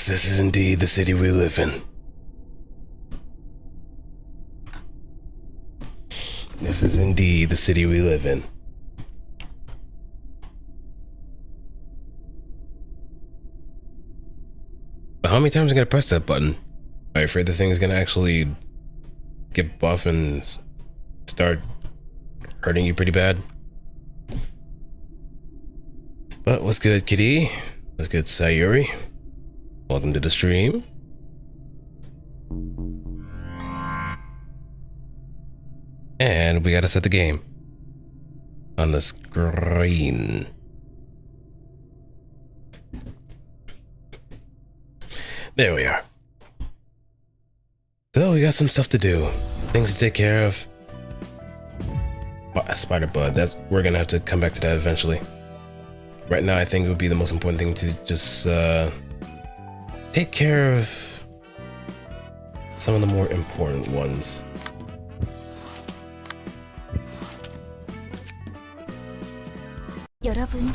Yes, this is indeed the city we live in. This is indeed the city we live in. But how many times am I gonna press that button? Are you afraid the thing is gonna actually get buff and start hurting you pretty bad? But what's good, kitty? What's good, Sayuri? Welcome to the stream. And we gotta set the game on the screen. There we are. So we got some stuff to do, things to take care of. Spider bud. We're gonna have to come back to that eventually. Right now, I think it would be the most important thing to just take care of some of the more important ones. 여러분,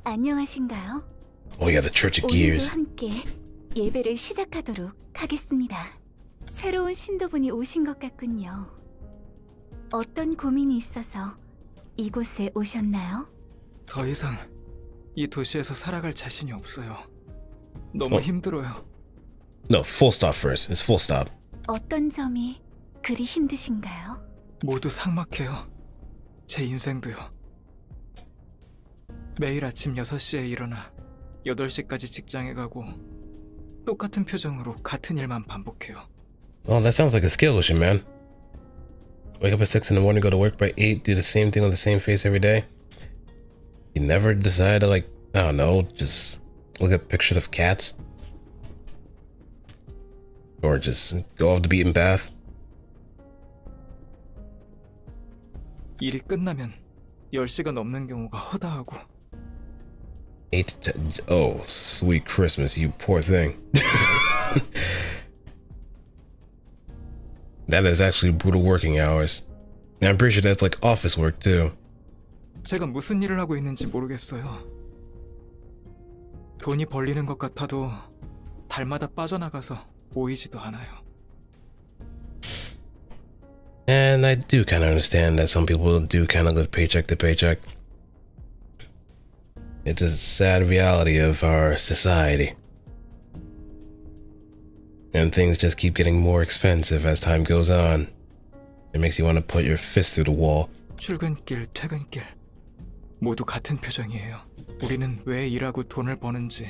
안녕하신가요? Oh yeah, the Church of 오늘도 Gears. 함께 예배를 시작하도록 하겠습니다. 새로운 신도분이 오신 것 같군요. 어떤 고민이 있어서 이곳에 오셨나요? 더 이상 이 도시에서 살아갈 자신이 없어요. 너무 힘들어요. No, full stop first. It's full stop. 어떤 점이 그리 힘드신가요? 모두 삭막해요. 제 인생도요. 매일 아침 6시에 일어나 8시까지 직장에 가고 똑같은 표정으로 같은 일만 반복해요. Well, that sounds like a skill issue, man. Wake up at 6 in the morning, go to work by 8, do the same thing with the same face every day. You never decide to, like, I don't know, just look at pictures of cats? Or just go off the beaten path? 일이 끝나면 10시가 넘는 경우가 허다하고 8 to 10. Oh, sweet Christmas, you poor thing. That is actually brutal working hours. And I'm pretty sure that's like office work too. 제가 무슨 일을 하고 있는지 모르겠어요. 돈이 벌리는 것 같아도 달마다 빠져나가서 보이지도 않아요. And I do kind of understand that some people do kind of live paycheck to paycheck. It's a sad reality of our society. And things just keep getting more expensive as time goes on. It makes you want to put your fist through the wall. 출근길, 퇴근길 모두 같은 표정이에요. 우리는 왜 일하고 돈을 버는지,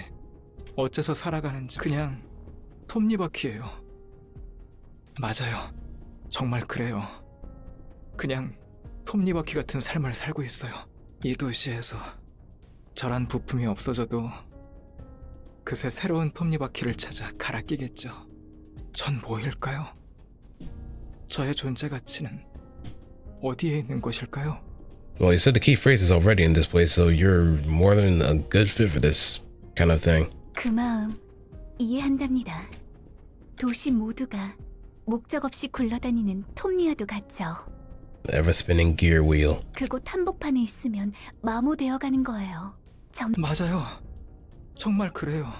어째서 살아가는지 그냥 톱니바퀴예요. 맞아요. 정말 그래요. 그냥 톱니바퀴 같은 삶을 살고 있어요. 이 도시에서 저란 부품이 없어져도 그새 새로운 톱니바퀴를 찾아 갈아 끼겠죠. 전 뭐일까요? 저의 존재 가치는 어디에 있는 것일까요? Well, you said the key phrases already in this place, so you're more than a good fit for this kind of thing. 그 마음 이해한답니다. 도시 모두가 목적 없이 굴러다니는 톱니와도 같죠. Ever spinning gear wheel. 그곳 한복판에 있으면 마모되어 가는 거예요. 맞아요. 정말 그래요.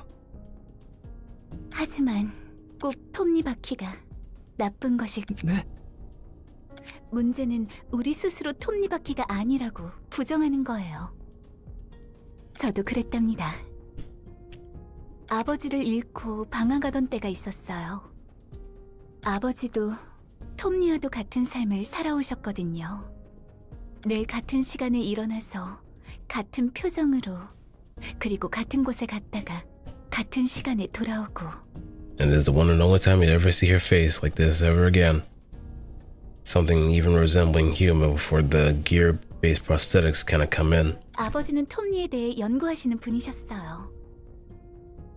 하지만 꼭 톱니바퀴가 나쁜 것일. 네? 문제는 우리 스스로 톱니바퀴가 아니라고 부정하는 거예요. 저도 그랬답니다. 아버지를 잃고 방황하던 때가 있었어요. 아버지도 톱니와도 같은 삶을 살아오셨거든요. 늘 같은 시간에 일어나서 같은 표정으로, 그리고 같은 곳에 갔다가 같은 시간에 돌아오고. And this is the one and only time you ever see her face like this ever again. Something even resembling human before the gear-based prosthetics kind of come in. 아버지는 톱니에 대해 연구하시는 분이셨어요.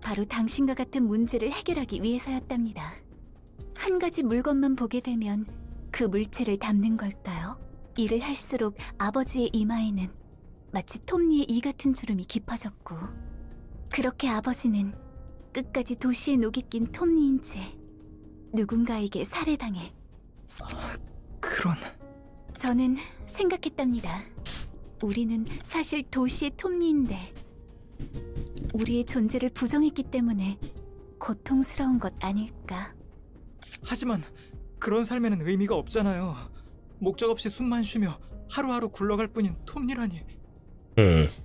바로 당신과 같은 문제를 해결하기 위해서였답니다. 한 가지 물건만 보게 되면 그 물체를 담는 걸까요? 일을 할수록 아버지의 이마에는 마치 톱니의 이 같은 주름이 깊어졌고, 그렇게 아버지는 끝까지 도시에 녹이 낀 톱니인 채 누군가에게 살해당해. 그런... 저는 생각했답니다. 우리는 사실 도시의 톱니인데 우리의 존재를 부정했기 때문에 고통스러운 것 아닐까? 하지만 그런 삶에는 의미가 없잖아요. 목적 없이 숨만 쉬며 하루하루 굴러갈 뿐인 톱니라니.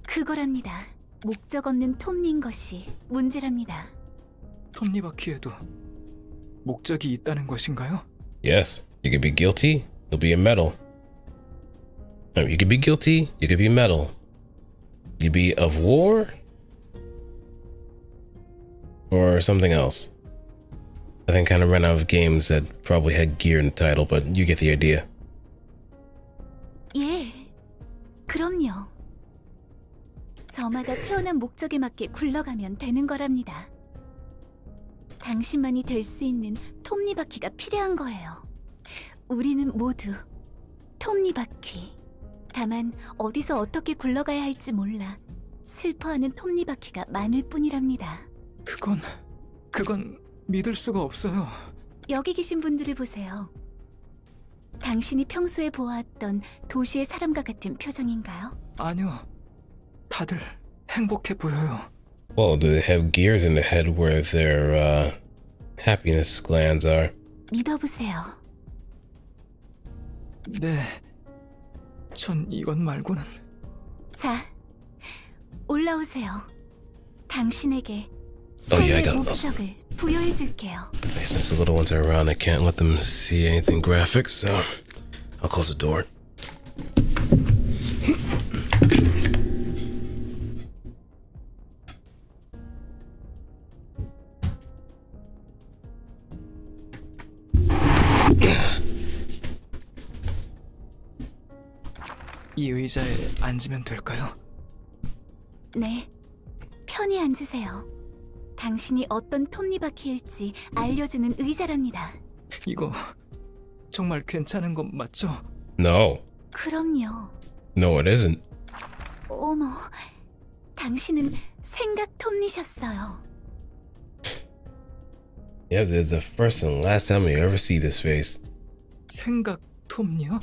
그거랍니다. 목적 없는 톱니인 것이 문제랍니다. 톱니바퀴에도 목적이 있다는 것인가요? Yes, you could be guilty, you'll be in metal. You could be guilty, you could be metal. You could be of war or something else. I think kind of ran out of games that probably had gear in the title, but you get the idea. 예, 그럼요. 저마다 태어난 목적에 맞게 굴러가면 되는 거랍니다. 당신만이 될 수 있는 톱니바퀴가 필요한 거예요. 우리는 모두 톱니바퀴. 다만 어디서 어떻게 굴러가야 할지 몰라 슬퍼하는 톱니바퀴가 많을 뿐이랍니다. 그건 믿을 수가 없어요. 여기 계신 분들을 보세요. 당신이 평소에 보아왔던 도시의 사람과 같은 표정인가요? 아니요. 다들 행복해 보여요. Well, do they have gears in the head where their happiness glands are? 믿어보세요. 네. 전 이것 말고는. 자, 올라오세요. 당신에게 yeah, I 삶의 got it. 목적을 부여해줄게요. Since the little ones are around, I can't let them see anything graphic, so I'll close the door. 이 의자에 앉으면 될까요? 네, 편히 앉으세요. 당신이 어떤 톱니바퀴일지 알려주는 의자랍니다. 이거 정말 괜찮은 건 맞죠? No. 그럼요. No, it isn't. 어머, 당신은 생각 톱니셨어요. Yeah, this is the first and last time we ever see this face. 생각 톱니요?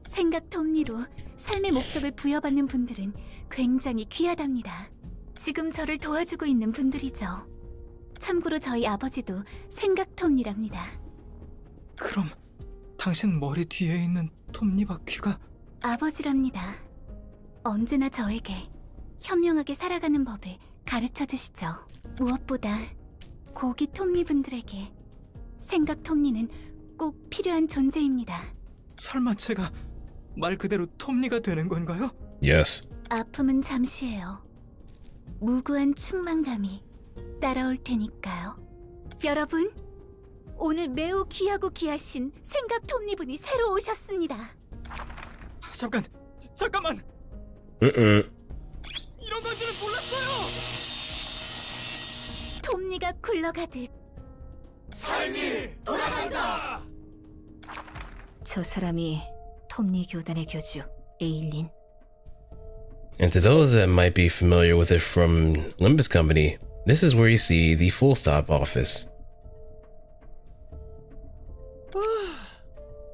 생각 톱니로 삶의 목적을 부여받는 분들은 굉장히 귀하답니다. 지금 저를 도와주고 있는 분들이죠. 참고로 저희 아버지도 생각 톱니랍니다. 그럼 당신 머리 뒤에 있는 톱니바퀴가 아버지랍니다. 언제나 저에게 현명하게 살아가는 법을 가르쳐 주시죠. 무엇보다 고기 톱니분들에게 생각 톱니는 꼭 필요한 존재입니다. 설마 제가 말 그대로 톱니가 되는 건가요? Yes. 아픔은 잠시예요. 무구한 충만감이 따라올 테니까요. 여러분, 오늘 매우 귀하고 귀하신 생각 톱니분이 새로 오셨습니다. 잠깐만! Mm-mm. 이런 건지는 몰랐어요! 톱니가 굴러가듯 삶이 돌아간다! 저 사람이 톱니 교단의 교주 에일린. And to those that might be familiar with it from Limbus Company, this is where you see the full stop office.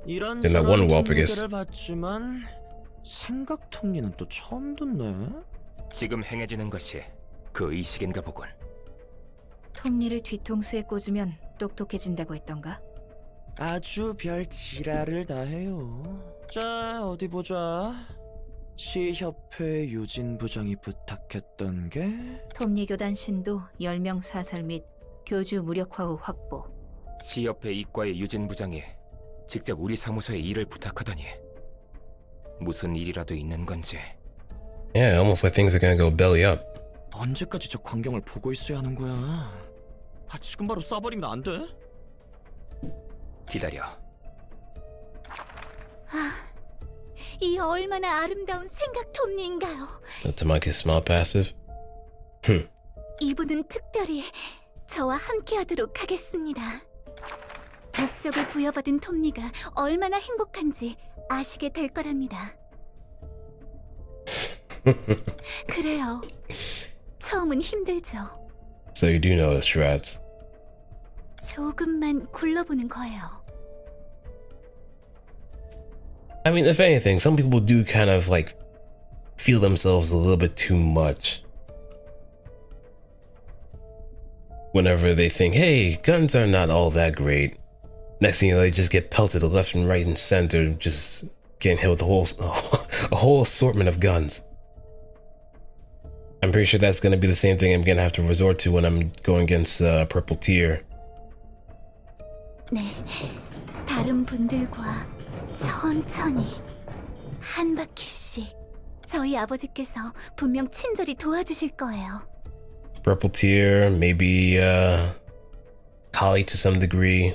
이런 Then that one 저런 Walpurgis. 톱니들을 봤지만 생각 톱니는 또 처음 듣네. 지금 행해지는 것이 그 의식인가 보군. 톱니를 뒤통수에 꽂으면 똑똑해진다고 했던가? 아주 별 지랄을 다 해요. 자, 어디 보자. 시협회 유진 부장이 부탁했던 게 톱니 교단 신도 10명 사살 및 교주 무력화 후 확보. 시협회 이과의 유진 부장이 직접 우리 사무소에 일을 부탁하더니 무슨 일이라도 있는 건지. Yeah, almost like things are gonna go belly up. 언제까지 저 광경을 보고 있어야 하는 거야? 지금 바로 쏴버리면 안 돼? 기다려. 이 얼마나 아름다운 생각 톱니인가요? Let the monkey smile passive. 이분은 특별히 저와 함께하도록 하겠습니다. 목적을 부여받은 톱니가 얼마나 행복한지 아시게 될 거랍니다. 그래요. 처음은 힘들죠. So you do know the Strats. 조금만 굴러보는 거예요. I mean, if anything, some people do kind of like feel themselves a little bit too much whenever they think, hey, guns are not all that great. Next thing you know, they just get pelted left and right and center, just getting hit with a whole assortment of guns. I'm pretty sure that's going to be the same thing I'm going to have to resort to when I'm going against purple tier. 네, 다른 분들과 천천히 한 바퀴씩 저희 아버지께서 분명 친절히 도와주실 거예요. Purple tier, maybe Kali to some degree.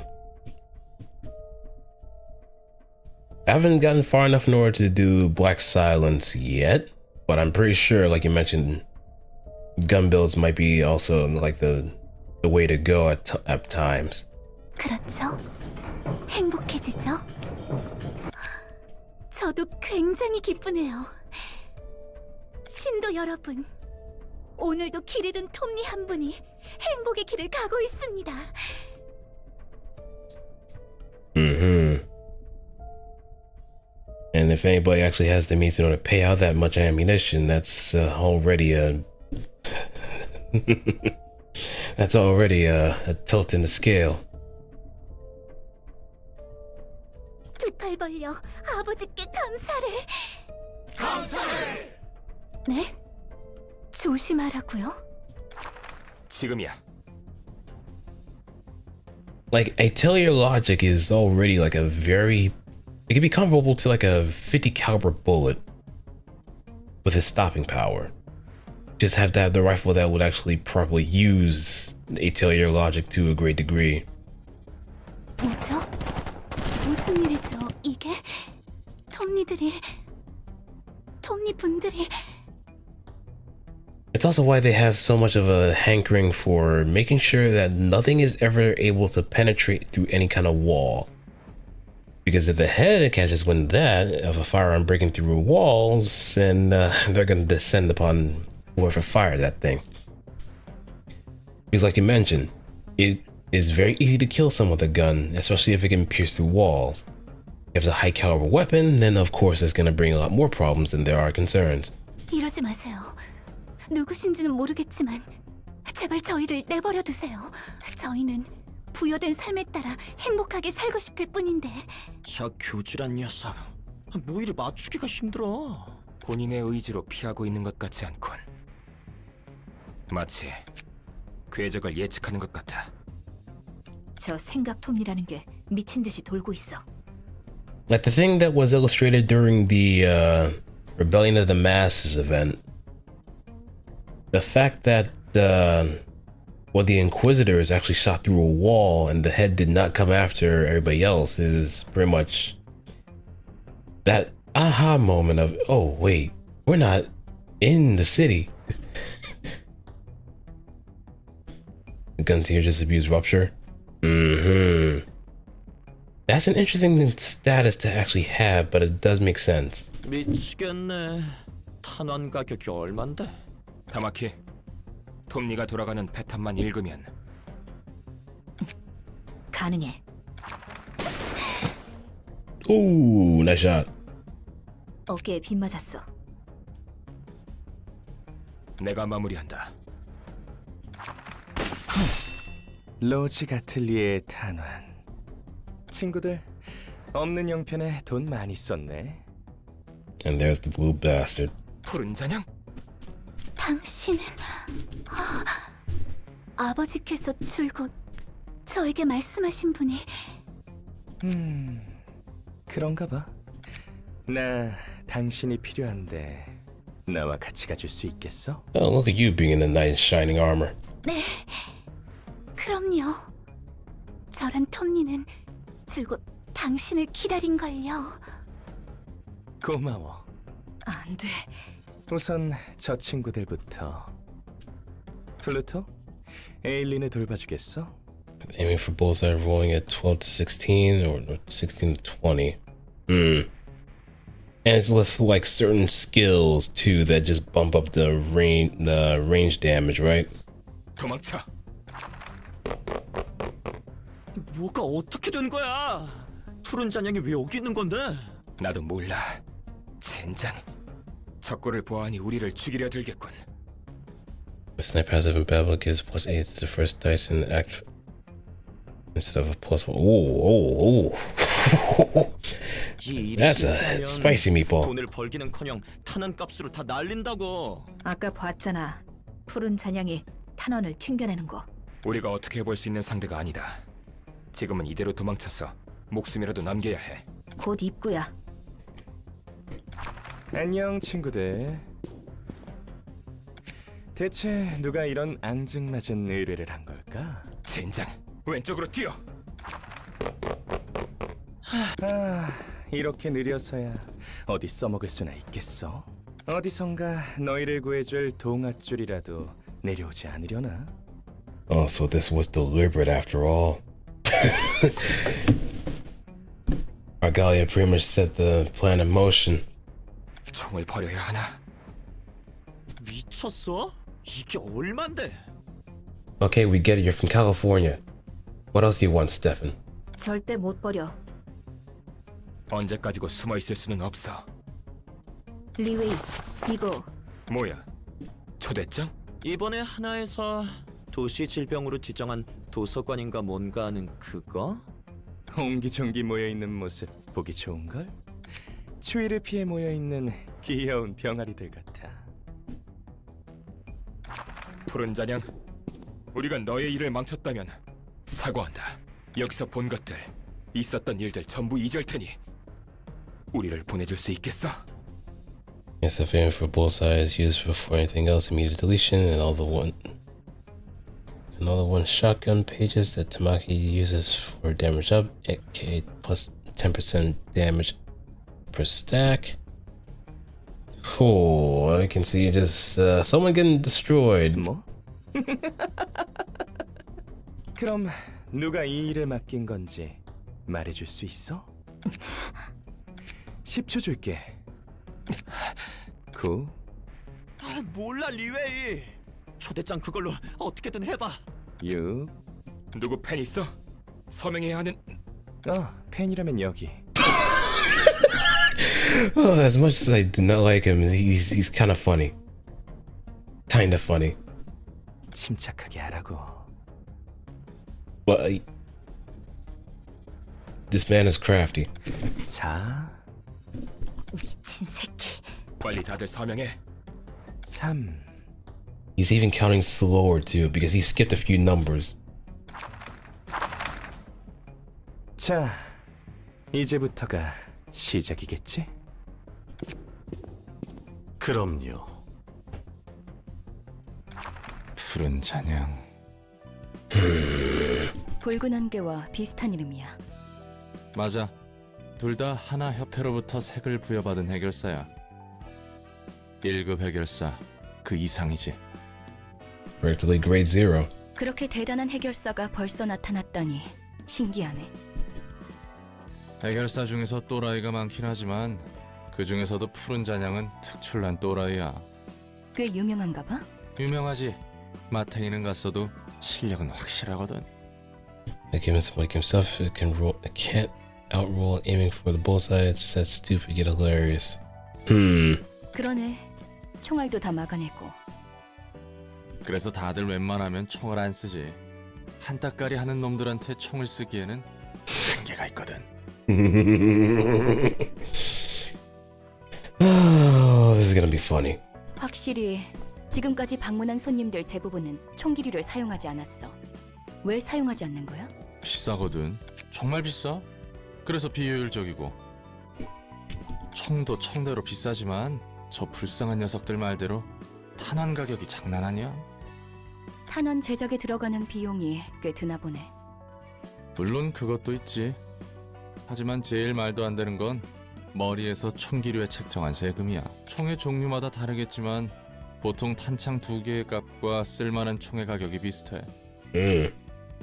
I haven't gotten far enough in order to do Black Silence yet, but I'm pretty sure, like you mentioned, gun builds might be also like the way to go at times. 그렇죠? 행복해지죠? 저도 굉장히 기쁘네요. 신도 여러분, 오늘도 길 잃은 톱니 한 분이 행복의 길을 가고 있습니다. And if anybody actually has the means in order to pay out that much ammunition, that's already a that's already a tilt in the scale. 두 팔 벌려 아버지께 감사를. 감사를. 네? 조심하라고요? 지금이야. Like, I tell your logic is already like a very, it can be comparable to like a 50 caliber bullet with its stopping power. Just have to have the rifle that would actually properly use a your logic to a great degree. 뭐죠? 무슨 일이죠? 이게 톱니 분들이. It's also why they have so much of a hankering for making sure that nothing is ever able to penetrate through any kind of wall. Because if the head catches wind of that, of a firearm breaking through walls, then they're going to descend upon whoever fired that thing. Because like you mentioned, it is very easy to kill someone with a gun, especially if it can pierce through walls. If it's a high caliber weapon, then of course it's going to bring a lot more problems than there are concerns. 이러지 마세요. 누구신지는 모르겠지만 제발 저희를 내버려 두세요. 저희는 부여된 삶에 따라 행복하게 살고 싶을 뿐인데. 저 교주란 녀석, 뭐 이리 맞추기가 힘들어. 본인의 의지로 피하고 있는 것 같지 않군. 마치 궤적을 예측하는 것 같아. 저 생각 톱니라는 게 미친 듯이 돌고 있어. Like the thing that was illustrated during the Rebellion of the Masses event. The fact that the Inquisitor is actually shot through a wall and the head did not come after everybody else is pretty much that aha moment of, oh wait, we're not in the city. The guns here just abuse rupture. That's an interesting status to actually have, but it does make sense. 미치겠네. 탄환 가격이 얼만데? 타마키, 톱니가 돌아가는 패턴만 읽으면. 가능해. Ooh, nice shot. 어깨에 빗 맞았어. 내가 마무리한다. 로지 가틀리의 탄환. 친구들, 없는 형편에 돈 많이 썼네. And there's the blue bastard. 푸른 잔향? 당신은 아버지께서 줄곧 저에게 말씀하신 분이. 그런가 봐. 나 당신이 필요한데 나와 같이 가줄 수 있겠어? Oh, look at you being in the knight in shining armor. 네, 그럼요. 저란 톱니는 줄곧 당신을 기다린걸요. 고마워. 안 돼. 우선 저 친구들부터. 플루토? 에일린을 돌봐주겠어? Aiming for bullseye, rolling at 12 to 16 or 16 to 20. And it's with like certain skills too that just bump up the range damage, right? 도망쳐. 뭐가 어떻게 된 거야? 푸른 잔향이 왜 여기 있는 건데? 나도 몰라. 젠장. 적고를 보아하니 우리를 죽이려 들겠군. The sniper passive in battle gives +8 to the first dice in the act instead of a +1. Oh. 이 일이 That's a 실패하면 spicy meatball. 돈을 벌기는커녕 탄원 값으로 다 날린다고. 아까 봤잖아. 푸른 잔향이 탄원을 튕겨내는 거. 우리가 어떻게 해볼 수 있는 상대가 아니다. 지금은 이대로 도망쳐서 목숨이라도 남겨야 해. 곧 입구야. 안녕 친구들. 대체 누가 이런 앙증맞은 의뢰를 한 걸까? 젠장, 왼쪽으로 뛰어. 아, 이렇게 느려서야 어디 써먹을 수나 있겠어? 어디선가 너희를 구해줄 동아줄이라도 내려오지 않으려나? Oh, so this was deliberate after all. Argalia pretty much set the plan in motion. 총을 버려야 하나? 미쳤어? 이게 얼만데? Okay, we get it. You're from California. What else do you want, Stefan? 절대 못 버려. 언제까지고 숨어 있을 수는 없어. 리웨이, 이거 뭐야? 초대장? 이번에 하나에서 도시 질병으로 지정한 도서관인가 뭔가 하는 그거? 옹기종기 모여있는 모습 보기 좋은걸? 추위를 피해 모여있는 귀여운 병아리들 같아. 푸른 잔향, 우리가 너의 일을 망쳤다면 사과한다. 여기서 본 것들, 있었던 일들 전부 잊을 테니 우리를 보내줄 수 있겠어? Yes, if aim for bullseye is used before anything else, immediate deletion, and all the one shotgun pages that Tamaki uses for damage up, aka plus 10% damage per stack. Oh, I can see just someone getting destroyed. 뭐? 그럼 누가 이 일을 맡긴 건지 말해줄 수 있어? 10초 줄게. 9. 아, 몰라 리웨이. 초대장 그걸로 어떻게든 해봐. 6. 누구 팬 있어? 서명해야 하는. 팬이라면 여기. Oh, as much as I do not like him, he's kind of funny. Kind of funny. 침착하게 하라고. But this man is crafty. 자, 미친 새끼. 빨리 다들 서명해. 3. He's even counting slower too because he skipped a few numbers. 자, 이제부터가 시작이겠지? 그럼요. 푸른 잔향. 붉은 안개와 비슷한 이름이야. 맞아. 둘 다 하나 협회로부터 색을 부여받은 해결사야. 1급 해결사 그 이상이지. Practically grade 0. 그렇게 대단한 해결사가 벌써 나타났다니 신기하네. 해결사 중에서 또라이가 많긴 하지만 그 중에서도 푸른 잔향은 특출난 또라이야. 꽤 유명한가 봐? 유명하지. 마탱이는 갔어도 실력은 확실하거든. Like himself, it can't outroll aiming for the bullseye. It's that stupid yet hilarious. 그러네. 총알도 다 막아내고. 그래서 다들 웬만하면 총을 안 쓰지. 한따까리 하는 놈들한테 총을 쓰기에는 한계가 있거든. Oh, this is gonna be funny. 확실히 지금까지 방문한 손님들 대부분은 총기류를 사용하지 않았어. 왜 사용하지 않는 거야? 비싸거든. 정말 비싸. 그래서 비효율적이고. 총도 총대로 비싸지만 저 불쌍한 녀석들 말대로 탄환 가격이 장난 아니야. 탄원 제작에 들어가는 비용이 꽤 드나 보네. 물론 그것도 있지. 하지만 제일 말도 안 되는 건 머리에서 총기류에 책정한 세금이야. 총의 종류마다 다르겠지만 보통 탄창 2개의 값과 쓸만한 총의 가격이 비슷해.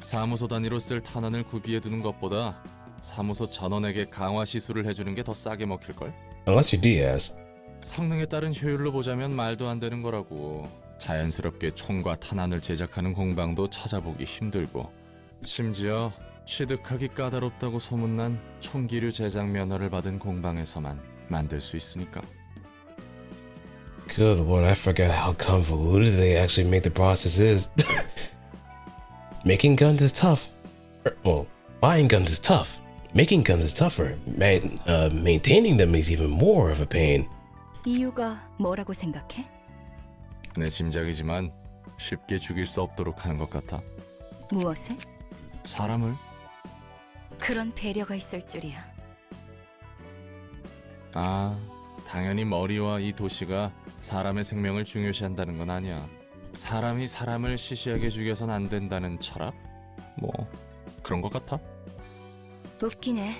사무소 단위로 쓸 탄환을 구비해두는 것보다 사무소 전원에게 강화 시술을 해주는 게 더 싸게 먹힐걸? Unless you're Diaz. 성능에 따른 효율로 보자면 말도 안 되는 거라고. 자연스럽게 총과 탄환을 제작하는 공방도 찾아보기 힘들고, 심지어 취득하기 까다롭다고 소문난 총기류 제작 면허를 받은 공방에서만 만들 수 있으니까. Good lord, I forgot how convoluted they actually make the process is. Making guns is tough. Well, buying guns is tough. Making guns is tougher. Maintaining them is even more of a pain. 이유가 뭐라고 생각해? 내 짐작이지만 쉽게 죽일 수 없도록 하는 것 같아. 무엇을? 사람을? 그런 배려가 있을 줄이야. 아, 당연히 머리와 이 도시가 사람의 생명을 중요시한다는 건 아니야. 사람이 사람을 시시하게 죽여선 안 된다는 철학? 뭐 그런 것 같아. 웃기네.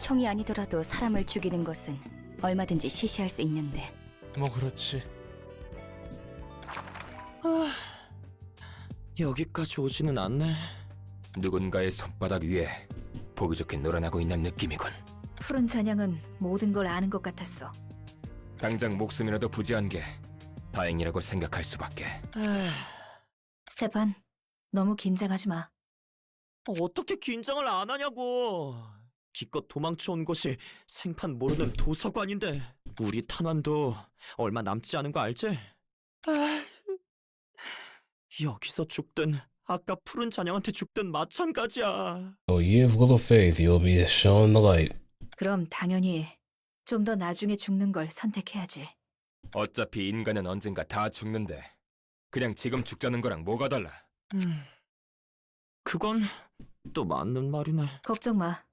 총이 아니더라도 사람을 죽이는 것은 얼마든지 시시할 수 있는데. 뭐 그렇지. 여기까지 오지는 않네. 누군가의 손바닥 위에 보기 좋게 놀아나고 있는 느낌이군. 푸른 잔향은 모든 걸 아는 것 같았어. 당장 목숨이라도 부지한 게 다행이라고 생각할 수밖에. 스테판, 너무 긴장하지 마. 어떻게 긴장을 안 하냐고. 기껏 도망쳐 온 곳이 생판 모르는 도서관인데 우리 탄환도 얼마 남지 않은 거 알지? 여기서 죽든 아까 푸른 잔향한테 죽든 마찬가지야. Oh, you have little faith you'll be shown the light. 그럼 당연히 좀 더 나중에 죽는 걸 선택해야지. 어차피 인간은 언젠가 다 죽는데 그냥 지금 죽자는 거랑 뭐가 달라? 그건 또 맞는 말이네. 걱정 마.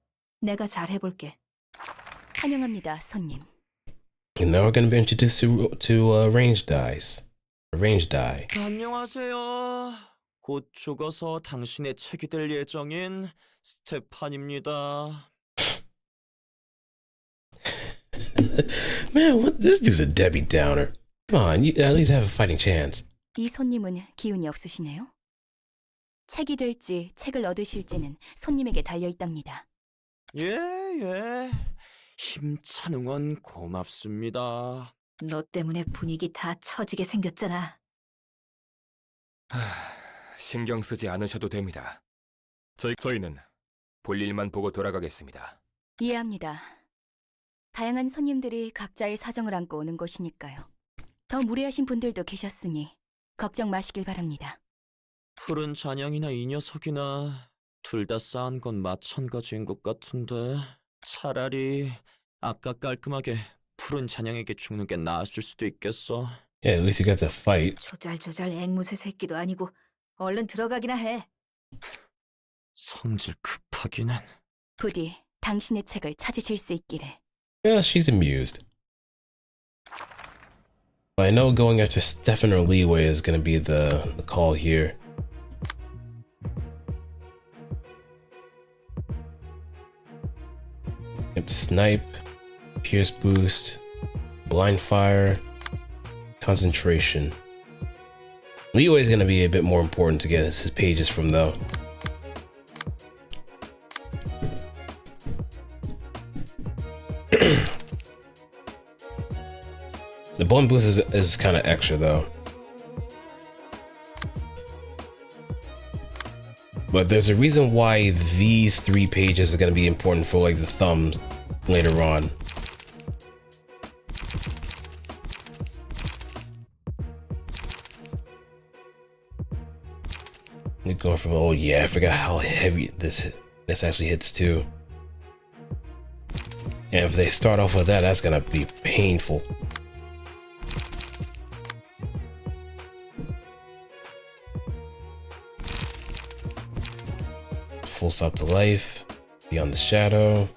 내가 잘 해볼게. 환영합니다, 손님. And now we're going to be introduced to ranged dice. Ranged die. 안녕하세요. 곧 죽어서 당신의 책이 될 예정인 스테판입니다. Man, what? This dude's a Debbie Downer. Come on, you at least have a fighting chance. 이 손님은 기운이 없으시네요. 책이 될지 책을 얻으실지는 손님에게 달려있답니다. 예. 힘찬 응원 고맙습니다. 너 때문에 분위기 다 처지게 생겼잖아. 신경 쓰지 않으셔도 됩니다. 저희는 볼 일만 보고 돌아가겠습니다. 이해합니다. 다양한 손님들이 각자의 사정을 안고 오는 곳이니까요. 더 무례하신 분들도 계셨으니 걱정 마시길 바랍니다. 푸른 잔향이나 이 녀석이나 둘 다 싸한 건 마찬가지인 것 같은데 차라리 아까 깔끔하게 푸른 잔향에게 죽는 게 나았을 수도 있겠어. Yeah, at least you got to fight. 조잘조잘 앵무새 새끼도 아니고 얼른 들어가기나 해. 성질 급하기는. 부디 당신의 책을 찾으실 수 있기를. Yeah, she's amused. But I know going after Stefan or Leeway is going to be the call here. Yep, snipe, pierce boost, blind fire, concentration. Leeway is going to be a bit more important to get his pages from though. The bone boost is kind of extra though. But there's a reason why these 3 pages are going to be important for like the thumbs later on. You're going from, oh yeah, I forgot how heavy this actually hits too. And if they start off with that, that's gonna be painful. Full stop to life, beyond the shadow.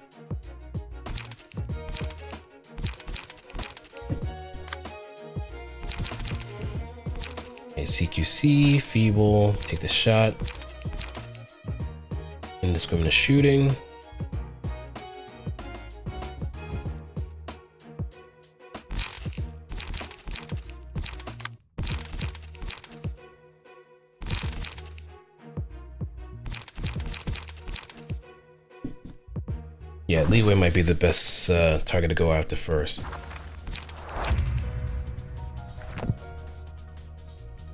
Okay, CQC, feeble, take the shot. Indiscriminate shooting. Yeah, Leeway might be the best target to go after first.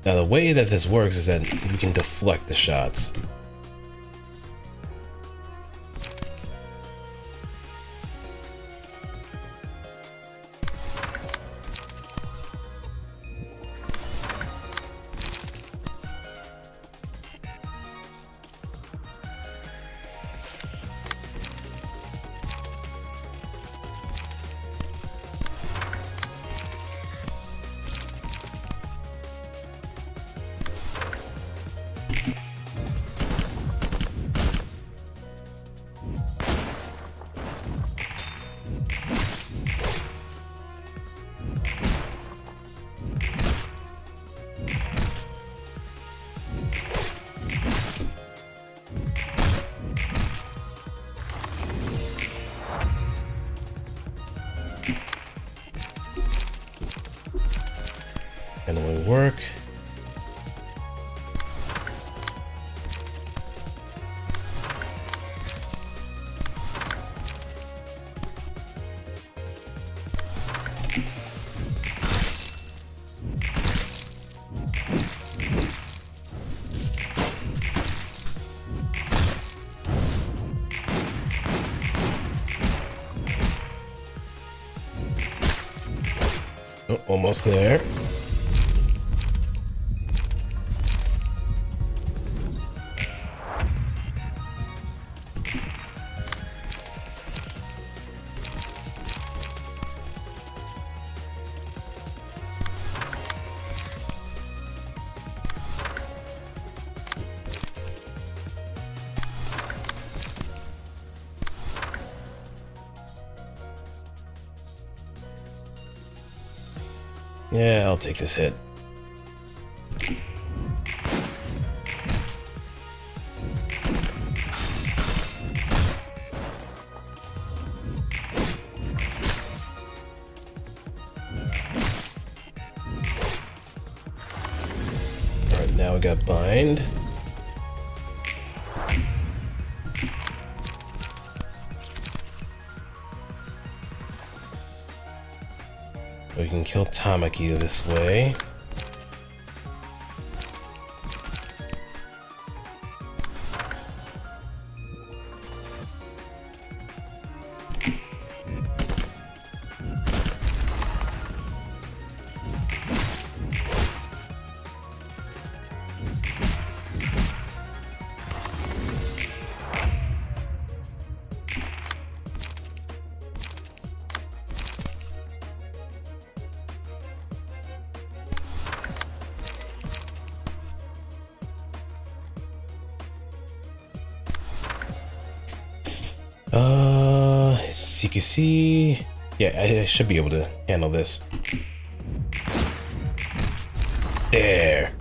Now the way that this works is that you can deflect the shots. work. Oh, almost there. Yeah, I'll take this hit. Alright, now we got bind. We can kill Tamaki this way. CQC. Yeah, I should be able to handle this. There.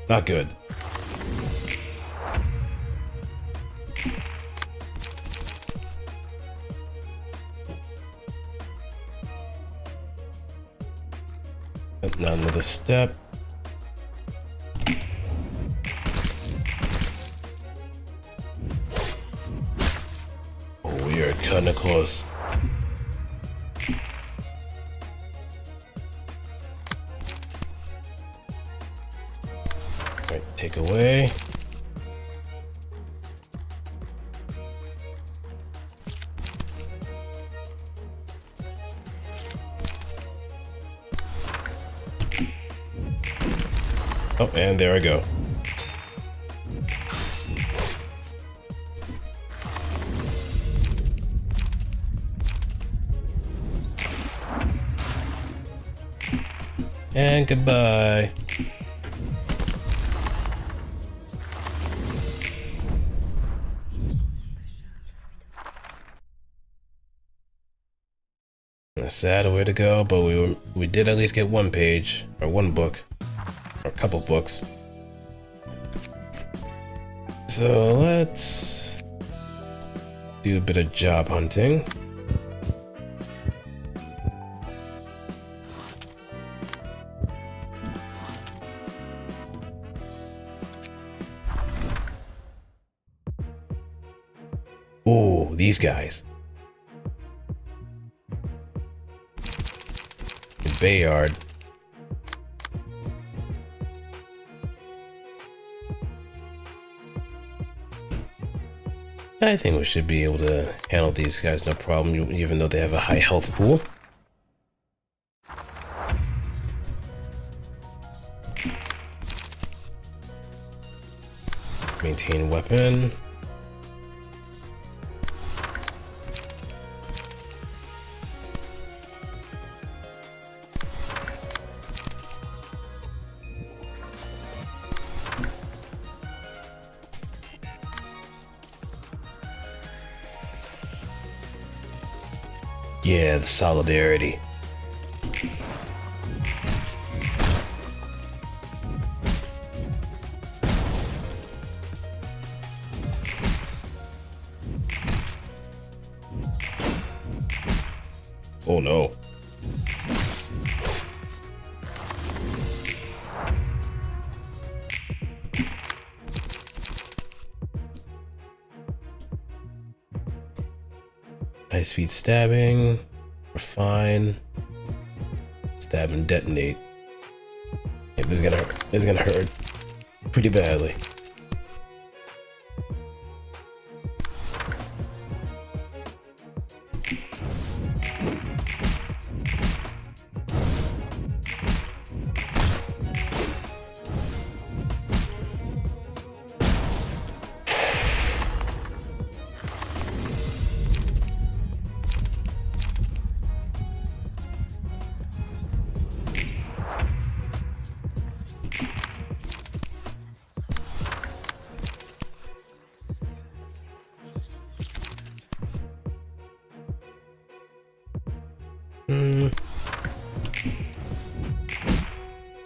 Not good. Not another step. We are kinda close. Right, take away. Oh, and there I go. And goodbye. A sad way to go, but we did at least get one page or one book or a couple books. So let's do a bit of job hunting. Oh, these guys. Bayard. I think we should be able to handle these guys no problem, even though they have a high health pool. Maintain weapon. Yeah, the solidarity. Oh no. High speed stabbing. We're fine. Stab and detonate. Yeah, this is gonna hurt. This is gonna hurt pretty badly.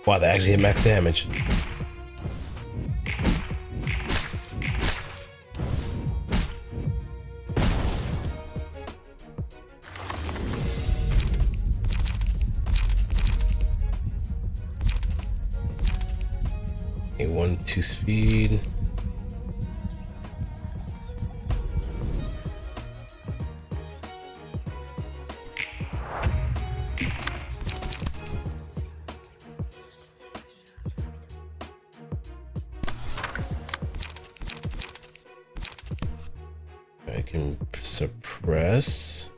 Wow, they actually hit max damage. Okay, 1-2 speed. I can suppress.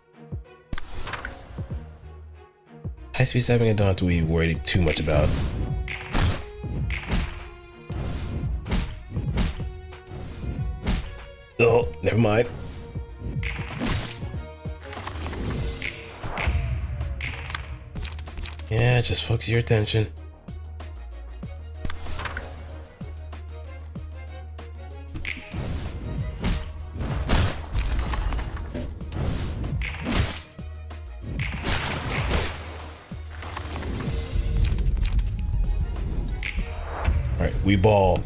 High speed stabbing I don't have to be worried too much about. Oh, never mind. Yeah, just focus your attention. Alright, we ball.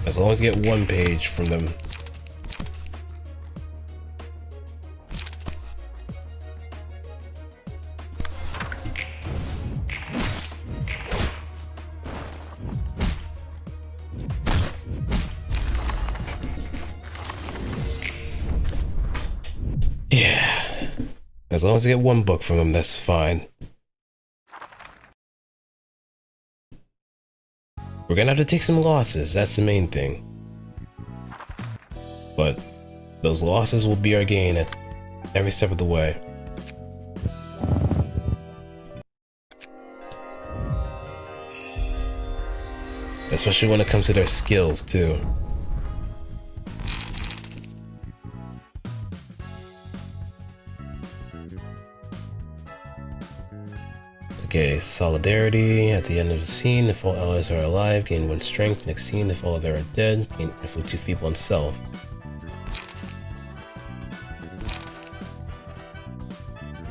As long as I get one page from them. Yeah. As long as I get one book from them, that's fine. We're gonna have to take some losses, that's the main thing. But those losses will be our gain at every step of the way. Especially when it comes to their skills, too. Okay, solidarity. At the end of the scene, if all allies are alive, gain 1 strength. Next scene, if all of them are dead, gain inflict 2 feeble on self.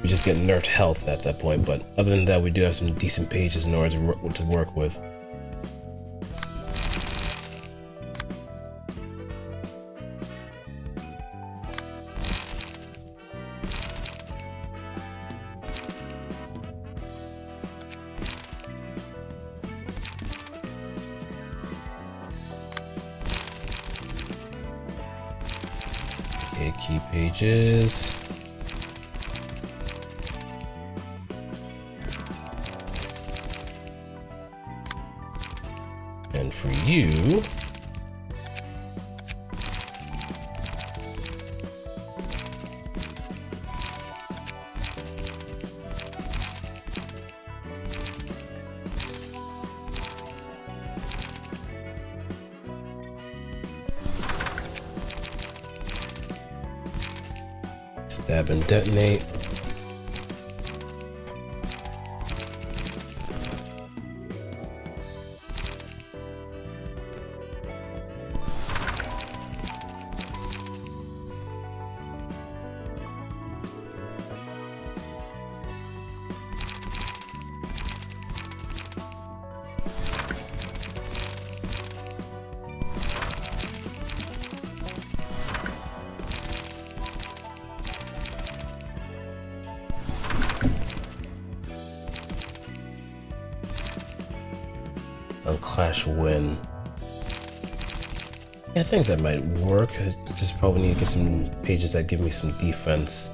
We just get nerfed health at that point, but other than that, we do have some decent pages in order to work with. Okay, key pages. And for you, stab and detonate. on Clash win. Yeah, I think that might work. I just probably need to get some pages that give me some defense.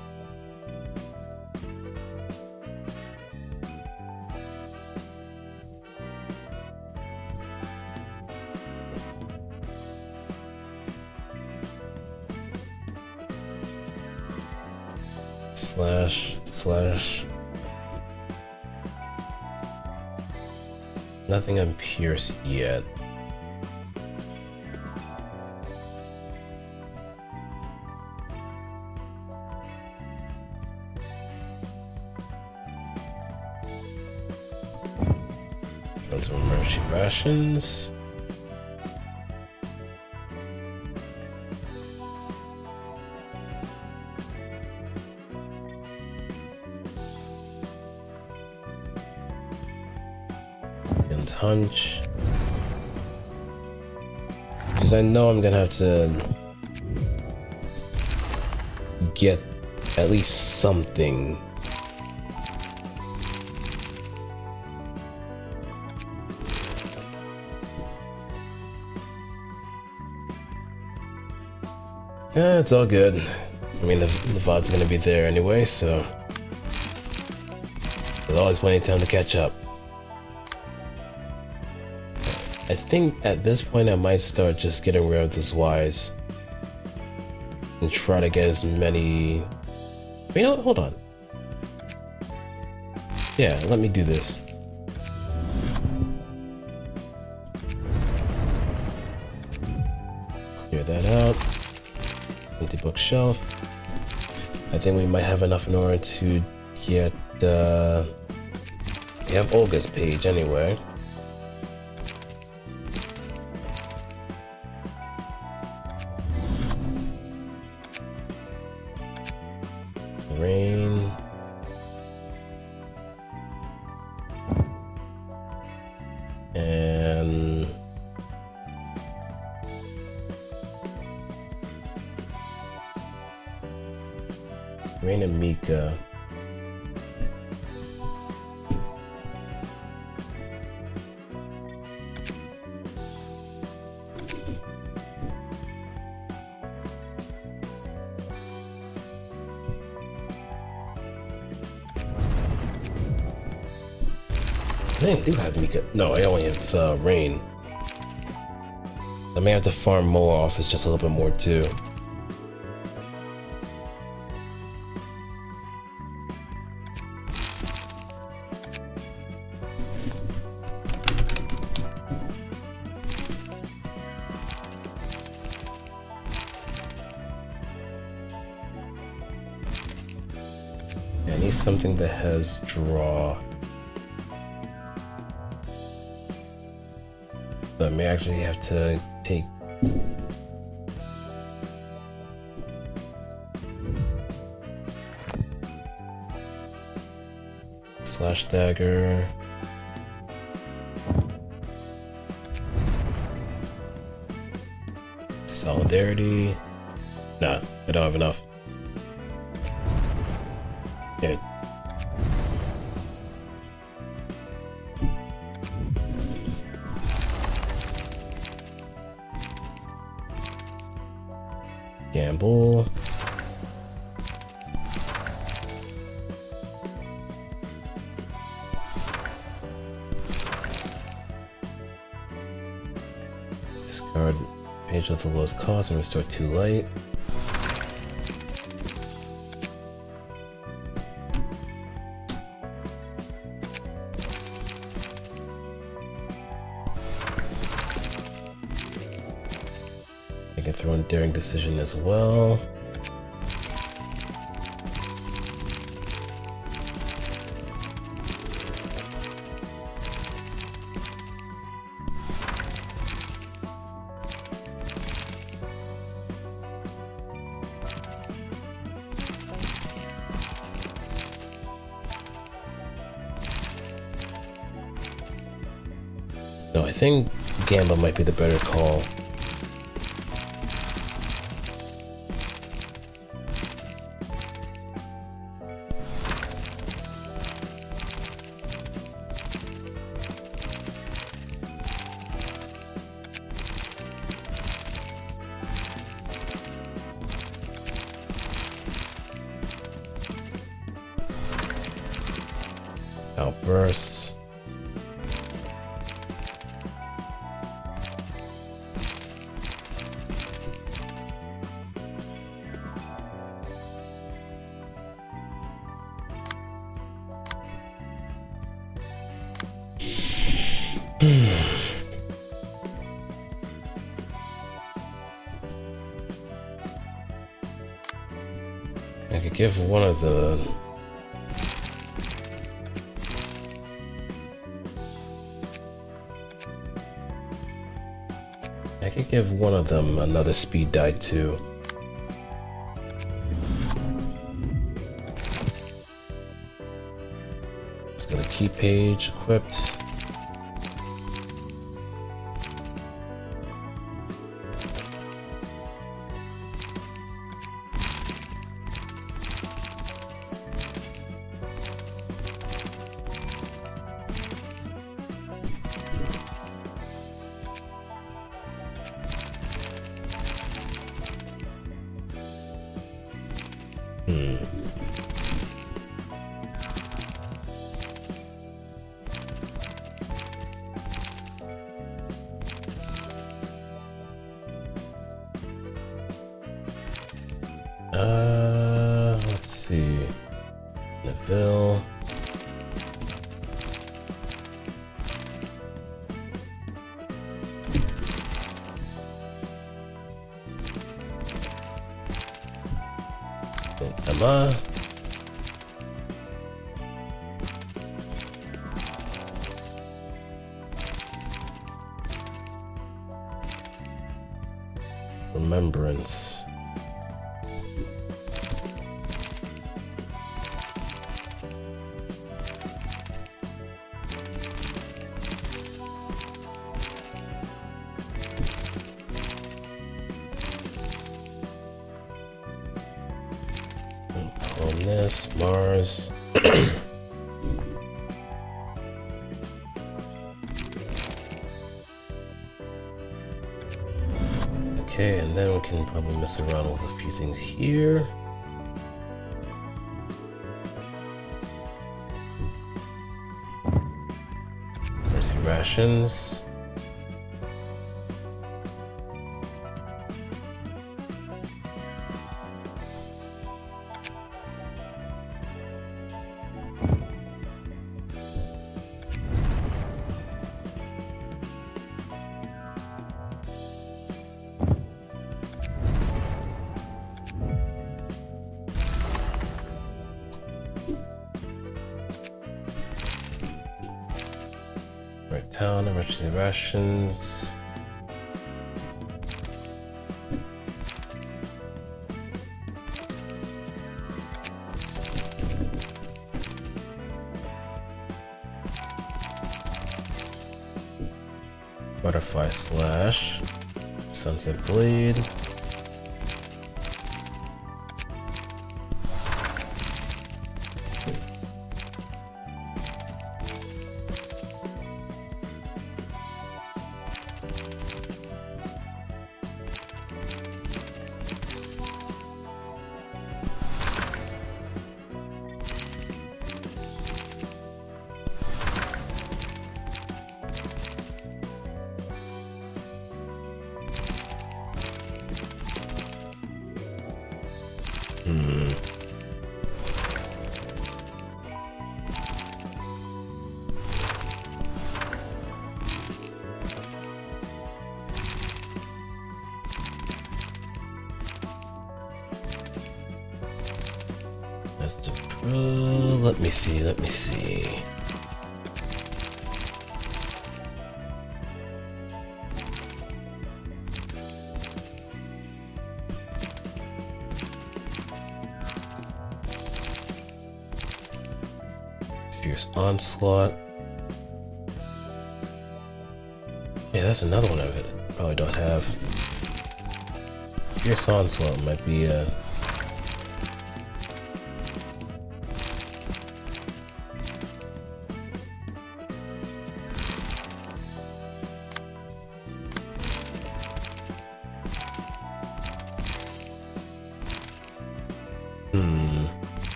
Slash. Nothing on Pierce yet. Run some emergency rations. Hunch, because I know I'm gonna have to get at least something. Yeah, it's all good. I mean, the VOD's gonna be there anyway, so there's always plenty of time to catch up. I think at this point I might start just getting rid of this Wise and try to get as many. You know, hold on. Yeah, let me do this. Clear that out. Empty bookshelf. I think we might have enough in order to get. We have Olga's page anyway. Rain. And Rain and Mika. I think I do have Mika. No, I only have Rain. I may have to farm Mo off. It's just a little bit more too. I need something that has draw. So I may actually have to take Slash Dagger. Solidarity. Nah, I don't have enough. Yeah. Gamble. Discard page with the lowest cost and restore 2 light. I can throw in Daring Decision as well. No, I think Gamble might be the better call. Outburst. I could give one of the them another speed die too. Let's get a key page equipped. Let's see. Neville. Emma. Remembrance. This Mars. Okay, and then we can probably mess around with a few things here. Mercy rations. Right, town, emergency rations. Butterfly slash. Sunset blade. Let me see. Fierce Onslaught. Yeah, that's another one of it. Probably don't have. Fierce Onslaught might be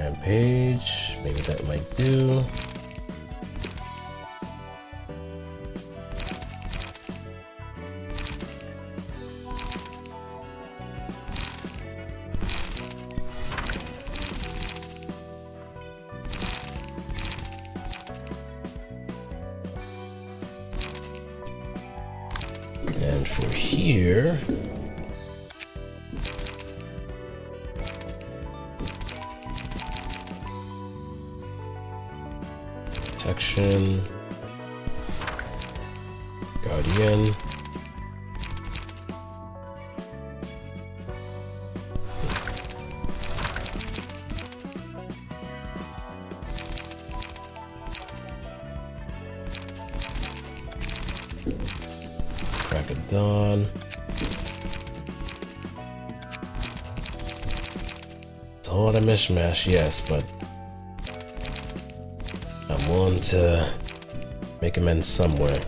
Rampage. Maybe that might do. And for here, protection, guardian, crack of dawn. It's a lot of mishmash, yes, but I'm willing to make amends somewhere.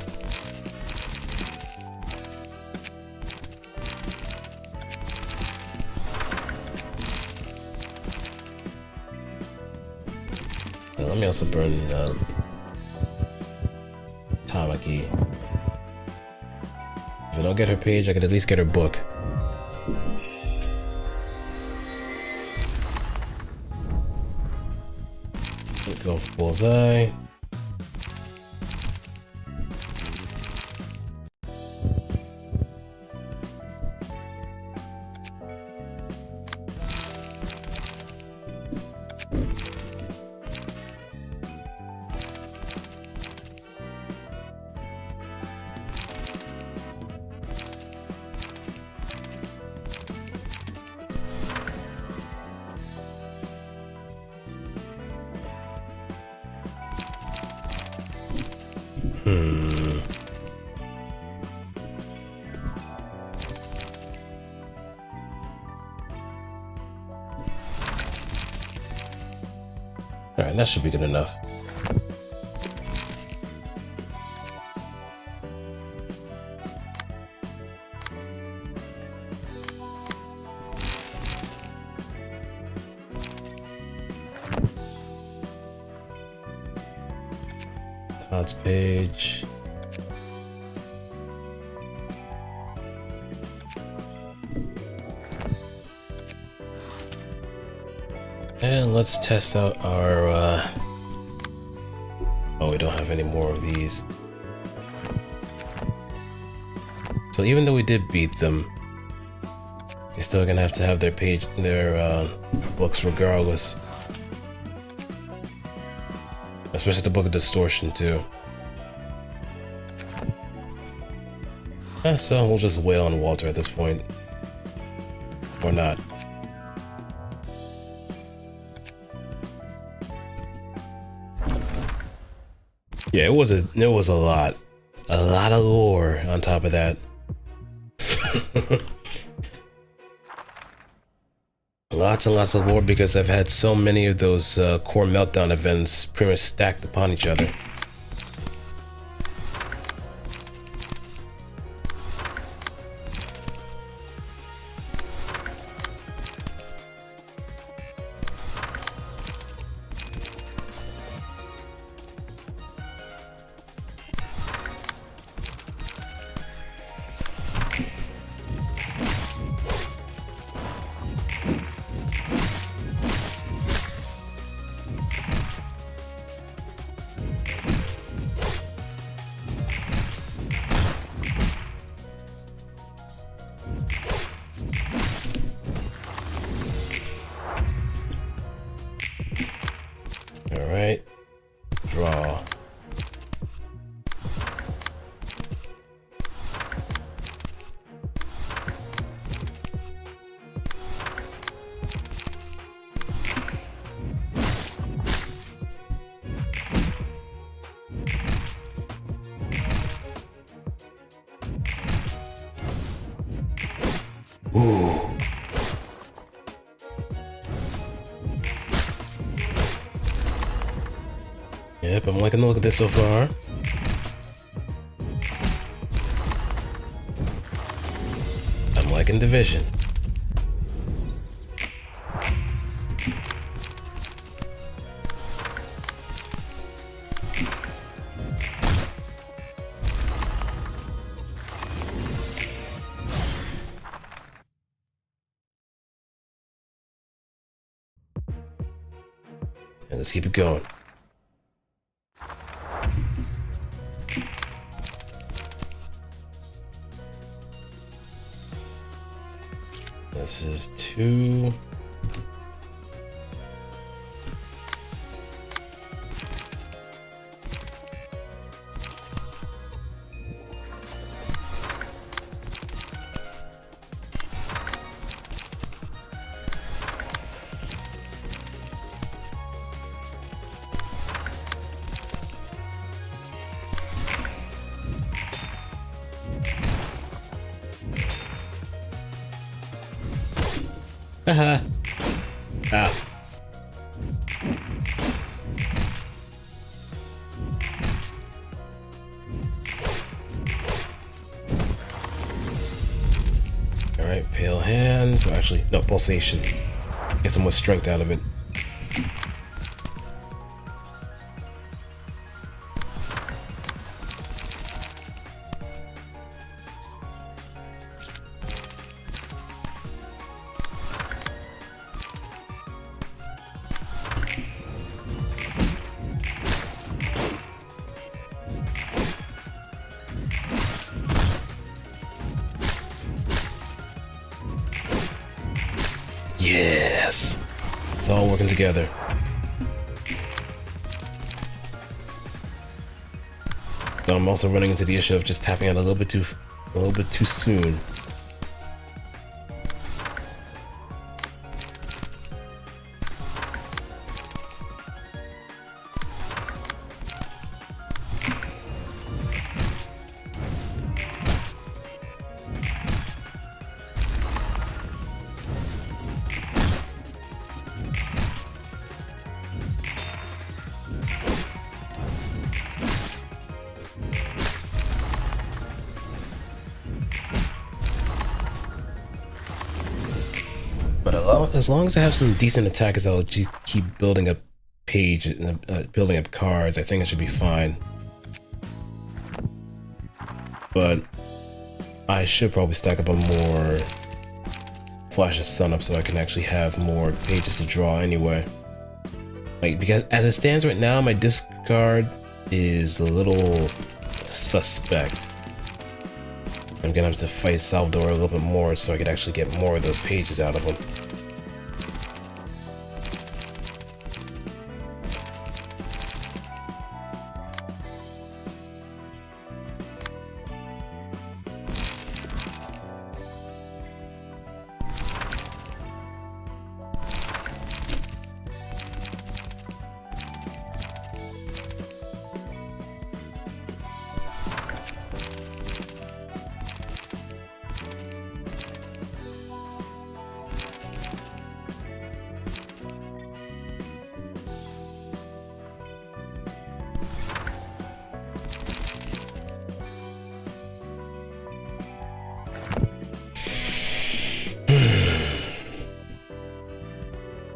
Now, let me also burn Tamaki. If I don't get her page, I could at least get her book. Go for bullseye. Alright, that should be good enough. Todd's page. And let's test out our, oh, we don't have any more of these. So even though we did beat them, you're still gonna have to have their page, their books regardless. Especially the Book of Distortion too. So we'll just wail on Walter at this point. Or not. Yeah, it was a lot of lore on top of that. Lots and lots of lore because I've had so many of those core meltdown events pretty much stacked upon each other. Alright, draw. Ooh. Yep, I'm liking the look of this so far. I'm liking Division. And let's keep it going. This is 2. Haha. Ah. Alright, pale hands. Or actually, no, pulsation. Get some more strength out of it. Yes! It's all working together. So I'm also running into the issue of just tapping out a little bit too soon. But as long as I have some decent attackers that'll keep building up building up cards, I think I should be fine. But I should probably stack up a more Flash of Sun up so I can actually have more pages to draw anyway. Like, because as it stands right now, my discard is a little suspect. I'm gonna have to fight Salvador a little bit more so I could actually get more of those pages out of him.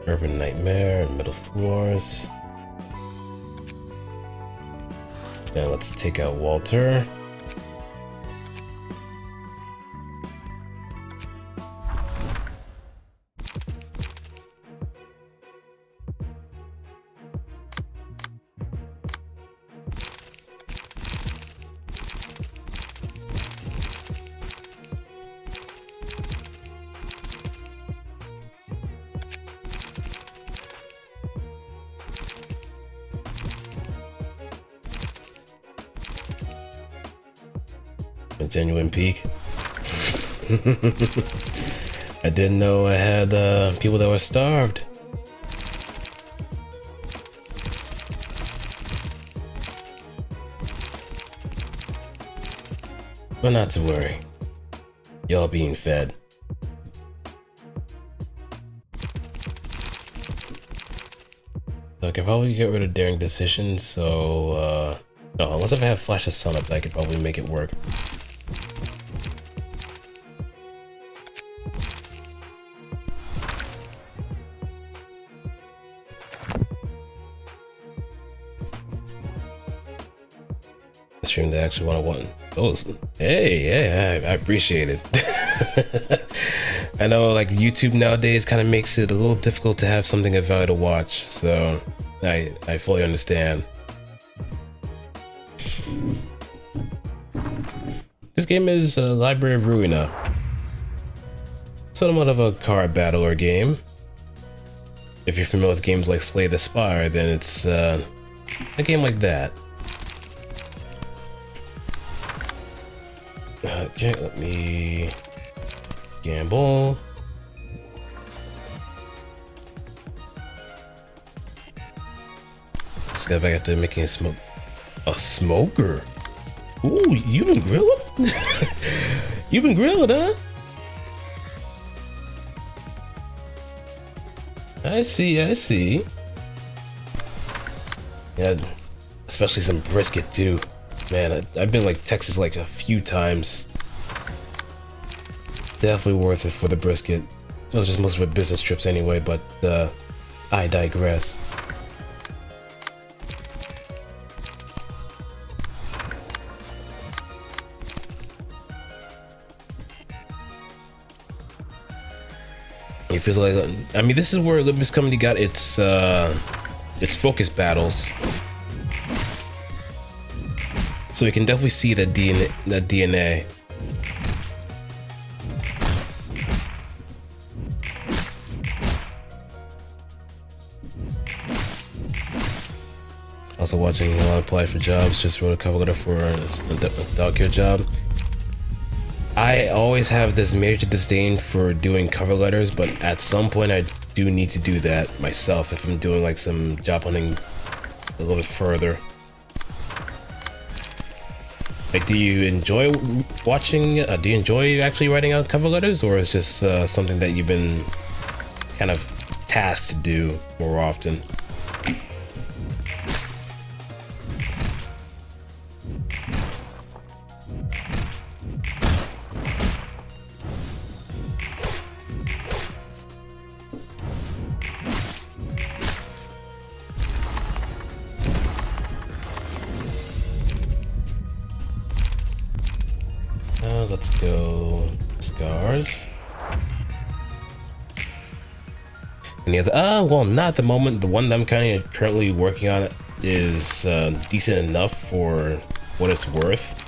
Urban Nightmare, Middle Floors. Then let's take out Walter. A genuine peak. I didn't know I had people that were starved. But not to worry. Y'all being fed. So I could probably get rid of Daring Decision, so no, unless if I have Flash of Sun up, I could probably make it work. Stream they actually want those. Hey, I appreciate it. I know like YouTube nowadays kind of makes it a little difficult to have something of value to watch, so I fully understand. This game is Library of Ruina. Somewhat of a card battler game. If you're familiar with games like Slay the Spire, then it's a game like that. Okay, let me gamble. Just got back to making a smoker. Ooh, you been grilling? You been grilling, huh? I see, I see. Yeah, especially some brisket too. Man, I've been like Texas like a few times. Definitely worth it for the brisket. It was just most of it business trips anyway, but I digress. It feels like, I mean, this is where Limbus Company got its focus battles. So you can definitely see that DNA. Also watching a lot of apply for jobs, just wrote a cover letter for a dog care job. I always have this major disdain for doing cover letters, but at some point I do need to do that myself if I'm doing like some job hunting a little bit further. Like, do you enjoy watching, do you enjoy actually writing out cover letters, or is it just something that you've been kind of tasked to do more often? Let's go scars. Any other? Well, not at the moment. The one that I'm currently working on is decent enough for what it's worth.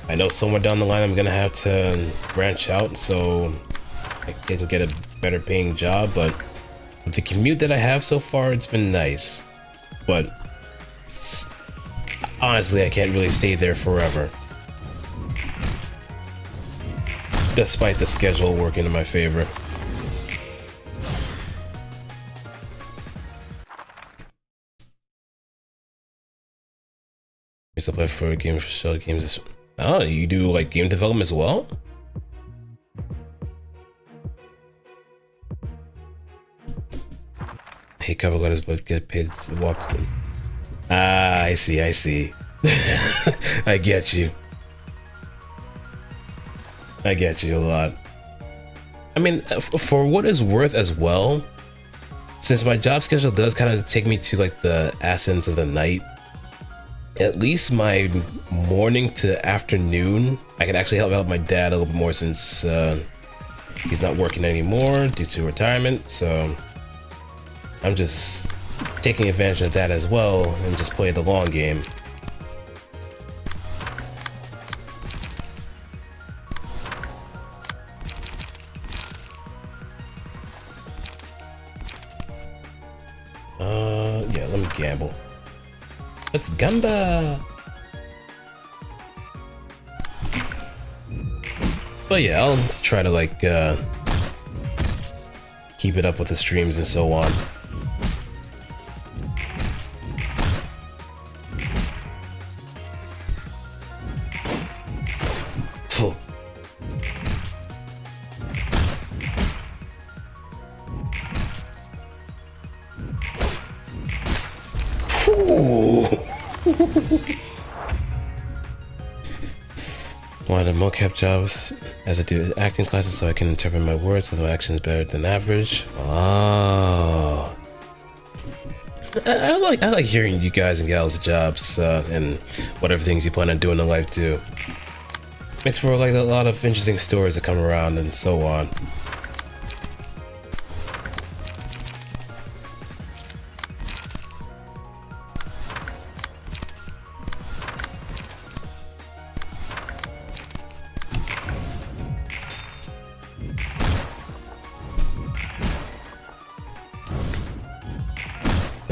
I know somewhere down the line I'm gonna have to branch out so I can get a better paying job, but with the commute that I have so far, it's been nice. But honestly, I can't really stay there forever, despite the schedule working in my favor. You still play for games for shell games? Oh, you do like game development as well? I hate cover letters, but get paid to walk to them. Ah, I see, I see. I get you. I get you a lot. I mean, for what it's worth as well, since my job schedule does kind of take me to like the ass ends of the night, at least my morning to afternoon, I can actually help out my dad a little bit more since he's not working anymore due to retirement. So I'm just taking advantage of that as well and just play the long game. Yeah, let me gamble. Let's gamba. But yeah, I'll try to like keep it up with the streams and so on. One of the mocap jobs as I do acting classes so I can interpret my words with my actions better than average. Oh, I like hearing you guys and gals' jobs and whatever things you plan on doing in life too. Makes for like a lot of interesting stories that come around and so on.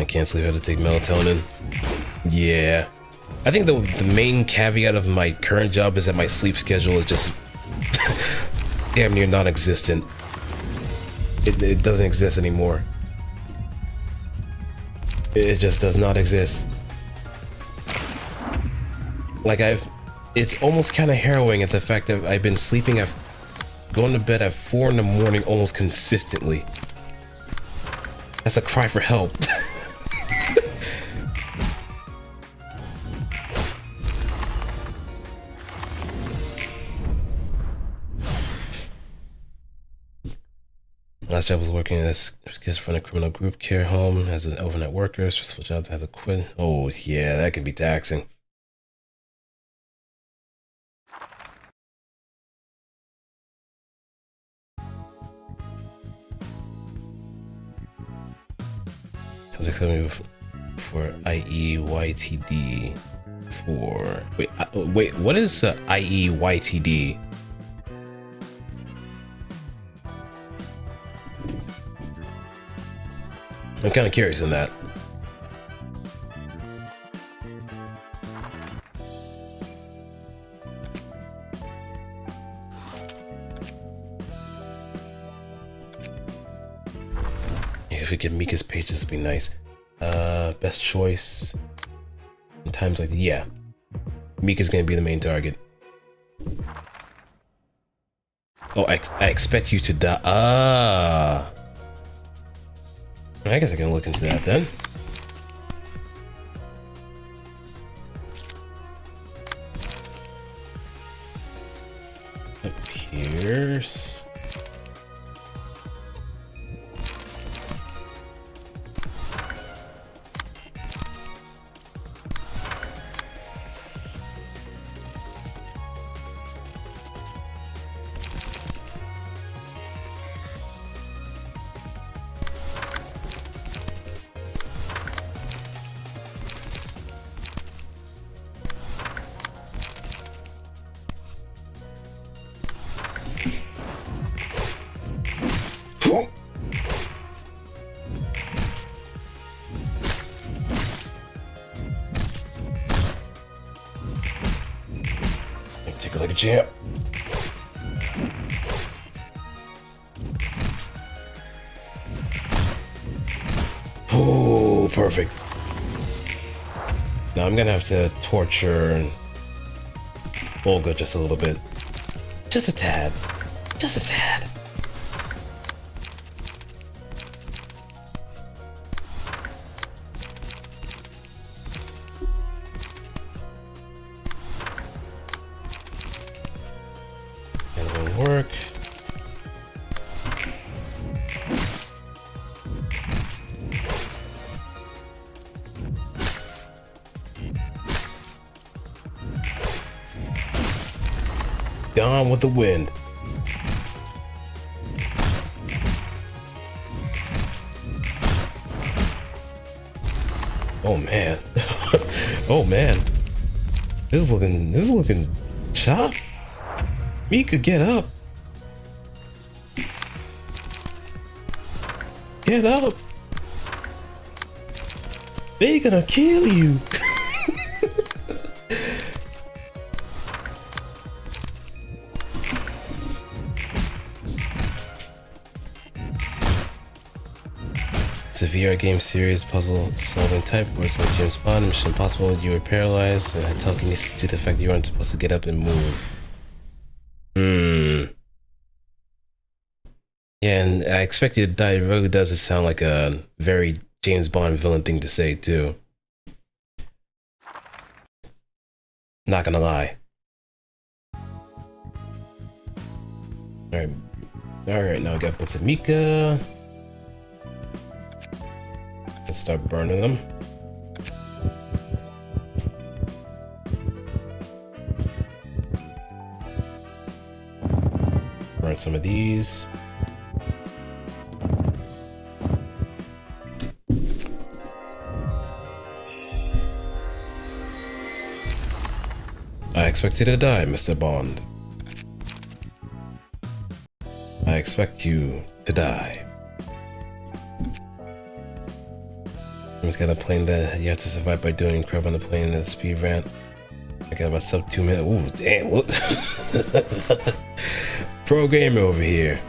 I can't sleep. I have to take melatonin. Yeah. I think the main caveat of my current job is that my sleep schedule is just damn near non-existent. It doesn't exist anymore. It just does not exist. Like it's almost kind of harrowing at the fact that I've been going to bed at 4 in the morning almost consistently. That's a cry for help. Last job was working as schizophrenic criminal group care home as an overnight worker. Stressful job to have to quit. Oh yeah, that can be taxing. Subject for IEYTD for wait, what is IEYTD? I'm kind of curious on that. If we get Mika's page, this would be nice. Best choice. In times like, yeah. Mika's gonna be the main target. Oh, I expect you to die. Ah. I guess I can look into that then. Appears. Take it like a champ. Oh, perfect. Now I'm gonna have to torture Olga just a little bit. Just a tad. Just a tad. Work. Gone with the wind. Oh man. Oh man. This is looking chopped. Mika, get up. Get up. They're gonna kill you. It's a VR game series, puzzle solving type, where it's like James Bond, Mission Impossible, you were paralyzed, and had telekinesis due to the fact that you weren't supposed to get up and move. Yeah, and I expect you to die. It really does sound like a very James Bond villain thing to say, too. Not gonna lie. Alright, now I got books of Mika. Let's start burning them. Burn some of these. I expect you to die, Mr. Bond. I expect you to die. It's got a plane that you have to survive by doing crap on the plane and a speed ramp. I got about sub 2 minutes. Ooh, damn, what? Pro gamer over here.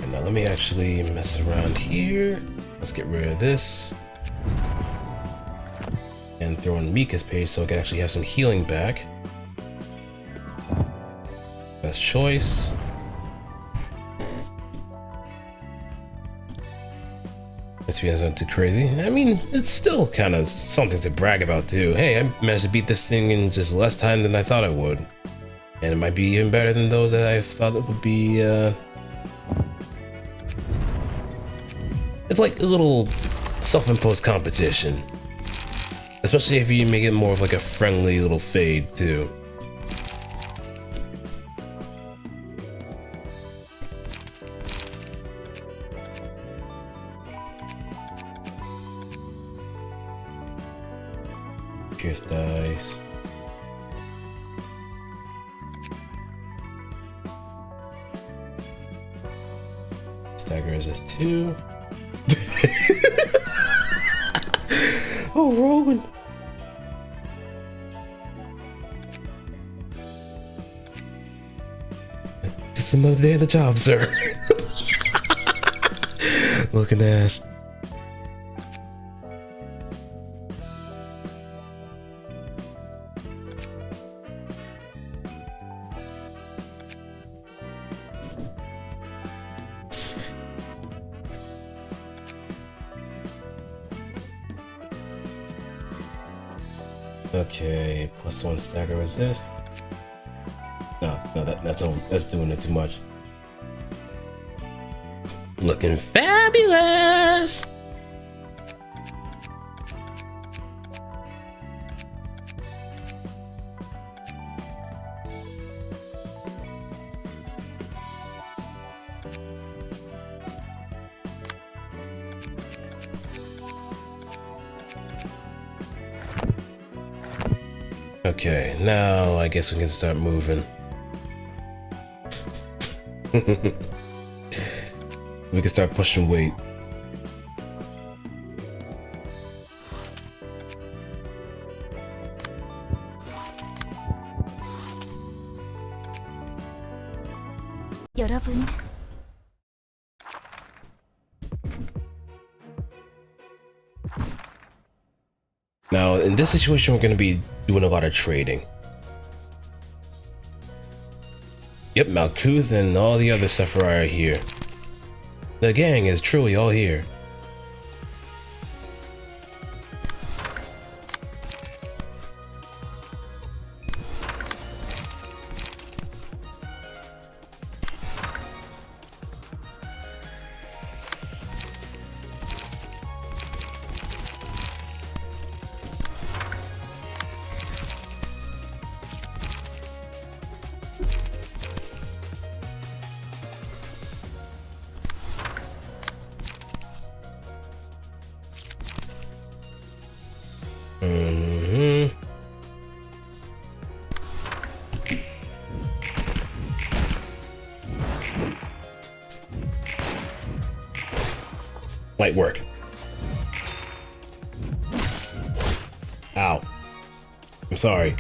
And now let me actually mess around here. Let's get rid of this. And throw in Mika's page so I can actually have some healing back. Best choice. This video's not too crazy. I mean, it's still kind of something to brag about too. Hey, I managed to beat this thing in just less time than I thought I would. And it might be even better than those that I thought it would be, It's like a little self-imposed competition. Especially if you make it more of like a friendly little fade too. Pierce dice. Stagger resist 2. Oh, Roland. Just another day in the job, sir. Looking ass. Okay, +1 stagger resist. No, that's doing it too much. Looking fabulous. Okay, now I guess we can start moving. We can start pushing weight. 여러분, Now, in this situation, we're going to be doing a lot of trading. Yep, Malkuth and all the other Sephiroth are here. The gang is truly all here. Light work. Ow. I'm sorry.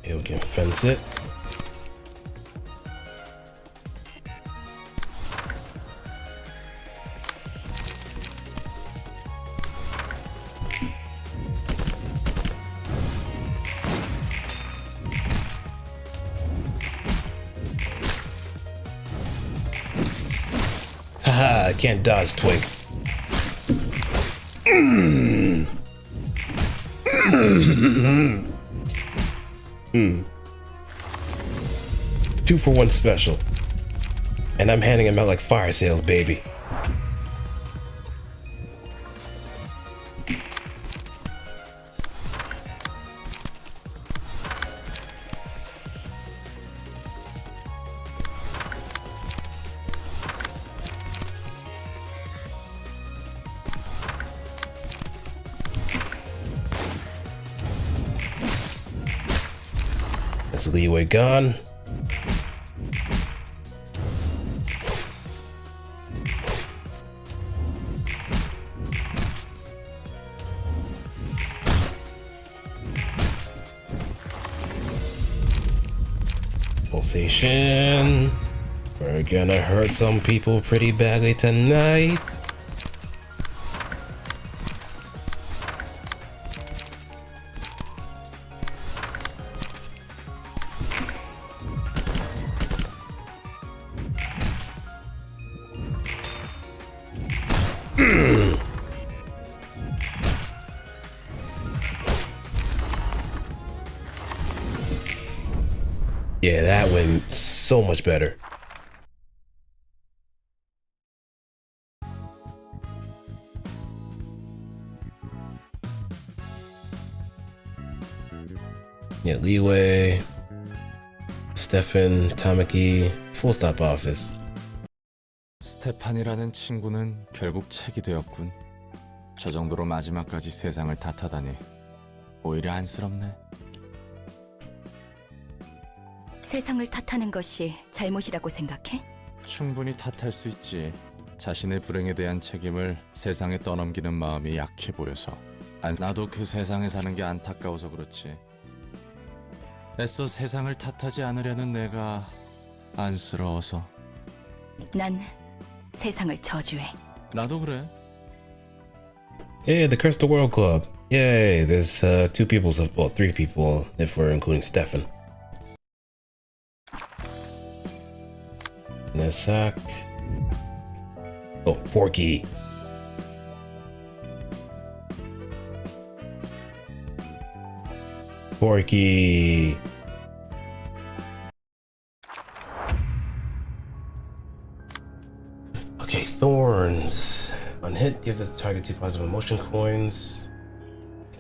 Okay, we can fence it. Haha, I can't dodge, Twink. Hmm. 2 for 1 special. And I'm handing him out like fire sales, baby. That's leeway gone. Pulsation. We're gonna hurt some people pretty badly tonight. Yeah, that went so much better. Yeah, leeway. Stefan, Tamaki, full stop office. 스테판이라는 친구는 결국 책이 되었군. 저 정도로 마지막까지 세상을 탓하다니 오히려 안쓰럽네. 세상을 탓하는 것이 잘못이라고 생각해? 충분히 탓할 수 있지. 자신의 불행에 대한 책임을 세상에 떠넘기는 마음이 약해 보여서. 나도 그 세상에 사는 게 안타까워서 그렇지. 애써 세상을 탓하지 않으려는 내가 안쓰러워서. 난 세상을 저주해. 나도 그래. Yeah, the Curse the World Club. Yay, there's two people, well, three people, if we're including Stefan. Nesak. Oh, Porky. Porky. Okay, Thorns. On hit, give the target 2 positive emotion coins.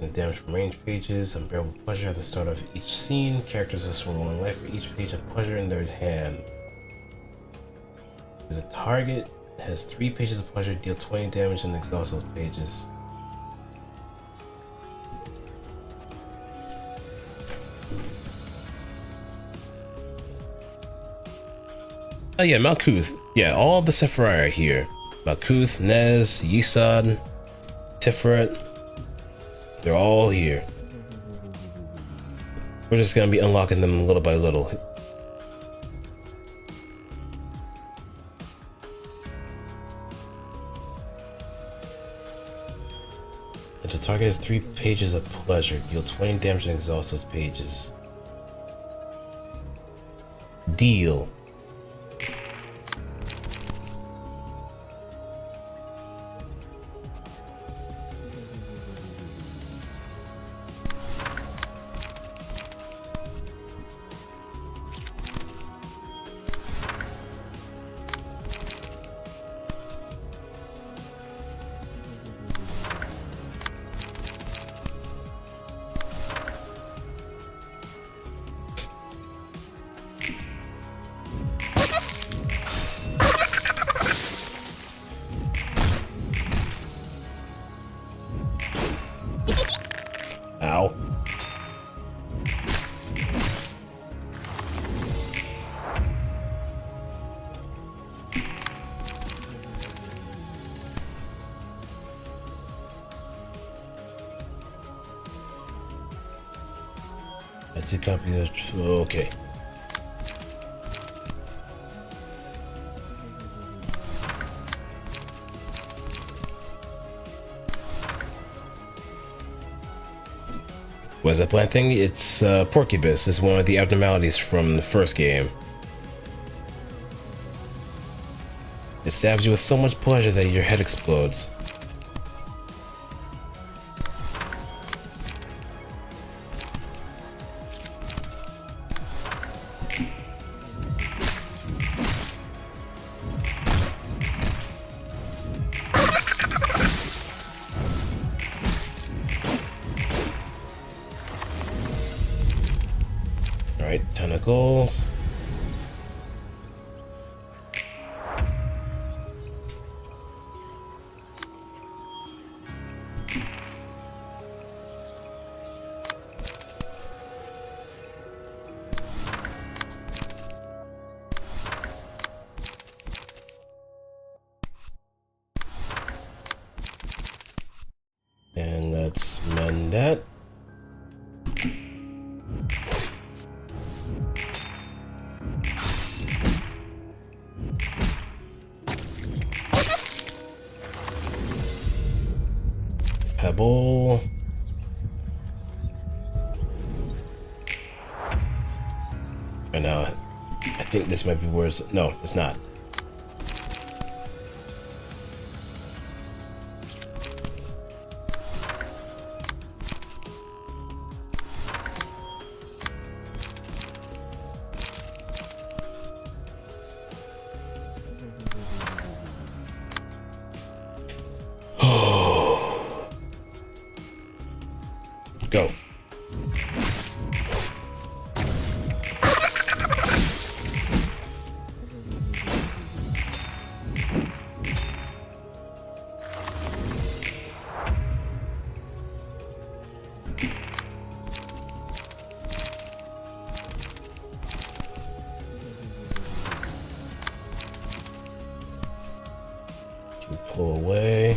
And damage from range pages. Unbearable pleasure at the start of each scene. Characters are swirling life for each page of pleasure in their hand. The target has 3 pages of pleasure, deal 20 damage and exhaust those pages. Oh yeah, Malkuth. Yeah, all the Sephiri are here. Malkuth, Nez, Yisad, Tiferet. They're all here. We're just gonna be unlocking them little by little. If the target has 3 pages of pleasure, deal 20 damage and exhaust those pages. Deal. Ow. I did copy that. Okay. What's that plant thing? It's Porcubus. It's one of the abnormalities from the first game. It stabs you with so much pleasure that your head explodes. Alright, tentacles. And let's mend that. Pebble. And now, I think this might be worse. No, it's not. Go. Can pull away.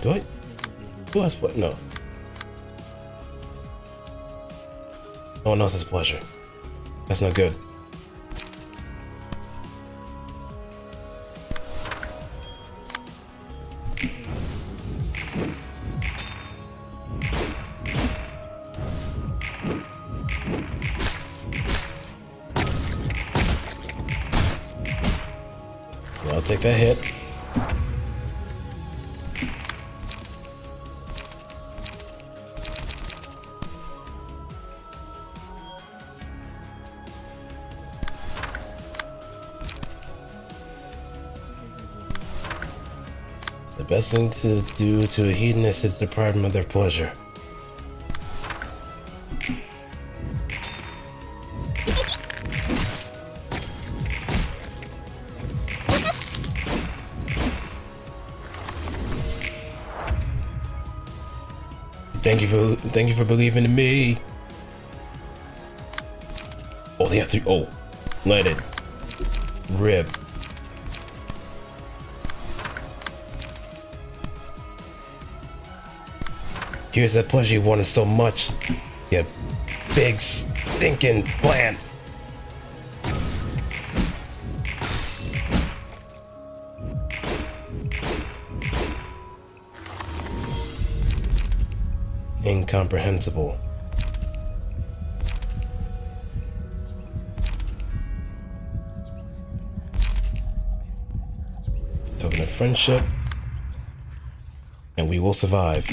Do I? Who has pleasure? No. No one else has pleasure. That's not good. Well, I'll take that hit. The best thing to do to a hedonist is deprive them of their pleasure. Thank you for believing in me. Oh, they have to. Oh, let it rip. Here's that pleasure you wanted so much. You big stinking plant. Incomprehensible. Token of friendship. And we will survive.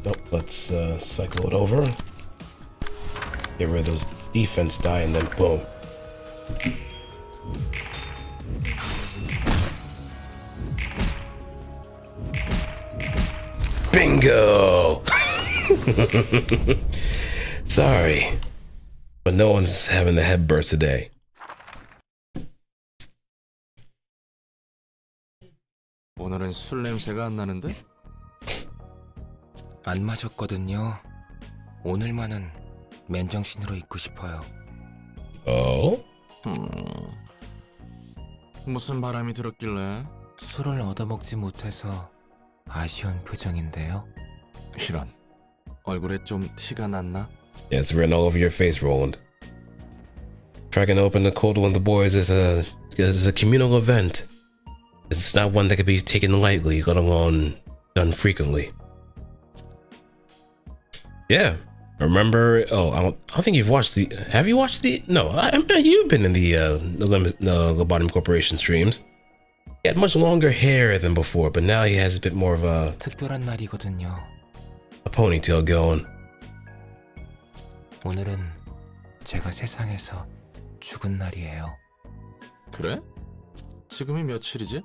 Nope, let's cycle it over. Get rid of those defense die and then boom. Bingo! Sorry, but no one's having the head burst today. 오늘은 술 냄새가 안 나는데? 안 마셨거든요. 오늘만은 맨정신으로 있고 싶어요. Oh? 무슨 바람이 들었길래? 술을 얻어먹지 못해서 아쉬운 표정인데요. 이런. 얼굴에 좀 티가 났나? Yeah, it's written all over your face, Roland. Cracking open the cold one of the boys is a communal event. It's not one that can be taken lightly, let alone done frequently. Yeah, remember? Oh, I don't think you've watched the. Have you watched the? No, you've been in the Lobotomy Corporation streams. He had much longer hair than before, but now he has a bit more of a 특별한 날이거든요. ponytail going. 오늘은 제가 세상에서 죽은 날이에요. 그래? 지금이 며칠이지?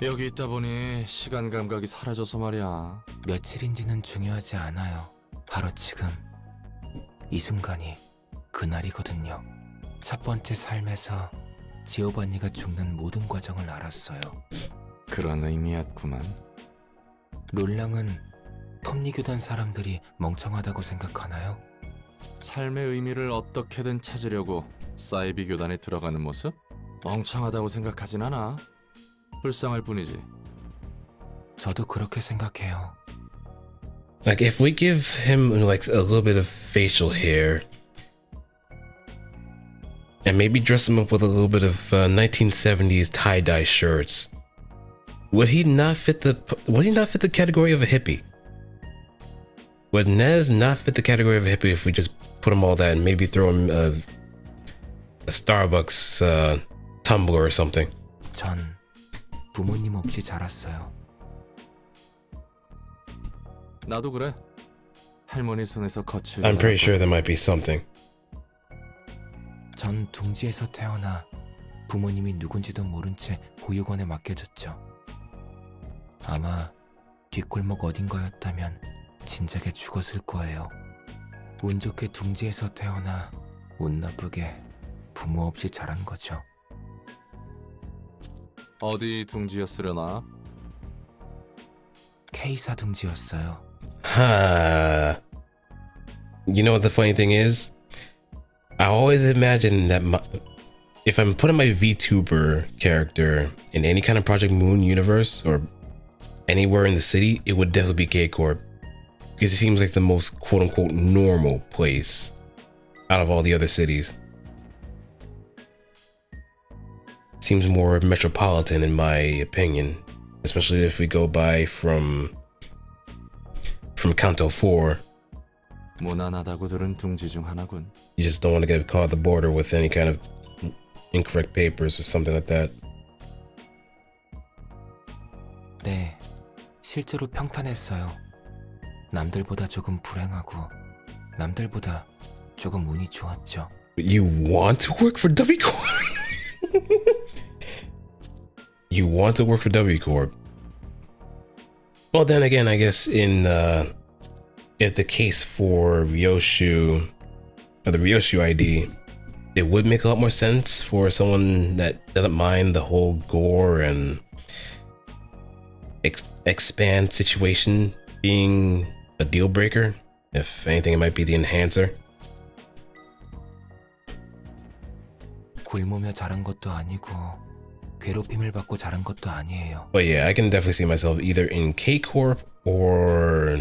여기 있다 보니 시간 감각이 사라져서 말이야. 며칠인지는 중요하지 않아요. 바로 지금 이 순간이 그날이거든요. 첫 번째 삶에서 지오반니가 죽는 모든 과정을 알았어요. 그런 의미였구만. 롤랑은 톱니 교단 사람들이 멍청하다고 생각하나요? 삶의 의미를 어떻게든 찾으려고 사이비 교단에 들어가는 모습? 멍청하다고 생각하진 않아. 불쌍할 뿐이지. 저도 그렇게 생각해요. Like if we give him like a little bit of facial hair and maybe dress him up with a little bit of 1970s tie-dye shirts, would he not fit the category of a hippie? Would Nez not fit the category of a hippie if we just put him all that and maybe throw him a Starbucks tumbler or something? 전 부모님 없이 자랐어요. 나도 그래. 할머니 손에서 거칠. I'm pretty sure there might be something. 전 둥지에서 태어나 부모님이 누군지도 모른 채 보육원에 맡겨졌죠. 아마 뒷골목 어딘가였다면 진작에 죽었을 거예요. 운 좋게 둥지에서 태어나 운 나쁘게 부모 없이 자란 거죠. 어디 둥지였으려나? K사 둥지였어요. You know what the funny thing is? I always imagine that if I'm putting my VTuber character in any kind of Project Moon universe or anywhere in the city, it would definitely be K-Corp. Because it seems like the most quote-unquote normal place out of all the other cities. Seems more metropolitan in my opinion. Especially if we go by from Kanto 4. 무난하다고 들은 둥지 중 하나군. You just don't want to get caught at the border with any kind of incorrect papers or something like that. 네, 실제로 평탄했어요. 남들보다 조금 불행하고 남들보다 조금 운이 좋았죠. You want to work for W Corp? You want to work for W Corp? Well, then again, I guess if the case for Ryoshu or the Ryoshu ID, it would make a lot more sense for someone that doesn't mind the whole gore and expand situation being a deal breaker. If anything, it might be the enhancer. 굶으며 자란 것도 아니고 괴롭힘을 받고 자란 것도 아니에요. But yeah, I can definitely see myself either in K-Corp or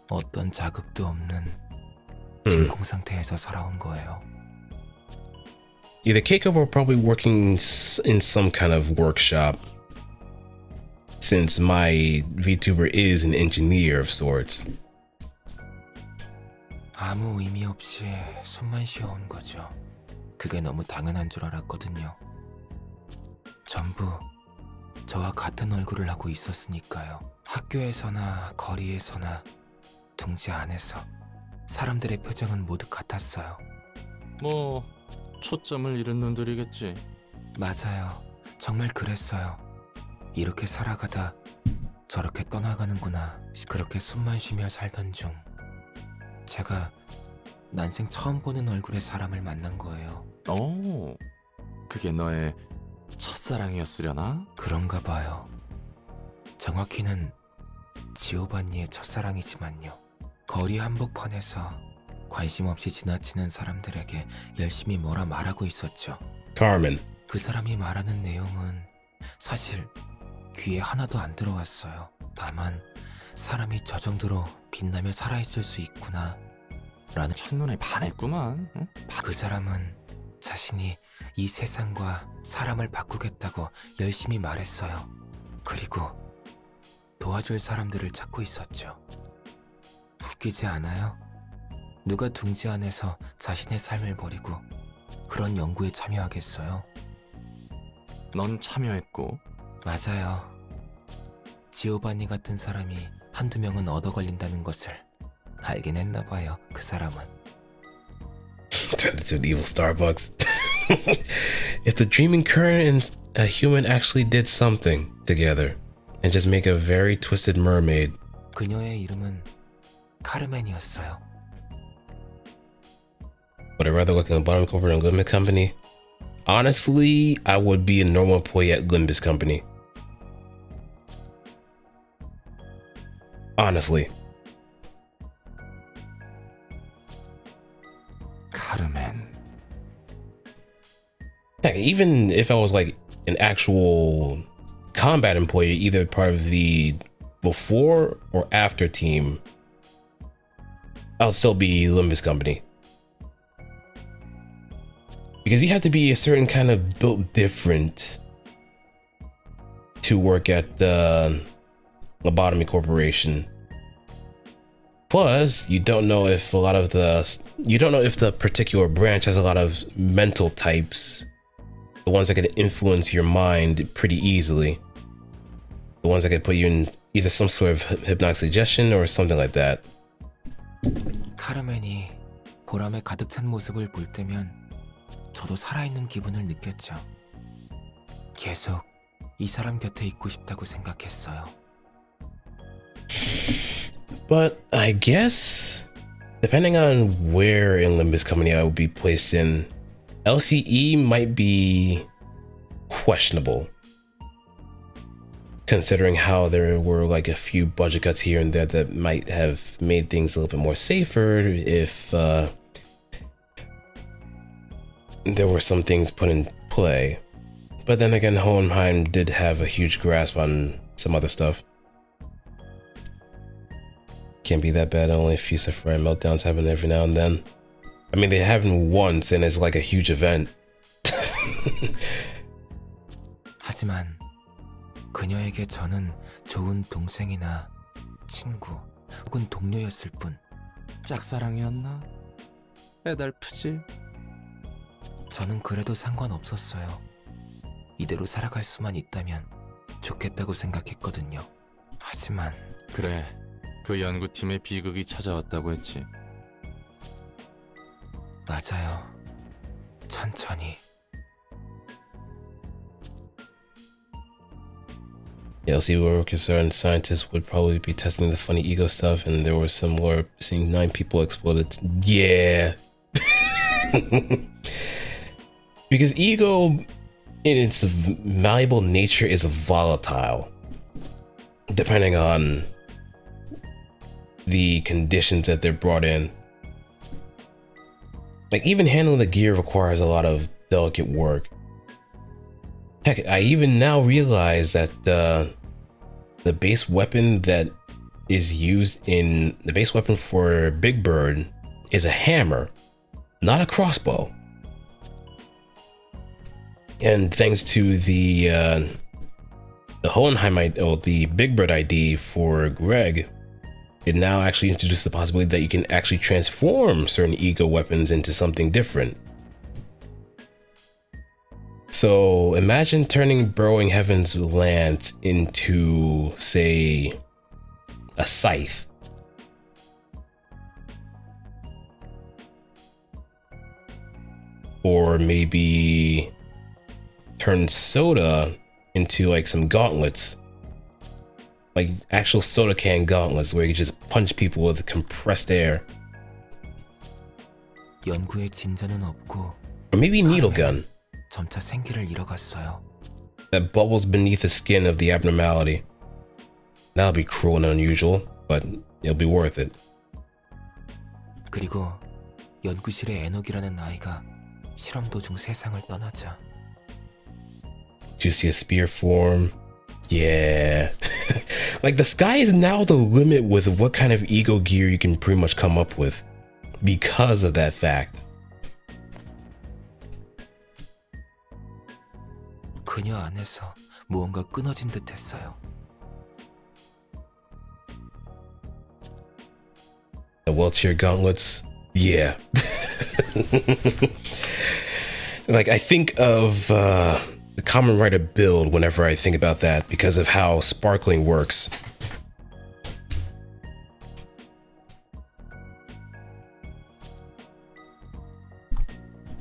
어떤 자극도 없는 진공 상태에서 살아온 거예요. either K-Corp or probably working in some kind of workshop, since my VTuber is an engineer of sorts. 아무 의미 없이 숨만 쉬어온 거죠. 그게 너무 당연한 줄 알았거든요. 전부 저와 같은 얼굴을 하고 있었으니까요. 학교에서나 거리에서나 둥지 안에서 사람들의 표정은 모두 같았어요. 뭐 초점을 잃은 눈들이겠지. 맞아요. 정말 그랬어요. 이렇게 살아가다 저렇게 떠나가는구나. 그렇게 숨만 쉬며 살던 중 제가 난생 처음 보는 얼굴의 사람을 만난 거예요. 오, 그게 너의 첫사랑이었으려나? 그런가 봐요. 정확히는 지오반니의 첫사랑이지만요. 거리 한복판에서 관심 없이 지나치는 사람들에게 열심히 뭐라 말하고 있었죠. Carmen. 그 사람이 말하는 내용은 사실 귀에 하나도 안 들어왔어요. 다만 사람이 저 정도로 빛나며 살아있을 수 있구나 라는 첫눈에 반했구만. 응? 그 사람은 자신이 이 세상과 사람을 바꾸겠다고 열심히 말했어요. 그리고 도와줄 사람들을 찾고 있었죠. 웃기지 않아요? 누가 둥지 안에서 자신의 삶을 버리고 그런 연구에 참여하겠어요? 넌 참여했고. 맞아요. 지오바니 같은 사람이 한두 명은 얻어 걸린다는 것을 알긴 했나 봐요, 그 사람은. Turned into an evil Starbucks. If the dreaming current and a human actually did something together and just make a very twisted mermaid. 그녀의 이름은 카르멘이었어요. Would I rather work in Lobotomy Corp or in Limbus Company? Honestly, I would be a normal employee at Limbus Company. Honestly. 카르멘. Heck, even if I was like an actual combat employee, either part of the before or after team, I'll still be Limbus Company. Because you have to be a certain kind of built different to work at the Lobotomy Corporation. Plus, you don't know if the particular branch has a lot of mental types, the ones that could influence your mind pretty easily, the ones that could put you in either some sort of hypnotic suggestion or something like that. 카르멘이 보람에 가득 찬 모습을 볼 때면 저도 살아있는 기분을 느꼈죠. 계속 이 사람 곁에 있고 싶다고 생각했어요. But I guess, depending on where in Limbus Company I would be placed in, LCE might be questionable. Considering how there were like a few budget cuts here and there that might have made things a little bit more safer if there were some things put in play. But then again, Hohenheim did have a huge grasp on some other stuff. Can't be that bad, only a few Sapphire meltdowns happen every now and then. I mean, they happen once and it's like a huge event. 하지만 그녀에게 저는 좋은 동생이나 친구 혹은 동료였을 뿐. 짝사랑이었나? 애달프지? 저는 그래도 상관없었어요. 이대로 살아갈 수만 있다면 좋겠다고 생각했거든요. 하지만 그래, 그 연구팀의 비극이 찾아왔다고 했지. 맞아요. 천천히. LC were concerned scientists would probably be testing the funny ego stuff, and there was some more seeing 9 people exploded. Yeah. Because ego in its malleable nature is volatile, depending on the conditions that they're brought in. Like, even handling the gear requires a lot of delicate work. Heck, I even now realize that the base weapon that is used in the base weapon for Big Bird is a hammer, not a crossbow. And thanks to the Hohenheim or the Big Bird ID for Greg, it now actually introduces the possibility that you can actually transform certain ego weapons into something different. So imagine turning Burrowing Heaven's lance into, say, a scythe. Or maybe turn Soda into like some gauntlets. Like actual soda can gauntlets where you just punch people with compressed air. 연구에 진전은 없고 Or maybe needle gun 점차 생기를 잃어갔어요. that bubbles beneath the skin of the abnormality. That'll be cruel and unusual, but it'll be worth it. 그리고 연구실의 에녹이라는 아이가 실험 도중 세상을 떠나자 Juicy a spear form, Yeah. Like the sky is now the limit with what kind of ego gear you can pretty much come up with because of that fact. 그녀 안에서 무언가 끊어진 듯 했어요. The wheelchair gauntlets. Yeah. Like I think of the Common Rider build whenever I think about that because of how sparkling works.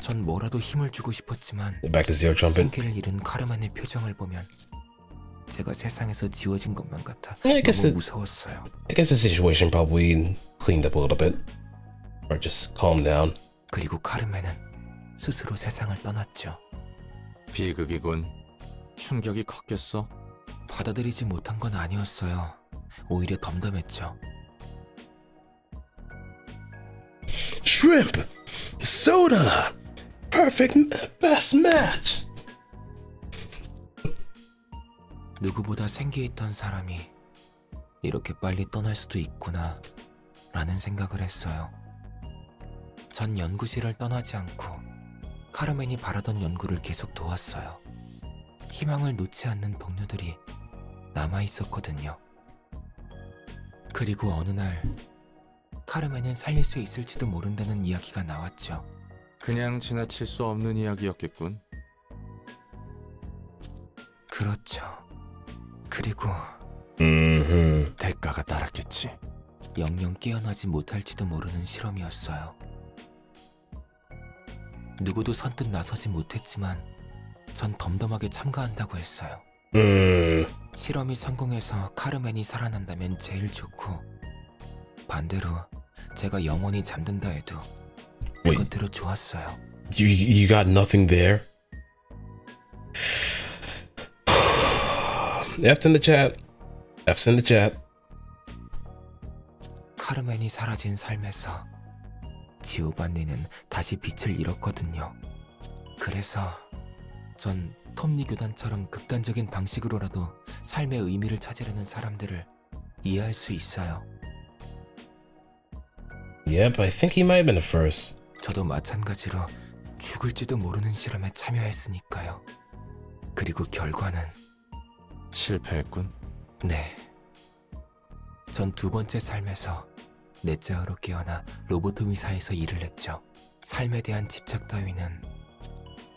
전 뭐라도 힘을 주고 싶었지만 Back to Zero Trumpet. 생기를 잃은 카르만의 표정을 보면 제가 세상에서 지워진 것만 같아 Yeah, I guess 너무 it- 무서웠어요. I guess the situation probably cleaned up a little bit. Or just calmed down. 그리고 카르멘은 스스로 세상을 떠났죠. 비극이군. 충격이 컸겠어. 받아들이지 못한 건 아니었어요. 오히려 덤덤했죠. Shrimp! Soda! Perfect best match! 누구보다 생기있던 사람이 이렇게 빨리 떠날 수도 있구나 라는 생각을 했어요. 전 연구실을 떠나지 않고 카르멘이 바라던 연구를 계속 도왔어요. 희망을 놓지 않는 동료들이 남아있었거든요. 그리고 어느 날 카르멘은 살릴 수 있을지도 모른다는 이야기가 나왔죠. 그냥 지나칠 수 없는 이야기였겠군. 그렇죠. 그리고 대가가 따랐겠지. 영영 깨어나지 못할지도 모르는 실험이었어요. 누구도 선뜻 나서지 못했지만 전 덤덤하게 참가한다고 했어요. 실험이 성공해서 카르멘이 살아난다면 제일 좋고 반대로 제가 영원히 잠든다 해도 그것대로 좋았어요. You got nothing there? F's in the chat. F's in the chat. 카르멘이 사라진 삶에서 지오반니는 다시 빛을 잃었거든요. 그래서 전 톱니 교단처럼 극단적인 방식으로라도 삶의 의미를 찾으려는 사람들을 이해할 수 있어요. Yep, I think he might have been the first. 저도 마찬가지로 죽을지도 모르는 실험에 참여했으니까요. 그리고 결과는 실패했군. 네. 전 두 번째 삶에서 넷째어로 깨어나 로보토미사에서 일을 했죠. 삶에 대한 집착 따위는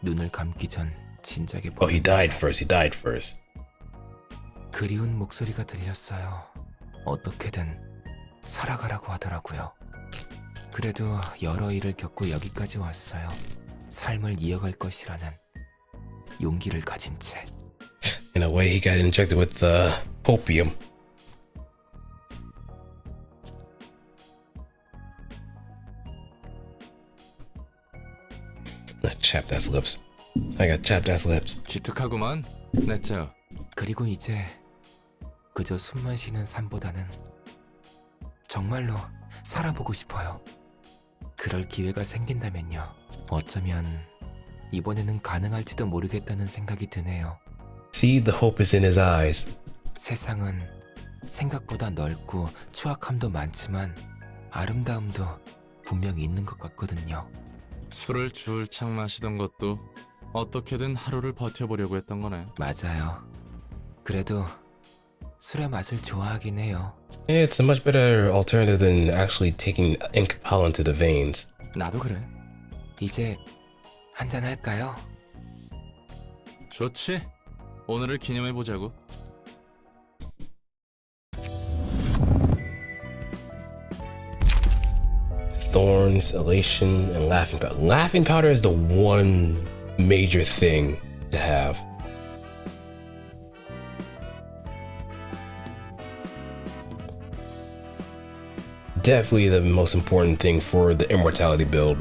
눈을 감기 전 진작에 Oh, he died first. He died first. 그리운 목소리가 들렸어요. 어떻게든 살아가라고 하더라고요. 그래도 여러 일을 겪고 여기까지 왔어요. 삶을 이어갈 것이라는 용기를 가진 채. In a way, he got injected with opium. Chapped ass lips. I got chapped ass lips. 기특하구만. 넷째. 그리고 이제 그저 숨만 쉬는 삶보다는 정말로 살아보고 싶어요. 그럴 기회가 생긴다면요. 어쩌면 이번에는 가능할지도 모르겠다는 생각이 드네요. See, the hope is in his eyes. 세상은 생각보다 넓고 추악함도 많지만 아름다움도 분명히 있는 것 같거든요. 술을 줄창 마시던 것도 어떻게든 하루를 버텨보려고 했던 거네. 맞아요. 그래도 술의 맛을 좋아하긴 해요. Yeah, it's a much better alternative than actually taking ink pollen to the veins. 나도 그래. 이제 한잔 할까요? 좋지. 오늘을 기념해보자고. Thorns, elation, and laughing powder. Laughing powder is the one major thing to have. Definitely the most important thing for the immortality build.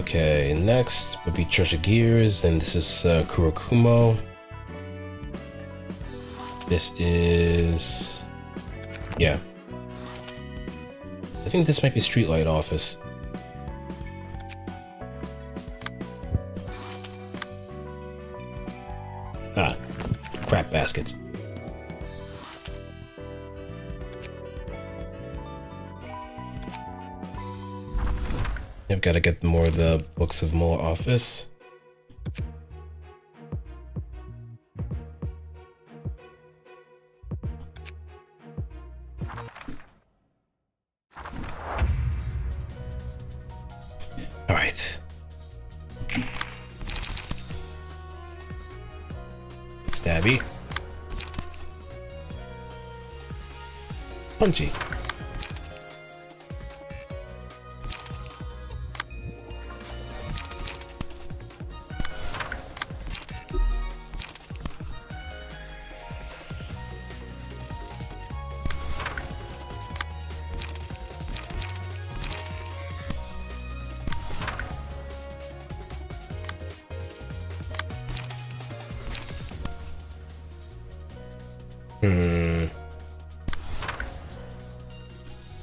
Okay, next would be Church of Gears, and this is Kurokumo. This is... yeah. I think this might be Streetlight Office. Ah, crap baskets. I've got to get more of the Books of Muller Office. All right. Stabby. Punchy.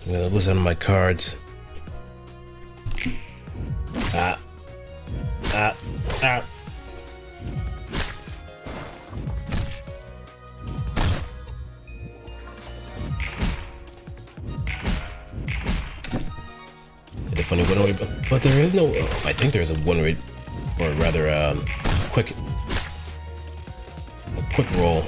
I'm gonna lose one of my cards. Ah. Ah. Ah. The funny one-way, but there is no. I think there is a one-way, or rather, quick roll.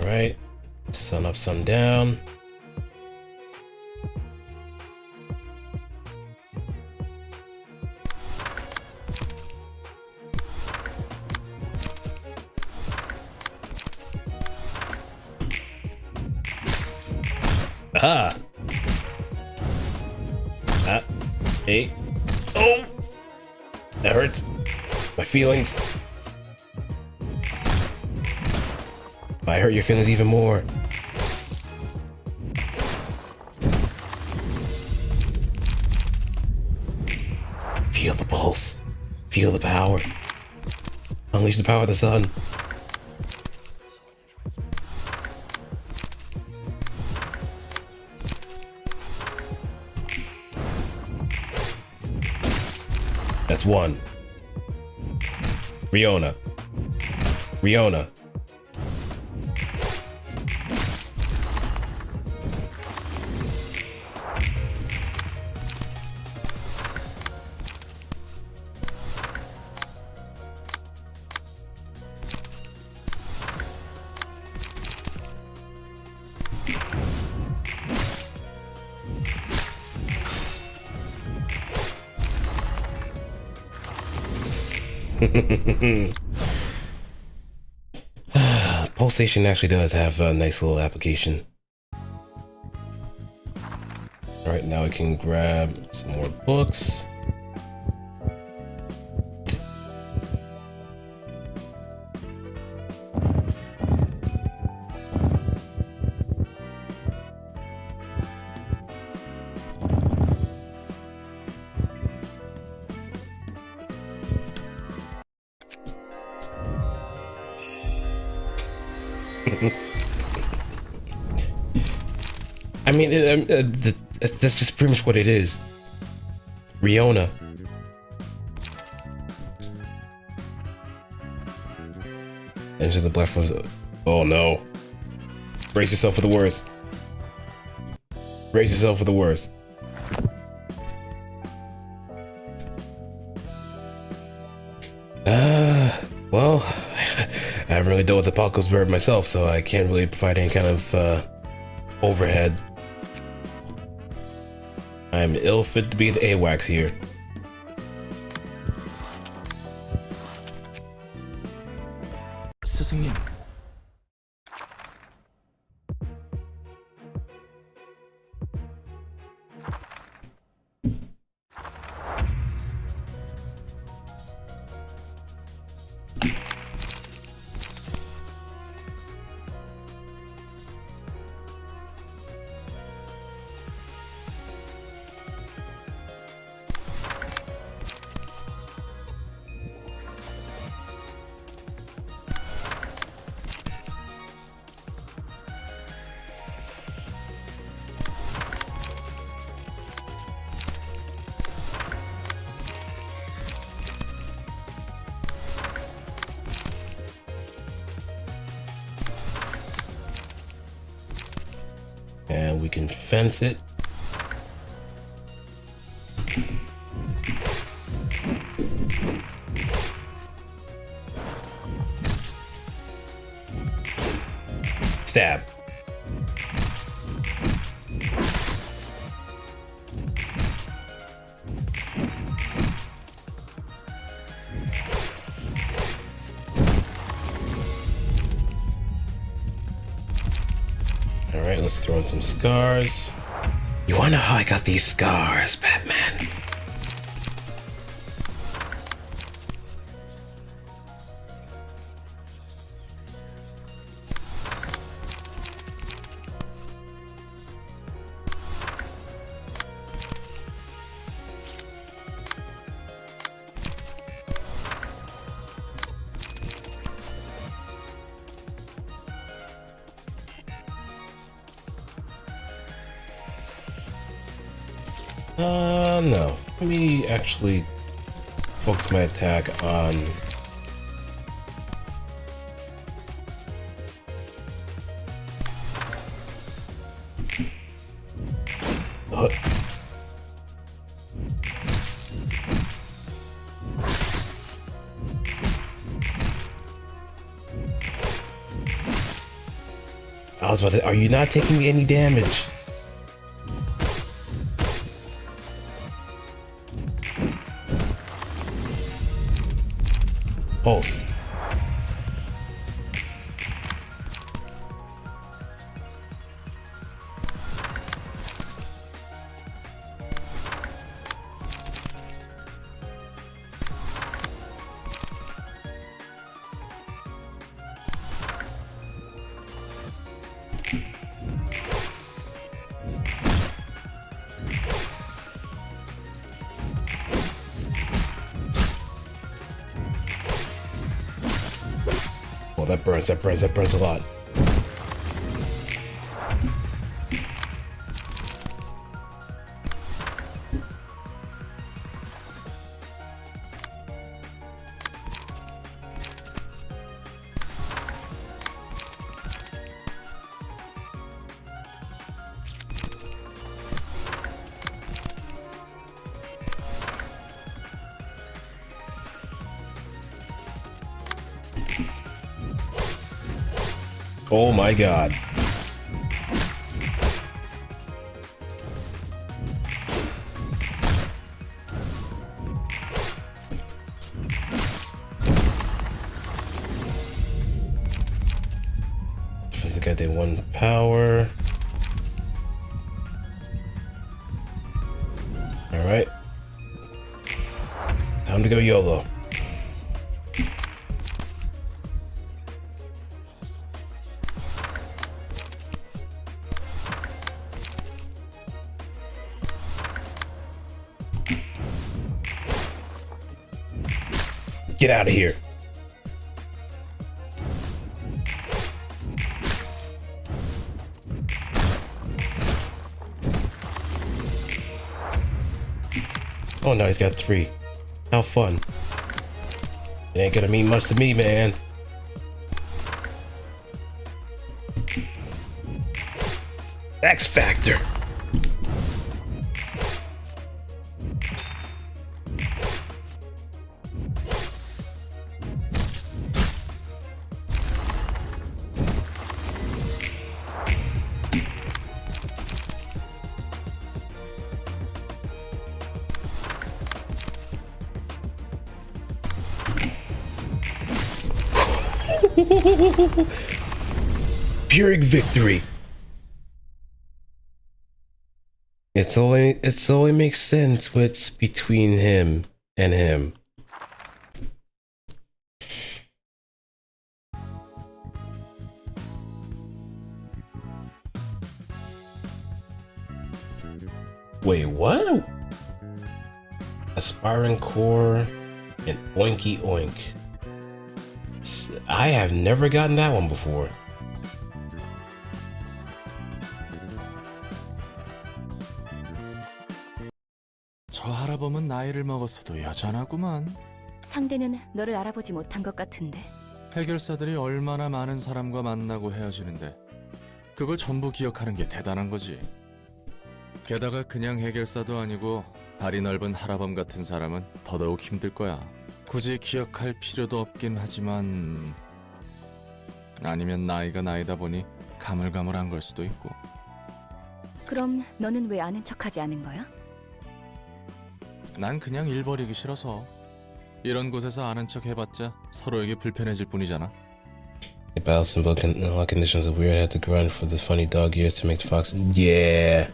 Alright, sun up, sun down. Aha! Ah, hey. Oh! That hurts. My feelings. I hurt your feelings even more. Feel the pulse. Feel the power. Unleash the power of the sun. That's one. Riona. Riona. Pulsation actually does have a nice little application. Alright, now we can grab some more books. I mean, that's just pretty much what it is. Riona. And just the black force. Oh no. Brace yourself for the worst. Brace yourself for the worst. Well, I haven't really dealt with the Apocalypse Bird myself, so I can't really provide any kind of overhead. I'm ill fit to be the AWACS here. 스승님. And we can fence it. Stab. Alright, let's throw in some scars. You wanna know how I got these scars, Batman? No. Let me actually focus my attack on... I was about to... Are you not taking any damage? Pulse. Oh, that burns a lot. Oh my god. Defense got the 1 power. Alright. Time to go YOLO. Get out of here. Oh no, he's got 3. How fun. It ain't gonna mean much to me, man. X Factor. Pyrrhic victory. It only makes sense what's between him and him. Wait, what? Aspiring core and oinky oink. I have never gotten that one before. 저 할아범은 나이를 먹었어도 여전하구만. 상대는 너를 알아보지 못한 것 같은데. 해결사들이 얼마나 많은 사람과 만나고 헤어지는데 그걸 전부 기억하는 게 대단한 거지. 게다가 그냥 해결사도 아니고 발이 넓은 하라범 같은 사람은 더더욱 힘들 거야. 굳이 기억할 필요도 없긴 하지만 아니면 나이가 나이다 보니 가물가물한 걸 수도 있고. 그럼 너는 왜 아는 척하지 않은 거야? 난 그냥 일 버리기 싫어서. 이런 곳에서 아는 척 해봤자 서로에게 불편해질 뿐이잖아. About simple conditions of weird had to grind for the funny dog years to make the fox. Yeah,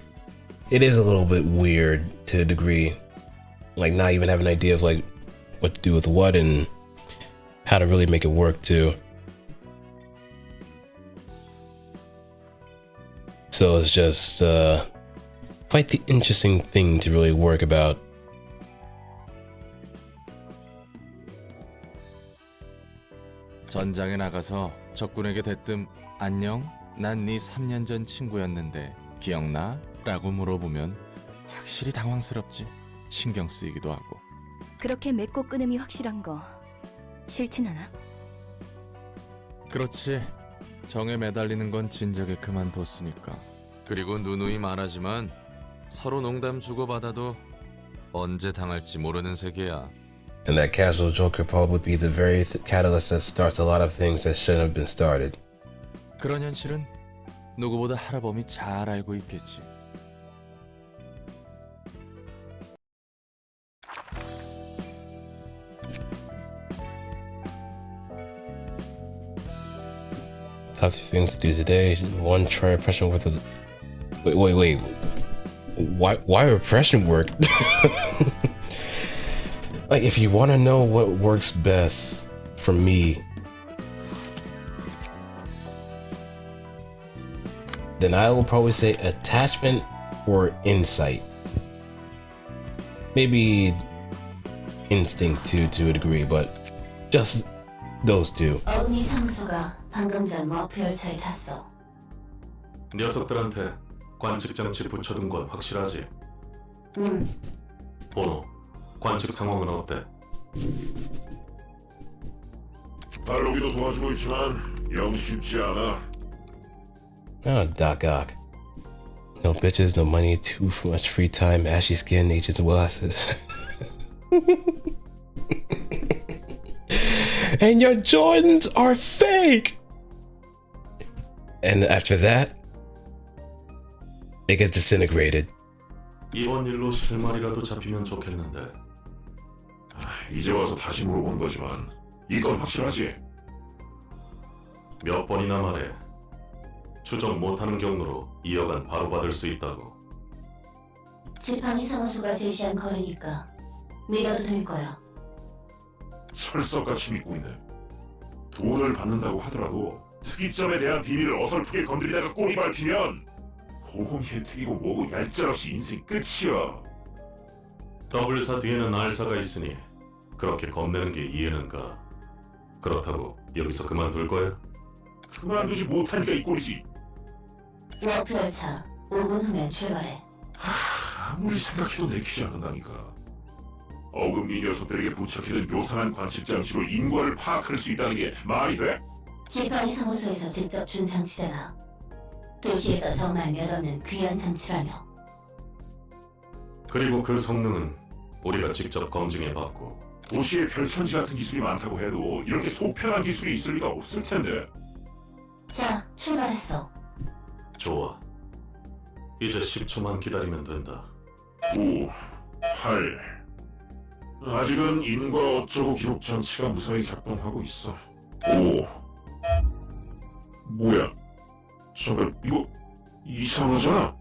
it is a little bit weird to a degree. Like not even have an idea of like what to do with what and how to really make it work too. So it's just quite the interesting thing to really work about. 전장에 나가서 적군에게 대뜸 안녕? 난 네 3년 전 친구였는데 기억나? 라고 물어보면 확실히 당황스럽지. 신경 쓰이기도 하고. 그렇게 맺고 끊음이 확실한 거 싫진 않아? 그렇지. 정에 매달리는 건 진작에 그만뒀으니까. 그리고 누누이 말하지만 서로 농담 주고받아도 언제 당할지 모르는 세계야. And that casual joke could probably be the very catalyst that starts a lot of things that shouldn't have been started. 그런 현실은 누구보다 하라범이 잘 알고 있겠지. Top 3 things to do today. 1, try repression with a... Wait. Why repression work? Like, if you want to know what works best for me, then I will probably say attachment or insight. Maybe instinct to a degree, but just those two. 어은이 상수가 방금 전 머프 열차에 탔어. 녀석들한테 관측 장치 붙여둔 건 확실하지? 번호, 관측 상황은 어때? 달로기도 도와주고 있지만 영 쉽지 않아. Oh, Doc Ock. No bitches, no money, too much free time, ashy skin, agents, glasses. And your Jordans are fake! And after that, it gets disintegrated. 이번 일로 실마리라도 잡히면 좋겠는데. 이제 와서 다시 물어본 거지만 이건 확실하지? 몇 번이나 말해. 추적 못하는 경로로 이어간 바로 받을 수 있다고. 지팡이 상수가 제시한 거리니까 믿어도 될 거야. 철석같이 믿고 있네. 돈을 받는다고 하더라도 특이점에 대한 비밀을 어설프게 건드리다가 꼬리 밟히면 보험 혜택이고 뭐고 얄짤없이 인생 끝이야. W사 뒤에는 R사가 있으니 그렇게 겁내는 게 이해는 가. 그렇다고 여기서 그만둘 거야? 그만두지 못하니까 이 꼴이지. 워프 열차 5분 후면 출발해. 아무리 생각해도 내키지 않는다니까. 어금니 녀석들에게 부착해둔 묘상한 관측 장치로 인과를 파악할 수 있다는 게 말이 돼? 지팡이 사무소에서 직접 준 장치잖아. 도시에서 정말 몇 없는 귀한 장치라며. 그리고 그 성능은 우리가 직접 검증해봤고. 도시에 별천지 같은 기술이 많다고 해도 이렇게 소편한 기술이 있을 리가 없을 텐데. 자, 출발했어. 좋아. 이제 10초만 기다리면 된다. 9, 8. 아직은 인과 어쩌고 기록 장치가 무사히 작동하고 있어. 5. 뭐야? 잠깐, 이거 이상하잖아?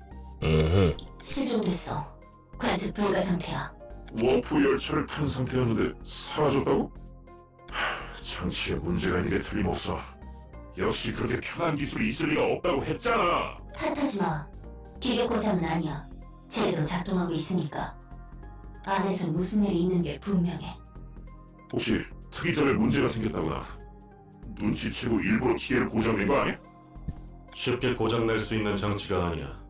실종됐어. 관측 불가 상태야. 워프 열차를 탄 상태였는데 사라졌다고? 장치에 문제가 있는 게 틀림없어. 역시 그렇게 편한 기술이 있을 리가 없다고 했잖아. 탓하지 마. 기계 고장은 아니야. 제대로 작동하고 있으니까. 안에서 무슨 일이 있는 게 분명해. 혹시 특이점에 문제가 생겼다거나 눈치채고 일부러 기계를 고장낸 거 아니야? 쉽게 고장낼 수 있는 장치가 아니야.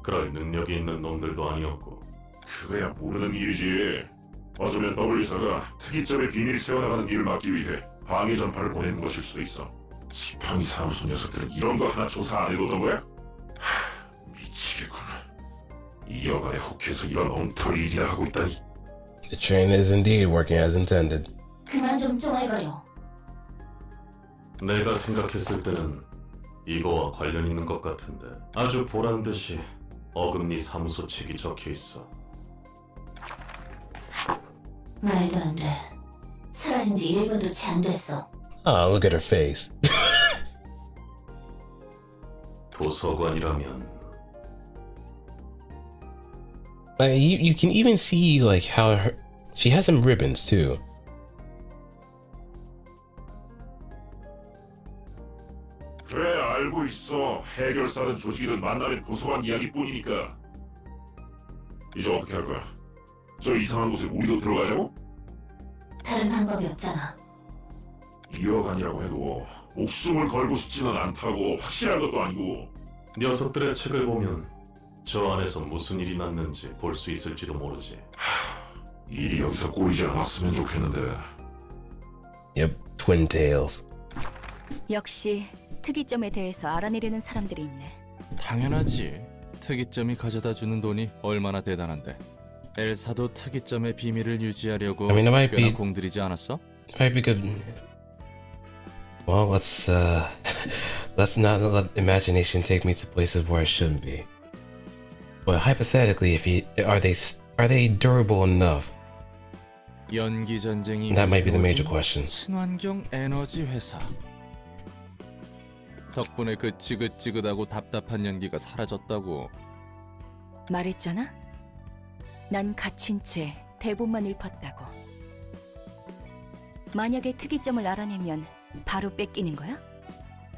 그럴 능력이 있는 놈들도 아니었고. 그거야 모르는 일이지. 어쩌면 W사가 특이점의 비밀이 새어나가는 일을 막기 위해 방해 전파를 보내는 것일 수도 있어. 지팡이 사무소 녀석들은 이런 거 하나 조사 안 해뒀던 거야? 미치겠군. 이 여간에 혹해서 이런 엉터리 일이나 하고 있다니. The train is indeed working as intended. 그만 좀 쪼알거려. 내가 생각했을 때는 이거와 관련 있는 것 같은데 아주 보란듯이 어금니 사무소 책이 적혀 있어. 말도 안 돼. 사라진 지 1분도 채 안 됐어. Oh, look at her face. 도서관이라면 You can even see like how she has some ribbons too. 그래 알고 있어. 해결사든 조직이든 만나면 도서관 이야기뿐이니까. 이제 어떻게 할 거야? 저 이상한 곳에 우리도 들어가자고? 다른 방법이 없잖아. 이어간이라고 해도 목숨을 걸고 싶지는 않다고. 확실한 것도 아니고. 녀석들의 책을 보면 저 안에서 무슨 일이 났는지 볼 수 있을지도 모르지. 일이 여기서 꼬이지 않았으면 좋겠는데. Yep, twin tails. 역시 특이점에 대해서 알아내려는 사람들이 있네. 당연하지. 특이점이 가져다주는 돈이 얼마나 대단한데. 엘사도 특이점의 비밀을 유지하려고 I mean, it might 꽤나 be- 공들이지 않았어? Might be good. Well, let's not let imagination take me to places where I shouldn't be. But hypothetically, are they durable enough? 연기 전쟁이 That might be the major 무서워진 question. 친환경 에너지 회사. 덕분에 그 지긋지긋하고 답답한 연기가 사라졌다고. 말했잖아. 난 갇힌 채 대본만 읊었다고. 만약에 특이점을 알아내면 바로 뺏기는 거야?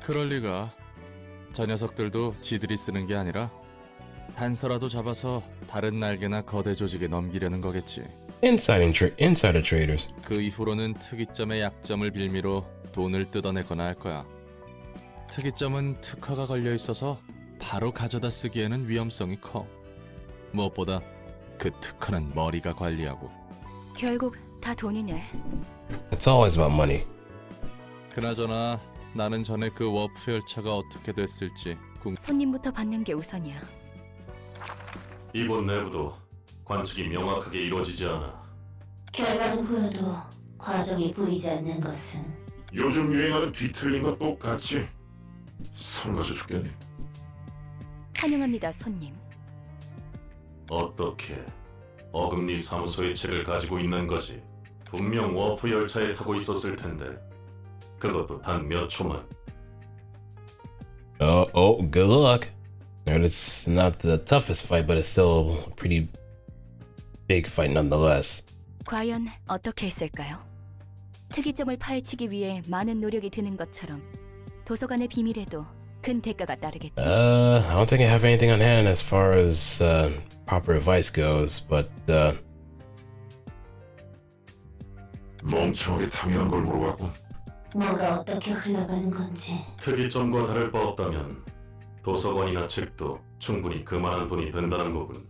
그럴 리가. 저 녀석들도 지들이 쓰는 게 아니라 단서라도 잡아서 다른 날개나 거대 조직에 넘기려는 거겠지. Insider traders. 그 이후로는 특이점의 약점을 빌미로 돈을 뜯어내거나 할 거야. 특이점은 특허가 걸려 있어서 바로 가져다 쓰기에는 위험성이 커. 무엇보다 그 특허는 머리가 관리하고. 결국 다 돈이네. It's always about money. 그나저나 나는 전에 그 워프 열차가 어떻게 됐을지 손님부터 받는 게 우선이야. 이곳 내부도 관측이 명확하게 이루어지지 않아. 결과는 보여도 과정이 보이지 않는 것은 요즘 유행하는 뒤틀린 것 똑같이. 성가져 죽겠네. 환영합니다, 손님. 어떻게 어금니 사무소의 책을 가지고 있는 거지? 분명 워프 열차에 타고 있었을 텐데 그것도 단 몇 초만. Good luck. And it's not the toughest fight, but it's still a pretty big fight nonetheless. 과연 어떻게 했을까요? 특이점을 파헤치기 위해 많은 노력이 드는 것처럼 도서관의 비밀에도 큰 대가가 따르겠지. I don't think I have anything on hand as far as proper advice goes, but 멍청하게 당연한 걸 물어봤군. 뭐가 어떻게 흘러가는 건지. 특이점과 다를 바 없다면 도서관이나 책도 충분히 그만한 돈이 된다는 거군.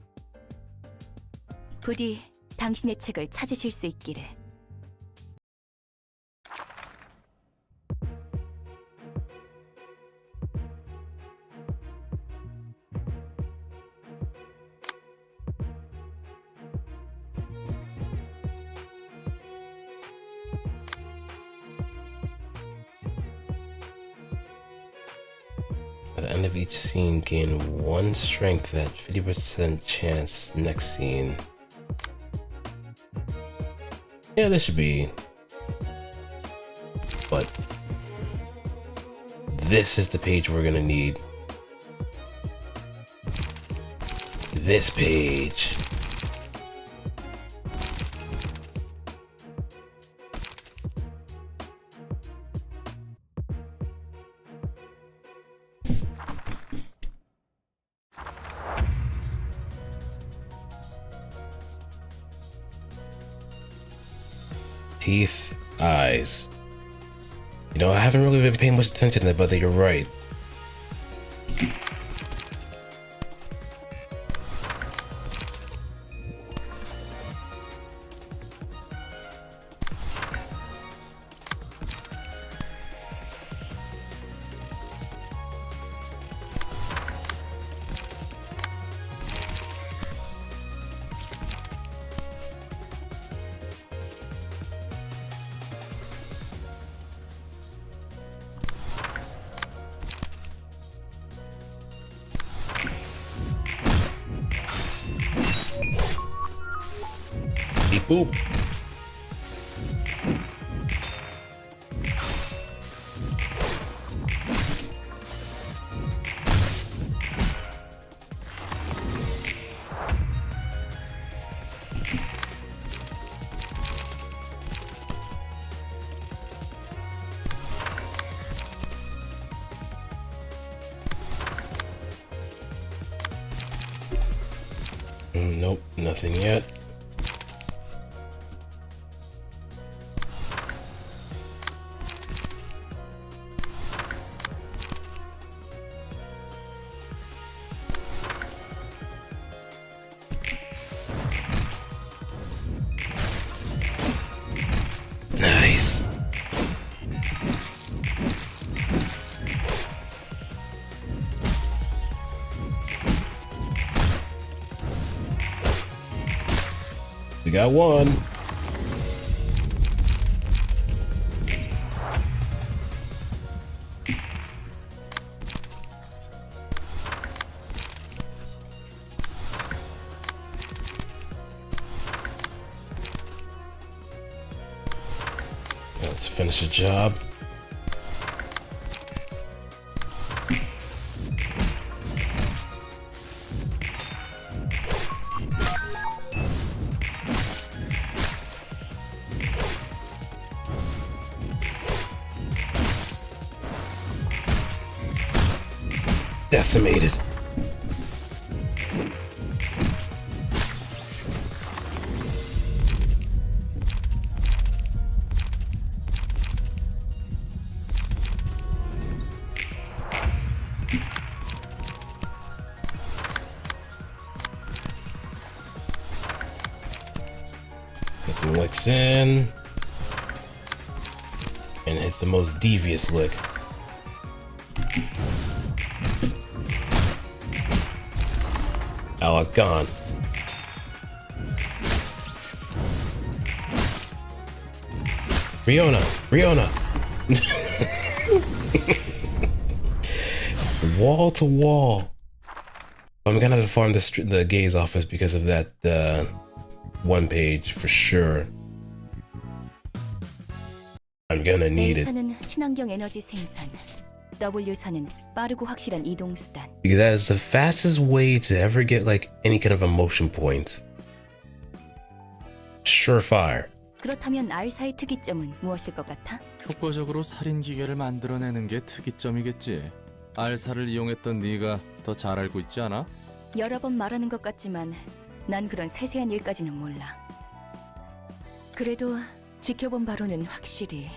부디 당신의 책을 찾으실 수 있기를. At the end of each scene, gain 1 strength at 50% chance next scene. Yeah, this should be. But this is the page we're gonna need. This page. Teeth, eyes. You know, I haven't really been paying much attention to that, but you're right. Boop. Nope, nothing yet. Nice. We got one. Let's finish the job. Decimated. Get some licks in and hit the most devious lick. Alec gone. Riona. Wall to wall. I'm gonna have to farm the gaze office because of that one page for sure. I'm gonna need it. A사는 친환경 에너지 생산, W사는 빠르고 확실한 이동 수단. Because that is the fastest way to ever get like any kind of emotion points. Surefire. 그렇다면 R사의 특이점은 무엇일 것 같아? 효과적으로 살인 기계를 만들어내는 게 특이점이겠지. 알사를 이용했던 네가 더 잘 알고 있지 않아? 여러 번 말하는 것 같지만 난 그런 세세한 일까지는 몰라. 그래도 지켜본 바로는 확실히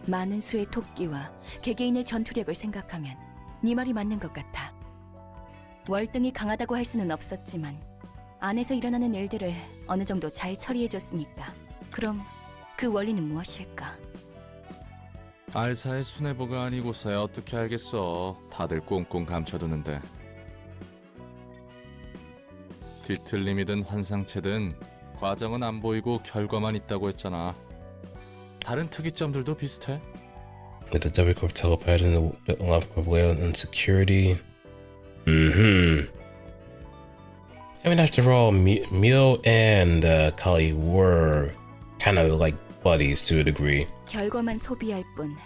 많은 수의 토끼와 개개인의 전투력을 생각하면 네 말이 맞는 것 같아. 월등히 강하다고 할 수는 없었지만 안에서 일어나는 일들을 어느 정도 잘 처리해줬으니까. 그럼 그 원리는 무엇일까? 알사의 수뇌부가 아니고서야 어떻게 알겠어. 다들 꽁꽁 감춰두는데. 뒤틀림이든 환상체든 과정은 안 보이고 결과만 있다고 했잖아. 다른 특이점들도 비슷해. Let the W Corp telepath and the Lobotomy Corp and security. I mean, after all, Mio and Kali were kind of like buddies to a degree. 결과만 소비할 뿐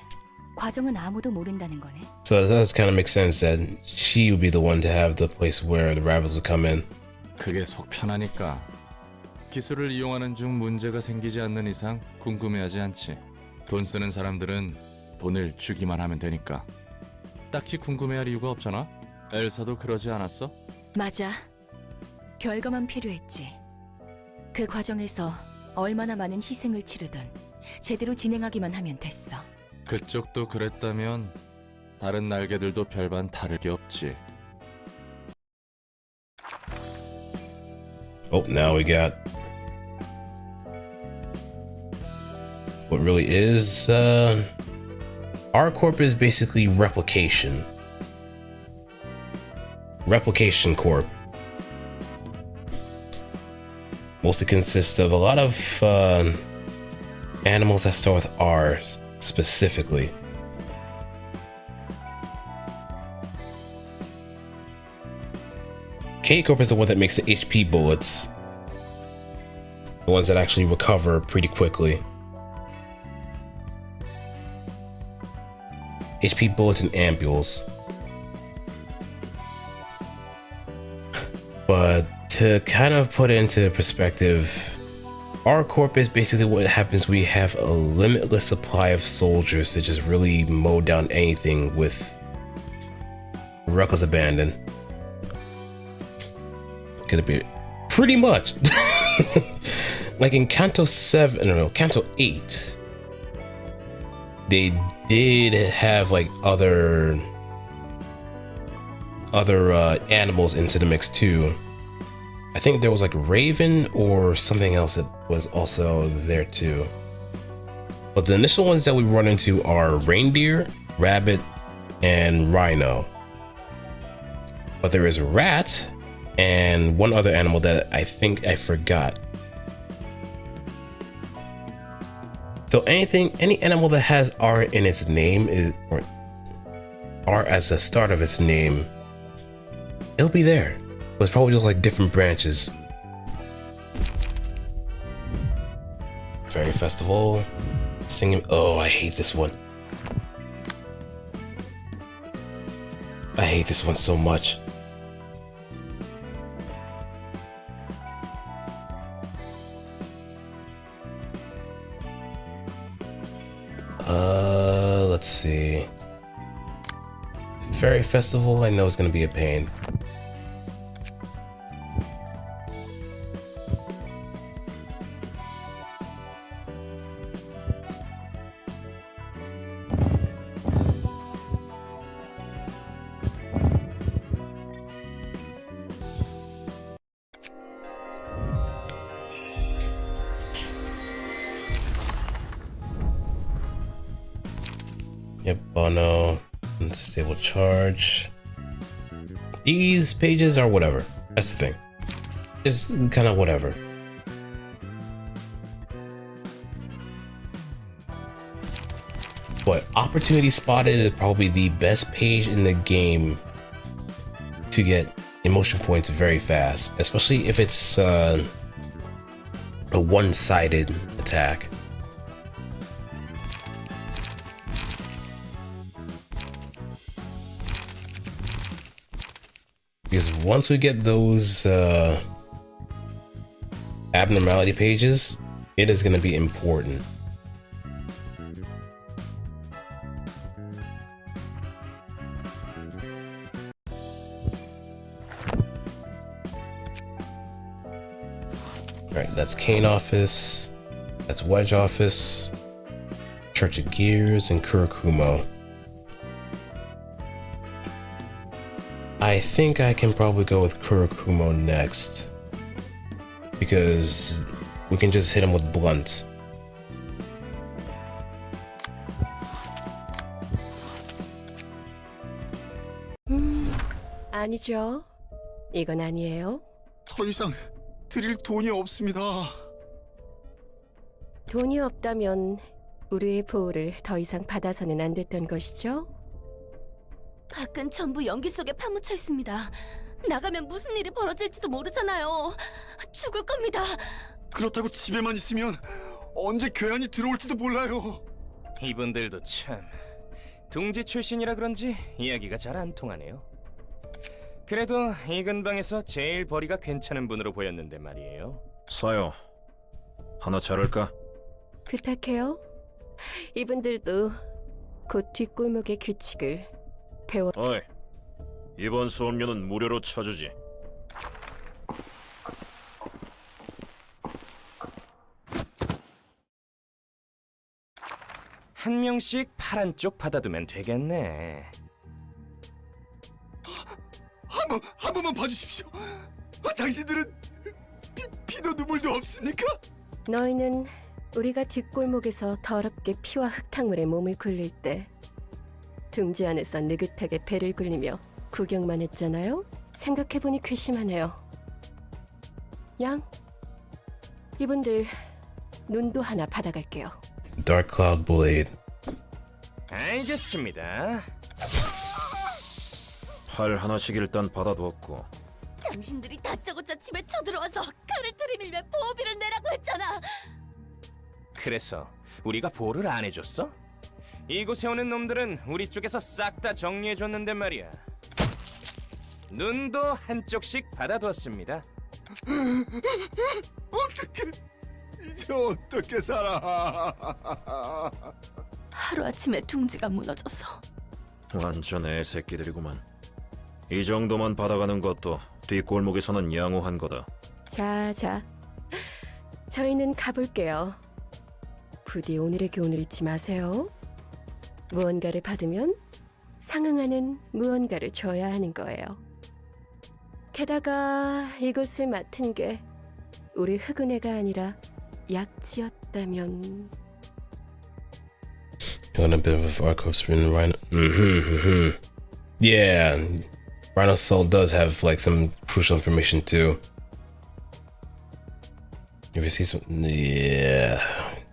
과정은 아무도 모른다는 거네. So it does kind of make sense that she would be the one to have the place where the rivals would come in. 그게 속 편하니까. 기술을 이용하는 중 문제가 생기지 않는 이상 궁금해하지 않지. 돈 쓰는 사람들은 돈을 주기만 하면 되니까. 딱히 궁금해할 이유가 없잖아. 엘사도 그러지 않았어? 맞아. 결과만 필요했지. 그 과정에서 얼마나 많은 희생을 치르든 제대로 진행하기만 하면 됐어. 그쪽도 그랬다면 다른 날개들도 별반 다를 게 없지. Oh, now we got what really is our corp is basically replication. Replication Corp. Mostly consists of a lot of animals that start with R specifically. K Corp is the one that makes the HP bullets. The ones that actually recover pretty quickly. HP bullets and ampules. But to kind of put it into perspective, our corp is basically what happens. We have a limitless supply of soldiers to just really mow down anything with reckless abandon. Could it be pretty much like in Canto 7, no, Canto 8, they did have like other animals into the mix too. I think there was like Raven or something else that was also there too. But the initial ones that we run into are reindeer, rabbit, and rhino. But there is a rat and one other animal that I think I forgot. So any animal that has R in its name or R as the start of its name, it'll be there. But it's probably just like different branches. Fairy Festival, singing. Oh, I hate this one. I hate this one so much. Let's see. Fairy Festival, I know it's gonna be a pain. Yep, Bono, unstable charge. These pages are whatever. That's the thing. It's kind of whatever. But Opportunity Spotted is probably the best page in the game to get emotion points very fast, especially if it's a one-sided attack. Because once we get those abnormality pages, it is going to be important. Alright, that's Kane Office, that's Wedge Office, Church of Gears, and Kurakumo. I think I can probably go with Kurakumo next, because we can just hit him with blunts. 아니죠. 이건 아니에요. 더 이상 드릴 돈이 없습니다. 돈이 없다면 우리의 보호를 더 이상 받아서는 안 됐던 것이죠? 밖은 전부 연기 속에 파묻혀 있습니다. 나가면 무슨 일이 벌어질지도 모르잖아요. 죽을 겁니다. 그렇다고 집에만 있으면 언제 괴한이 들어올지도 몰라요. 이분들도 참 둥지 출신이라 그런지 이야기가 잘 안 통하네요. 그래도 이 근방에서 제일 벌이가 괜찮은 분으로 보였는데 말이에요. 사요. 하나 자를까? 부탁해요. 이분들도 곧 뒷골목의 규칙을 배워. 어이, 이번 수업료는 무료로 쳐주지. 한 명씩 파란 쪽 받아두면 되겠네. 한 번만 봐주십시오. 당신들은 피도 눈물도 없습니까? 너희는 우리가 뒷골목에서 더럽게 피와 흙탕물에 몸을 굴릴 때 둥지 안에서 느긋하게 배를 굴리며 구경만 했잖아요? 생각해보니 괘씸하네요. 양, 이분들 눈도 하나 받아갈게요. Dark Cloud Blade. 알겠습니다. 팔 하나씩 일단 받아두었고. 당신들이 다짜고짜 집에 쳐들어와서 칼을 들이밀며 보호비를 내라고 했잖아. 그래서 우리가 보호를 안 해줬어? 이곳에 오는 놈들은 우리 쪽에서 싹 다 정리해줬는데 말이야. 눈도 한쪽씩 받아두었습니다. 어떻게 이제 어떻게 살아? 하루아침에 둥지가 무너져서. 완전 애새끼들이구만. 이 정도만 받아가는 것도 뒷골목에서는 양호한 거다. 자, 저희는 가볼게요. 부디 오늘의 교훈을 잊지 마세요. 무언가를 받으면 상응하는 무언가를 줘야 하는 거예요. 게다가 이곳을 맡은 게 우리 흑은혜가 아니라 약지였다면. On a bit of archives in Rhino. Yeah, Rhino's soul does have like some crucial information too. If you see some, yeah,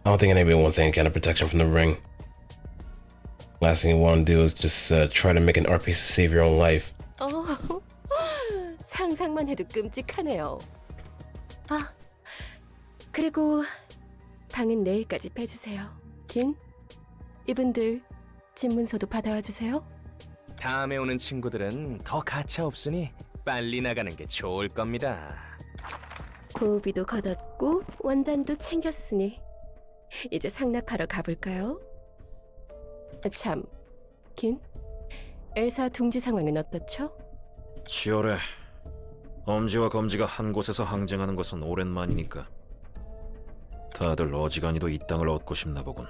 I don't think anybody wants any kind of protection from the ring. Last thing you want to do is just try to make an art piece to save your own life. 상상만 해도 끔찍하네요. 아, 그리고 방은 내일까지 빼주세요. 긴? 이분들 집문서도 받아와 주세요. 다음에 오는 친구들은 더 가차 없으니 빨리 나가는 게 좋을 겁니다. 보호비도 걷었고 원단도 챙겼으니 이제 상납하러 가볼까요? 참, 긴? 엘사 둥지 상황은 어떻죠? 치열해. 엄지와 검지가 한 곳에서 항쟁하는 것은 오랜만이니까. 다들 어지간히도 이 땅을 얻고 싶나 보군.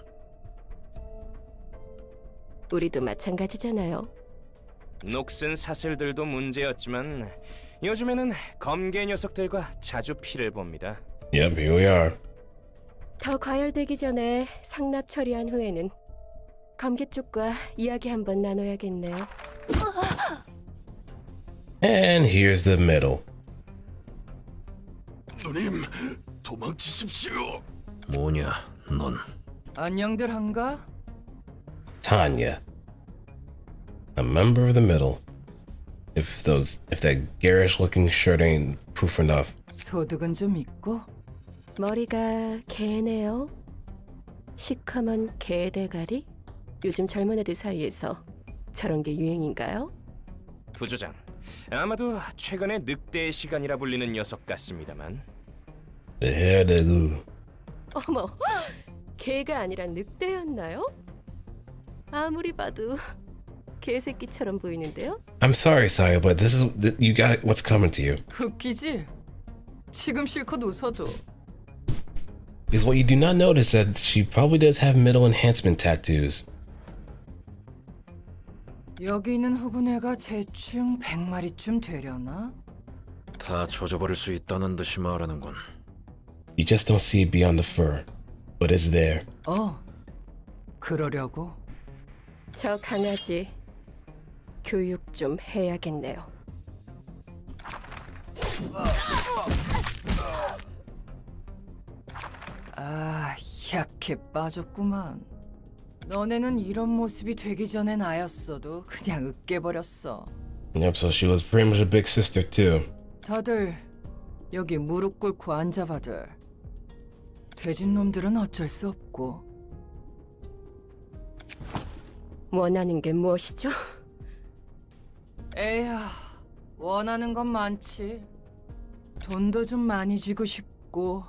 우리도 마찬가지잖아요. 녹슨 사슬들도 문제였지만 요즘에는 검게 녀석들과 자주 피를 봅니다. Yep, here we are. 더 과열되기 전에 상납 처리한 후에는 검계 쪽과 이야기 한번 나눠야겠네요. And here's the middle. 누님, 도망치십시오. 뭐냐, 넌? 안녕들 한가? Tanya, a member of the middle. If that garish-looking shirt ain't proof enough. 소득은 좀 있고? 머리가 개네요. 시커먼 개 대가리? 요즘 젊은 애들 사이에서 저런 게 유행인가요? 부조장, 아마도 최근에 늑대의 시간이라 불리는 녀석 같습니다만. 어머, 개가 아니라 늑대였나요? 아무리 봐도 개새끼처럼 보이는데요? I'm sorry, Saya, but you got what's coming to you. 웃기지? 지금 실컷 웃어도. Because what you do not notice that she probably does have middle enhancement tattoos. 여기 있는 흑운애가 대충 100마리쯤 되려나? 다 조져버릴 수 있다는 듯이 말하는군. You just don't see it beyond the fur, but it's there. 그러려고? 저 강아지 교육 좀 해야겠네요. 아, 약해 빠졌구만. 너네는 이런 모습이 되기 전에 나였어도 그냥 으깨버렸어. Yep, so she was pretty much a big sister too. 다들 여기 무릎 꿇고 앉아봐들. 돼진 놈들은 어쩔 수 없고. 원하는 게 무엇이죠? 에야, 원하는 건 많지. 돈도 좀 많이 쥐고 싶고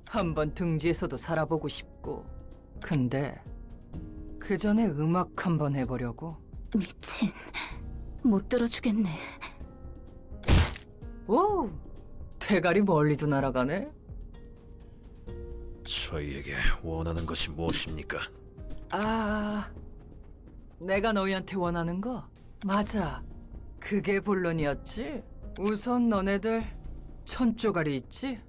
한번 등지에서도 살아보고 싶고. 근데 그 전에 음악 한번 해보려고. 미친, 못 들어주겠네. 오, 대가리 멀리도 날아가네. 저희에게 원하는 것이 무엇입니까? 아, 내가 너희한테 원하는 거? 맞아, 그게 본론이었지. 우선 너네들 천조가리 있지?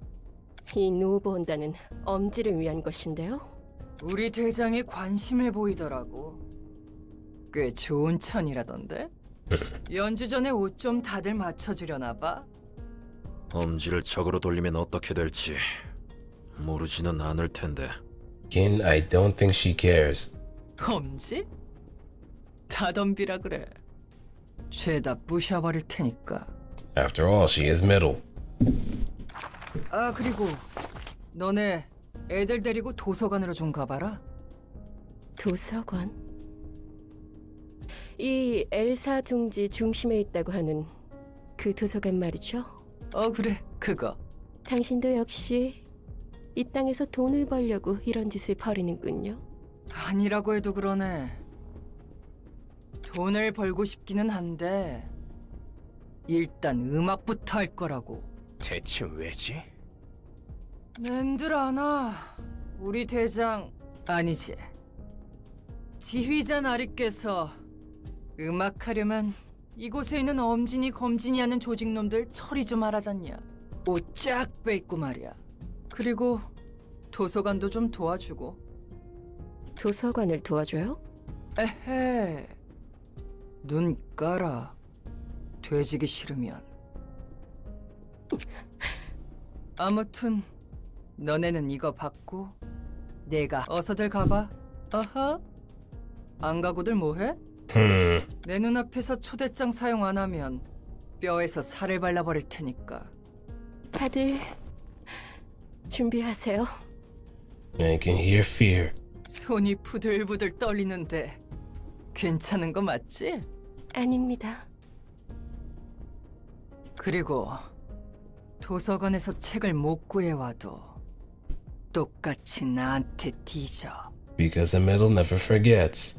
이 노보온다는 엄지를 위한 것인데요. 우리 대장이 관심을 보이더라고. 꽤 좋은 천이라던데? 연주 전에 옷 좀 다들 맞춰주려나 봐. 엄지를 적으로 돌리면 어떻게 될지 모르지는 않을 텐데. Again, I don't think she cares. 엄지? 다 덤비라 그래. 죄다 부셔버릴 테니까. After all, she is middle. 아, 그리고 너네 애들 데리고 도서관으로 좀 가봐라. 도서관? 이 엘사 둥지 중심에 있다고 하는 그 도서관 말이죠? 그래, 그거. 당신도 역시 이 땅에서 돈을 벌려고 이런 짓을 벌이는군요. 아니라고 해도 그러네. 돈을 벌고 싶기는 한데 일단 음악부터 할 거라고. 대체 왜지? 낸들 아나. 우리 대장 아니지. 지휘자 나리께서 음악하려면 이곳에 있는 엄진이 검진이 하는 조직놈들 처리 좀 하라잖냐. 옷 쫙 빼입고 말이야. 그리고 도서관도 좀 도와주고. 도서관을 도와줘요? 에헤. 눈 깔아. 돼지기 싫으면. 아무튼 너네는 이거 받고 내가 어서들 가봐. 어허. 안 가고들 뭐해? 내 눈앞에서 초대장 사용 안 하면 뼈에서 살을 발라버릴 테니까. 다들 준비하세요. I can hear fear. 손이 부들부들 떨리는데 괜찮은 거 맞지? 아닙니다. 그리고 도서관에서 책을 못 구해와도 똑같이 나한테 뒤져. Because the middle never forgets.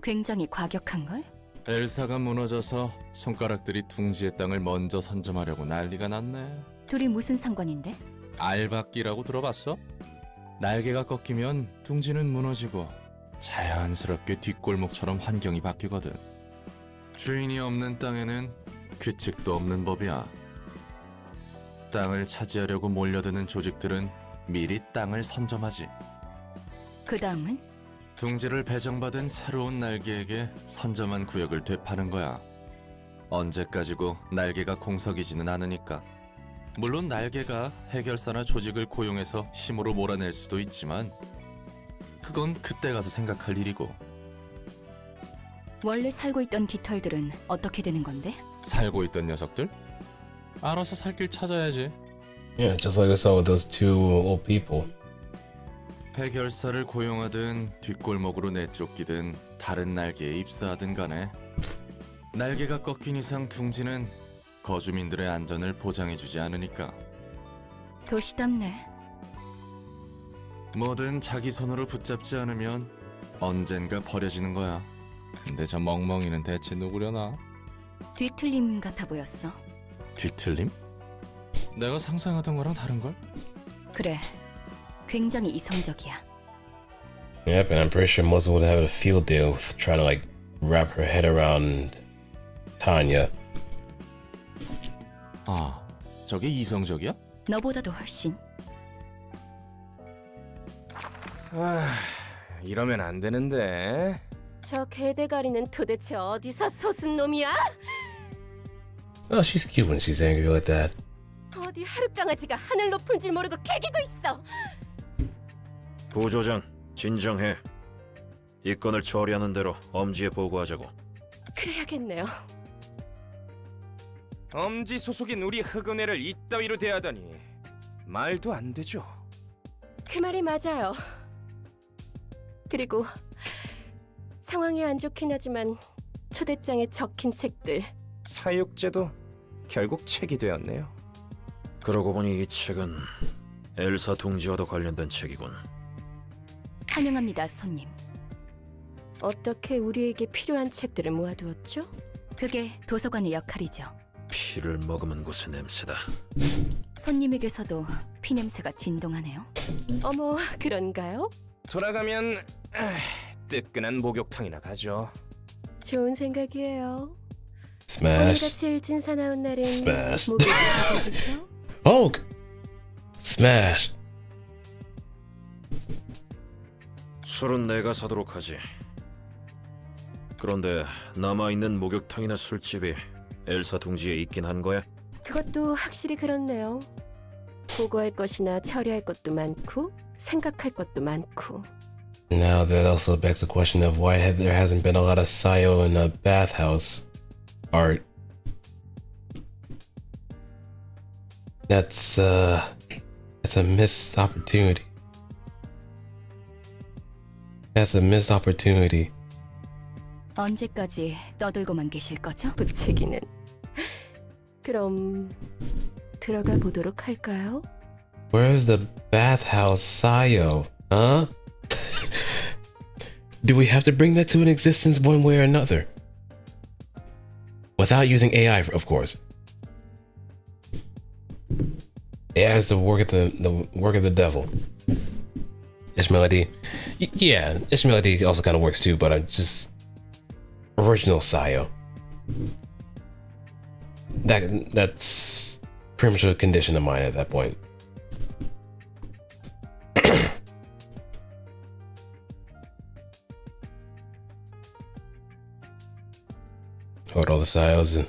굉장히 과격한걸? 엘사가 무너져서 손가락들이 둥지의 땅을 먼저 선점하려고 난리가 났네. 둘이 무슨 상관인데? 알박기라고 들어봤어? 날개가 꺾이면 둥지는 무너지고 자연스럽게 뒷골목처럼 환경이 바뀌거든. 주인이 없는 땅에는 규칙도 없는 법이야. 땅을 차지하려고 몰려드는 조직들은 미리 땅을 선점하지. 그 다음은? 둥지를 배정받은 새로운 날개에게 선점한 구역을 되파는 거야. 언제까지고 날개가 공석이지는 않으니까. 물론 날개가 해결사나 조직을 고용해서 힘으로 몰아낼 수도 있지만 그건 그때 가서 생각할 일이고. 원래 살고 있던 깃털들은 어떻게 되는 건데? 살고 있던 녀석들? 알아서 살 길 찾아야지. Yeah, just like I saw with those two old people. 해결사를 고용하든 뒷골목으로 내쫓기든 다른 날개에 입사하든 간에 날개가 꺾인 이상 둥지는 거주민들의 안전을 보장해주지 않으니까. 도시답네. 뭐든 자기 손으로 붙잡지 않으면 언젠가 버려지는 거야. 근데 저 멍멍이는 대체 누구려나? 뒤틀림 같아 보였어. 뒤틀림? 내가 상상하던 거랑 다른걸? 그래, 굉장히 이성적이야. Yep, and I'm pretty sure Muzzle would have a field day with trying to like wrap her head around Tanya. 아, 저게 이성적이야? 너보다도 훨씬. 이러면 안 되는데. 저 개대가리는 도대체 어디서 솟은 놈이야? Oh, she's cute when she's angry like that. 어디 하룻강아지가 하늘 높은 줄 모르고 개기고 있어. 부조장, 진정해. 이 건을 처리하는 대로 엄지에 보고하자고. 그래야겠네요. 엄지 소속인 우리 흑은혜를 이따위로 대하다니 말도 안 되죠. 그 말이 맞아요. 그리고 상황이 안 좋긴 하지만 초대장에 적힌 책들. 사육제도 결국 책이 되었네요. 그러고 보니 이 책은 엘사 둥지와도 관련된 책이군. 환영합니다, 손님. 어떻게 우리에게 필요한 책들을 모아두었죠? 그게 도서관의 역할이죠. 피를 머금은 곳의 냄새다. 손님에게서도 피 냄새가 진동하네요. 어머, 그런가요? 돌아가면 뜨끈한 목욕탕이나 가죠. 좋은 생각이에요. Smash. 오늘같이 일진 사나운 날엔 Smash. 목욕을 가보죠. Hulk! Smash! 술은 내가 사도록 하지. 그런데 남아있는 목욕탕이나 술집이 엘사 둥지에 있긴 한 거야? 그것도 확실히 그렇네요. 보고할 것이나 처리할 것도 많고 생각할 것도 많고. Now that also begs the question of why there hasn't been a lot of Sayo in a bathhouse art. That's a missed opportunity. That's a missed opportunity. 언제까지 떠들고만 계실 거죠? 부채기는. 그럼 들어가 보도록 할까요? Where's the bathhouse Sayo? Huh? Do we have to bring that to an existence one way or another? Without using AI, of course. AI is the work of the work of the devil. Ishmaelity, yeah, Ishmaelity also kind of works too, but I'm just original Sayo. That's pretty much a condition of mine at that point. Hold all the Sayos.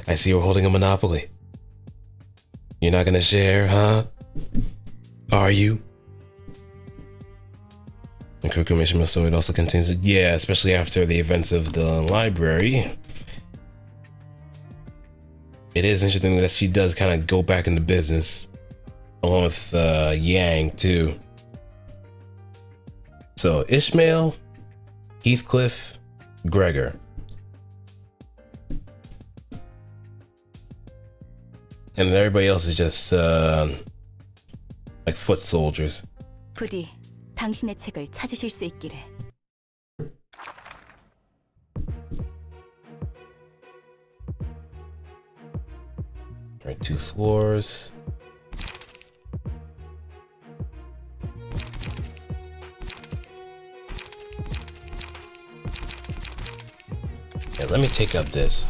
I see we're holding a monopoly. You're not gonna share, huh? Are you? The Kukumishima story also contains it. Yeah, especially after the events of the library. It is interesting that she does kind of go back into business, along with Yang too. So Ishmael, Heathcliff, Gregor. And everybody else is just like foot soldiers. 부디 당신의 책을 찾으실 수 있기를. Alright, 2 floors. Yeah, let me take up this.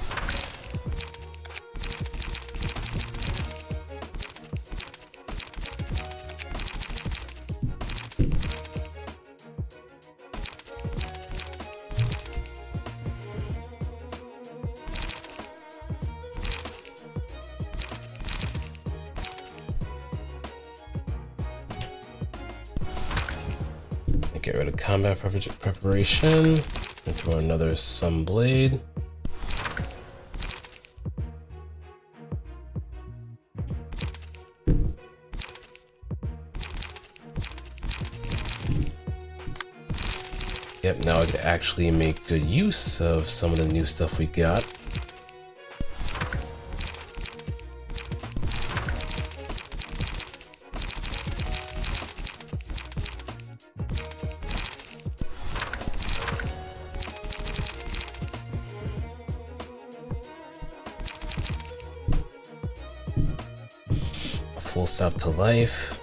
Get rid of combat preparation. And throw another Sunblade. Yep, now I can actually make good use of some of the new stuff we got. Full stop to life.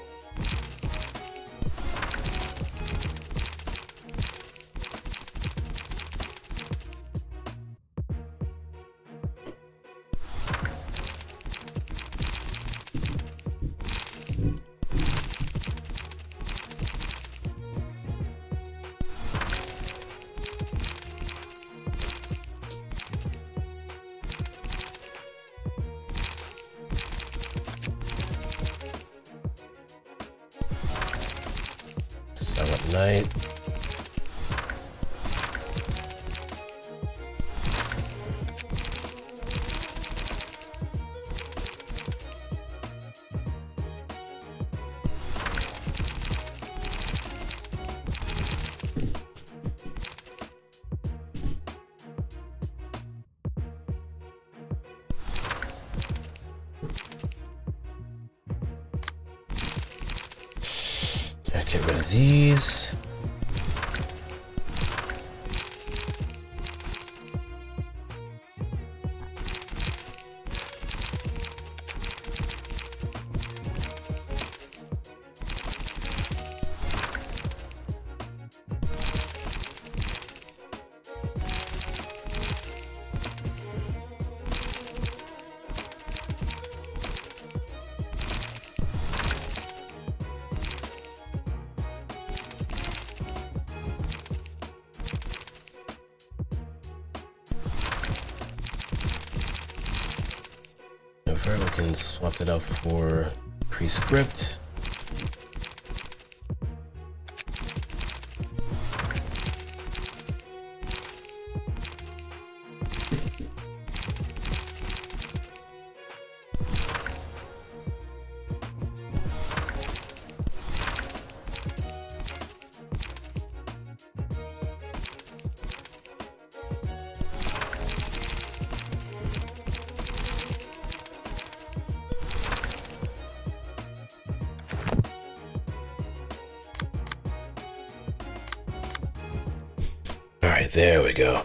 Silent Night. Get rid of these. We can swap it out for pre-script. Alright, there we go.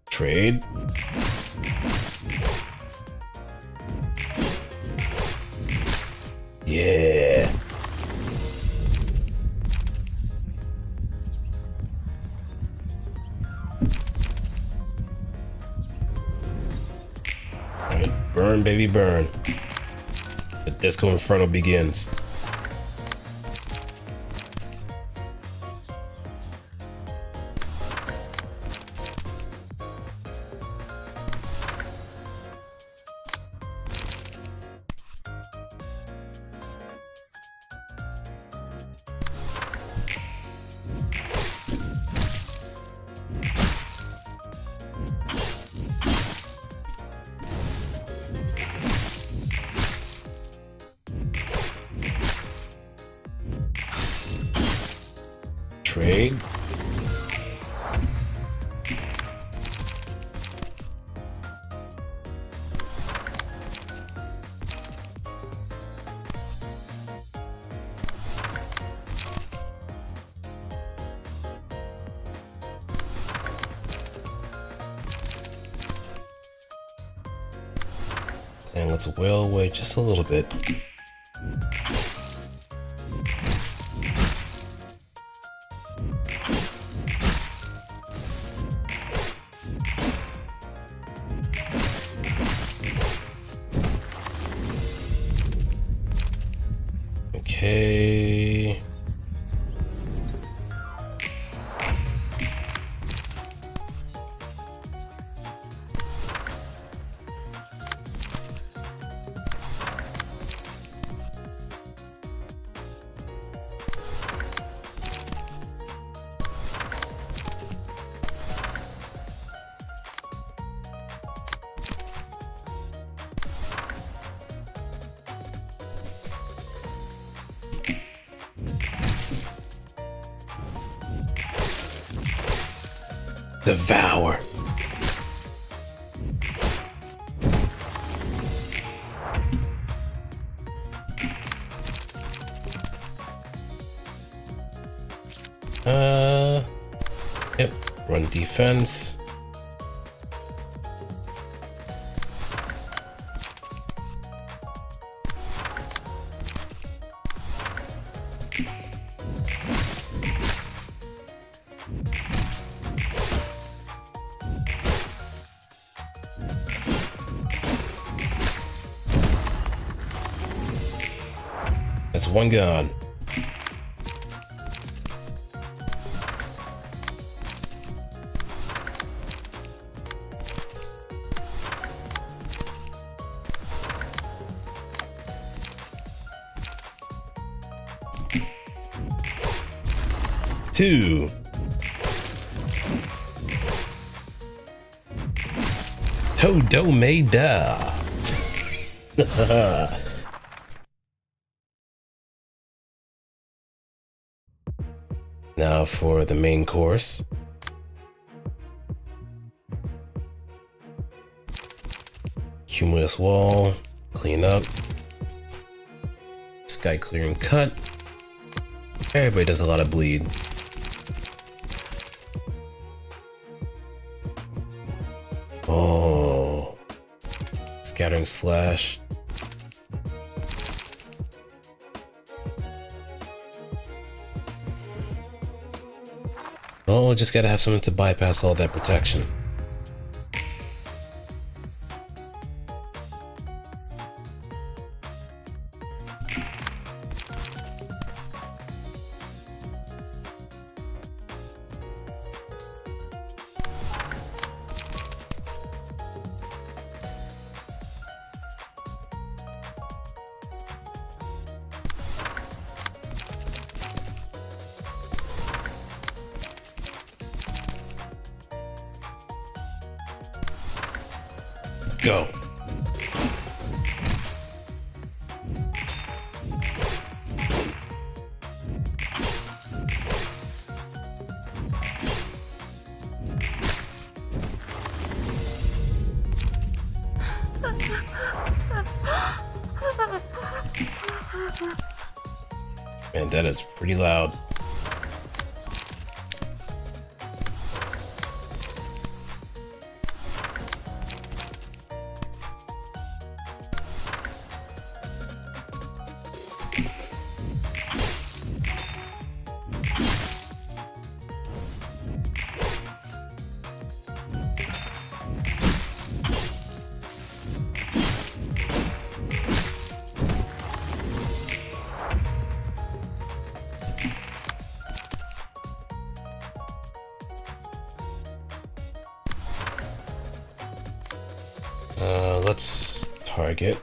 Trade. Yeah. Alright, burn, baby, burn. The Disco Inferno begins. Trade. And let's whale away just a little bit. Okay. Devour. Yep. Run defense. That's one gone. Two. Todomeda. Now for the main course. Cumulus wall, clean up. Sky clearing cut. Everybody does a lot of bleed. Oh. Scattering slash. Oh, just gotta have something to bypass all that protection. Go. Man, that is pretty loud. Let's target.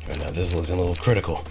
Right now, this is looking a little critical.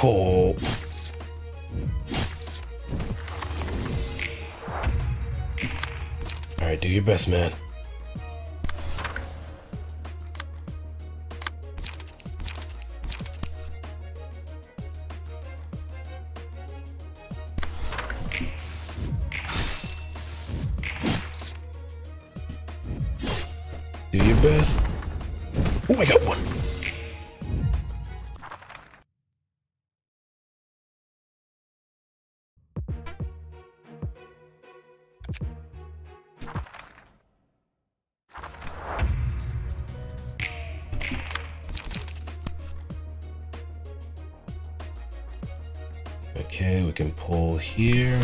Oh. Alright, do your best, man. Do your best. Oh, I got one. Okay, we can pull here.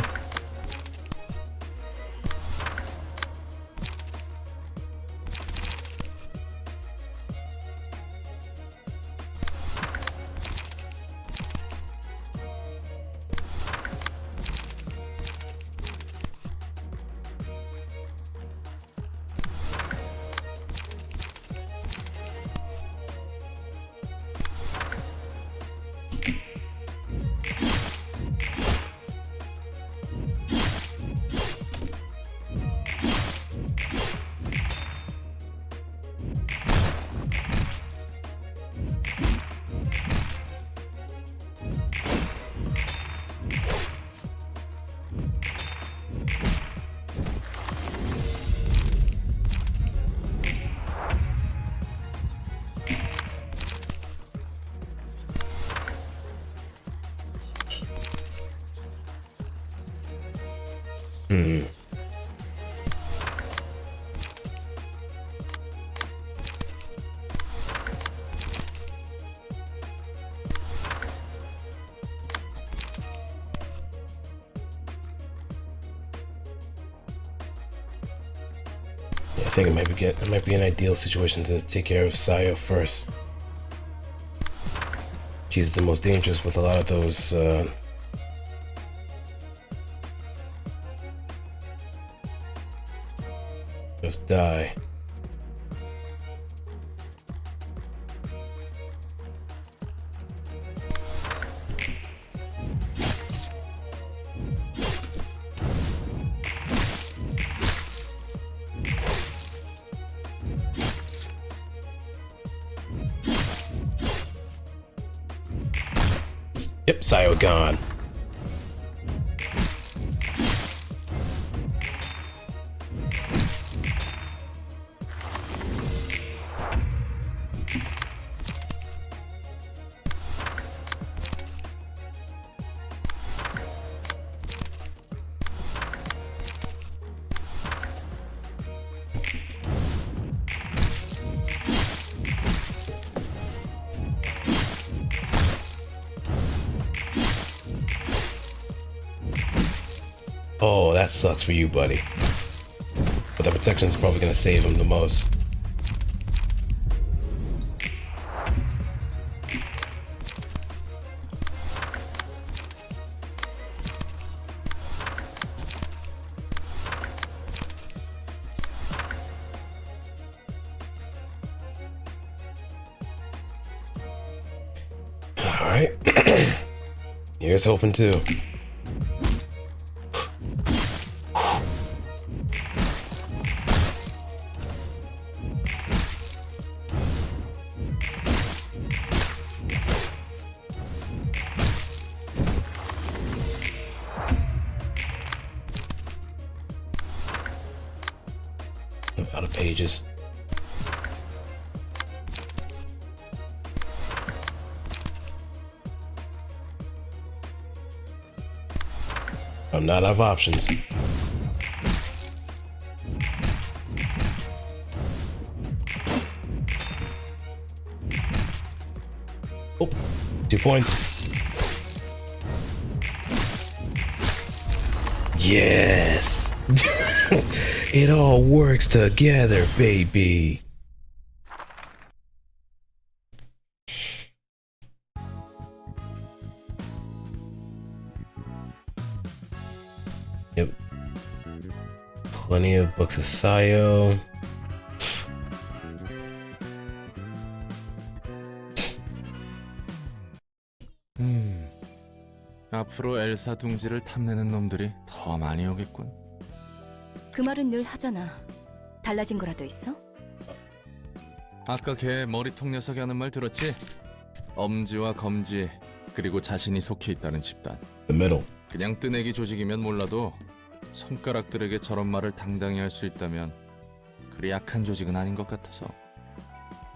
I think it might be an ideal situation to take care of Sayo first. She's the most dangerous with a lot of those. Just die. Yep, Sayo gone. Oh, that sucks for you, buddy. But the protection's probably gonna save him the most. Alright. Here's hoping too. Out of pages. I'm not out of options. Oh, 2 points. Yes. It all works together, baby. Yep. Plenty of books of Sayo. 앞으로 엘사 둥지를 탐내는 놈들이 더 많이 오겠군. 그 말은 늘 하잖아. 달라진 거라도 있어? 아까 걔 머리통 녀석이 하는 말 들었지? 엄지와 검지 그리고 자신이 속해 있다는 집단. The middle. 그냥 뜨내기 조직이면 몰라도 손가락들에게 저런 말을 당당히 할 수 있다면 그리 약한 조직은 아닌 것 같아서.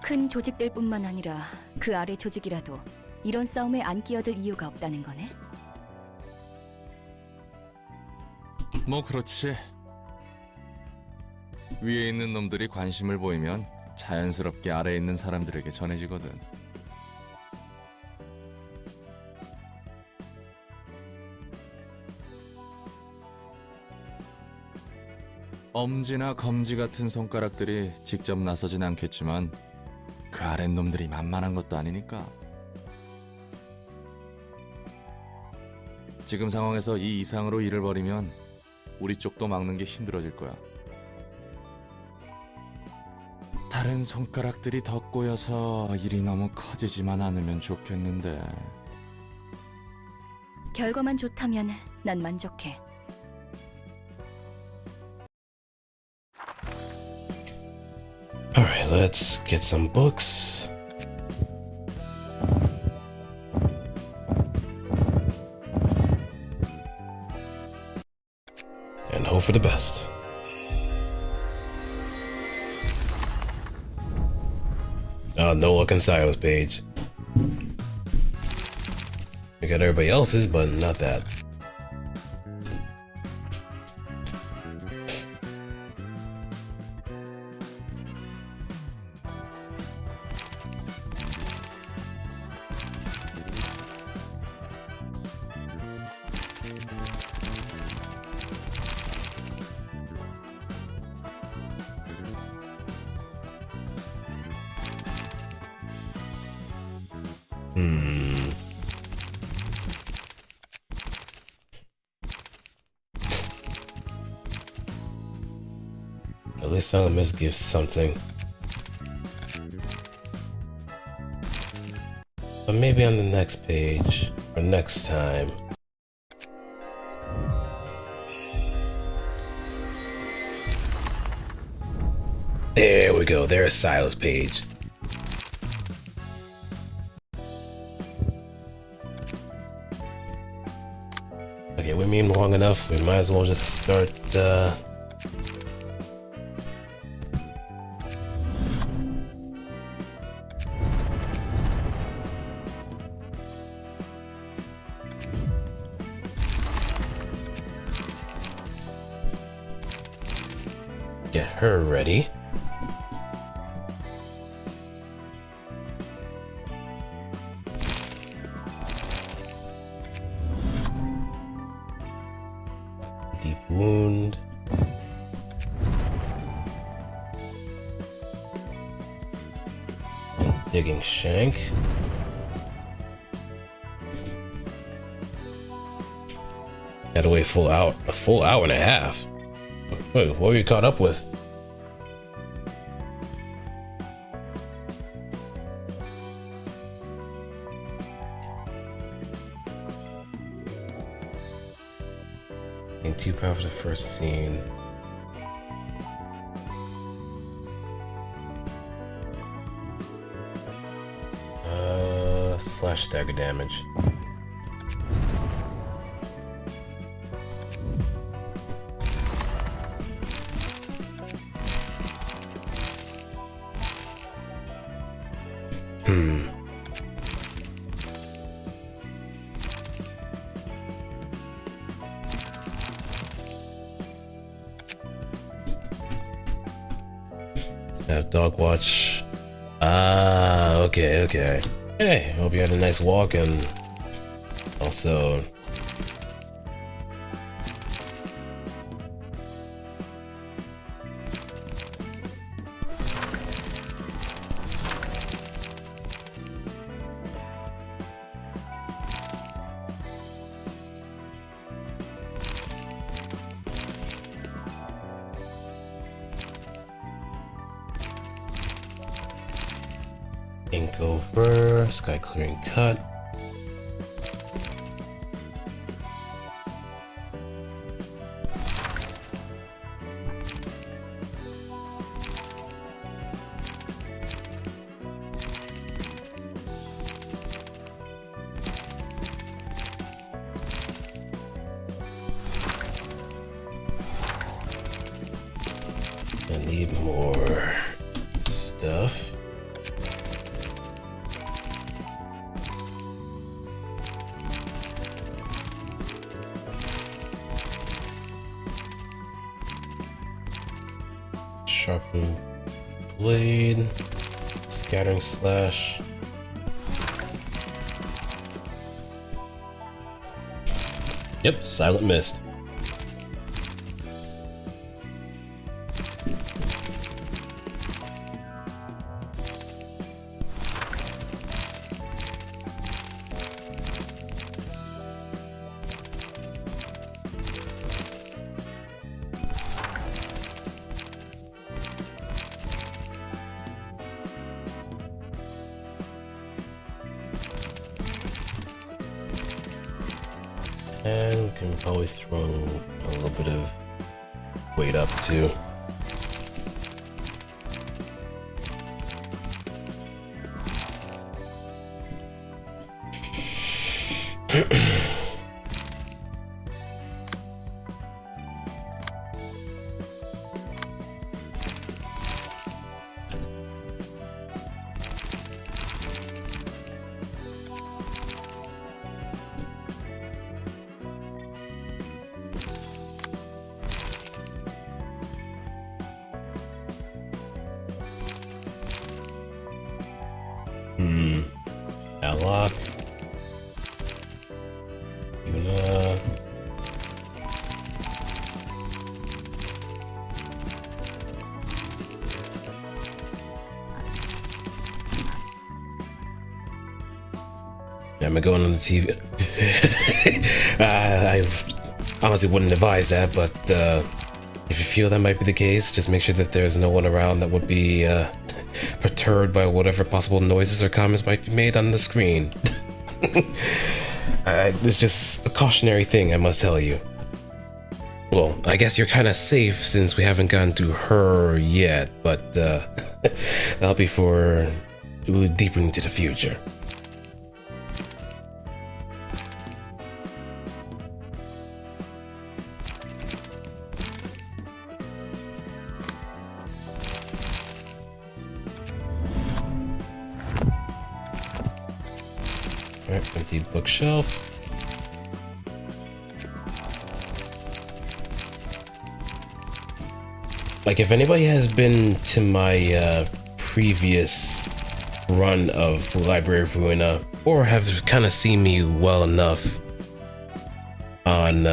큰 조직들뿐만 아니라 그 아래 조직이라도 이런 싸움에 안 끼어들 이유가 없다는 거네. 뭐 그렇지. 위에 있는 놈들이 관심을 보이면 자연스럽게 아래에 있는 사람들에게 전해지거든. 엄지나 검지 같은 손가락들이 직접 나서진 않겠지만 그 아랫 놈들이 만만한 것도 아니니까. 지금 상황에서 이 이상으로 일을 벌이면 우리 쪽도 막는 게 힘들어질 거야. 다른 손가락들이 더 꼬여서 일이 너무 커지지만 않으면 좋겠는데. 결과만 좋다면 난 만족해. Alright, let's get some books. And hope for the best. No luck on Silas' page. I got everybody else's, but not that. At least I'll misgive something. But maybe on the next page, or next time. There we go, there's Silas' page. Okay, we mean long enough, we might as well just start, get her ready. Deep wound. And digging shank. Had to wait a full hour and a half. Wait, what were you caught up with? Ain't too proud for the first scene. Slash stagger damage. Have dog watch. Ah, okay. Hey, hope you had a nice walk and also ink over, sky clearing cut. I need more stuff. Sharpen blade, scattering slash. Yep, silent mist. And we can probably throw a little bit of weight up too. Alloc. Una. Am I going on the TV? I honestly wouldn't advise that, but if If you feel that might be the case, just make sure that there's no one around that would be perturbed by whatever possible noises or comments might be made on the screen. It's just a cautionary thing, I must tell you. Well, I guess you're kind of safe since we haven't gotten to her yet, but that'll be for deeper into the future. Alright, empty bookshelf. Like, if anybody has been to my previous run of Library of Ruina, or have kind of seen me well enough on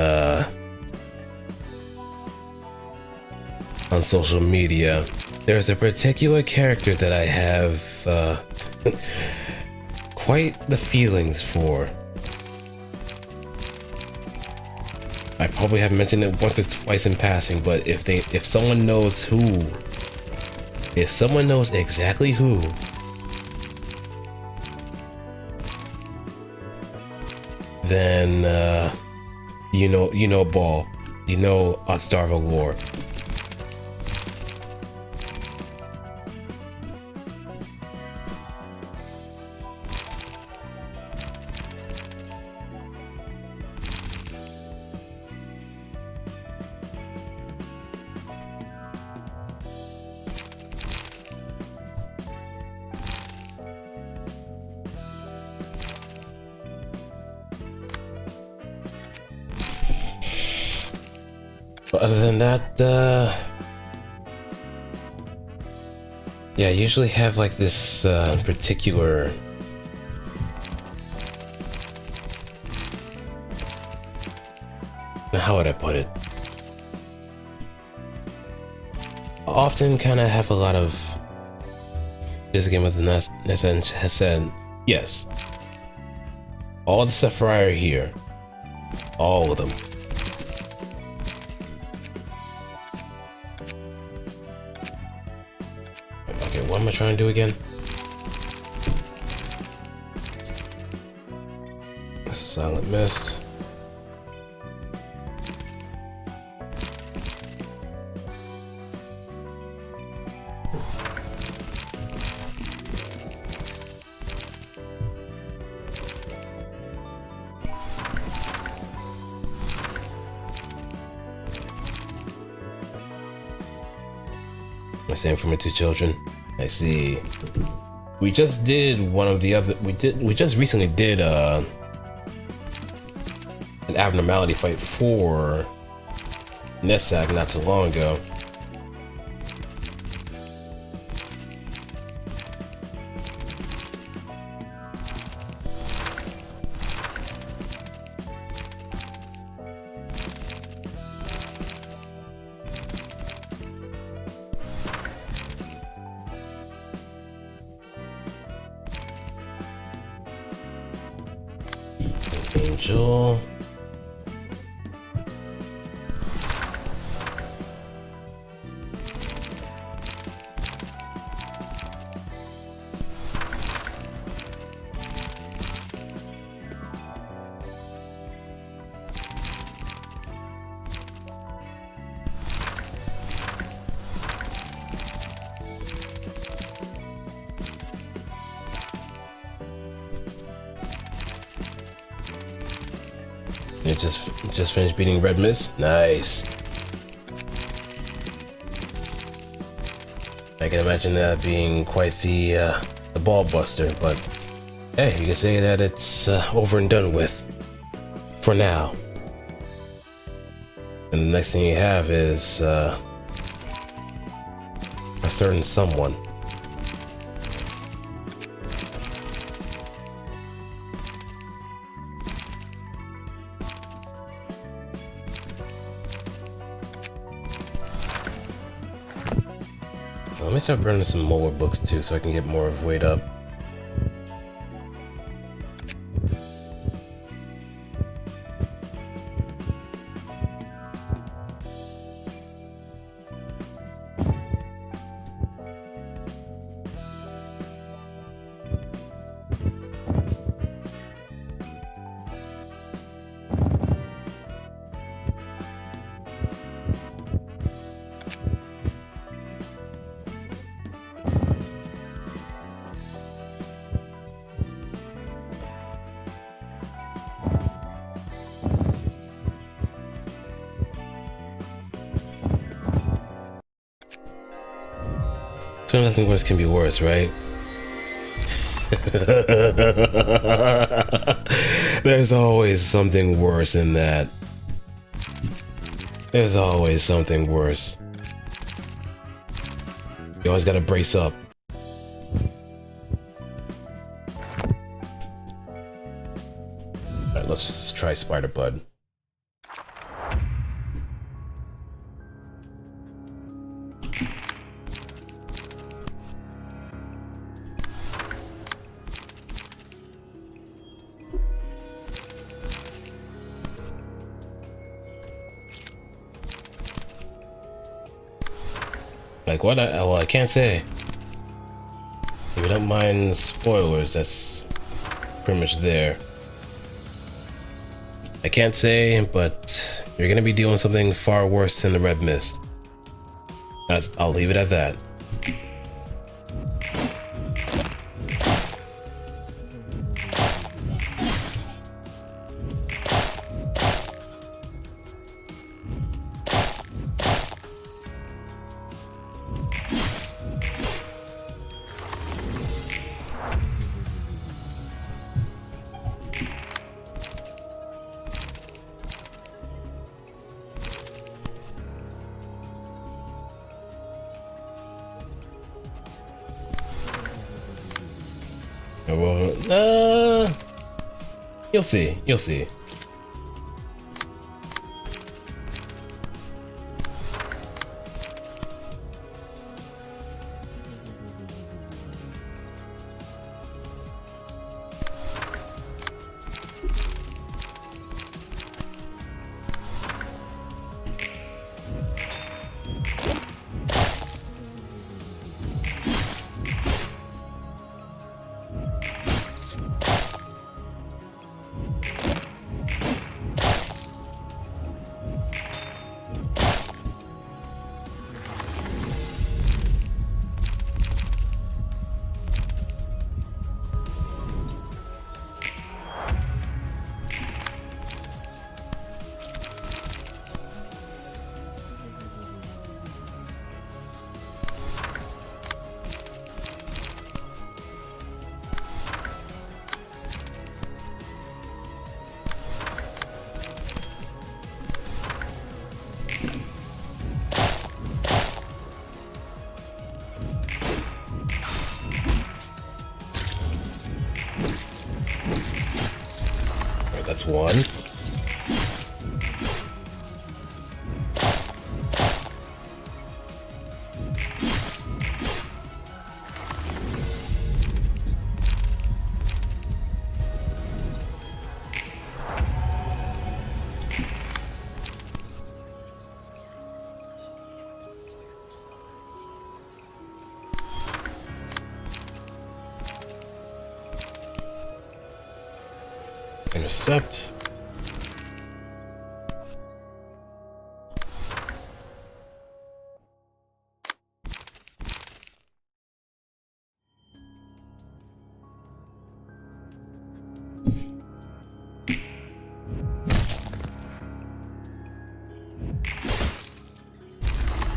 social media, there's a particular character that I have quite the feelings for. I probably have mentioned it once or twice in passing, but if someone knows exactly who, then you know Ball, you know Otsdarva lore. But other than that, yeah, I usually have like this particular how would I put it? I often kind of have a lot of this game with the Nessa has said, yes, all the stuff right here, all of them. What am I trying to do again? Silent Mist. Same for my two children. I see. We just did one of the other. We just recently did an abnormality fight for Nessak not too long ago. Angel. You just finished beating Red Mist? Nice. I can imagine that being quite the ball buster, but hey, you can say that it's over and done with for now. And the next thing you have is a certain someone. Let me start burning some more books too so I can get more of weight up. So nothing worse can be worse, right? There's always something worse than that. There's always something worse. You always gotta brace up. Alright, let's just try Spider Bud. Like what? Well, I can't say. If you don't mind spoilers, that's pretty much there. I can't say, but you're gonna be doing something far worse than the Red Mist. I'll leave it at that. Well, you'll see. You'll see. That's one. Intercept.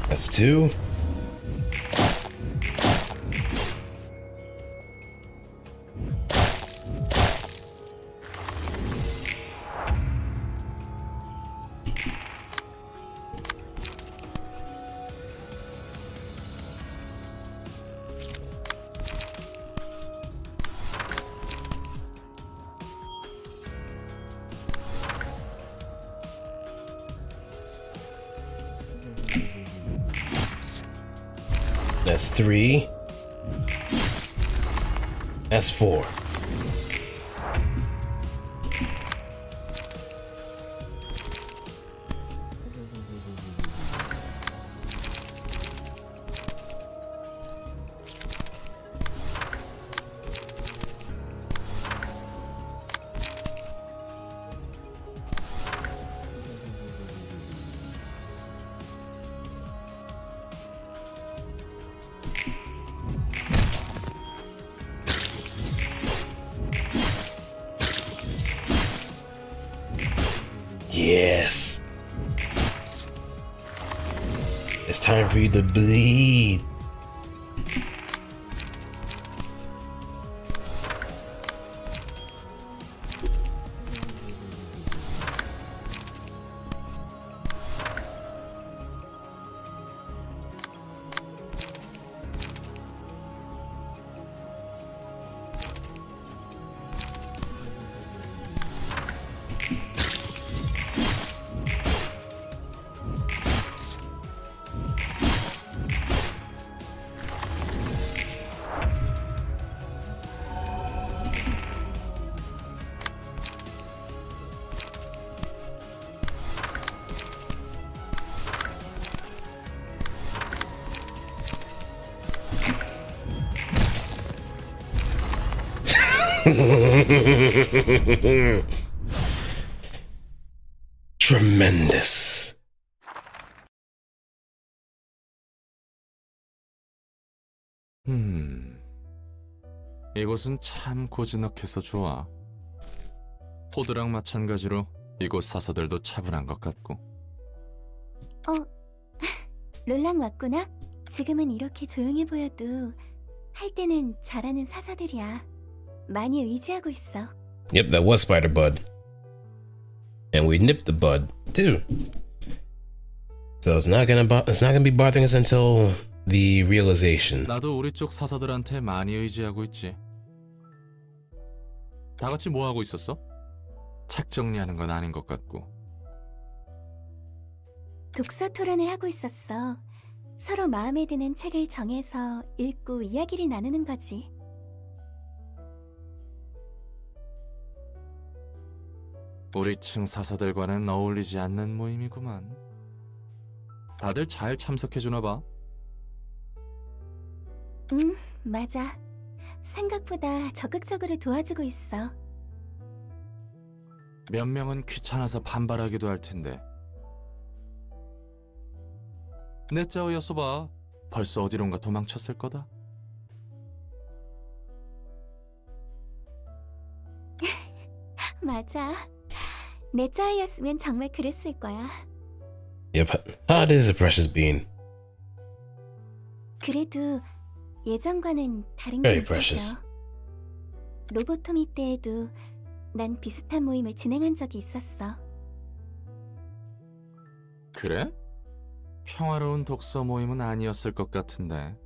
That's two. That's three. That's four. Yes. It's time for you to bleed. Tremendous. 이곳은 참 고즈넉해서 좋아. 포드랑 마찬가지로 이곳 사서들도 차분한 것 같고. 롤랑 왔구나? 지금은 이렇게 조용해 보여도 할 때는 잘하는 사서들이야. 많이 의지하고 있어. Yep, that was Spider Bud. And we nipped the bud too. So it's not gonna be bothering us until the realization. 나도 우리 쪽 사서들한테 많이 의지하고 있지. 다 같이 뭐 하고 있었어? 책 정리하는 건 아닌 것 같고. 독서 토론을 하고 있었어. 서로 마음에 드는 책을 정해서 읽고 이야기를 나누는 거지. 우리 층 사서들과는 어울리지 않는 모임이구만. 다들 잘 참석해주나 봐. 맞아. 생각보다 적극적으로 도와주고 있어. 몇 명은 귀찮아서 반발하기도 할 텐데. 내 짜오였어 봐. 벌써 어디론가 도망쳤을 거다. 맞아. 내 짜이였으면 정말 그랬을 거야. Yep, Hot is a precious bean. 그래도 예전과는 다른 게 Very 있어서. precious. 로보토미 때에도 난 비슷한 모임을 진행한 적이 있었어. 그래? 평화로운 독서 모임은 아니었을 것 같은데.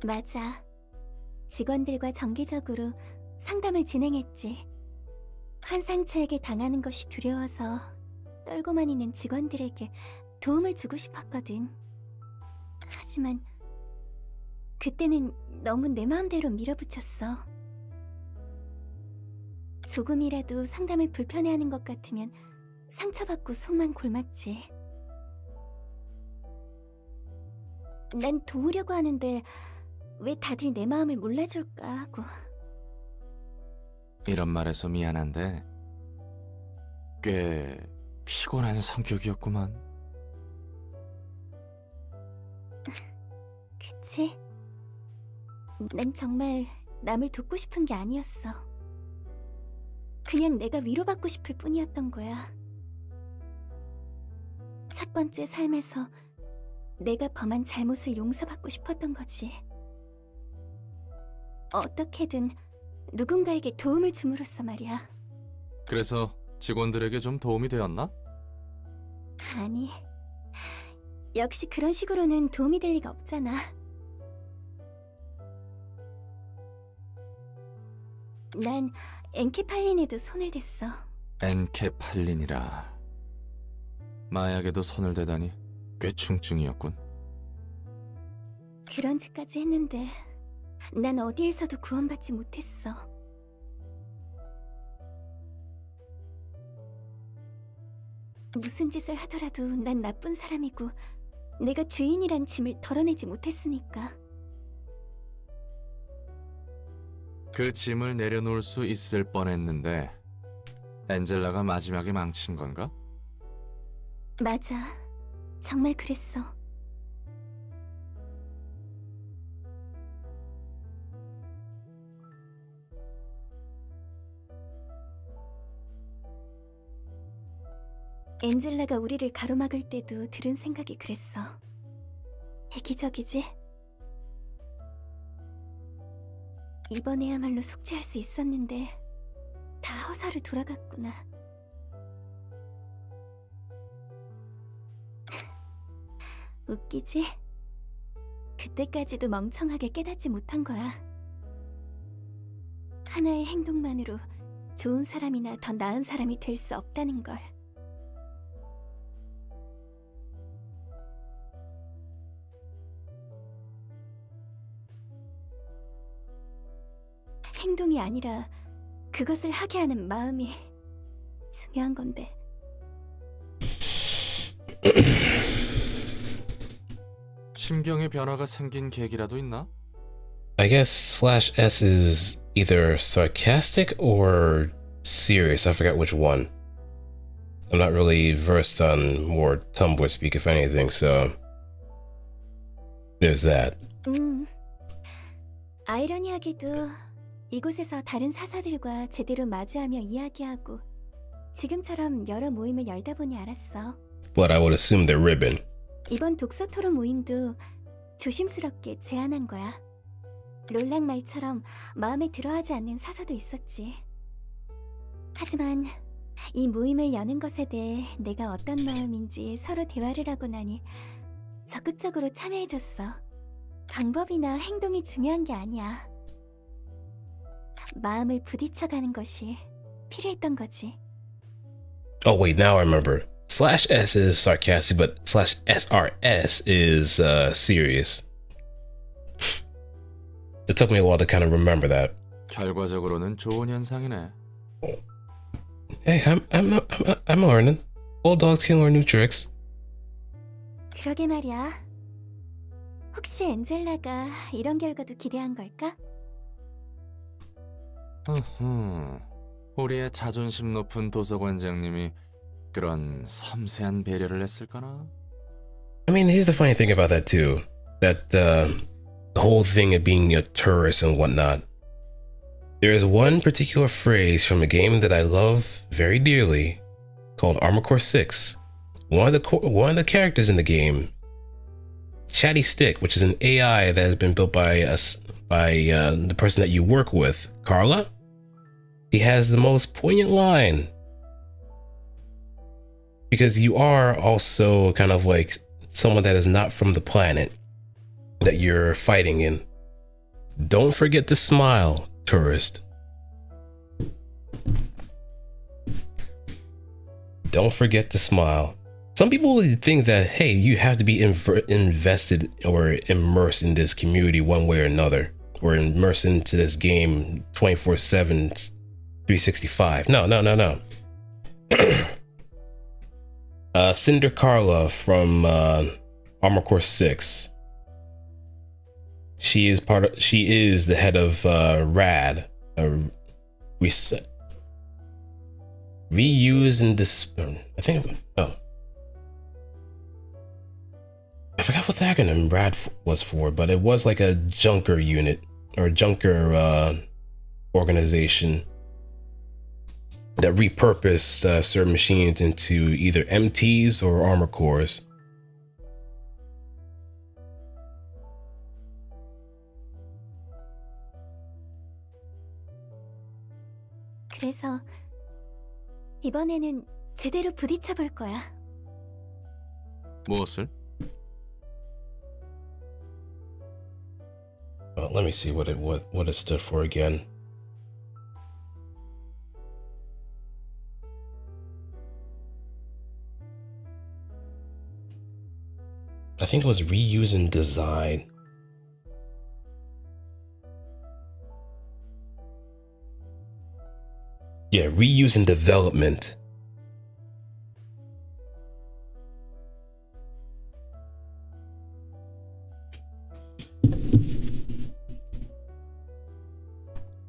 맞아. 직원들과 정기적으로 상담을 진행했지. 환상체에게 당하는 것이 두려워서 떨고만 있는 직원들에게 도움을 주고 싶었거든. 하지만 그때는 너무 내 마음대로 밀어붙였어. 조금이라도 상담을 불편해하는 것 같으면 상처받고 속만 골맞지. 난 도우려고 하는데 왜 다들 내 마음을 몰라줄까 하고. 이런 말해서 미안한데 꽤 피곤한 성격이었구만. 그치? 난 정말 남을 돕고 싶은 게 아니었어. 그냥 내가 위로받고 싶을 뿐이었던 거야. 첫 번째 삶에서 내가 범한 잘못을 용서받고 싶었던 거지. 어떻게든 누군가에게 도움을 줌으로써 말이야. 그래서 직원들에게 좀 도움이 되었나? 아니, 역시 그런 식으로는 도움이 될 리가 없잖아. 난 엔케팔린에도 손을 댔어. 엔케팔린이라. 마약에도 손을 대다니 꽤 충증이었군. 그런 짓까지 했는데 난 어디에서도 구원받지 못했어. 무슨 짓을 하더라도 난 나쁜 사람이고 내가 죄인이란 짐을 덜어내지 못했으니까. 그 짐을 내려놓을 수 있을 뻔했는데 엔젤라가 마지막에 망친 건가? 맞아. 정말 그랬어. 엔젤라가 우리를 가로막을 때도 들은 생각이 그랬어. 이기적이지? 이번에야말로 속죄할 수 있었는데 다 허사로 돌아갔구나. 웃기지? 그때까지도 멍청하게 깨닫지 못한 거야. 하나의 행동만으로 좋은 사람이나 더 나은 사람이 될 수 없다는 걸. 행동이 아니라 그것을 하게 하는 마음이 중요한 건데. 심경의 변화가 생긴 계기라도 있나? I guess /S is either sarcastic or serious. I forgot which one. I'm not really versed on more Tumblr speak, if anything, so there's that. 아이러니하게도 이곳에서 다른 사사들과 제대로 마주하며 이야기하고 지금처럼 여러 모임을 열다 보니 알았어. But I would assume they're ribbon. 이번 독서 토론 모임도 조심스럽게 제안한 거야. 롤랑 말처럼 마음에 들어하지 않는 사사도 있었지. 하지만 이 모임을 여는 것에 대해 내가 어떤 마음인지 서로 대화를 하고 나니 적극적으로 참여해줬어. 방법이나 행동이 중요한 게 아니야. 마음을 부딪혀가는 것이 필요했던 거지. Oh wait, now I remember. /S is sarcastic, but /SRS is serious. It took me a while to kind of remember that. 결과적으로는 좋은 현상이네. Hey, I'm learning. Old dogs can learn new tricks. 그러게 말이야. 혹시 엔젤라가 이런 결과도 기대한 걸까? 우리의 자존심 높은 도서관장님이 그런 섬세한 배려를 했을까나? I mean, here's the funny thing about that too. That the whole thing of being a tourist and whatnot. There is one particular phrase from a game that I love very dearly called Armor Core 6. One of the characters in the game, Chatty Stick, which is an AI that has been built by the person that you work with, Carla. He has the most poignant line. Because you are also kind of like someone that is not from the planet that you're fighting in. Don't forget to smile, tourist. Don't forget to smile. Some people think that, hey, you have to be invested or immersed in this community one way or another, or immersed into this game 24/7, 365. No. Cinder Carla from Armor Core 6. She is the head of RAD, reuse and I forgot what the acronym RAD was for, but it was like a junker unit or junker organization that repurposed certain machines into either MTs or armor cores. 그래서 이번에는 제대로 부딪혀 볼 거야. 무엇을? Let me see what it stood for again. I think it was reuse and design. Yeah, reuse and development.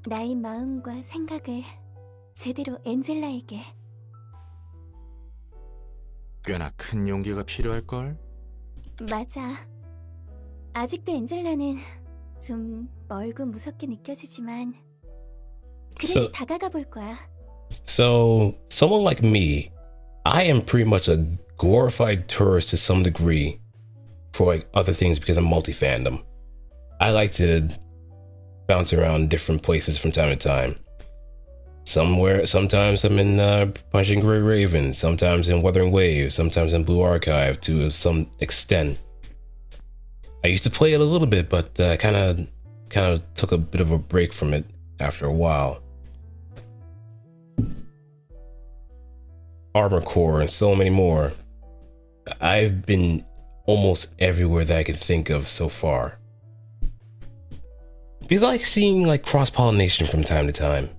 나의 마음과 생각을 제대로 엔젤라에게. 꽤나 큰 용기가 필요할걸? 맞아. 아직도 엔젤라는 좀 멀고 무섭게 느껴지지만 그래도 다가가 볼 거야. So, someone like me, I am pretty much a glorified tourist to some degree for like other things because I'm multi-fandom. I like to bounce around different places from time to time. Sometimes I'm in Punching Gray Raven, sometimes in Wuthering Waves, sometimes in Blue Archive to some extent. I used to play it a little bit, but kind of took a bit of a break from it after a while. Armor Core and so many more. I've been almost everywhere that I can think of so far. Because I like seeing like cross-pollination from time to time.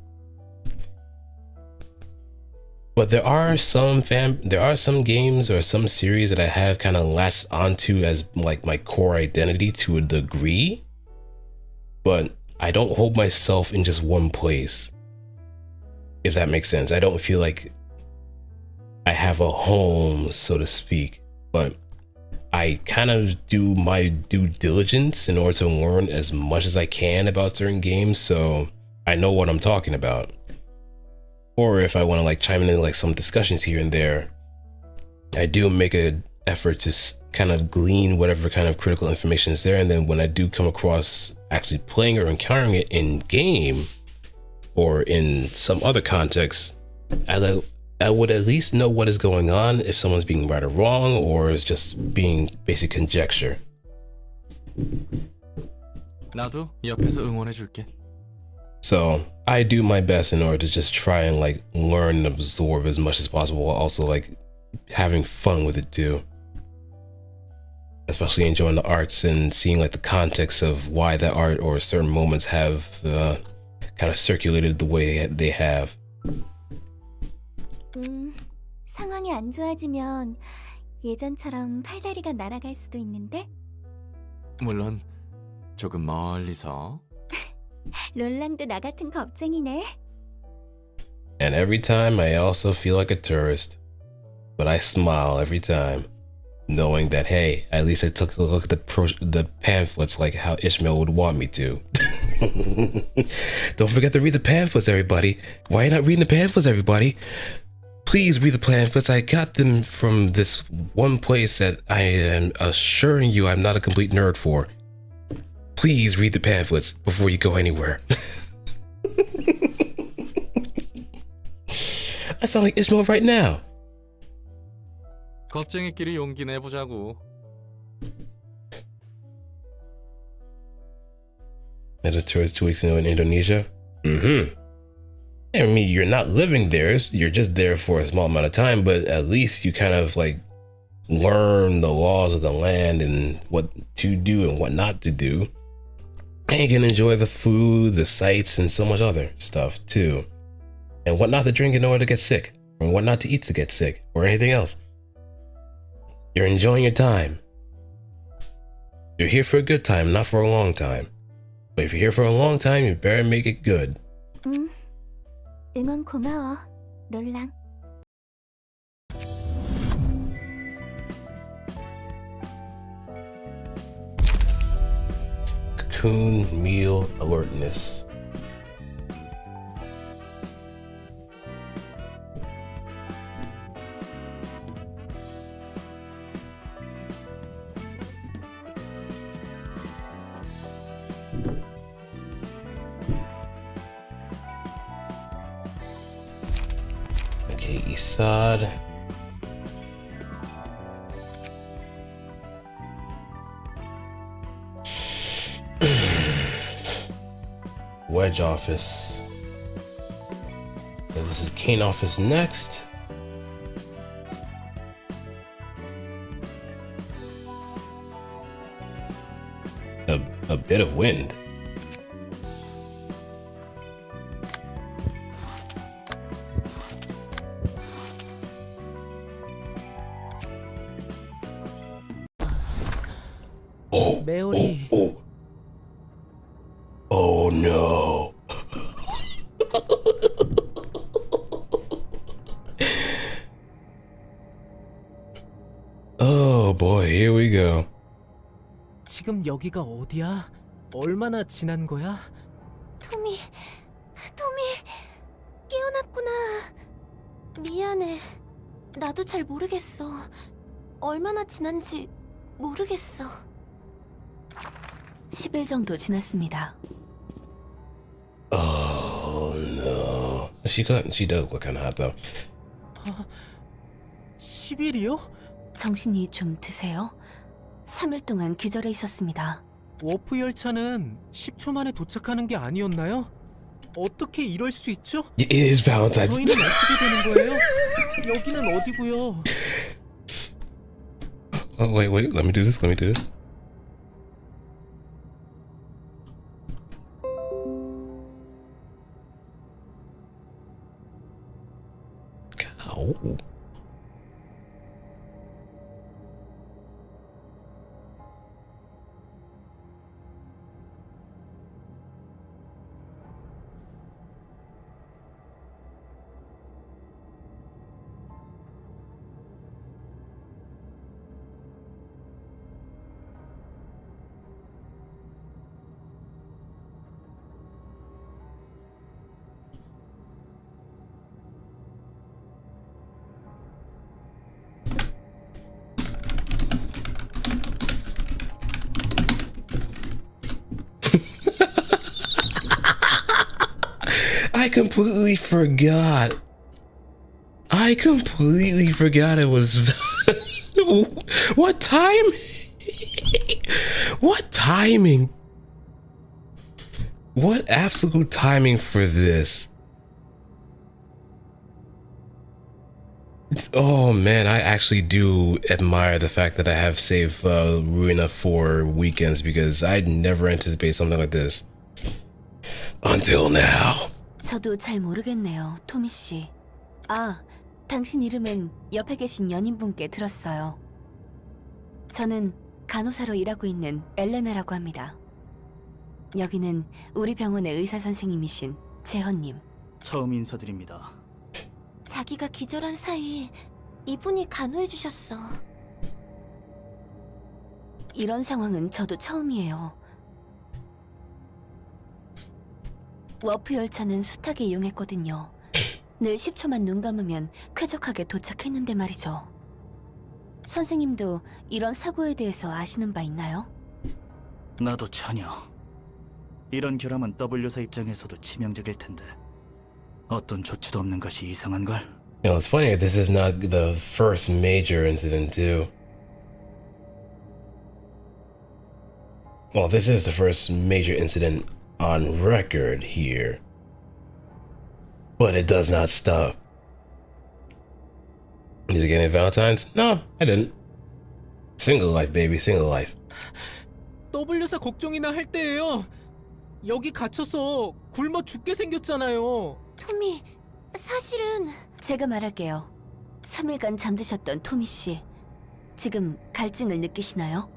But there are some games or some series that I have kind of latched onto as like my core identity to a degree, but I don't hold myself in just one place, if that makes sense. I don't feel like I have a home, so to speak, but I kind of do my due diligence in order to learn as much as I can about certain games, so I know what I'm talking about. Or if I want to like chime in like some discussions here and there, I do make an effort to kind of glean whatever kind of critical information is there, and then when I do come across actually playing or encountering it in game or in some other context, I would at least know what is going on, if someone's being right or wrong, or is just being basic conjecture. 나도 옆에서 응원해줄게. So I do my best in order to just try and like learn and absorb as much as possible, while also like having fun with it too. Especially enjoying the arts and seeing like the context of why that art or certain moments have kind of circulated the way they have. 상황이 안 좋아지면 예전처럼 팔다리가 날아갈 수도 있는데? 물론 조금 멀리서. 롤랑도 나 같은 겁쟁이네. And every time I also feel like a tourist, but I smile every time, knowing that hey, at least I took a look at the pamphlets like how Ishmael would want me to. Don't forget to read the pamphlets, everybody. Why are you not reading the pamphlets, everybody? Please read the pamphlets. I got them from this one place that I am assuring you I'm not a complete nerd for. Please read the pamphlets before you go anywhere. I sound like Ishmael right now. 겁쟁이끼리 용기 내보자고. As a tourist 2 weeks ago in Indonesia? I mean, you're not living there, you're just there for a small amount of time, but at least you kind of like learn the laws of the land and what to do and what not to do. And you can enjoy the food, the sights, and so much other stuff too. And what not to drink in order to get sick, or what not to eat to get sick, or anything else. You're enjoying your time. You're here for a good time, not for a long time. But if you're here for a long time, you better make it good. 응원 고마워, 롤랑. Cocoon meal alertness. Okay, Isad. Wedge office. This is Kane office next. A bit of wind. Oh no. Oh boy, here we go. 지금 여기가 어디야? 얼마나 지난 거야? 토미, 깨어났구나. 미안해. 나도 잘 모르겠어. 얼마나 지난지 모르겠어. 10일 정도 지났습니다. Oh no. She does look kind of hot though. 10일이요? 정신이 좀 드세요? 3일 동안 기절해 있었습니다. 워프 열차는 10초 만에 도착하는 게 아니었나요? 어떻게 이럴 수 있죠? It is Valentine's. 저희는 어떻게 되는 거예요? 여기는 어디고요? Oh wait, let me do this. Oh. I completely forgot. I completely forgot it was. What time? What timing? What absolute timing for this? Oh man, I actually do admire the fact that I have saved Ruina for weekends because I'd never anticipate something like this. Until now. 저도 잘 모르겠네요, 토미 씨. 아, 당신 이름은 옆에 계신 연인분께 들었어요. 저는 간호사로 일하고 있는 엘레나라고 합니다. 여기는 우리 병원의 의사 선생님이신 재헌님. 처음 인사드립니다. 자기가 기절한 사이 이분이 간호해 주셨어. 이런 상황은 저도 처음이에요. 워프 열차는 숱하게 이용했거든요. 늘 10초만 눈 감으면 쾌적하게 도착했는데 말이죠. 선생님도 이런 사고에 대해서 아시는 바 있나요? 나도 전혀. 이런 결함은 W사 입장에서도 치명적일 텐데 어떤 조치도 없는 것이 이상한 걸. You know, it's funny. This is not the first major incident, too. Well, this is the first major incident on record here. But it does not stop. Did you get any Valentines? No, I didn't. Single life, baby. Single life. W사 걱정이나 할 때예요. 여기 갇혀서 굶어 죽게 생겼잖아요. 토미, 사실은 제가 말할게요. 3일간 잠드셨던 토미 씨, 지금 갈증을 느끼시나요?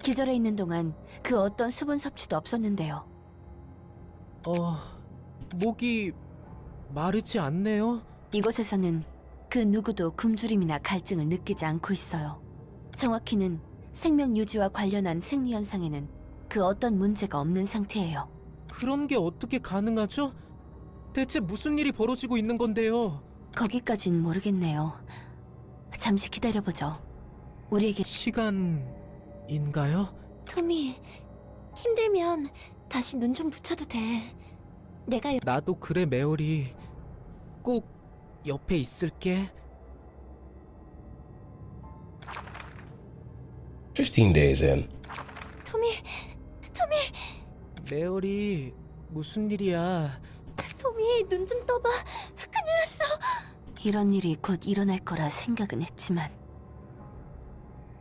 기절해 있는 동안 그 어떤 수분 섭취도 없었는데요. 목이 마르지 않네요. 이곳에서는 그 누구도 굶주림이나 갈증을 느끼지 않고 있어요. 정확히는 생명 유지와 관련한 생리 현상에는 그 어떤 문제가 없는 상태예요. 그런 게 어떻게 가능하죠? 대체 무슨 일이 벌어지고 있는 건데요? 거기까진 모르겠네요. 잠시 기다려보죠. 우리에게 시간인가요? 토미, 힘들면 다시 눈 좀 붙여도 돼. 내가 나도 그래, 메어리. 꼭 옆에 있을게. 15 days in. 토미. 메어리, 무슨 일이야? 토미, 눈 좀 떠봐. 큰일 났어. 이런 일이 곧 일어날 거라 생각은 했지만.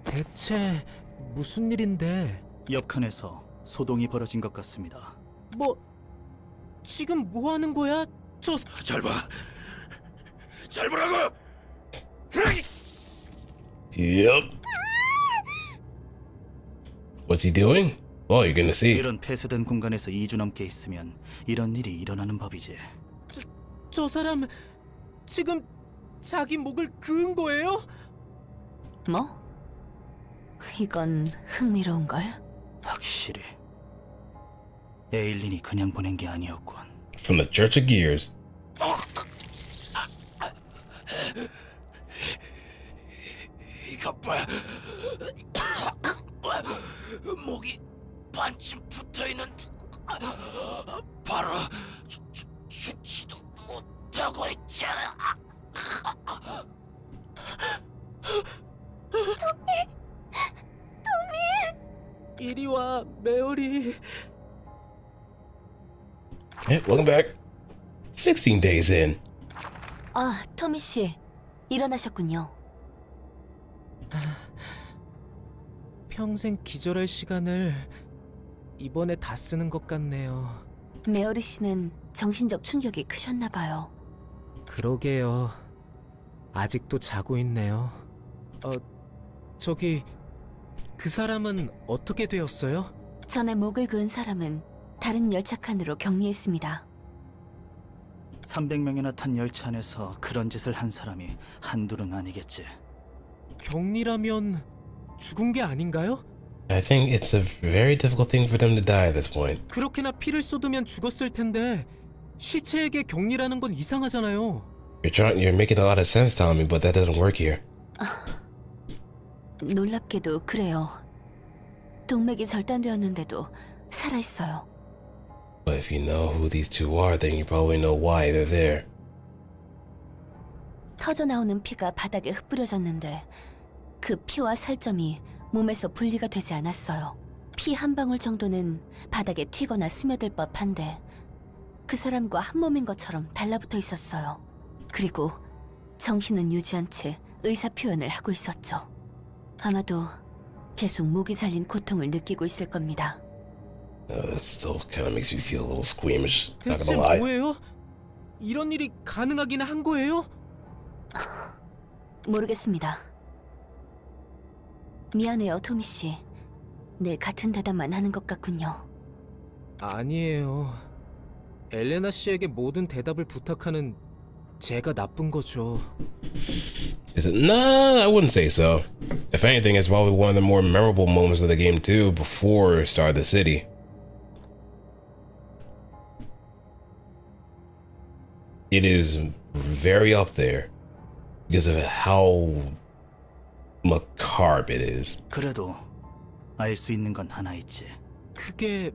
대체 무슨 일인데? 옆칸에서 소동이 벌어진 것 같습니다. 지금 뭐 하는 거야? 잘 봐. 잘 보라고. Yep. What's he doing? Well, you're gonna see. 이런 폐쇄된 공간에서 2주 넘게 있으면 이런 일이 일어나는 법이지. 저 사람 지금 자기 목을 그은 거예요? 뭐? 이건 흥미로운걸? 확실히 에일린이 그냥 보낸 게 아니었군. From the Church of Gears. 이것 봐. 목이 반쯤 붙어있는 바로 죽지도 못하고 있잖아. 토미! 이리 와, 메어리. Hey, welcome back. 16 days in. 아, 토미 씨. 일어나셨군요. 평생 기절할 시간을 이번에 다 쓰는 것 같네요. 메어리 씨는 정신적 충격이 크셨나 봐요. 그러게요. 아직도 자고 있네요. 저기 그 사람은 어떻게 되었어요? 전에 목을 그은 사람은 다른 열차 칸으로 격리했습니다. 300명이나 탄 열차 안에서 그런 짓을 한 사람이 한둘은 아니겠지. 격리라면 죽은 게 아닌가요? I think it's a very difficult thing for them to die at this point. 그렇게나 피를 쏟으면 죽었을 텐데 시체에게 격리라는 건 이상하잖아요. You're making a lot of sense, Tommy, but that doesn't work here. 놀랍게도 그래요. 동맥이 절단되었는데도 살아있어요. But if you know who these two are, then you probably know why they're there. 터져 나오는 피가 바닥에 흩뿌려졌는데 그 피와 살점이 몸에서 분리가 되지 않았어요. 피 한 방울 정도는 바닥에 튀거나 스며들 법한데 그 사람과 한 몸인 것처럼 달라붙어 있었어요. 그리고 정신은 유지한 채 의사 표현을 하고 있었죠. 아마도 계속 목이 잘린 고통을 느끼고 있을 겁니다. It still kind of makes me feel a little squeamish. Not 대체 gonna lie. 뭐예요? 이런 일이 가능하긴 한 거예요? 모르겠습니다. 미안해요, 토미 씨. 늘 같은 대답만 하는 것 같군요. 아니에요. 엘레나 씨에게 모든 대답을 부탁하는 제가 나쁜 거죠. Is it? Nah, I wouldn't say so. If anything, it's probably one of the more memorable moments of the game too, before Star of the City. It is very up there because of how macabre it is. 그래도 알 수 있는 건 하나 있지. 그게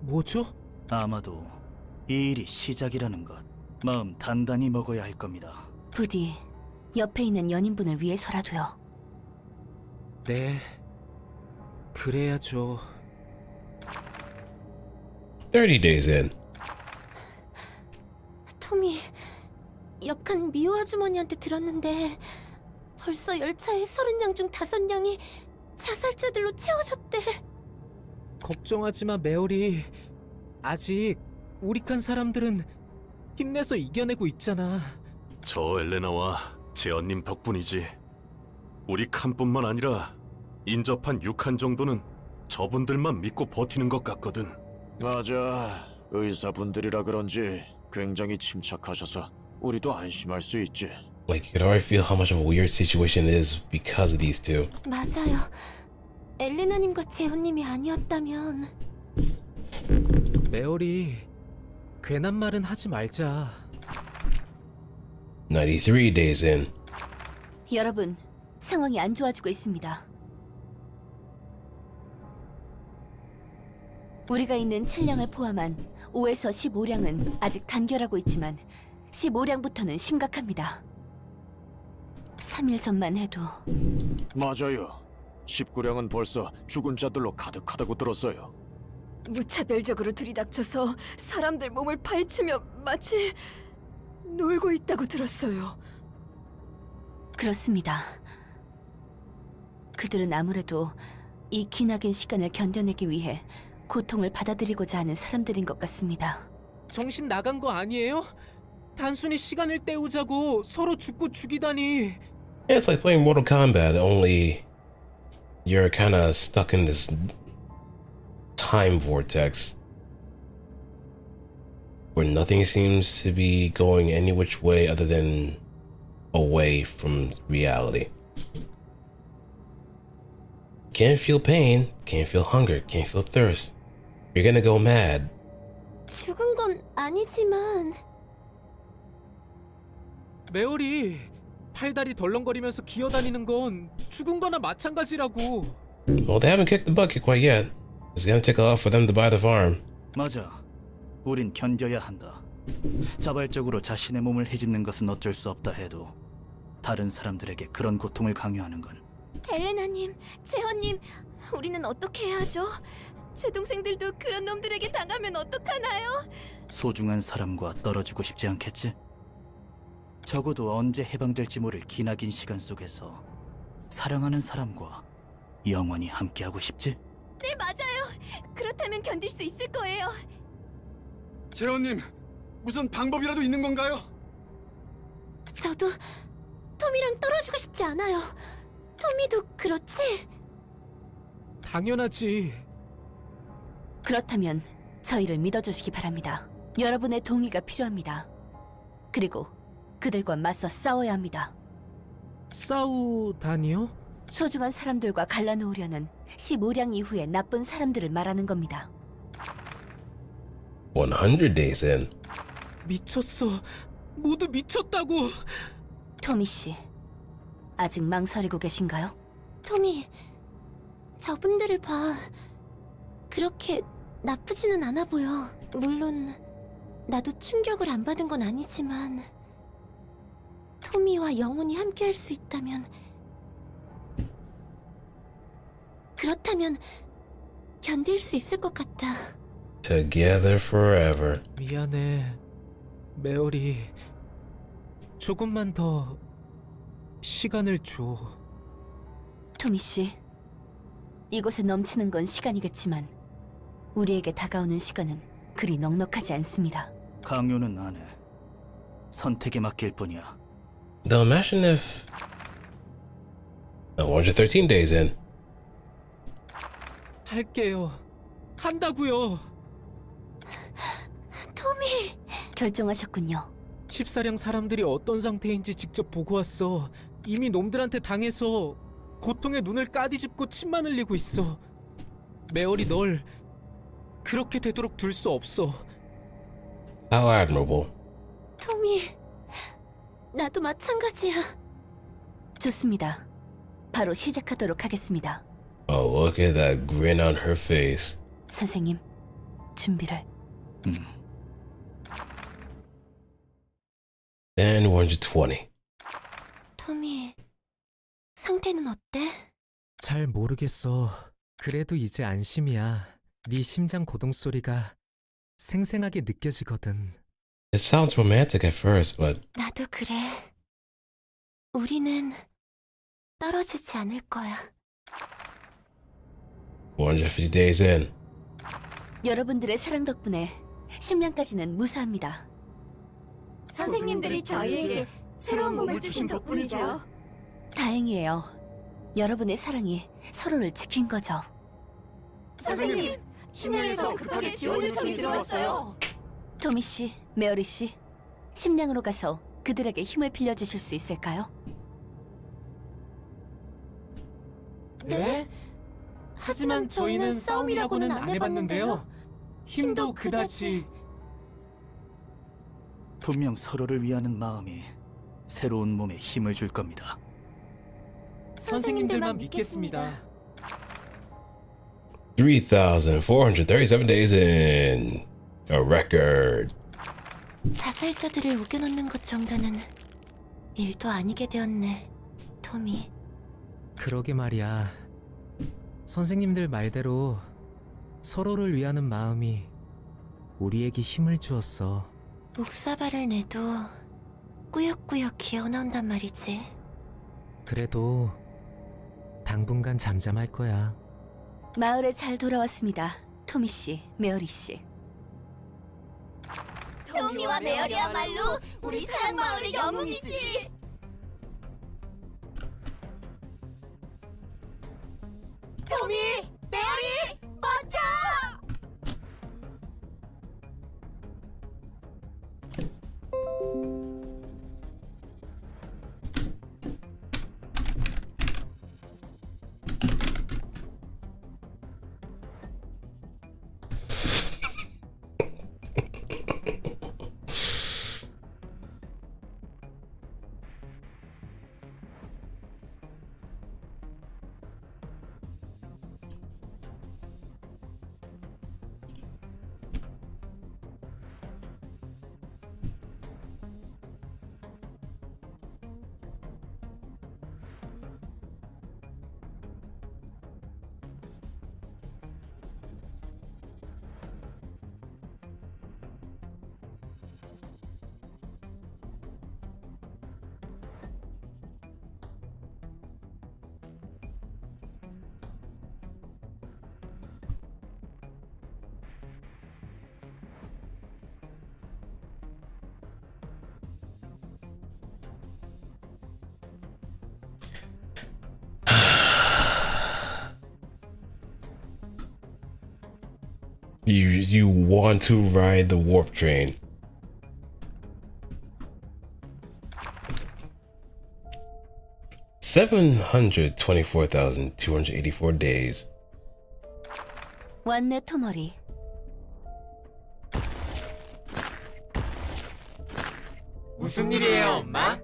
뭐죠? 아마도 이 일이 시작이라는 것. 마음 단단히 먹어야 할 겁니다. 부디 옆에 있는 연인분을 위해서라도요. 네, 그래야죠. 30 days in. 토미, 역한 미호 아주머니한테 들었는데 벌써 열차의 30량 중 5량이 자살자들로 채워졌대. 걱정하지 마, 메어리. 아직 우리 칸 사람들은 힘내서 이겨내고 있잖아. 저 엘레나와 제언님 덕분이지. 우리 칸뿐만 아니라 인접한 6칸 정도는 저분들만 믿고 버티는 것 같거든. 맞아. 의사분들이라 그런지 굉장히 침착하셔서 우리도 안심할 수 있지. Like, you can already feel how much of a weird situation it is because of these two. 맞아요. 엘레나님과 재훈님이 아니었다면. 메어리, 괜한 말은 하지 말자. 93 days in. 여러분, 상황이 안 좋아지고 있습니다. 우리가 있는 7량을 포함한 5에서 15량은 아직 단결하고 있지만 15량부터는 심각합니다. 3일 전만 해도 맞아요. 19량은 벌써 죽은 자들로 가득하다고 들었어요. 무차별적으로 들이닥쳐서 사람들 몸을 파헤치며 마치 놀고 있다고 들었어요. 그렇습니다. 그들은 아무래도 이 기나긴 시간을 견뎌내기 위해 고통을 받아들이고자 하는 사람들인 것 같습니다. 정신 나간 거 아니에요? 단순히 시간을 때우자고 서로 죽고 죽이다니. Yeah, it's like playing Mortal Kombat, only you're kind of stuck in this time vortex where nothing seems to be going any which way other than away from reality. Can't feel pain, can't feel hunger, can't feel thirst. You're gonna go mad. 죽은 건 아니지만 메어리, 팔다리 덜렁거리면서 기어다니는 건 죽은 거나 마찬가지라고. Well, they haven't kicked the bucket quite yet. It's gonna take a lot for them to buy the farm. 맞아. 우린 견뎌야 한다. 자발적으로 자신의 몸을 헤집는 것은 어쩔 수 없다 해도 다른 사람들에게 그런 고통을 강요하는 건 엘레나님, 재헌님, 우리는 어떻게 해야 하죠? 제 동생들도 그런 놈들에게 당하면 어떡하나요? 소중한 사람과 떨어지고 싶지 않겠지? 적어도 언제 해방될지 모를 기나긴 시간 속에서 사랑하는 사람과 영원히 함께하고 싶지? 네, 맞아요. 그렇다면 견딜 수 있을 거예요. 재원님, 무슨 방법이라도 있는 건가요? 저도 토미랑 떨어지고 싶지 않아요. 토미도 그렇지? 당연하지. 그렇다면 저희를 믿어주시기 바랍니다. 여러분의 동의가 필요합니다. 그리고 그들과 맞서 싸워야 합니다. 싸우다니요? 소중한 사람들과 갈라놓으려는 15량 이후의 나쁜 사람들을 말하는 겁니다. 100 days in. 미쳤어. 모두 미쳤다고. 토미 씨, 아직 망설이고 계신가요? 토미, 저분들을 봐. 그렇게 나쁘지는 않아 보여. 물론 나도 충격을 안 받은 건 아니지만 토미와 영원히 함께할 수 있다면, 그렇다면 견딜 수 있을 것 같다. Together forever. 미안해, 메어리. 조금만 더 시간을 줘. 토미 씨, 이곳에 넘치는 건 시간이겠지만 우리에게 다가오는 시간은 그리 넉넉하지 않습니다. 강요는 안 해. 선택에 맡길 뿐이야. Now imagine if 113 days in. 할게요. 한다고요. 토미. 결정하셨군요. 14량 사람들이 어떤 상태인지 직접 보고 왔어. 이미 놈들한테 당해서 고통의 눈을 까디집고 침만 흘리고 있어. 메어리, 널 그렇게 되도록 둘 수 없어. How admirable. 토미, 나도 마찬가지야. 좋습니다. 바로 시작하도록 하겠습니다. Oh, look at that grin on her face. 선생님, 준비를. And 120. 토미, 상태는 어때? 잘 모르겠어. 그래도 이제 안심이야. 네 심장 고동 소리가 생생하게 느껴지거든. It sounds romantic at first, but 나도 그래. 우리는 떨어지지 않을 거야. 150 days in. 여러분들의 사랑 덕분에 심량까지는 무사합니다. 선생님들이 저희에게 새로운 몸을 주신 덕분이죠. 다행이에요. 여러분의 사랑이 서로를 지킨 거죠. 선생님, 심량에서 급하게 지원 요청이 들어왔어요. 토미 씨, 메어리 씨, 심량으로 가서 그들에게 힘을 빌려주실 수 있을까요? 네? 하지만 저희는 싸움이라고는 안 해봤는데요. 힘도 그다지. 분명 서로를 위하는 마음이 새로운 몸에 힘을 줄 겁니다. 선생님들만 믿겠습니다. 3,437 days in. A record. 자살자들을 우겨넣는 것 정도는 일도 아니게 되었네, 토미. 그러게 말이야. 선생님들 말대로 서로를 위하는 마음이 우리에게 힘을 주었어. 목사발을 내도 꾸역꾸역 기어나온단 말이지. 그래도 당분간 잠잠할 거야. 마을에 잘 돌아왔습니다. 토미 씨, 메어리 씨. 토미와 메어리야말로 우리 사랑 마을의 영웅이지. 토미, 메어리, 멋져! You want to ride the warp train. $724,284 days. 왔네, 토머리. 무슨 일이에요, 엄마?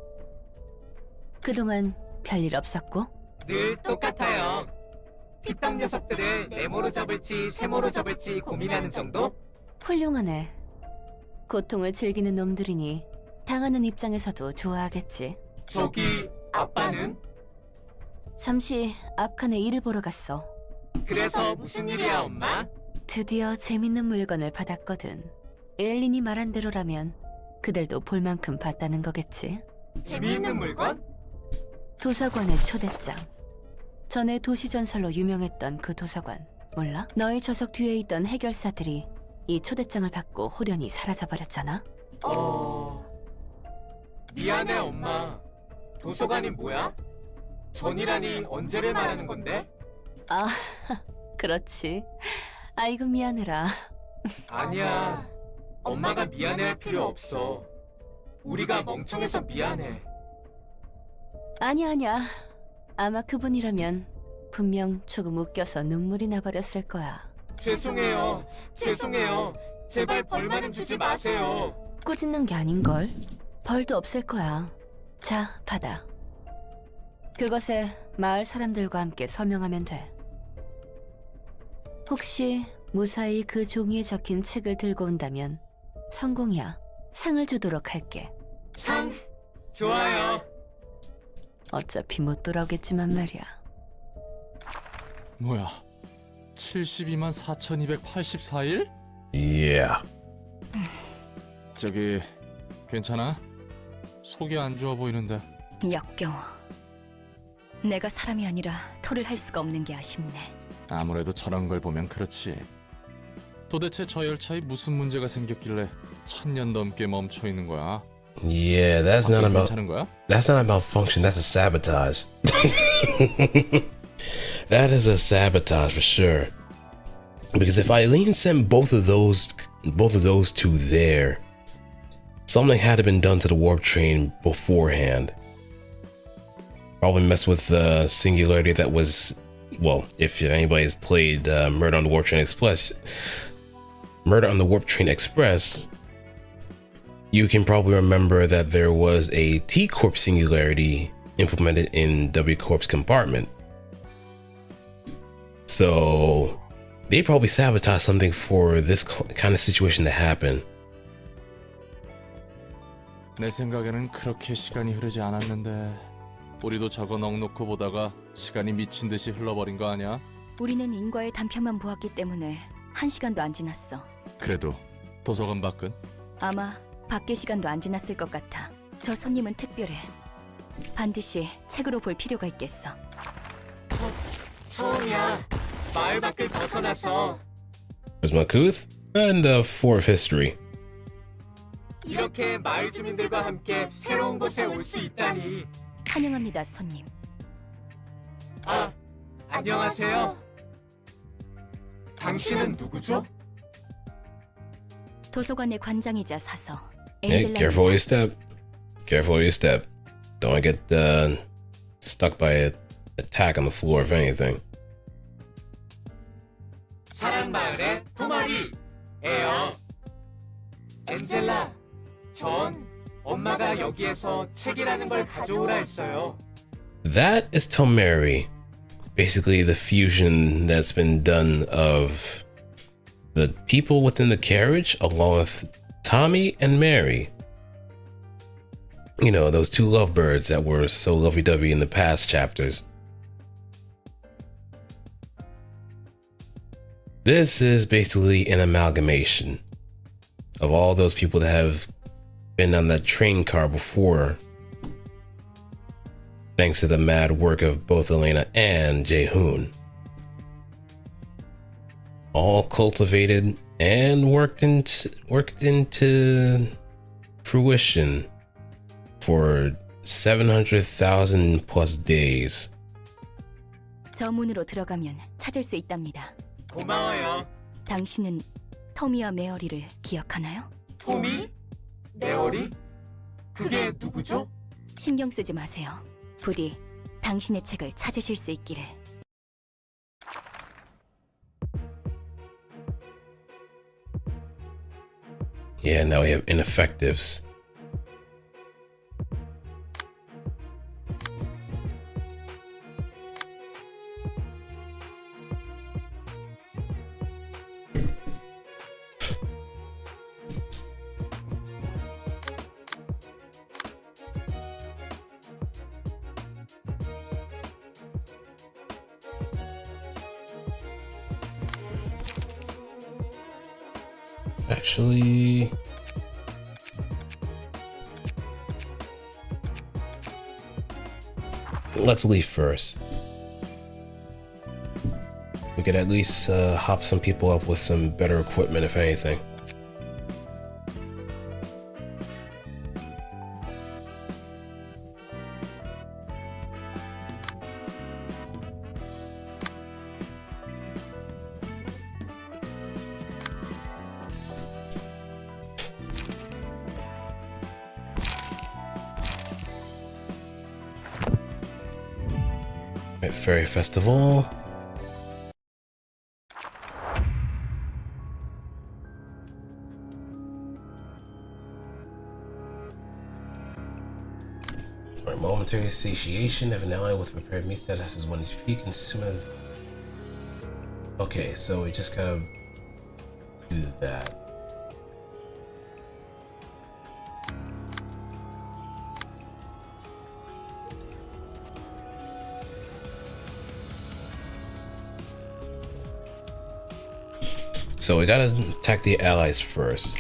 그동안 별일 없었고? 늘 똑같아요. 피땀 녀석들을 네모로 잡을지 세모로 잡을지 고민하는 정도? 훌륭하네. 고통을 즐기는 놈들이니 당하는 입장에서도 좋아하겠지. 저기 아빠는? 잠시 앞칸에 일을 보러 갔어. 그래서 무슨 일이야, 엄마? 드디어 재밌는 물건을 받았거든. 엘린이 말한 대로라면 그들도 볼 만큼 봤다는 거겠지. 재미있는 물건? 도서관의 초대장. 전에 도시전설로 유명했던 그 도서관 몰라? 너희 좌석 뒤에 있던 해결사들이 이 초대장을 받고 호련히 사라져버렸잖아. 미안해, 엄마. 도서관이 뭐야? 전이라니 언제를 말하는 건데? 아, 그렇지. 아이고 미안해라. 아니야. 엄마가 미안해할 필요 없어. 우리가 멍청해서 미안해. 아니야. 아마 그분이라면 분명 조금 웃겨서 눈물이 나버렸을 거야. 죄송해요. 제발 벌만은 주지 마세요. 꾸짖는 게 아닌걸. 벌도 없을 거야. 자, 받아. 그것에 마을 사람들과 함께 서명하면 돼. 혹시 무사히 그 종이에 적힌 책을 들고 온다면 성공이야. 상을 주도록 할게. 상? 좋아요. 어차피 못 돌아오겠지만 말이야. 뭐야? 72만 4,284일? Yeah. 저기 괜찮아? 속이 안 좋아 보이는데. 역겨워. 내가 사람이 아니라 토를 할 수가 없는 게 아쉽네. 아무래도 저런 걸 보면 그렇지. 도대체 저 열차에 무슨 문제가 생겼길래 1000년 넘게 멈춰 있는 거야? Yeah, that's not about. 괜찮은 거야? That's not a malfunction. That's a sabotage. That is a sabotage for sure. Because if Eileen sent both of those two there, something had to been done to the warp train beforehand. Probably messed with the singularity that was, well, if anybody has played Murder on the Warp Train Express, you can probably remember that there was a T Corp singularity implemented in W Corp's compartment. So they probably sabotaged something for this kind of situation to happen. 내 생각에는 그렇게 시간이 흐르지 않았는데 우리도 저거 넉놓고 보다가 시간이 미친 듯이 흘러버린 거 아니야? 우리는 인과의 단편만 보았기 때문에 1시간도 안 지났어. 그래도 도서관 밖은? 아마 밖의 시간도 안 지났을 것 같아. 저 손님은 특별해. 반드시 책으로 볼 필요가 있겠어. 처음이야. 마을 밖을 벗어나서. There's Makuth and the Fourth History. 이렇게 마을 주민들과 함께 새로운 곳에 올 수 있다니. 환영합니다, 손님. 아, 안녕하세요. 당신은 누구죠? 도서관의 관장이자 사서. Hey, careful where you step. Careful where you step. Don't get stuck by an attack on the floor, if anything. 사랑마을의 토마리예요. 엔젤라, 전 엄마가 여기에서 책이라는 걸 가져오라 했어요. That is Tomeri. Basically the fusion that's been done of the people within the carriage along with Tommy and Mary. You know, those two lovebirds that were so lovey-dovey in the past chapters. This is basically an amalgamation of all those people that have been on that train car before, thanks to the mad work of both Elena and Jae-hoon. All cultivated and worked into fruition for 700,000 plus days. 저 문으로 들어가면 찾을 수 있답니다. 고마워요. 당신은 토미와 메어리를 기억하나요? 토미? 메어리? 그게 누구죠? 신경 쓰지 마세요. 부디 당신의 책을 찾으실 수 있기를. Yeah, now we have ineffectives. Actually, let's leave first. We could at least hop some people up with some better equipment, if anything. Fairy Festival. For momentary satiation, if an ally with prepared meat status is 1 HP, consume. Okay, so we just gotta do that. So we gotta attack the allies first.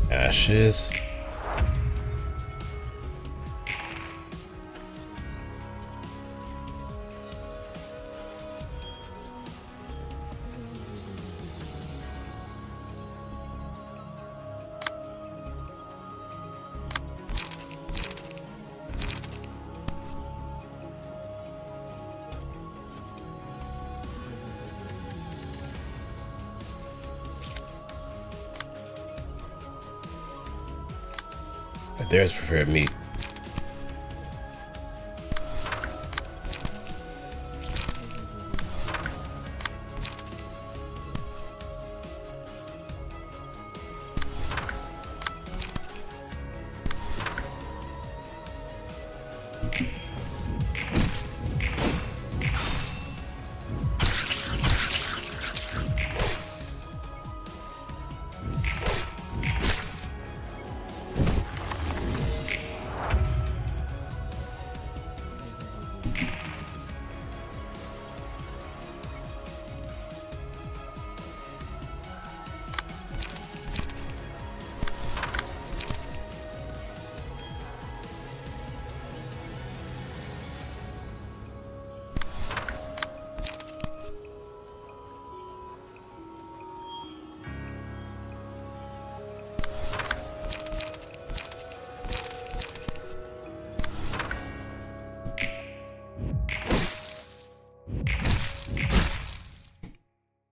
Ashes. There's prepared meat.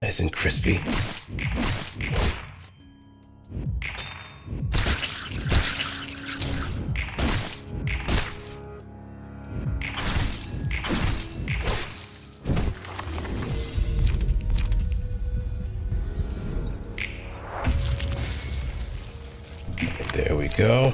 Nice and crispy. There we go.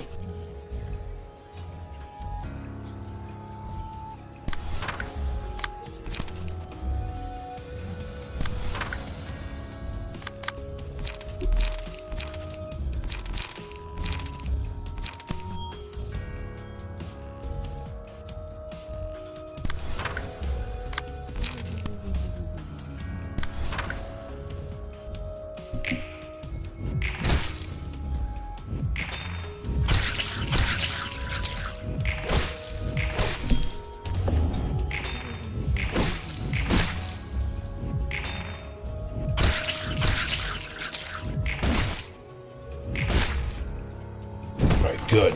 good.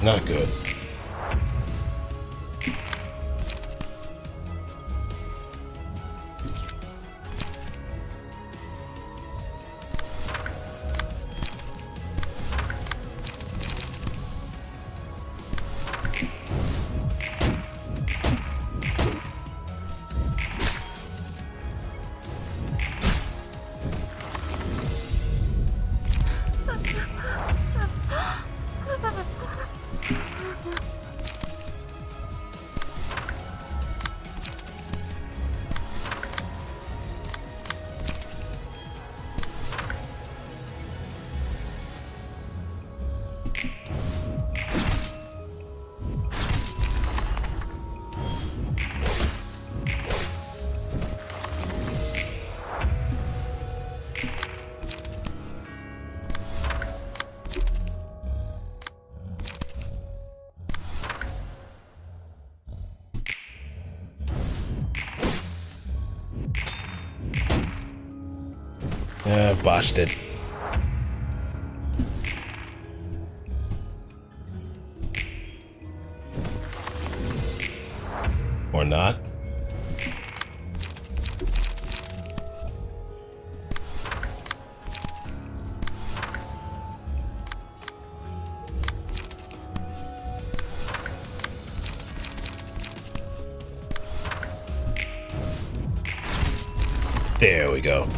Not good. Botched it. Or not. There we go.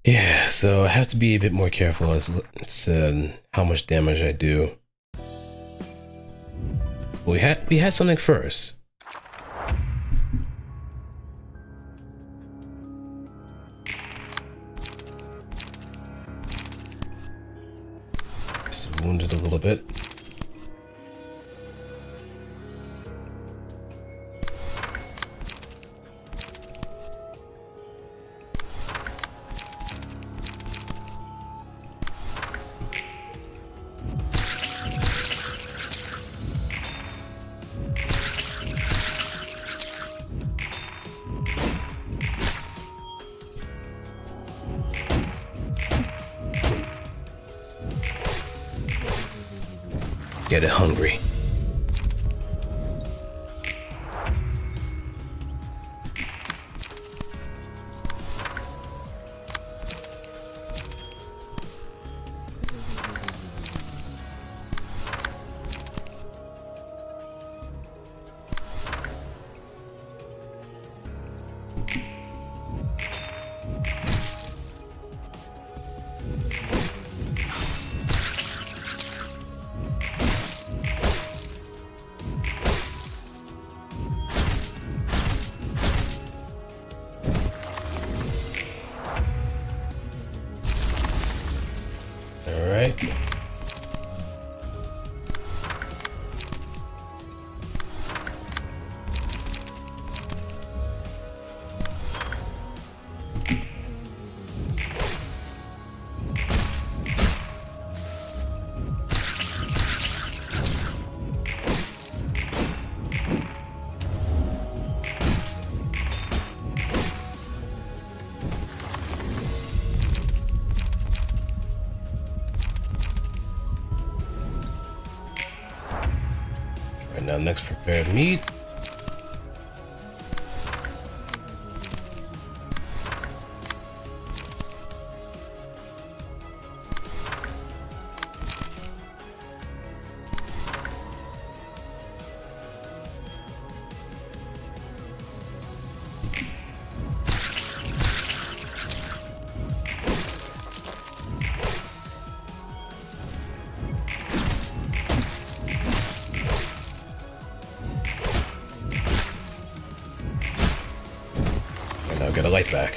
Yeah, so I have to be a bit more careful as how much damage I do. We had something first. Just wounded a little bit. Get it hungry. Now next prepared meat. life back.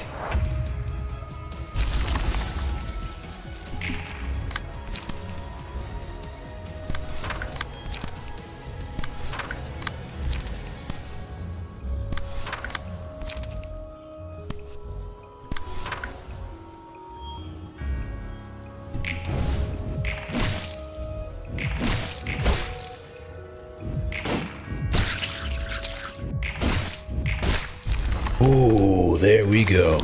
Ooh, there we go.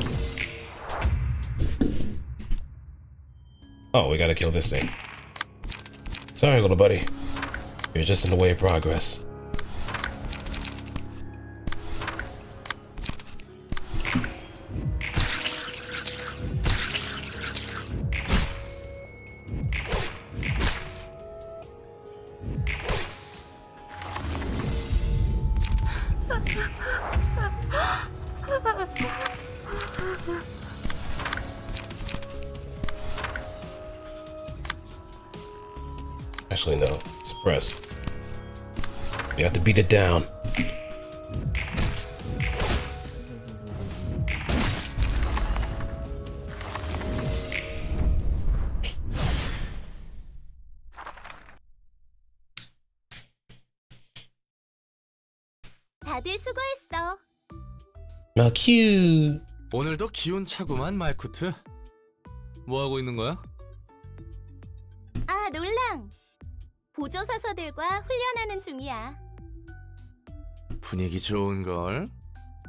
Oh, we gotta kill this thing. Sorry, little buddy. You're just in the way of progress. Actually, no. Suppress. You have to beat it down. 다들 수고했어. 아, cute. 오늘도 기운차구만, 말쿠트. 뭐 하고 있는 거야? 아, 롤랑. 보조사서들과 훈련하는 중이야. 분위기 좋은 걸.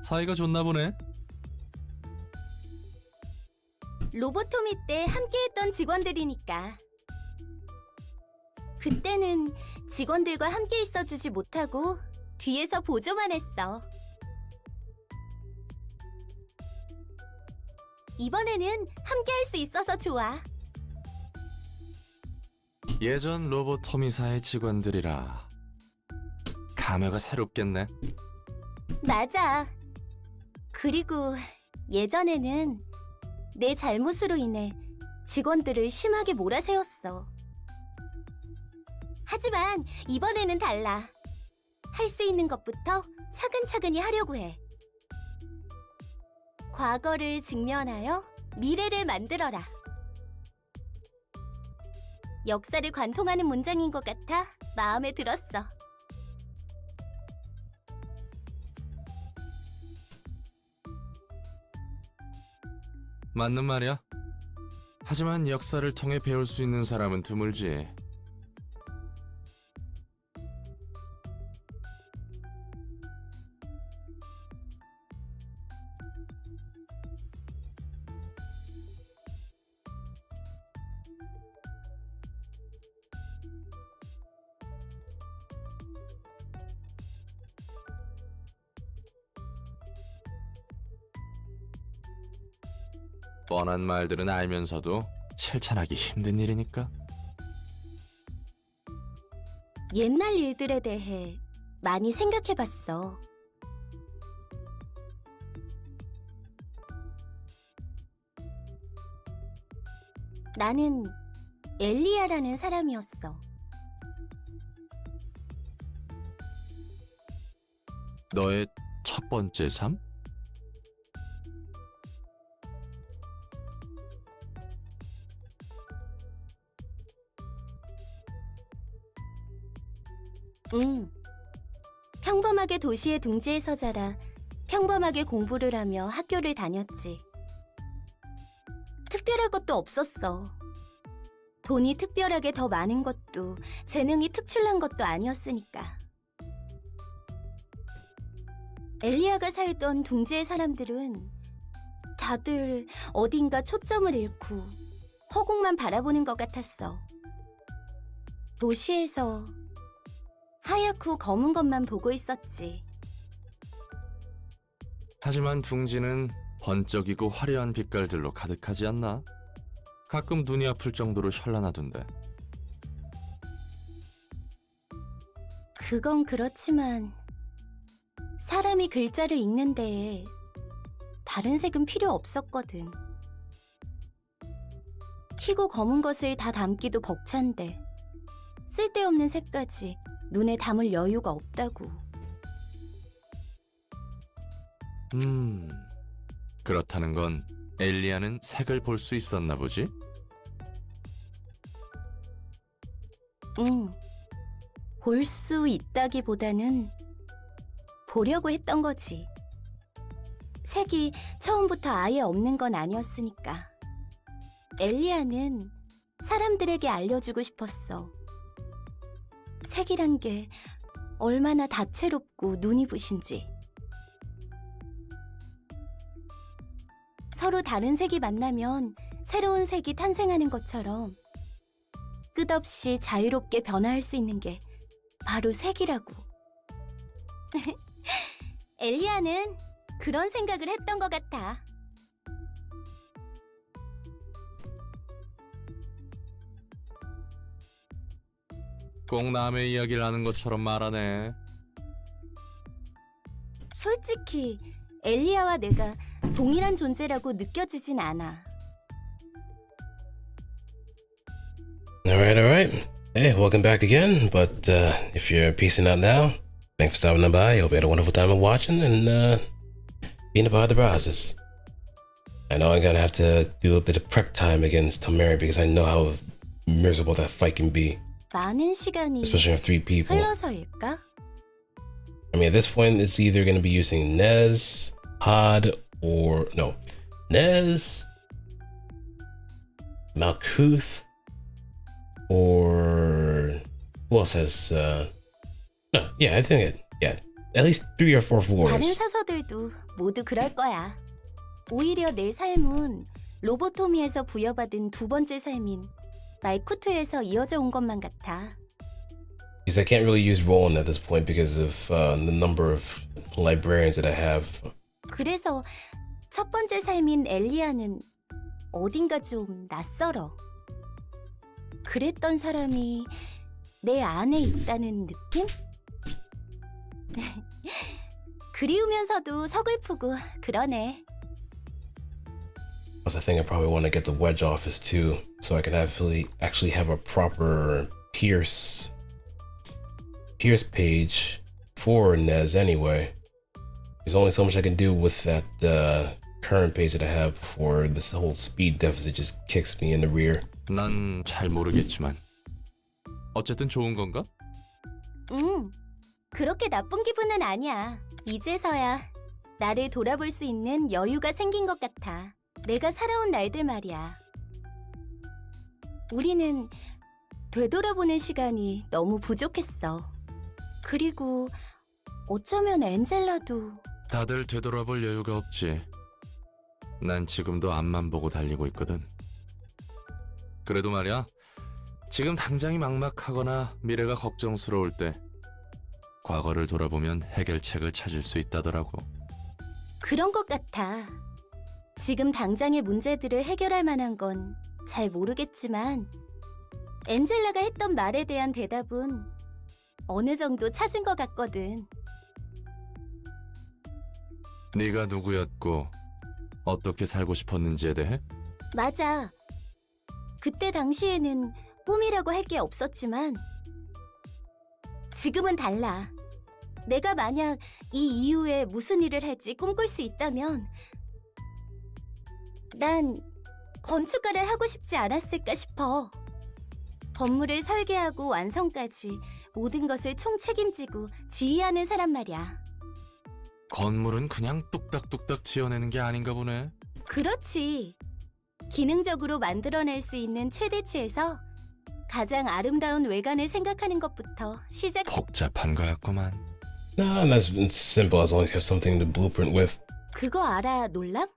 사이가 좋나 보네. 로보토미 때 함께했던 직원들이니까. 그때는 직원들과 함께 있어주지 못하고 뒤에서 보조만 했어. 이번에는 함께할 수 있어서 좋아. 예전 로보토미사의 직원들이라 감회가 새롭겠네. 맞아. 그리고 예전에는 내 잘못으로 인해 직원들을 심하게 몰아세웠어. 하지만 이번에는 달라. 할 수 있는 것부터 차근차근히 하려고 해. 과거를 직면하여 미래를 만들어라. 역사를 관통하는 문장인 것 같아 마음에 들었어. 맞는 말이야. 하지만 역사를 통해 배울 수 있는 사람은 드물지. 뻔한 말들은 알면서도 실천하기 힘든 일이니까. 옛날 일들에 대해 많이 생각해봤어. 나는 엘리아라는 사람이었어. 너의 첫 번째 삶? 평범하게 도시의 둥지에서 자라 평범하게 공부를 하며 학교를 다녔지. 특별할 것도 없었어. 돈이 특별하게 더 많은 것도 재능이 특출난 것도 아니었으니까. 엘리아가 살던 둥지의 사람들은 다들 어딘가 초점을 잃고 허공만 바라보는 것 같았어. 도시에서 하얗고 검은 것만 보고 있었지. 하지만 둥지는 번쩍이고 화려한 빛깔들로 가득하지 않나? 가끔 눈이 아플 정도로 현란하던데. 그건 그렇지만 사람이 글자를 읽는 데에 다른 색은 필요 없었거든. 희고 검은 것을 다 담기도 벅찬데 쓸데없는 색까지 눈에 담을 여유가 없다고. 그렇다는 건 엘리아는 색을 볼 수 있었나 보지? 볼 수 있다기보다는 보려고 했던 거지. 색이 처음부터 아예 없는 건 아니었으니까. 엘리아는 사람들에게 알려주고 싶었어. 색이란 게 얼마나 다채롭고 눈이 부신지. 서로 다른 색이 만나면 새로운 색이 탄생하는 것처럼 끝없이 자유롭게 변화할 수 있는 게 바로 색이라고. 엘리아는 그런 생각을 했던 것 같아. 꼭 남의 이야기를 하는 것처럼 말하네. 솔직히 엘리아와 내가 동일한 존재라고 느껴지진 않아. Alright. Hey, welcome back again. But if you're piecing out now, thanks for stopping by. Hope you had a wonderful time of watching and being a part of the process. I know I'm gonna have to do a bit of prep time against Tamari because I know how miserable that fight can be. 많은 시간이 Especially if 3 people. 흘러서일까? I mean, at this point, it's either going to be using Nez, Pod, or no, Nez, Malkuth, or who else has? No, yeah, I think at least 3 or 4 다른 floors. 사서들도 모두 그럴 거야. 오히려 내 삶은 로보토미에서 부여받은 두 번째 삶인 말쿠트에서 이어져 온 것만 같아. Because I can't really use Roland at this point because of the number of librarians that I have. 그래서 첫 번째 삶인 엘리아는 어딘가 좀 낯설어. 그랬던 사람이 내 안에 있다는 느낌? 그리우면서도 서글프고 그러네. Plus, I think I probably want to get the Wedge office too, so I can actually have a proper Pierce page for Nez anyway. There's only so much I can do with that current page that I have before this whole speed deficit just kicks me in the rear. 난 잘 모르겠지만 어쨌든 좋은 건가? 그렇게 나쁜 기분은 아니야. 이제서야 나를 돌아볼 수 있는 여유가 생긴 것 같아. 내가 살아온 날들 말이야. 우리는 되돌아보는 시간이 너무 부족했어. 그리고 어쩌면 엔젤라도. 다들 되돌아볼 여유가 없지. 난 지금도 앞만 보고 달리고 있거든. 그래도 말이야, 지금 당장이 막막하거나 미래가 걱정스러울 때 과거를 돌아보면 해결책을 찾을 수 있다더라고. 그런 것 같아. 지금 당장의 문제들을 해결할 만한 건 잘 모르겠지만 엔젤라가 했던 말에 대한 대답은 어느 정도 찾은 것 같거든. 네가 누구였고 어떻게 살고 싶었는지에 대해? 맞아. 그때 당시에는 꿈이라고 할 게 없었지만 지금은 달라. 내가 만약 이 이후에 무슨 일을 할지 꿈꿀 수 있다면 난 건축가를 하고 싶지 않았을까 싶어. 건물을 설계하고 완성까지 모든 것을 총책임지고 지휘하는 사람 말이야. 건물은 그냥 뚝딱뚝딱 지어내는 게 아닌가 보네. 그렇지. 기능적으로 만들어낼 수 있는 최대치에서 가장 아름다운 외관을 생각하는 것부터 시작. 복잡한 거였구만. Nah, that's simple as long as you have something to blueprint with. 그거 알아, 놀람?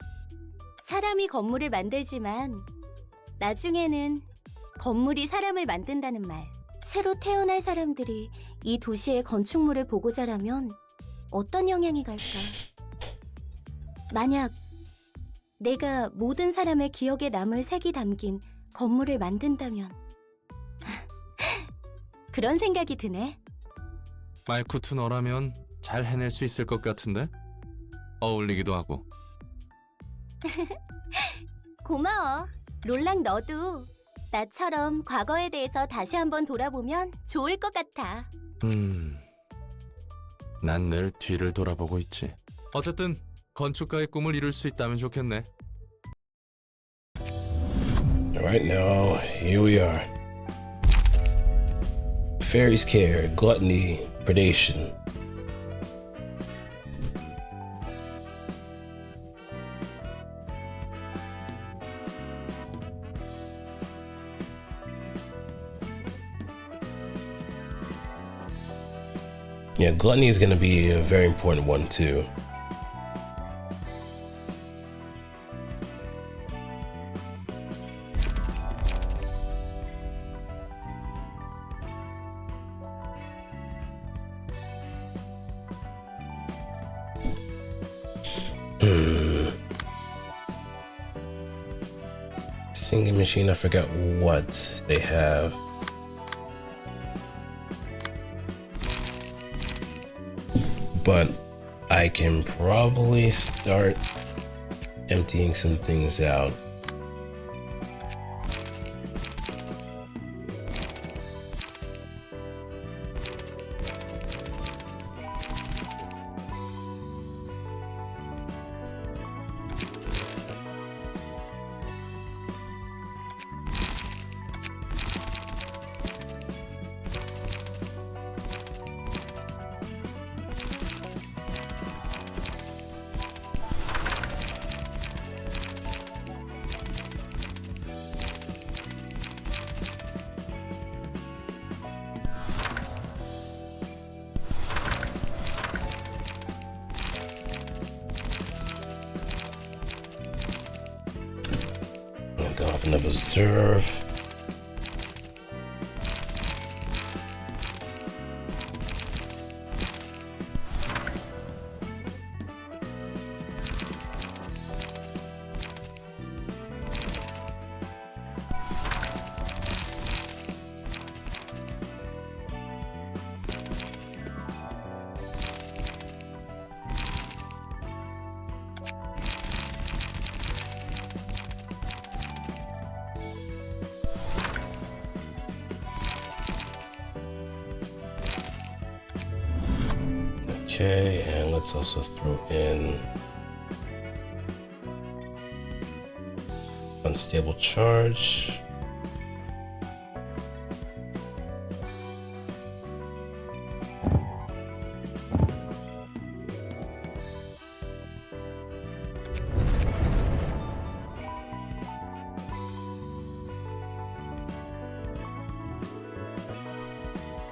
사람이 건물을 만들지만 나중에는 건물이 사람을 만든다는 말. 새로 태어날 사람들이 이 도시의 건축물을 보고 자라면 어떤 영향이 갈까? 만약 내가 모든 사람의 기억에 남을 색이 담긴 건물을 만든다면 그런 생각이 드네. 말쿠트 너라면 잘 해낼 수 있을 것 같은데? 어울리기도 하고. 고마워. 롤랑 너도 나처럼 과거에 대해서 다시 한번 돌아보면 좋을 것 같아. 난 늘 뒤를 돌아보고 있지. 어쨌든 건축가의 꿈을 이룰 수 있다면 좋겠네. Alright, now, here we are. Fairy's care, gluttony, predation. Yeah, gluttony is going to be a very important one too. Singing machine, I forgot what they have. But I can probably start emptying some things out. Don't have enough reserve. Okay, and let's also throw in unstable charge.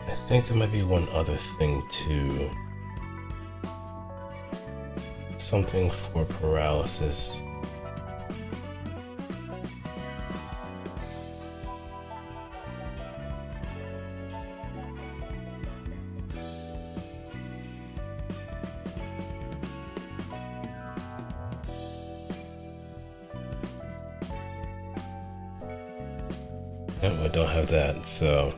I think there might be one other thing too. Something for paralysis. No, I don't have that, so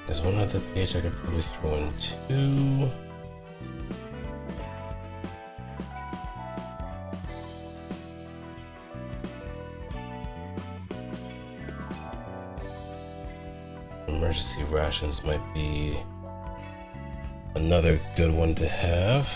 there's one other page I could probably throw in too. Emergency rations might be another good one to have.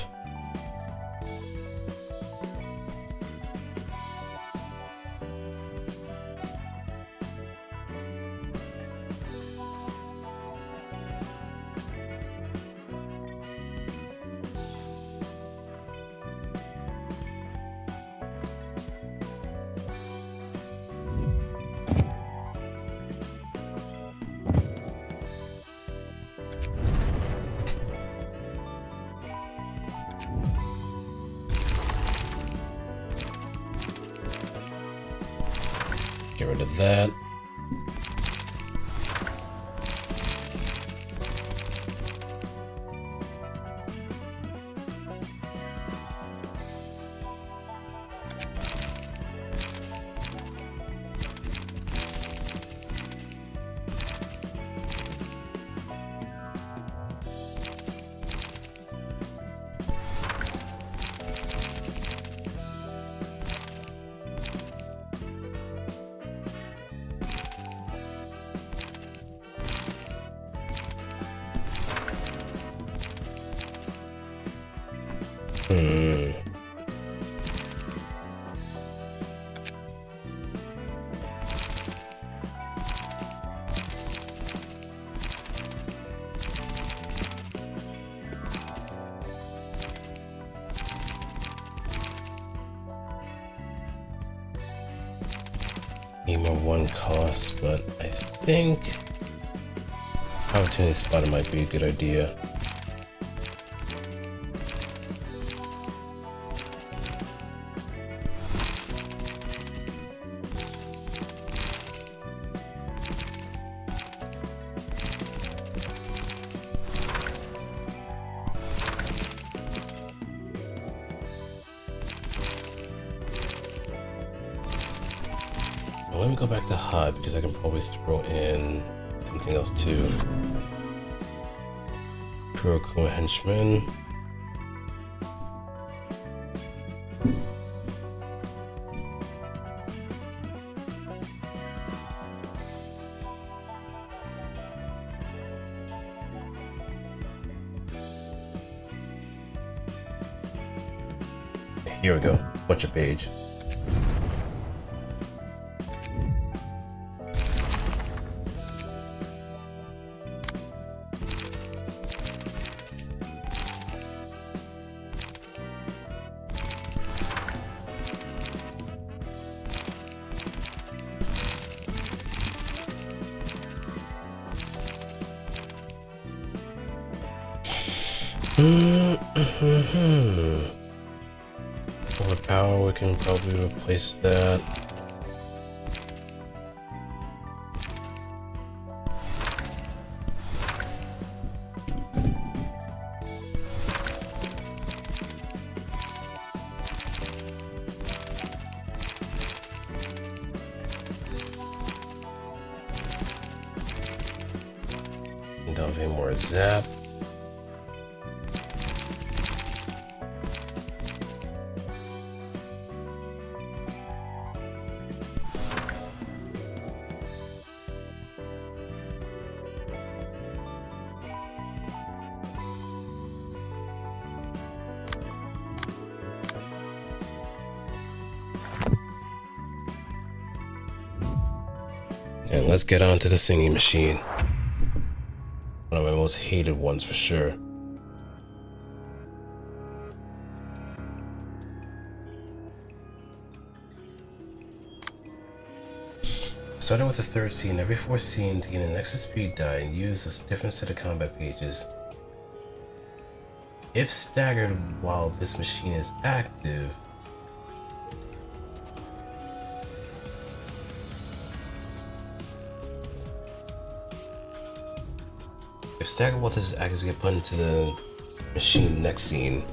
Get rid of that. one cost, but I think opportunity spotter might be a good idea. Well, let me go back to HUD because I can probably throw in something else too. Kuroko henchman. Here we go. Watch a page. Overpower, we can probably replace that. Don't have any more zap. And let's get on to the singing machine. One of my most hated ones for sure. Starting with the third scene, every 4 scenes gain an extra speed die and use a different set of combat pages. If staggered while this machine is active, if staggered while this is active, we get put into the machine next scene.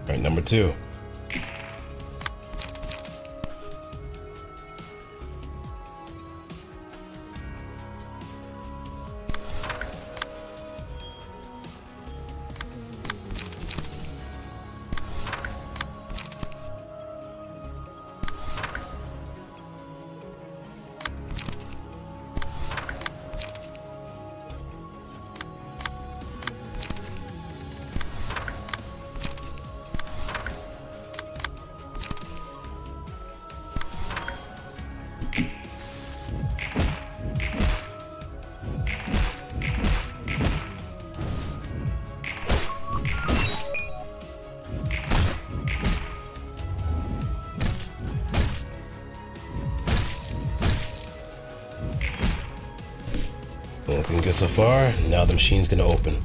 Right, number 2. Looking good so far. Now the machine's gonna open.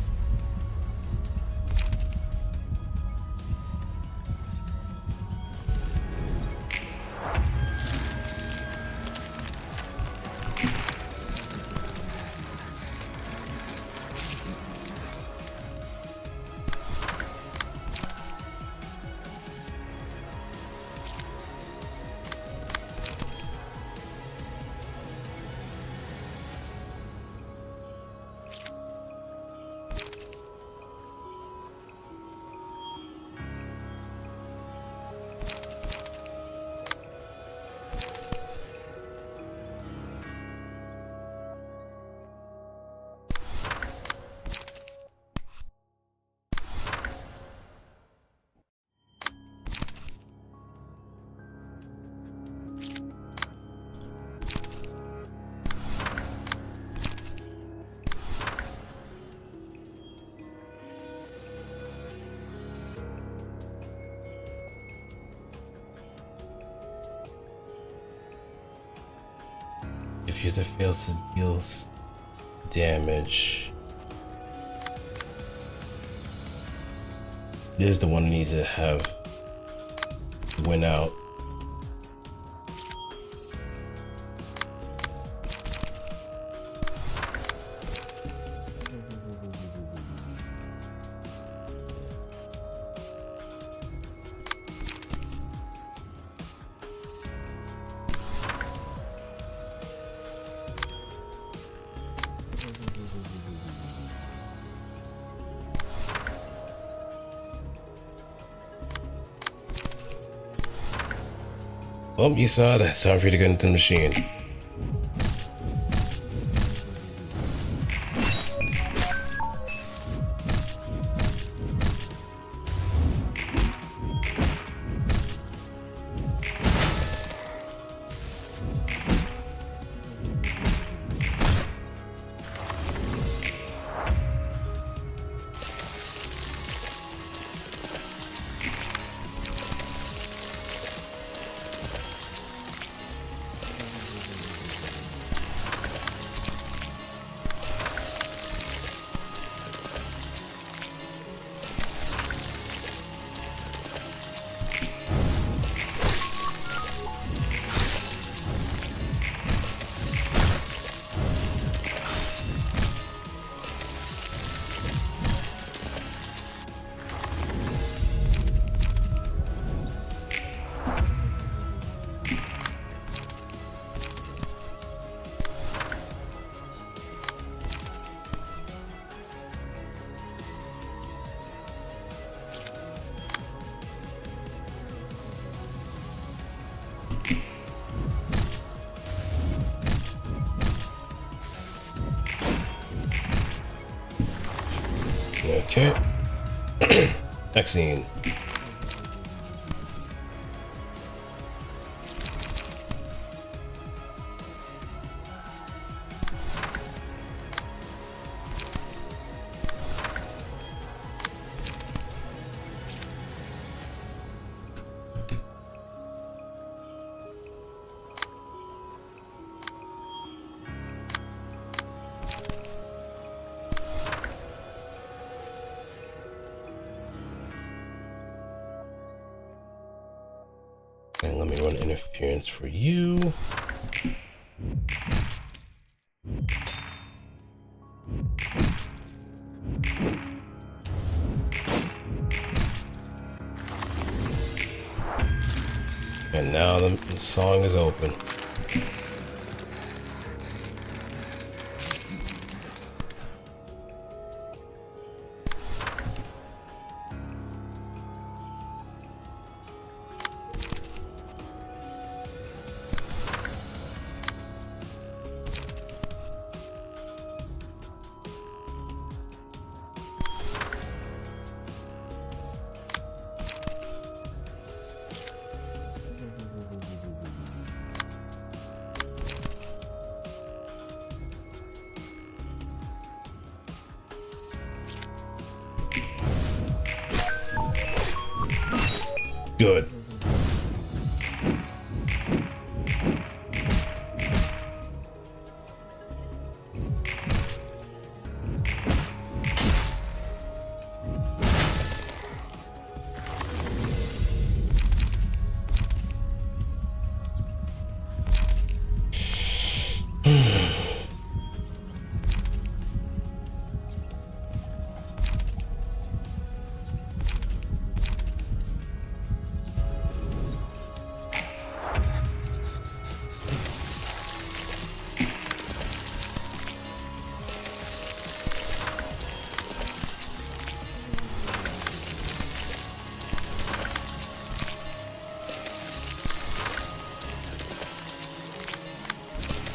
If user fails to deal damage. This is the one we need to have win out. Well, you saw that. It's time for you to get into the machine. Okay. Next scene. And let me run interference for you. And now the song is open. Good.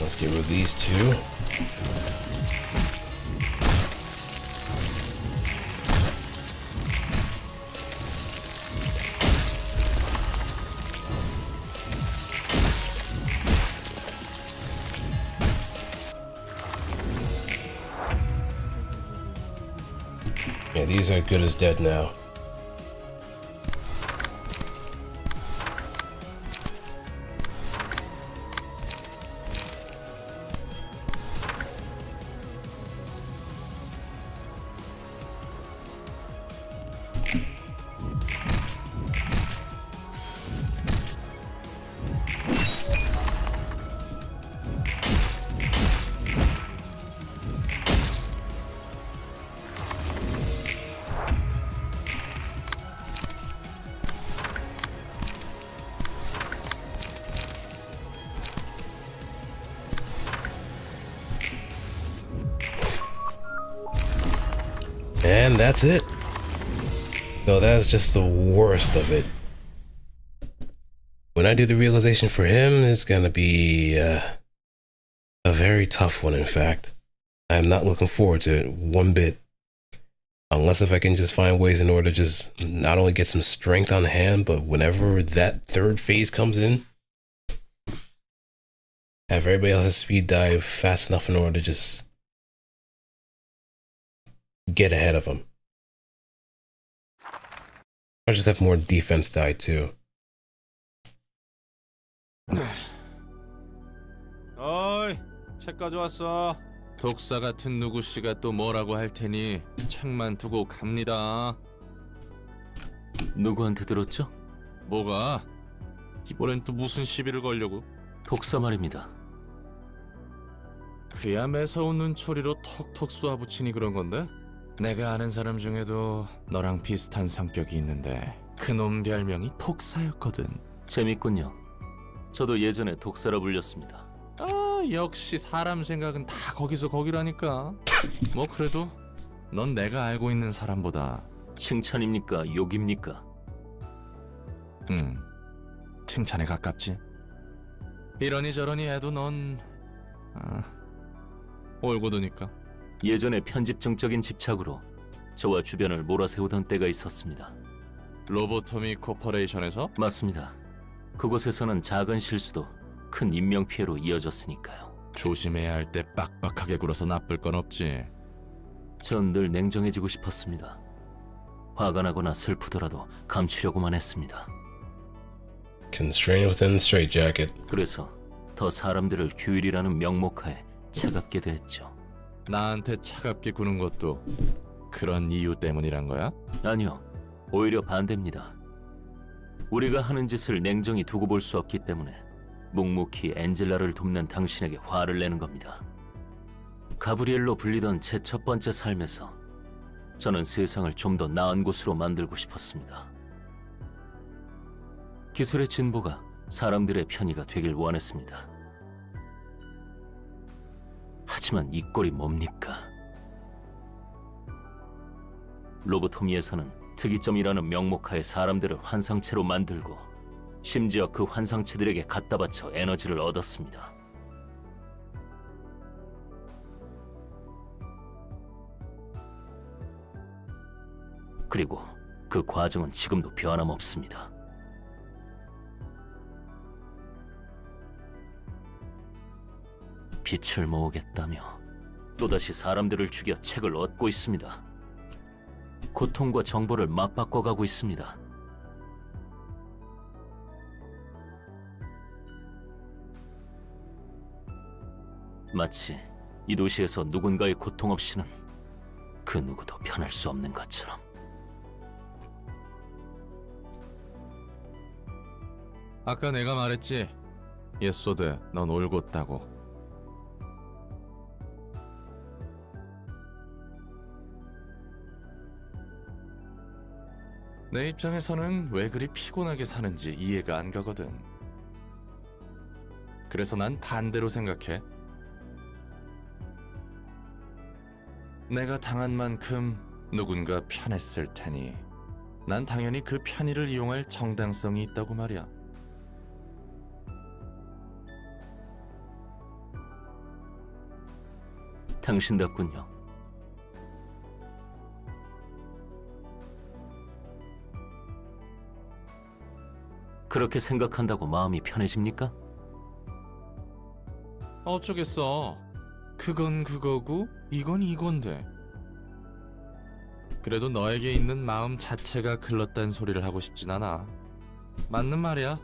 Let's get rid of these two. Yeah, these are good as dead now. And that's it. So that's just the worst of it. When I do the realization for him, it's gonna be a very tough one, in fact. I'm not looking forward to it one bit. Unless if I can just find ways in order to just not only get some strength on hand, but whenever that third phase comes in, have everybody else's speed dive fast enough in order to just get ahead of him. Or just have more defense die too. 어이, 책 가져왔어. 독사 같은 누구씨가 또 뭐라고 할 테니 책만 두고 갑니다. 누구한테 들었죠? 뭐가? 이번엔 또 무슨 시비를 걸려고? 독사 말입니다. 그야 매서운 눈초리로 턱턱 쏘아붙이니 그런 건데? 내가 아는 사람 중에도 너랑 비슷한 성격이 있는데 그놈 별명이 독사였거든. 재밌군요. 저도 예전에 독사라 불렸습니다. 아, 역시 사람 생각은 다 거기서 거기라니까. 뭐 그래도 넌 내가 알고 있는 사람보다 칭찬입니까? 욕입니까? 칭찬에 가깝지. 이러니 저러니 해도 넌 올고드니까. 예전에 편집증적인 집착으로 저와 주변을 몰아세우던 때가 있었습니다. 로보토미 코퍼레이션에서? 맞습니다. 그곳에서는 작은 실수도 큰 인명피해로 이어졌으니까요. 조심해야 할 때 빡빡하게 굴어서 나쁠 건 없지. 전 늘 냉정해지고 싶었습니다. 화가 나거나 슬프더라도 감추려고만 했습니다. Constrained within straitjacket. 그래서 더 사람들을 규율이라는 명목하에 차갑게 됐죠. 나한테 차갑게 구는 것도 그런 이유 때문이란 거야? 아니요. 오히려 반대입니다. 우리가 하는 짓을 냉정히 두고 볼 수 없기 때문에 묵묵히 엔젤라를 돕는 당신에게 화를 내는 겁니다. 가브리엘로 불리던 제 첫 번째 삶에서 저는 세상을 좀 더 나은 곳으로 만들고 싶었습니다. 기술의 진보가 사람들의 편의가 되길 원했습니다. 하지만 이 꼴이 뭡니까? 로보토미에서는 특이점이라는 명목하에 사람들을 환상체로 만들고 심지어 그 환상체들에게 갖다 바쳐 에너지를 얻었습니다. 그리고 그 과정은 지금도 변함없습니다. 빛을 모으겠다며 또다시 사람들을 죽여 책을 얻고 있습니다. 고통과 정보를 맞바꿔가고 있습니다. 마치 이 도시에서 누군가의 고통 없이는 그 누구도 편할 수 없는 것처럼. 아까 내가 말했지. 예소드, 넌 올곧다고. 내 입장에서는 왜 그리 피곤하게 사는지 이해가 안 가거든. 그래서 난 반대로 생각해. 내가 당한 만큼 누군가 편했을 테니 난 당연히 그 편의를 이용할 정당성이 있다고 말이야. 당신답군요. 그렇게 생각한다고 마음이 편해집니까? 어쩌겠어. 그건 그거고 이건 이건데. 그래도 너에게 있는 마음 자체가 글렀단 소리를 하고 싶진 않아. 맞는 말이야.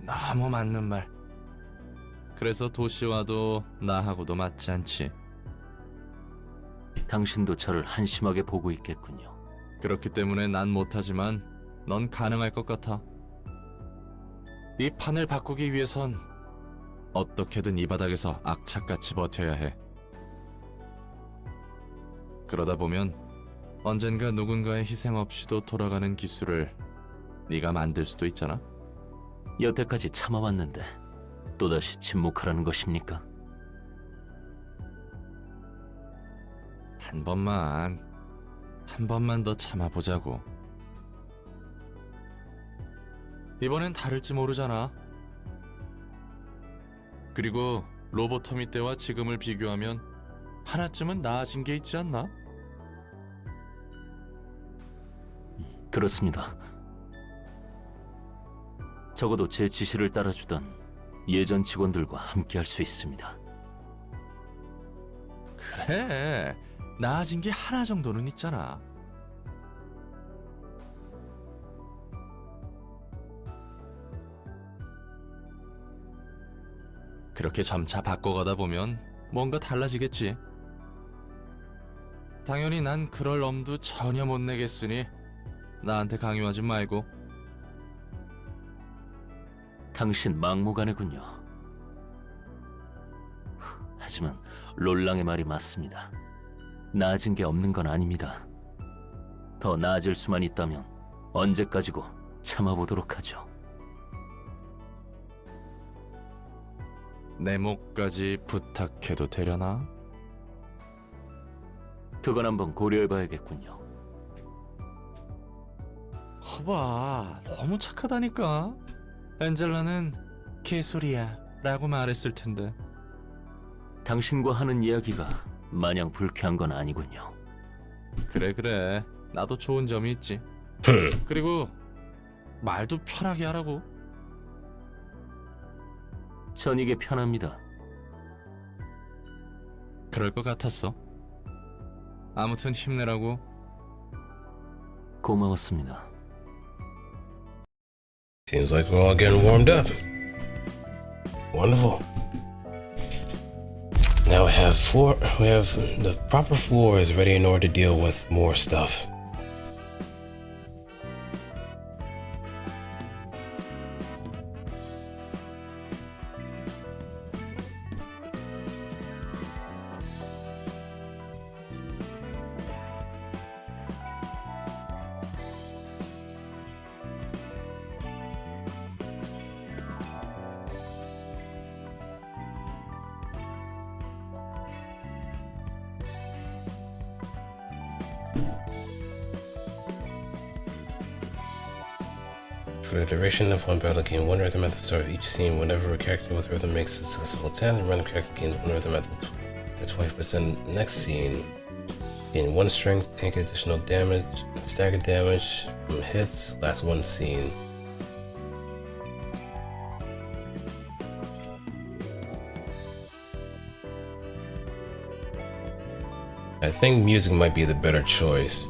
너무 맞는 말. 그래서 도시와도 나하고도 맞지 않지. 당신도 저를 한심하게 보고 있겠군요. 그렇기 때문에 난 못하지만 넌 가능할 것 같아. 이 판을 바꾸기 위해선 어떻게든 이 바닥에서 악착같이 버텨야 해. 그러다 보면 언젠가 누군가의 희생 없이도 돌아가는 기술을 네가 만들 수도 있잖아. 여태까지 참아왔는데 또다시 침묵하라는 것입니까? 한 한 번만 더 참아보자고. 이번엔 다를지 모르잖아. 그리고 로보토미 때와 지금을 비교하면 하나쯤은 나아진 게 있지 않나? 그렇습니다. 적어도 제 지시를 따라주던 예전 직원들과 함께 할 수 있습니다. 그래, 나아진 게 하나 정도는 있잖아. 그렇게 점차 바꿔가다 보면 뭔가 달라지겠지. 당연히 난 그럴 엄두 전혀 못 내겠으니 나한테 강요하지 말고. 당신 막무가내군요. 하지만 롤랑의 말이 맞습니다. 나아진 게 없는 건 아닙니다. 더 나아질 수만 있다면 언제까지고 참아보도록 하죠. 내 목까지 부탁해도 되려나? 그건 한번 고려해봐야겠군요. 허봐, 너무 착하다니까. 엔젤라는 개소리야 라고 말했을 텐데. 당신과 하는 이야기가 마냥 불쾌한 건 아니군요. 그래, 나도 좋은 점이 있지. 그리고 말도 편하게 하라고. 전 이게 편합니다. 그럴 것 같았어. 아무튼 힘내라고. 고마웠습니다. Seems like we're all getting warmed up. Wonderful. Now we have the proper floor is ready in order to deal with more stuff. For the duration of one battle, gain one rhythm at the start of each scene. Whenever a character with rhythm makes a successful 10, a random character gains one rhythm at the 20% next scene. Gain one strength, take additional damage, staggered damage from hits, last one scene. I think music might be the better choice.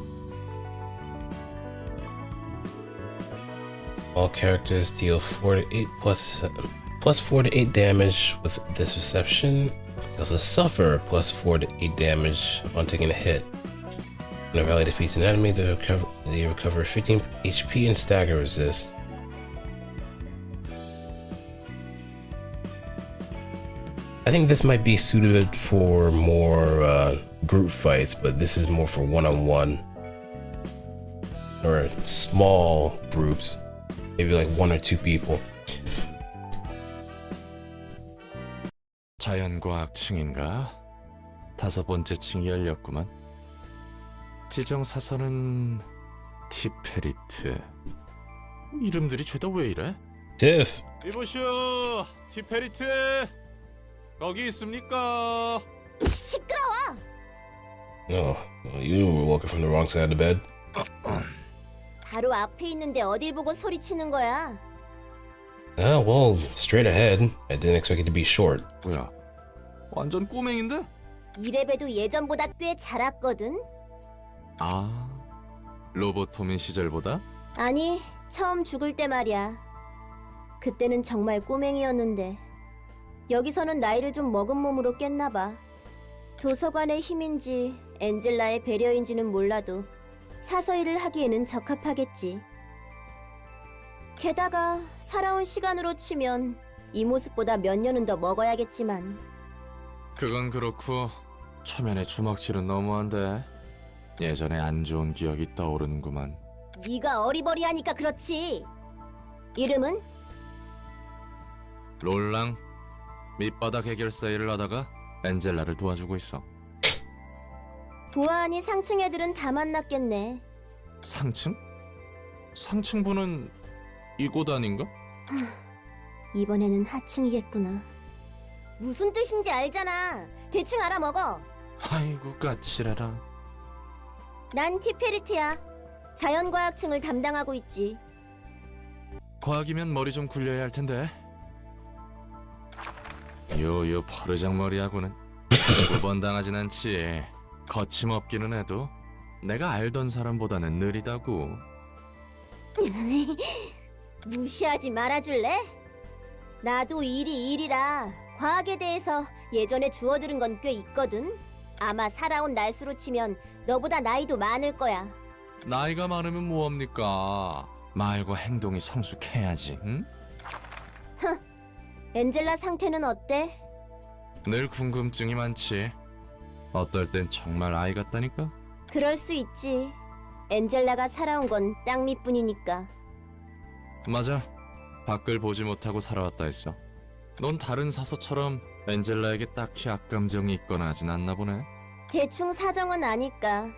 All characters deal 4 to 8 plus 4 to 8 damage with this reception. They also suffer plus 4 to 8 damage upon taking a hit. When a rally defeats an enemy, they recover 15 HP and stagger resist. I think this might be suited for more group fights, but this is more for one-on-one or small groups. Maybe like 1 or 2 people. 자연과학 층인가? 5번째 층이 열렸구만. 지정 사선은 티페리트. 이름들이 죄다 왜 이래? Tiff. 이보시오, 티페리트. 거기 있습니까? 시끄러워. Oh, well, you were walking from the wrong side of the bed. 바로 앞에 있는데 어딜 보고 소리치는 거야? Ah, well, straight ahead. I didn't expect it to be short. 뭐야? 완전 꼬맹인데? 이래봬도 예전보다 꽤 자랐거든? 아, 로보토미 시절보다? 아니, 처음 죽을 때 말이야. 그때는 정말 꼬맹이였는데 여기서는 나이를 좀 먹은 몸으로 깼나 봐. 도서관의 힘인지 엔젤라의 배려인지는 몰라도 사서일을 하기에는 적합하겠지. 게다가 살아온 시간으로 치면 이 모습보다 몇 년은 더 먹어야겠지만. 그건 그렇고 초면에 주먹질은 너무한데. 예전에 안 좋은 기억이 떠오르는구만. 네가 어리버리하니까 그렇지. 이름은? 롤랑. 밑바닥 해결사 일을 하다가 엔젤라를 도와주고 있어. 보아하니 상층 애들은 다 만났겠네. 상층? 상층부는 이곳 아닌가? 이번에는 하층이겠구나. 무슨 뜻인지 알잖아. 대충 알아먹어. 아이고 까칠해라. 난 티페리트야. 자연과학층을 담당하고 있지. 과학이면 머리 좀 굴려야 할 텐데. 요요 버르장머리하고는 구번당하진 않지. 거침없기는 해도 내가 알던 사람보다는 느리다고. 무시하지 말아줄래? 나도 일이 일이라 과학에 대해서 예전에 주워들은 건 꽤 있거든. 아마 살아온 날수로 치면 너보다 나이도 많을 거야. 나이가 많으면 뭐합니까? 말과 행동이 성숙해야지. 응? 엔젤라 상태는 어때? 늘 궁금증이 많지. 어떨 땐 정말 아이 같다니까? 그럴 수 있지. 엔젤라가 살아온 건 땅 밑뿐이니까. 맞아. 밖을 보지 못하고 살아왔다 했어. 넌 다른 사서처럼 엔젤라에게 딱히 악감정이 있거나 하진 않나 보네. 대충 사정은 아니까.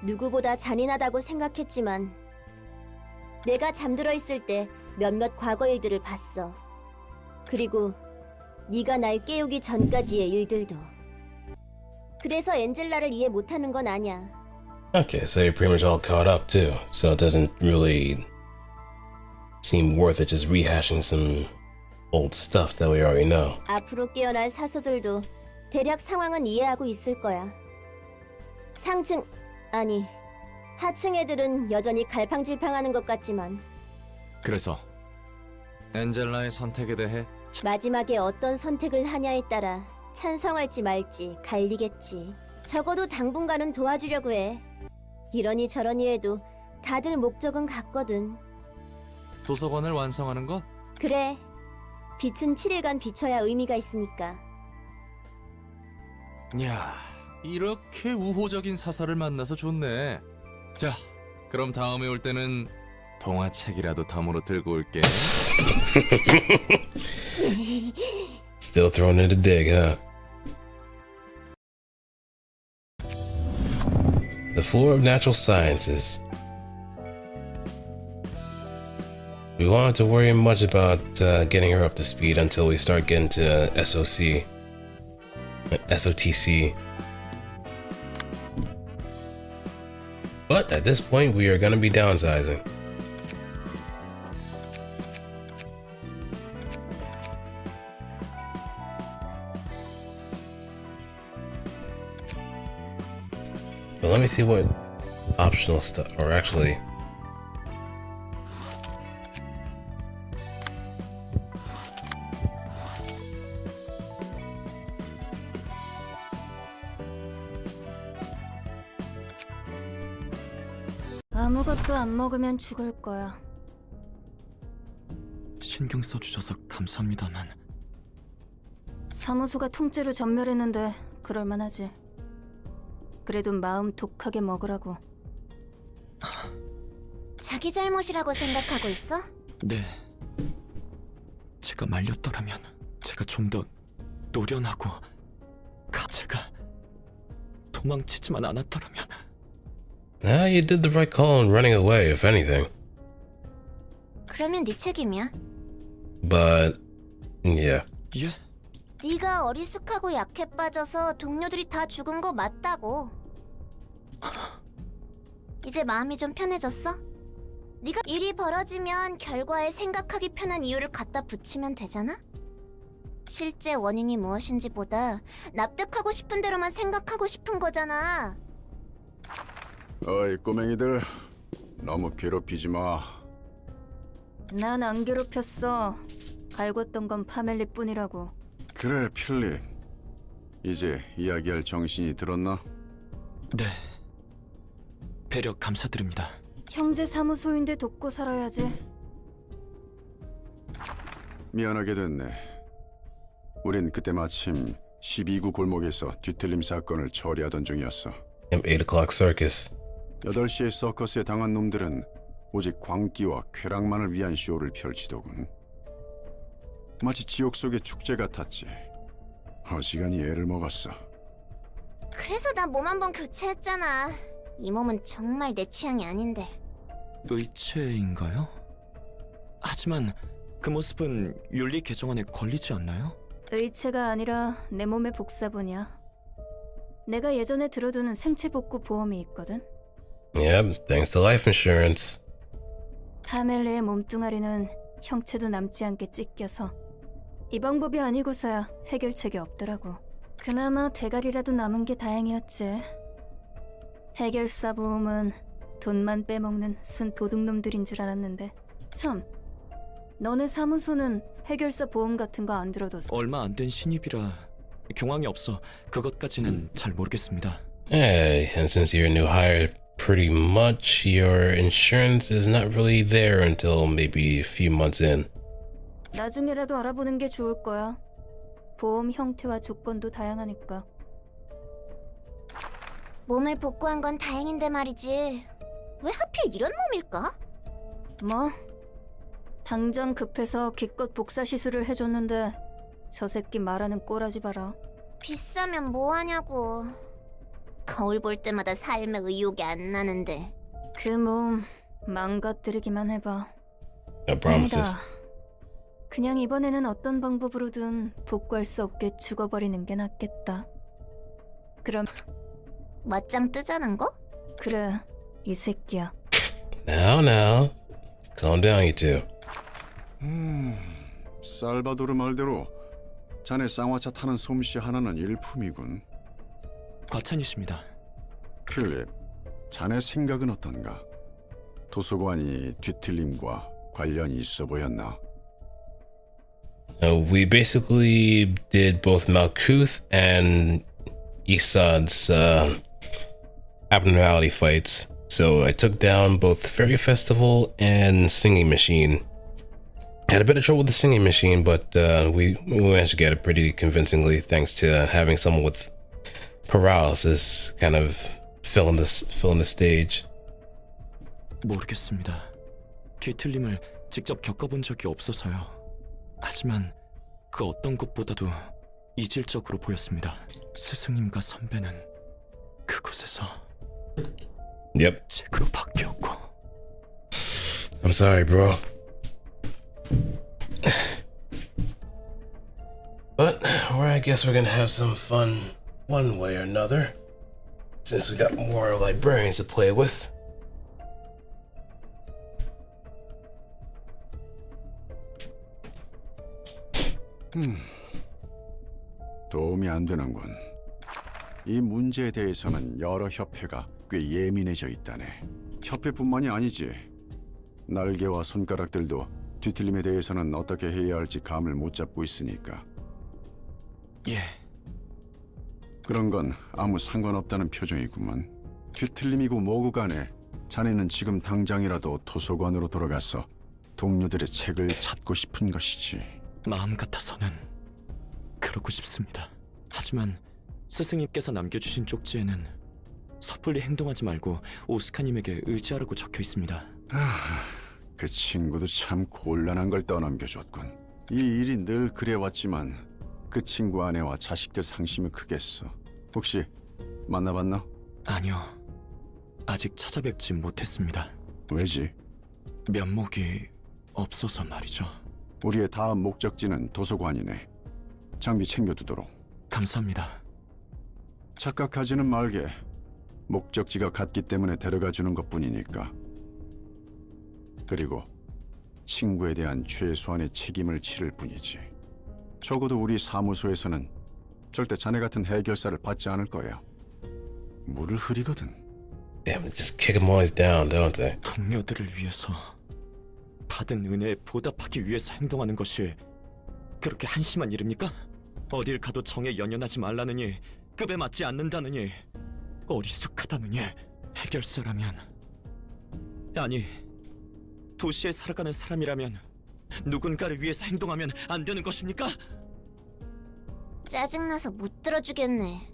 누구보다 잔인하다고 생각했지만 내가 잠들어 있을 때 몇몇 과거 일들을 봤어. 그리고 네가 날 깨우기 전까지의 일들도. 그래서 엔젤라를 이해 못하는 건 아냐. Okay, so you're pretty much all caught up too, so it doesn't really seem worth it just rehashing some old stuff that we already know. 앞으로 깨어날 사서들도 대략 상황은 이해하고 있을 거야. 상층, 아니 하층 애들은 여전히 갈팡질팡하는 것 같지만 그래서 엔젤라의 선택에 대해 마지막에 어떤 선택을 하냐에 따라 찬성할지 말지 갈리겠지. 적어도 당분간은 도와주려고 해. 이러니 저러니 해도 다들 목적은 같거든. 도서관을 완성하는 것? 그래. 빛은 7일간 비춰야 의미가 있으니까. 야, 이렇게 우호적인 사설을 만나서 좋네. 자, 그럼 다음에 올 때는 동화책이라도 덤으로 들고 올게. Still throwing it a dig, huh? The floor of natural sciences. We won't have to worry much about getting her up to speed until we start getting to SOTC. But at this point, we are going to be downsizing. But let me see what optional stuff, or actually, 아무것도 안 먹으면 죽을 거야. 신경 써주셔서 감사합니다만 사무소가 통째로 전멸했는데 그럴만하지. 그래도 마음 독하게 먹으라고. 자기 잘못이라고 생각하고 있어? 네. 제가 말렸더라면, 제가 좀 더 노련하고 제가 도망치지만 않았더라면. you did the right call in running away, if anything. 그러면 네 책임이야. But, yeah. 예? 네가 어리숙하고 약해 빠져서 동료들이 다 죽은 거 맞다고. 이제 마음이 좀 편해졌어? 네가 일이 벌어지면 결과에 생각하기 편한 이유를 갖다 붙이면 되잖아? 실제 원인이 무엇인지 보다 납득하고 싶은 대로만 생각하고 싶은 거잖아. 어이 꼬맹이들, 너무 괴롭히지 마. 난 안 괴롭혔어. 갈궜던 건 파멜리뿐이라고. 그래 필립, 이제 이야기할 정신이 들었나? 네. 배려 감사드립니다. 형제 사무소인데 돕고 살아야지. 미안하게 됐네. 우린 그때 마침 12구 골목에서 뒤틀림 사건을 처리하던 중이었어. 8 o'clock circus. 8시에 서커스에 당한 놈들은 오직 광기와 쾌락만을 위한 쇼를 펼치더군. 마치 지옥 속의 축제 같았지. 어지간히 애를 먹었어. 그래서 나 몸 한 번 교체했잖아. 이 몸은 정말 내 취향이 아닌데. 의체인가요? 하지만 그 모습은 윤리 개정안에 걸리지 않나요? 의체가 아니라 내 몸의 복사본이야. 내가 예전에 들어두는 생체 복구 보험이 있거든. Yep, thanks to life insurance. 파멜레의 몸뚱아리는 형체도 남지 않게 찢겨서 이 방법이 아니고서야 해결책이 없더라고. 그나마 대가리라도 남은 게 다행이었지. 해결사 보험은 돈만 빼먹는 순 도둑놈들인 줄 알았는데. 참, 너네 사무소는 해결사 보험 같은 거 안 들어둬서. 얼마 안 된 신입이라 경황이 없어 그것까지는 잘 모르겠습니다. Hey, and since you're a new hire, pretty much your insurance is not really there until maybe a few months in. 나중에라도 알아보는 게 좋을 거야. 보험 형태와 조건도 다양하니까. 몸을 복구한 건 다행인데 말이지. 왜 하필 이런 몸일까? 뭐? 당장 급해서 기껏 복사 시술을 해줬는데 저 새끼 말하는 꼬라지 봐라. 비싸면 뭐하냐고. 거울 볼 때마다 삶의 의욕이 안 나는데. 그 몸 망가뜨리기만 해봐. No promises. 아니다. 그냥 이번에는 어떤 방법으로든 복구할 수 없게 죽어버리는 게 낫겠다. 그럼 맞짱 뜨자는 거? 그래, 이 새끼야. Now, calm down, you two. 살바도르 말대로 자네 쌍화차 타는 솜씨 하나는 일품이군. 과찬이십니다. 필립, 자네 생각은 어떤가? 도서관이 뒤틀림과 관련이 있어 보였나? We basically did both Malkuth and Isad's abnormality fights. So I took down both Fairy Festival and Singing Machine. Had a bit of trouble with the Singing Machine, but we managed to get it pretty convincingly thanks to having someone with paralysis kind of fill in the stage. 모르겠습니다. 뒤틀림을 직접 겪어본 적이 없어서요. 하지만 그 어떤 것보다도 이질적으로 보였습니다. 스승님과 선배는 그곳에서 Yep. 책으로 바뀌었고. I'm sorry, bro. But I guess we're gonna have some fun one way or another, since we got more librarians to play with. 도움이 안 되는군. 이 문제에 대해서는 여러 협회가 꽤 예민해져 있다네. 협회뿐만이 아니지. 날개와 손가락들도 뒤틀림에 대해서는 어떻게 해야 할지 감을 못 잡고 있으니까. 예. 그런 건 아무 상관없다는 표정이구만. 뒤틀림이고 뭐고 간에 자네는 지금 당장이라도 도서관으로 돌아가서 동료들의 책을 찾고 싶은 것이지. 마음 같아서는 그러고 싶습니다. 하지만 스승님께서 남겨주신 쪽지에는 섣불리 행동하지 말고 오스카님에게 의지하라고 적혀 있습니다. 그 친구도 참 곤란한 걸 떠넘겨줬군. 이 일이 늘 그래왔지만 그 친구 아내와 자식들 상심이 크겠어. 혹시 만나봤나? 아니요. 아직 찾아뵙지 못했습니다. 왜지? 면목이 없어서 말이죠. 우리의 다음 목적지는 도서관이네. 장비 챙겨두도록. 감사합니다. 착각하지는 말게. 목적지가 같기 때문에 데려가주는 것뿐이니까. 그리고 친구에 대한 최소한의 책임을 치를 뿐이지. 적어도 우리 사무소에서는 절대 자네 같은 해결사를 받지 않을 거야. 물을 흐리거든. Damn, just kick them always down, don't they? 동료들을 위해서 받은 은혜에 보답하기 위해서 행동하는 것이 그렇게 한심한 일입니까? 어딜 가도 정에 연연하지 말라느니, 급에 맞지 않는다느니, 어리숙하다느니, 해결사라면, 아니, 도시에 살아가는 사람이라면 누군가를 위해서 행동하면 안 되는 것입니까? 짜증나서 못 들어주겠네.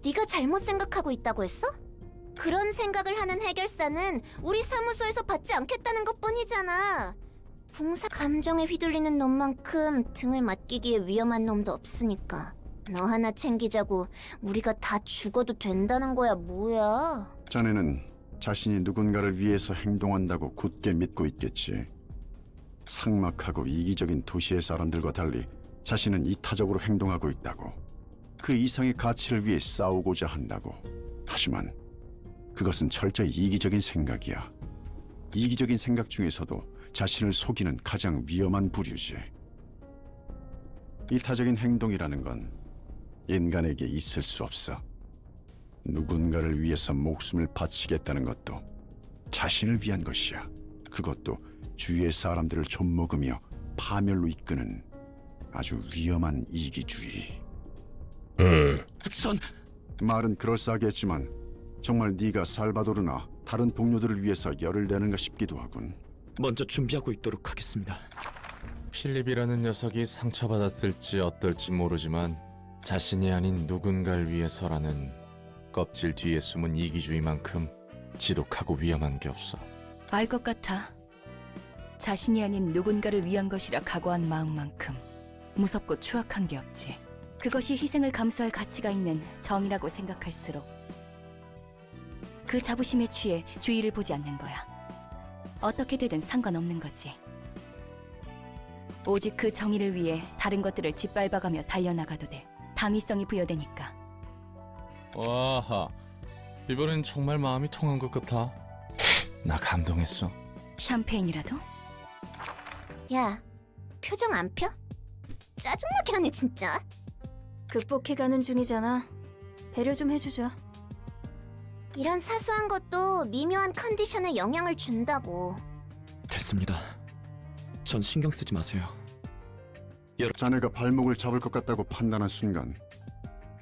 네가 잘못 생각하고 있다고 했어? 그런 생각을 하는 해결사는 우리 사무소에서 받지 않겠다는 것뿐이잖아. 봉사 감정에 휘둘리는 놈만큼 등을 맡기기에 위험한 놈도 없으니까. 너 하나 챙기자고 우리가 다 죽어도 된다는 거야, 뭐야? 자네는 자신이 누군가를 위해서 행동한다고 굳게 믿고 있겠지. 삭막하고 이기적인 도시의 사람들과 달리 자신은 이타적으로 행동하고 있다고. 그 이상의 가치를 위해 싸우고자 한다고. 하지만 그것은 철저히 이기적인 생각이야. 이기적인 생각 중에서도 자신을 속이는 가장 위험한 부류지. 이타적인 행동이라는 건 인간에게 있을 수 없어. 누군가를 위해서 목숨을 바치겠다는 것도 자신을 위한 것이야. 그것도 주위의 사람들을 좀먹으며 파멸로 이끄는 아주 위험한 이기주의. 선... 말은 그럴싸하겠지만 정말 네가 살바도르나 다른 동료들을 위해서 열을 내는가 싶기도 하군. 먼저 준비하고 있도록 하겠습니다. 필립이라는 녀석이 상처받았을지 어떨지 모르지만 자신이 아닌 누군가를 위해서라는 껍질 뒤에 숨은 이기주의만큼 지독하고 위험한 게 없어. 알 것 같아. 자신이 아닌 누군가를 위한 것이라 각오한 마음만큼 무섭고 추악한 게 없지. 그것이 희생을 감수할 가치가 있는 정이라고 생각할수록 그 자부심에 취해 주의를 보지 않는 거야. 어떻게 되든 상관없는 거지. 오직 그 정의를 위해 다른 것들을 짓밟아가며 달려나가도 돼. 당위성이 부여되니까. 와하, 이번엔 정말 마음이 통한 것 같아. 나 감동했어. 샴페인이라도? 야, 표정 안 펴? 짜증나게 하네, 진짜. 극복해가는 중이잖아. 배려 좀 해주자. 이런 사소한 것도 미묘한 컨디션에 영향을 준다고. 됐습니다. 전 신경 쓰지 마세요. 자네가 발목을 잡을 것 같다고 판단한 순간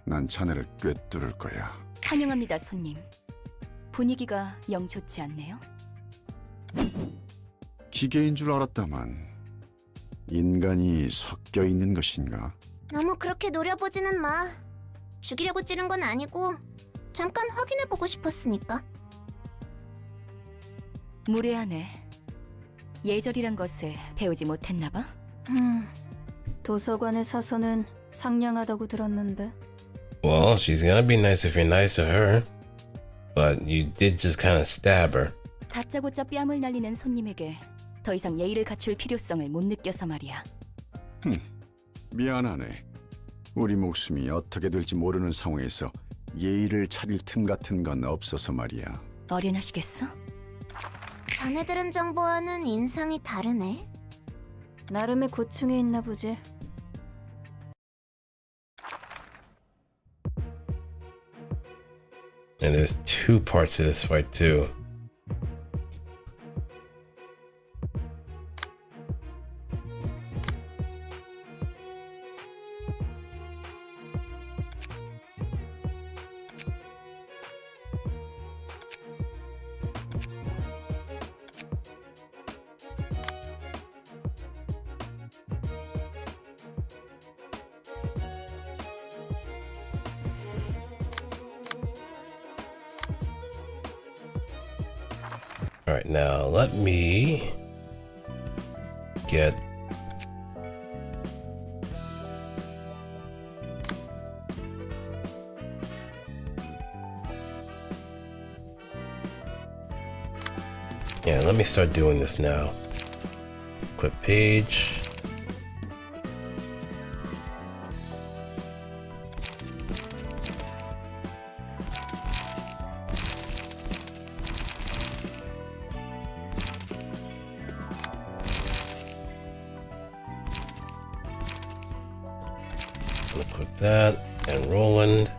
난 자네를 꿰뚫을 거야. 환영합니다, 손님. 분위기가 영 좋지 않네요. 기계인 줄 알았다만 인간이 섞여 있는 것인가? 너무 그렇게 노려보지는 마. 죽이려고 찌른 건 아니고 잠깐 확인해보고 싶었으니까. 무례하네. 예절이란 것을 배우지 못했나 봐? 도서관의 사서는 상냥하다고 들었는데. Well, she's gonna be nice if you're nice to her. But you did just kind of stab her. 다짜고짜 뺨을 날리는 손님에게 더 이상 예의를 갖출 필요성을 못 느껴서 말이야. 미안하네. 우리 목숨이 어떻게 될지 모르는 상황에서 예의를 차릴 틈 같은 건 없어서 말이야. 어련하시겠어? 자네들은 정보와는 인상이 다르네. 나름의 고충이 있나 보지. And there's two parts to this fight too. All right, now let me get let me start doing this now. Quit page. Click that and Roland.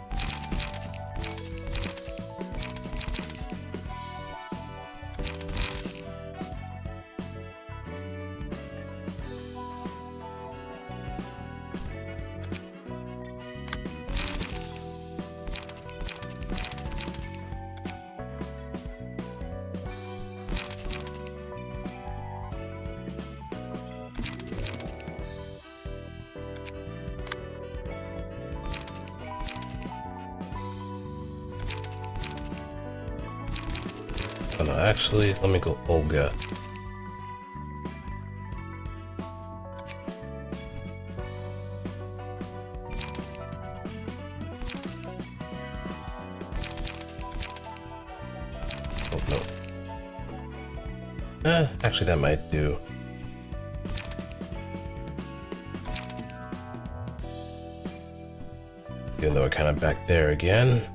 Oh, no, actually, let me go Olga. Actually, that might do. Even though we're kind of back there again.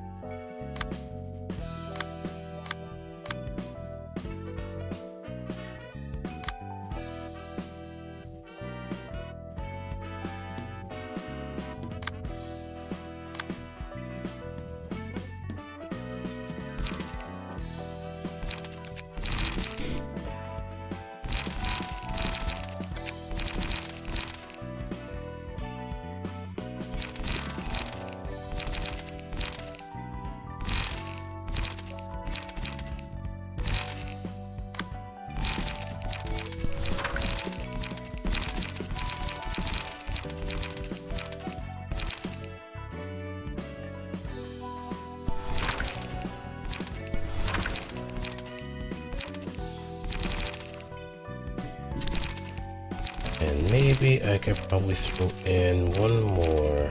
And maybe I could probably throw in one more.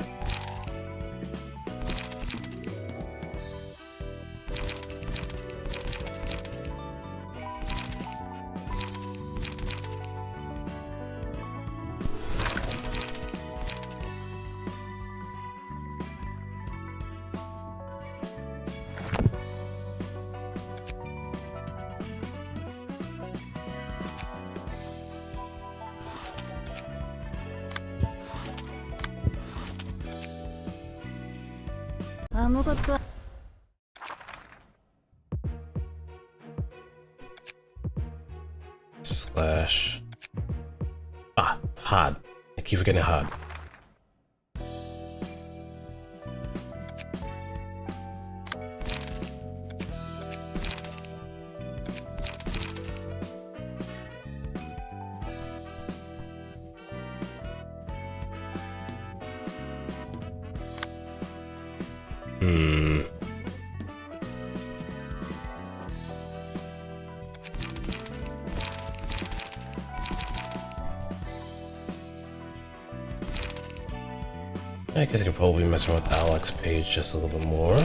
아무것도 Slash. Hard. I keep forgetting hard. I guess I could probably mess around with Alex page just a little bit more.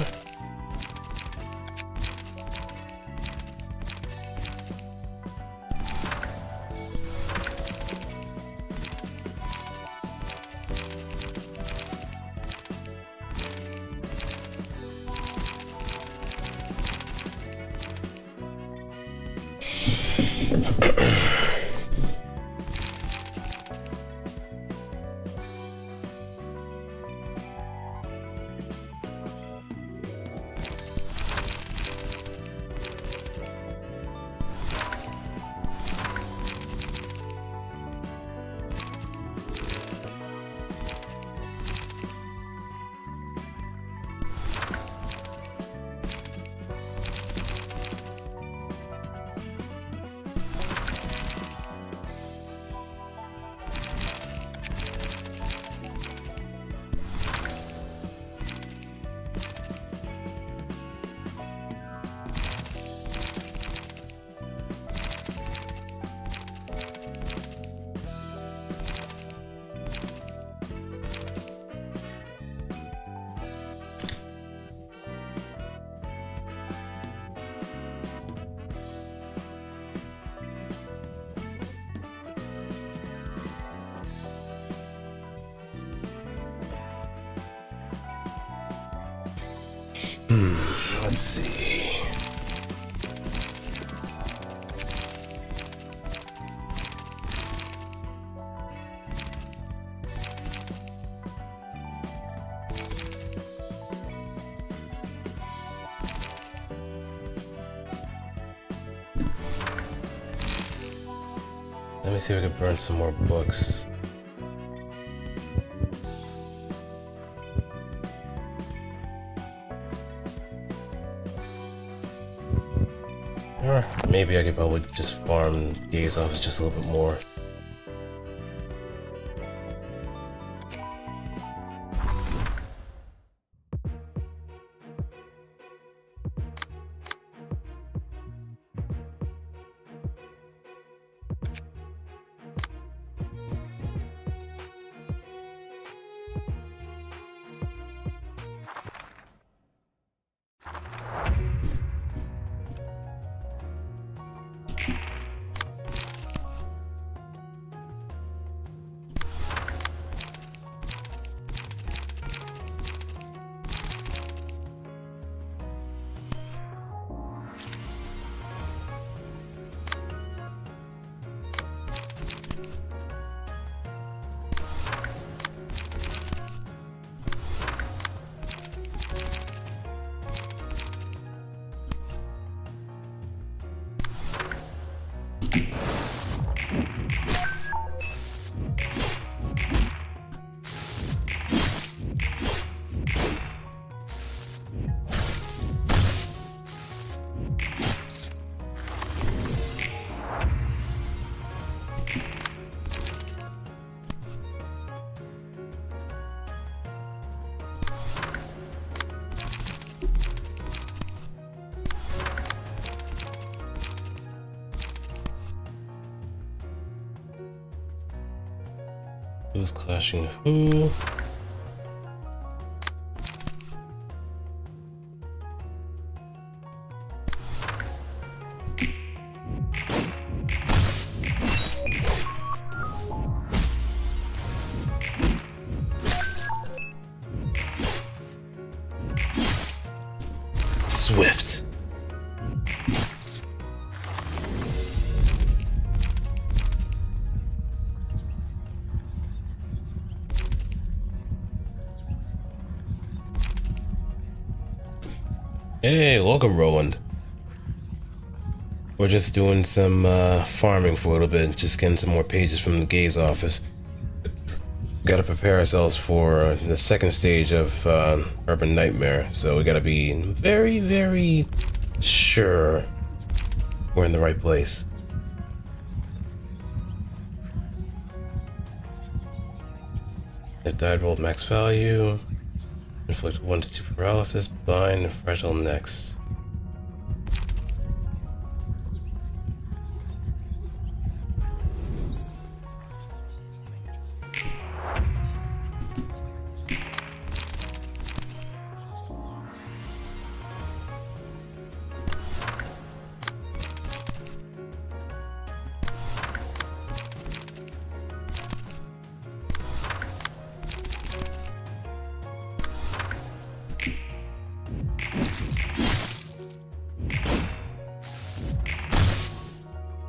Let's see. Let me see if I can burn some more books. Or maybe I could probably just farm days off just a little bit more. Who's clashing who? Swift. Hey, welcome, Roland. We're just doing some farming for a little bit, just getting some more pages from the Gaze office. Gotta prepare ourselves for the second stage of Urban Nightmare, so we gotta be very, very sure we're in the right place. If died rolled max value. Inflict 1 to 2 paralysis, bind, and fragile necks.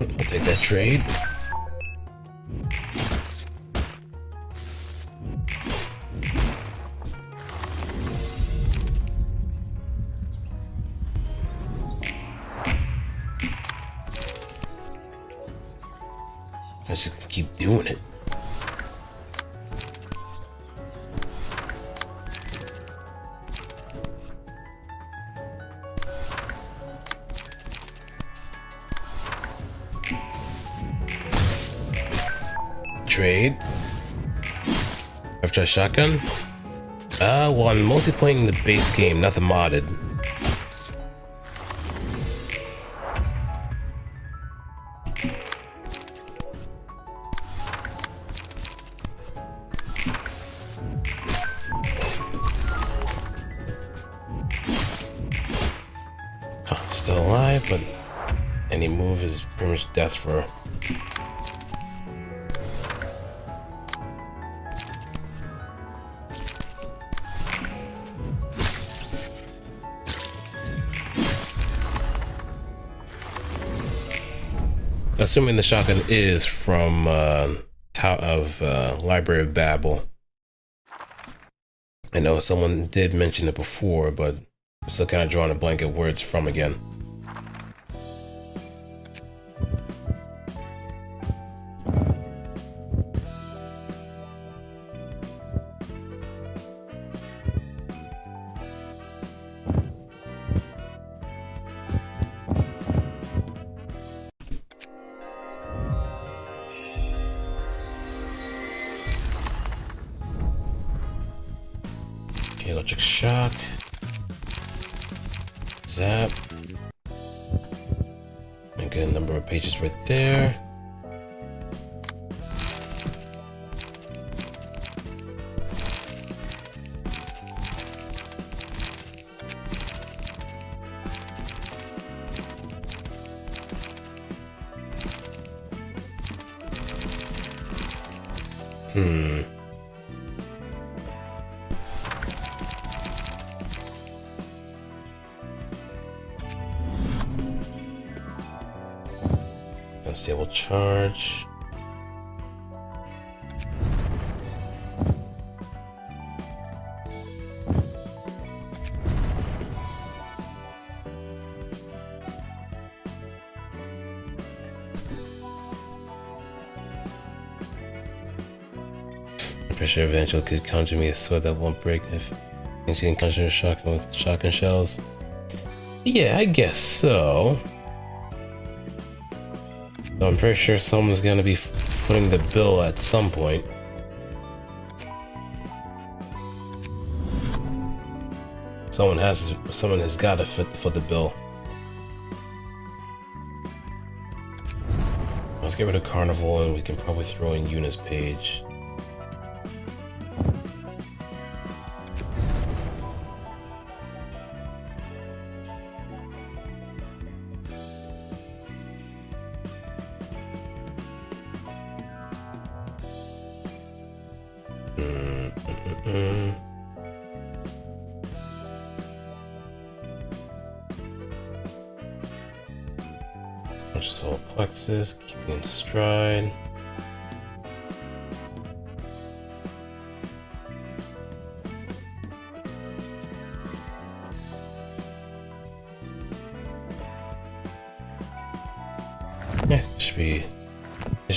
I'll take that trade. Let's just keep doing it. Trade. I've tried shotgun. Well, I'm mostly playing the base game, not the modded. Oh, still alive, but any move is pretty much death for her. Assuming the shotgun is from Library of Babel. I know someone did mention it before, but I'm still kind of drawing a blank at where it's from again. Electric shock. Zap. And get a number of pages right there. Unstable charge. I'm pretty sure Eventual could conjure me a sword that won't break if thinks he can conjure a shotgun with shotgun shells. Yeah, I guess so. I'm pretty sure someone's gonna be footing the bill at some point. Someone has got to foot the bill. Let's get rid of Carnival and we can probably throw in Yuna's page. Which is all plexus, keeping in stride. Yeah, it should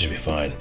be fine.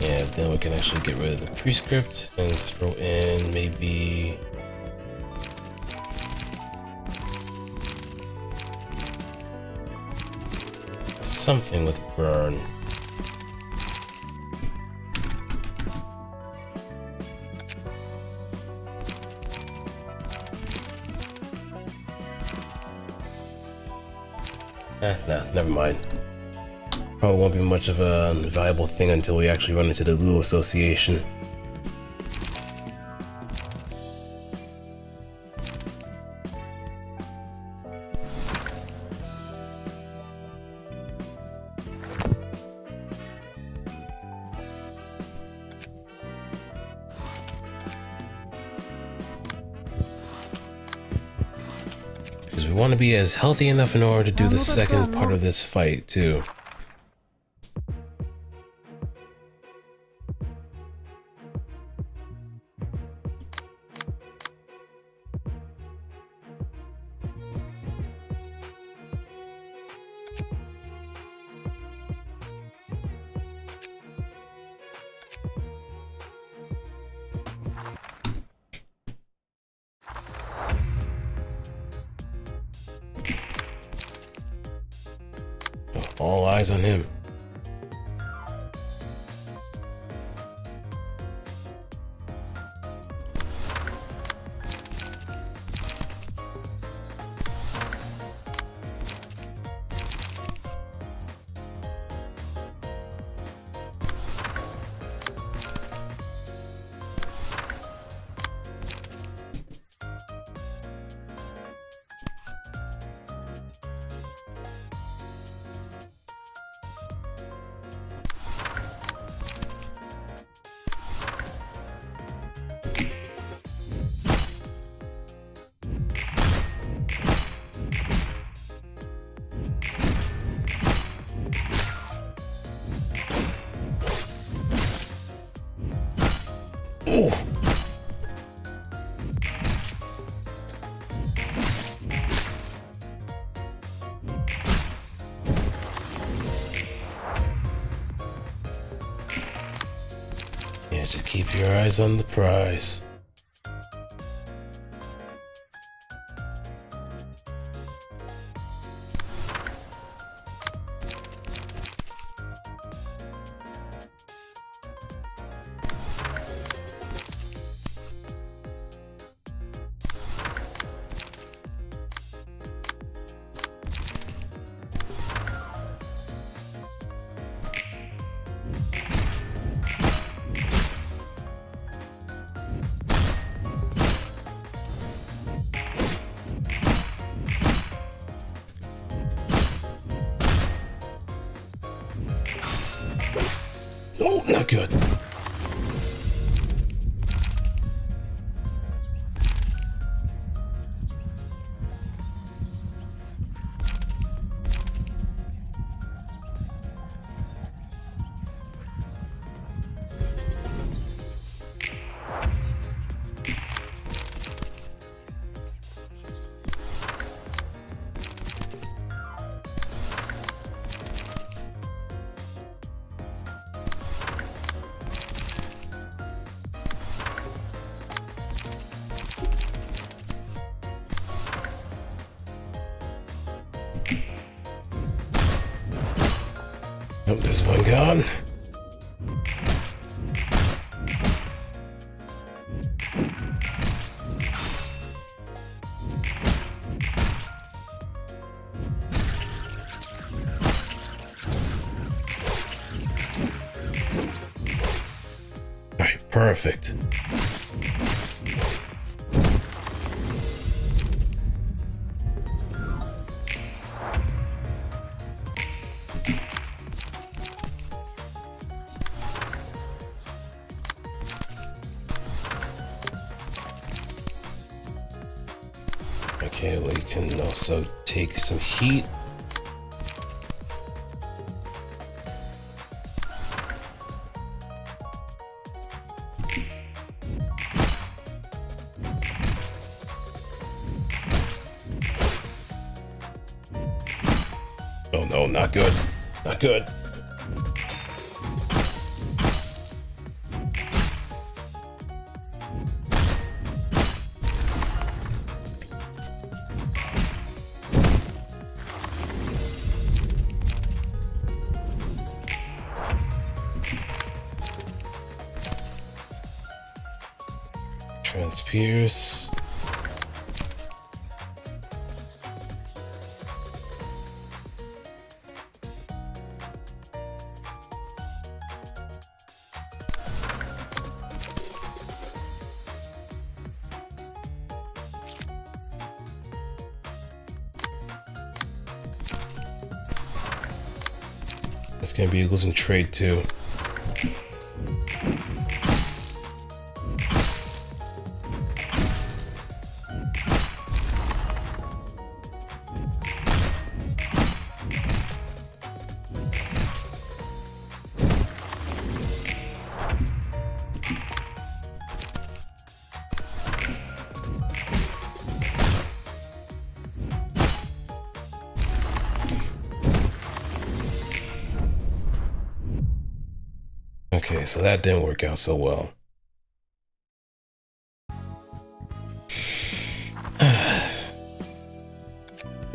Yeah, then we can actually get rid of the prescript and throw in maybe something with burn. Nah, never mind. Probably won't be much of a valuable thing until we actually run into the Lu Association. Because we want to be as healthy enough in order to do the second part of this fight too. All eyes on him. Oh. Yeah, just keep your eyes on the prize. Oh, not good. Oh, there's one gone. Perfect. Okay, we can also take some heat. Oh no, not good. Not good. Transpierce. This can be losing trade too. Okay, so that didn't work out so well.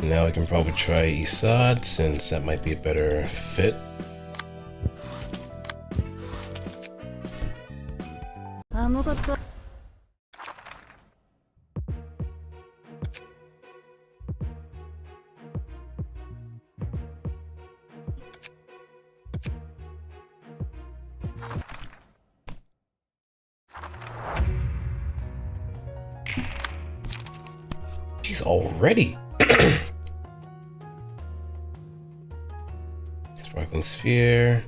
Now I can probably try Isad, since that might be a better fit. She's already. Sparkling sphere.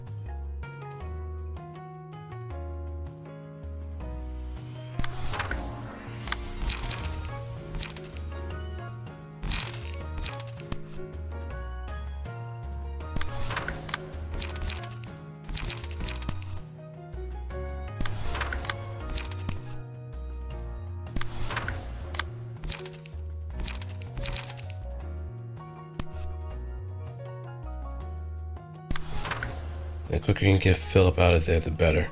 The quicker you can get Philip out of there, the better.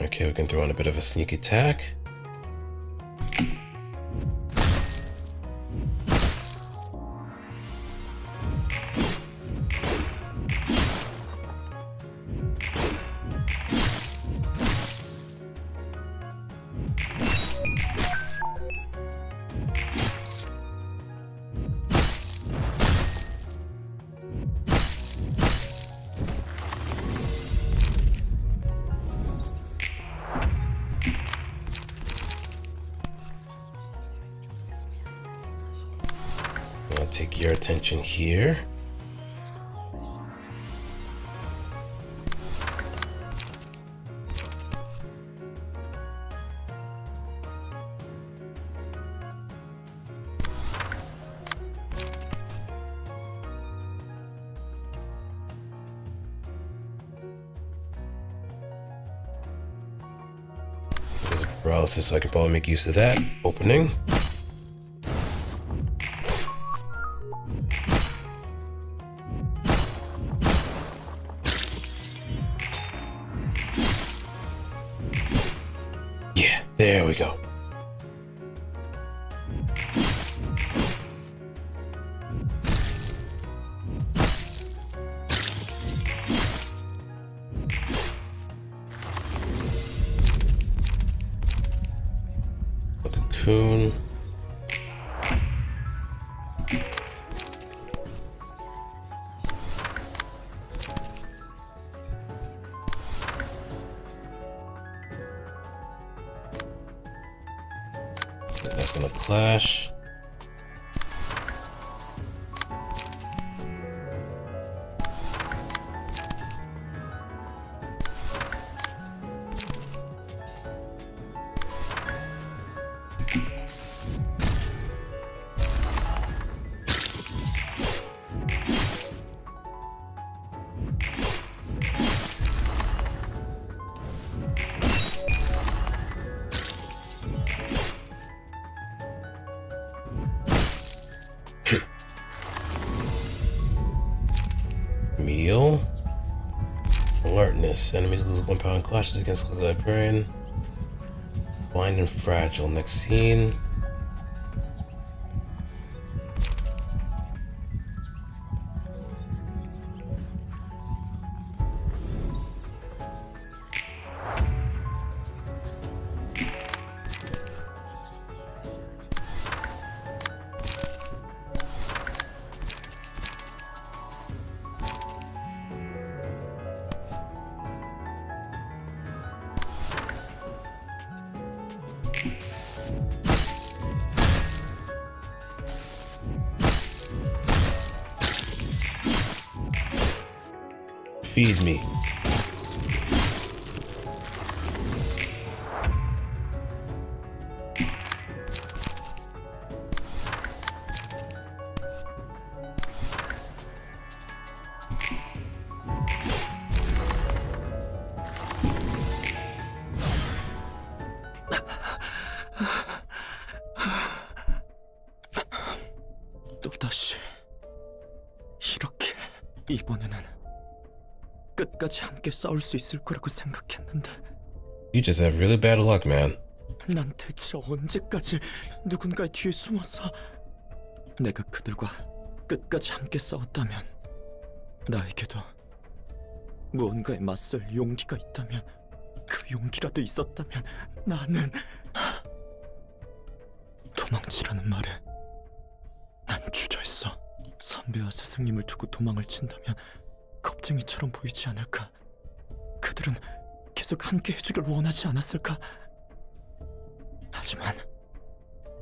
Okay, we can throw in a bit of a sneak attack. I'll take your attention here. paralysis, so I can probably make use of that opening. Yeah, there we go. Cocoon. That's gonna clash. Meal. Alertness. Enemies lose 1 power in clashes against the librarian. Blind and fragile. Next scene. Feed me. 또다시 이렇게 이번에는 끝까지 함께 싸울 수 있을 거라고 생각했는데 You just have really bad luck, man. 난 대체 언제까지 누군가의 뒤에 숨어서 내가 그들과 끝까지 함께 싸웠다면 나에게도 무언가에 맞설 용기가 있다면 그 용기라도 있었다면 나는 도망치라는 말에 난 주저했어. 선배와 스승님을 두고 도망을 친다면 겁쟁이처럼 보이지 않을까? 그들은 계속 함께 해주길 원하지 않았을까? 하지만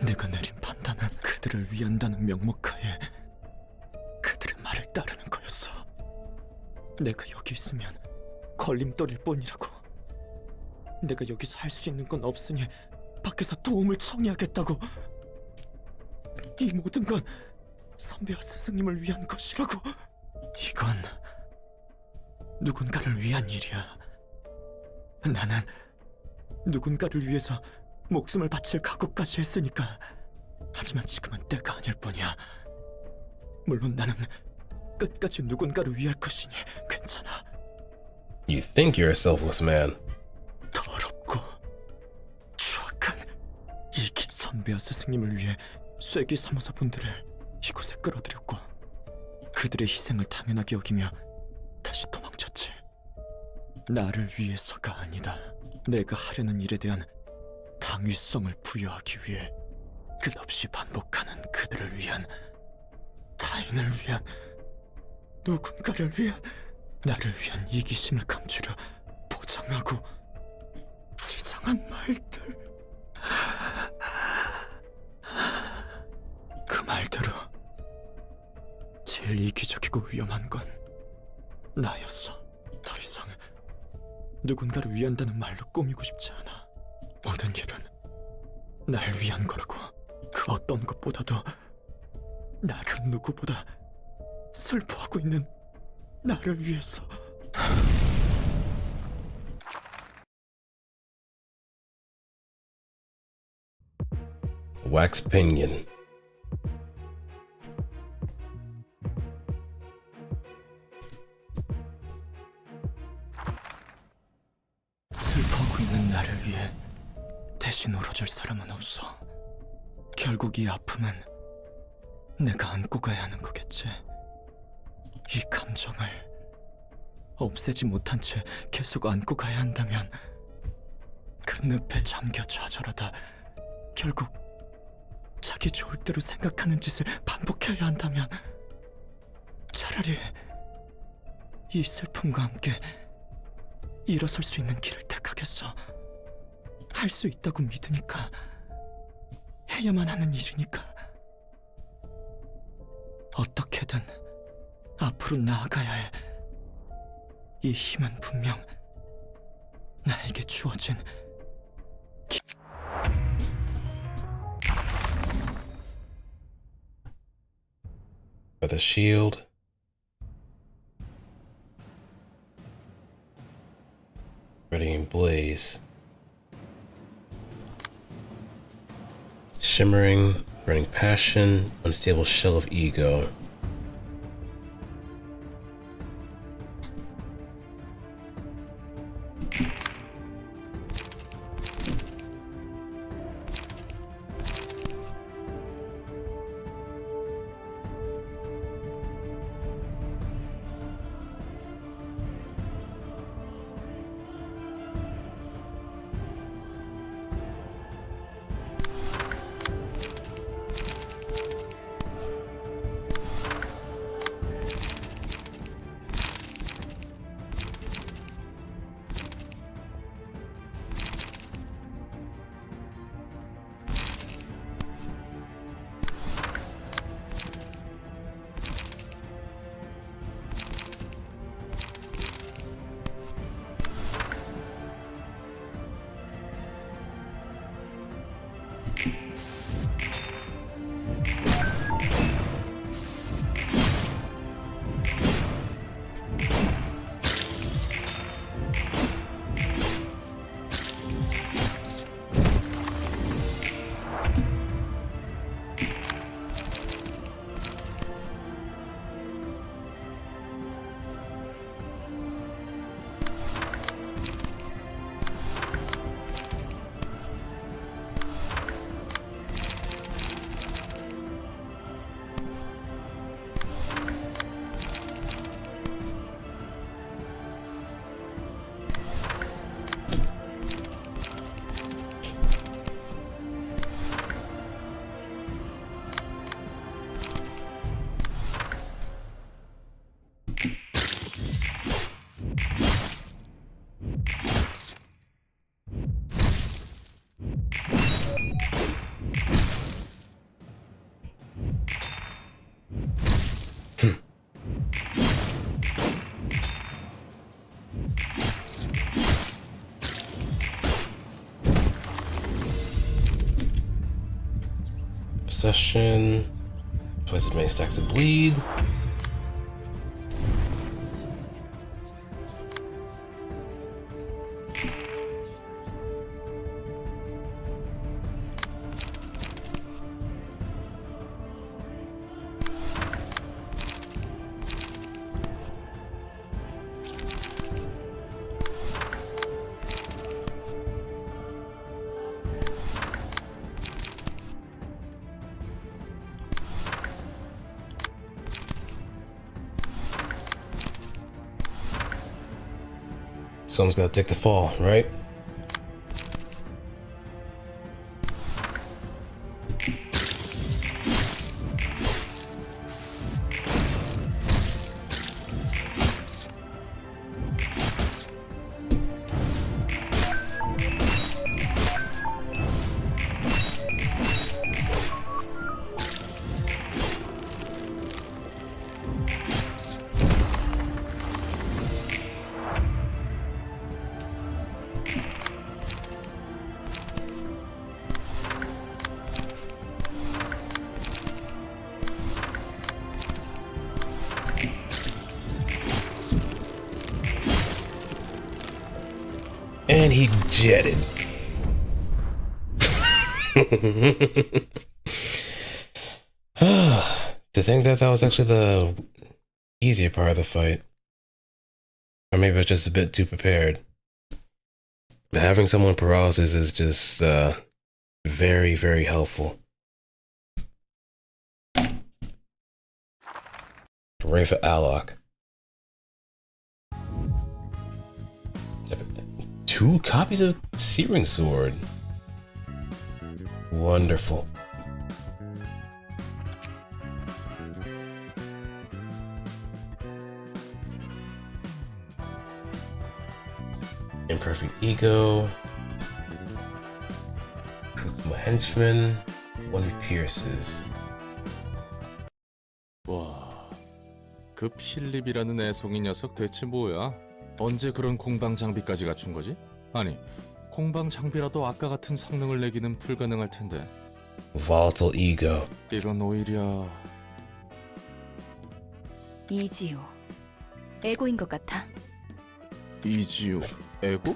내가 내린 판단은 그들을 위한다는 명목하에 그들의 말을 따르는 거였어. 내가 여기 있으면 걸림돌일 뿐이라고. 내가 여기서 할 수 있는 건 없으니 밖에서 도움을 청해야겠다고. 이 모든 건 선배와 스승님을 위한 것이라고. 이건 누군가를 위한 일이야. 나는 누군가를 위해서 목숨을 바칠 각오까지 했으니까. 하지만 지금은 때가 아닐 뿐이야. 물론 나는 끝까지 누군가를 위할 것이니 괜찮아. You think you're a selfless man. 더럽고 추악한 이기 선배와 스승님을 위해 쇠기 사무소 분들을 이곳에 끌어들였고 그들의 희생을 당연하게 여기며 다시 도망쳤지. 나를 위해서가 아니다. 내가 하려는 일에 대한 당위성을 부여하기 위해 끝없이 반복하는 그들을 위한, 타인을 위한, 누군가를 위한, 나를 위한 이기심을 감추려 포장하고 치장한 말들. 그 말대로 제일 이기적이고 위험한 건 나였어. 더 이상 누군가를 위한다는 말로 꾸미고 싶지 않아. 모든 일은 날 위한 거라고. 그 어떤 것보다도 나를 누구보다 슬퍼하고 있는 나를 위해서. Wax pinion. 슬퍼하고 있는 나를 위해 대신 울어줄 사람은 없어. 결국 이 아픔은 내가 안고 가야 하는 거겠지. 이 감정을 없애지 못한 채 계속 안고 가야 한다면 그 늪에 잠겨 좌절하다 결국 자기 좋을 대로 생각하는 짓을 반복해야 한다면 차라리 이 슬픔과 함께 일어설 수 있는 길을 택하겠어. 할 수 있다고 믿으니까, 해야만 하는 일이니까. 어떻게든 앞으로 나아가야 해. 이 힘은 분명 나에게 주어진 For the shield. Radiant blaze. Shimmering, burning passion, unstable shell of ego. Possession. Twice as many stacks of bleed. Someone's gotta take the fall, right? And he jetted. To think that that was actually the easier part of the fight. Or maybe I was just a bit too prepared. But having someone with paralysis is just very, very helpful. Ready for Alok. 2 copies of Searing Sword. Wonderful. Imperfect Ego. Henchman. 1 Pierces. 와, 그 필립이라는 애송이 녀석 대체 뭐야? 언제 그런 공방 장비까지 갖춘 거지? 아니, 공방 장비라도 아까 같은 성능을 내기는 불가능할 텐데. Volatile Ego. 이건 오히려 이지요. 에고인 것 같아. 이지요, 에고?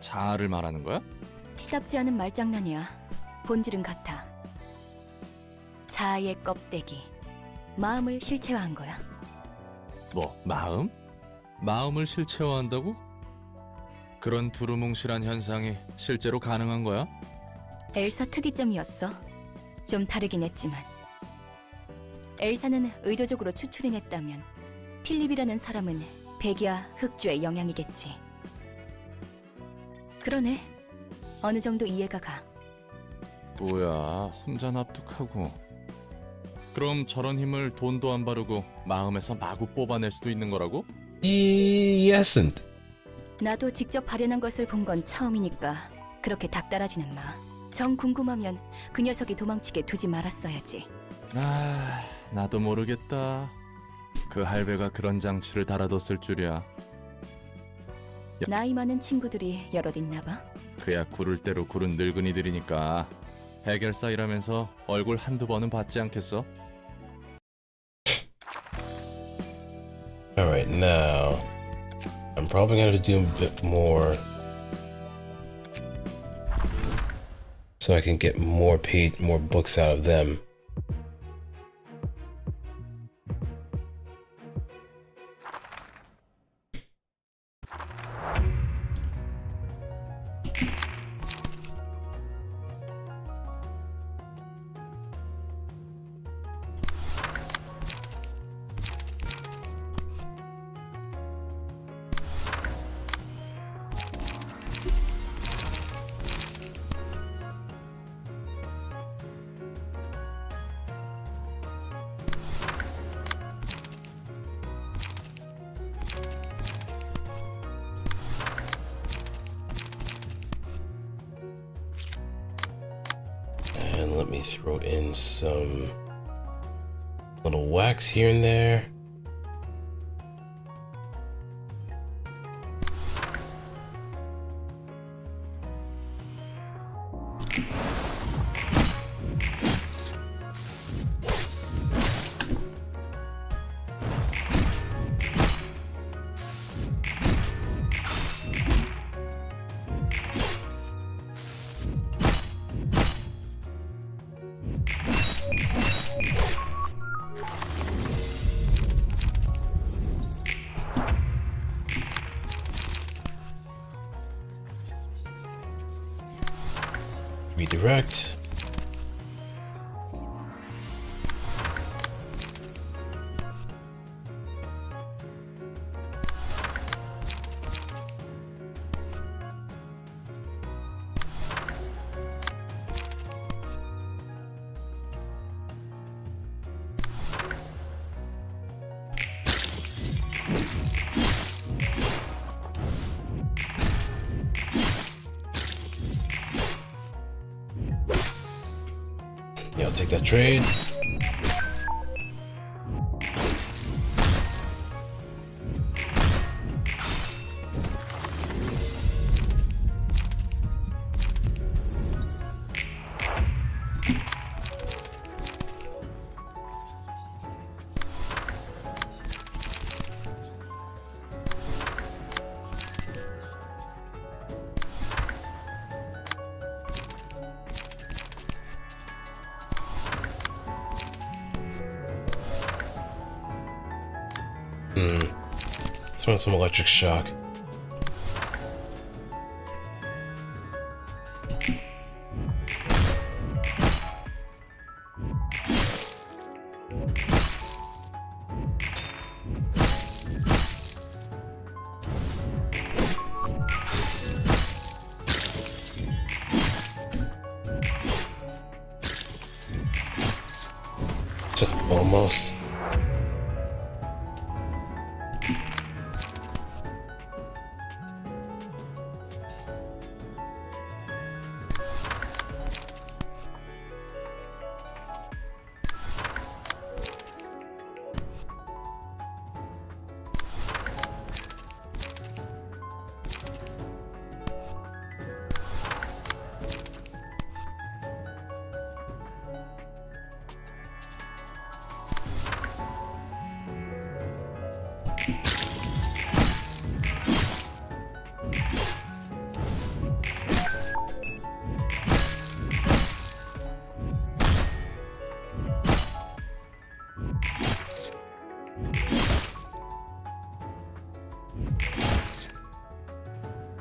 자아를 말하는 거야? 티답지 않은 말장난이야. 본질은 같아. 자아의 껍데기. 마음을 실체화한 거야. 뭐, 마음? 마음을 실체화한다고? 그런 두루뭉실한 현상이 실제로 가능한 거야? 엘사 특이점이었어. 좀 다르긴 했지만. 엘사는 의도적으로 추출해냈다면 필립이라는 사람은 백이야 흑주의 영향이겠지. 그러네. 어느 정도 이해가 가. 뭐야, 혼자 납득하고. 그럼 저런 힘을 돈도 안 바르고 마음에서 마구 뽑아낼 수도 있는 거라고? Yesn't. 나도 직접 발현한 것을 본 건 처음이니까 그렇게 닥달하지는 마. 정 궁금하면 그 녀석이 도망치게 두지 말았어야지. 아, 나도 모르겠다. 그 할배가 그런 장치를 달아뒀을 줄이야. 나이 많은 친구들이 여럿 있나 봐. 그야 구를 대로 구른 늙은이들이니까 해결사 일하면서 얼굴 한두 번은 봤지 않겠어? Alright, now I'm probably gonna do a bit more so I can get more books out of them. And let me throw in some little wax here and there. Redirect. Yeah, I'll take that trade. Throwing some electric shock. Almost.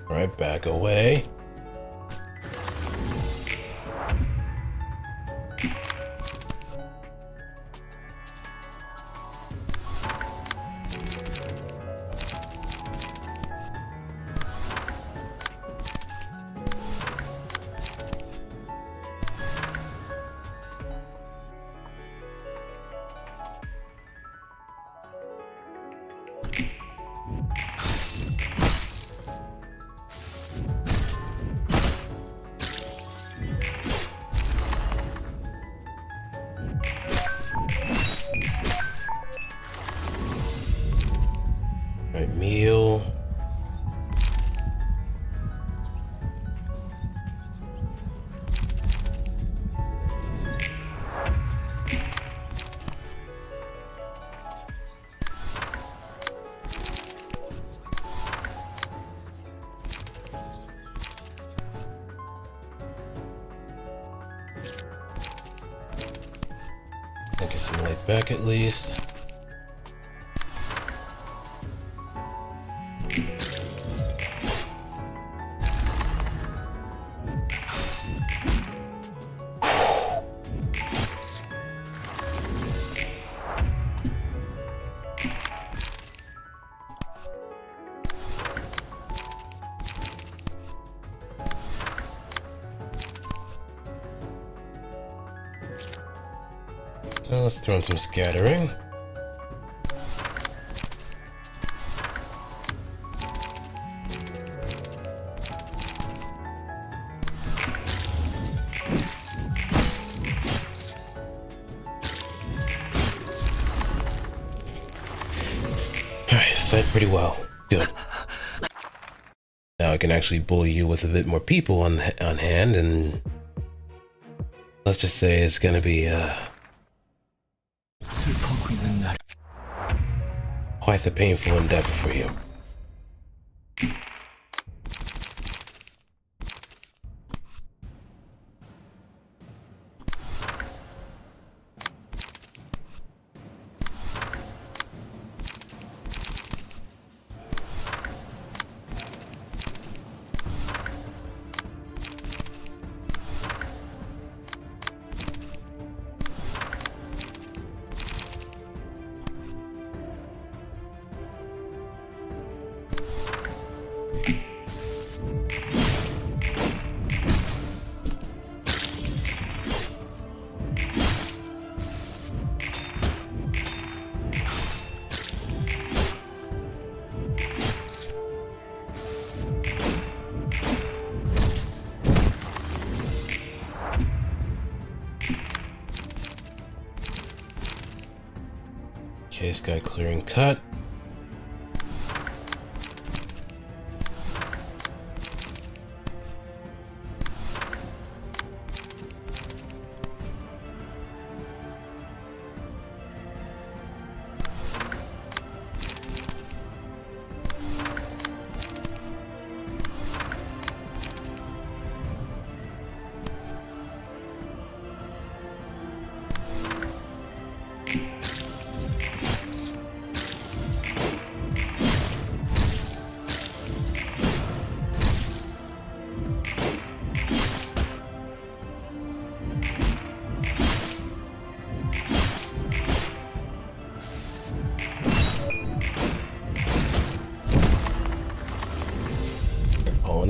Right, back away. Right, meal. I'll get some light back at least. Well, let's throw in some scattering. Alright, fed pretty well. Good. Now I can actually bully you with a bit more people on hand, and let's just say it's gonna be quite a painful endeavor for you. Okay, sky clearing cut.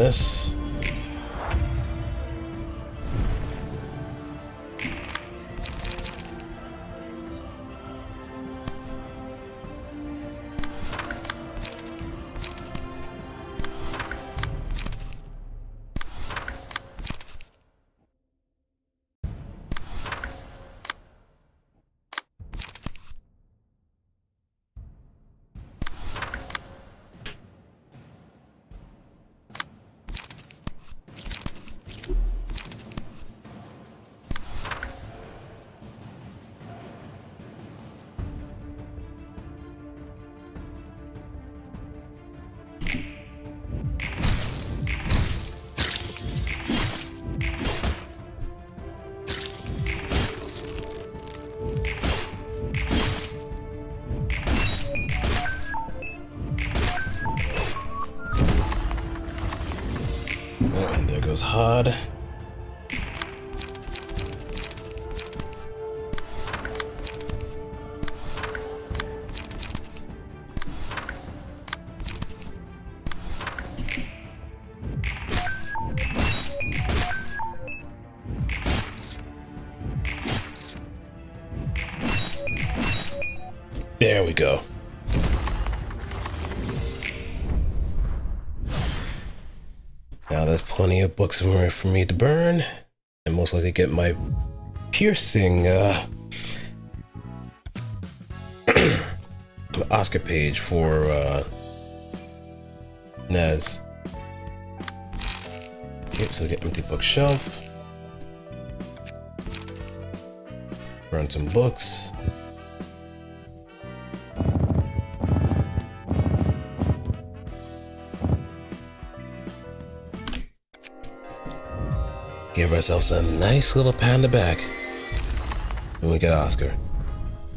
Ominous. And there goes Hod. There we go. Now there's plenty of books for me to burn, and most likely get my piercing Oscar page for Nez. Okay, so we get empty bookshelf. Burn some books. Give ourselves a nice little pat on the back. And we get Oscar.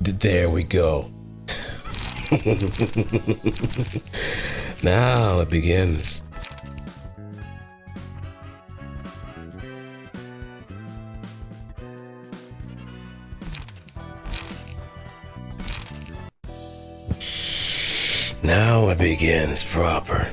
There we go. Now it begins. Now it begins proper.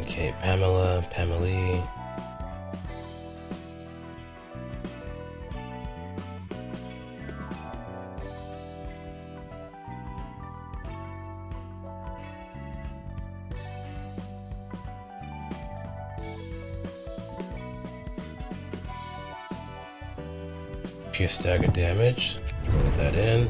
Okay, Pamela. Pure stagger damage. Throw that in.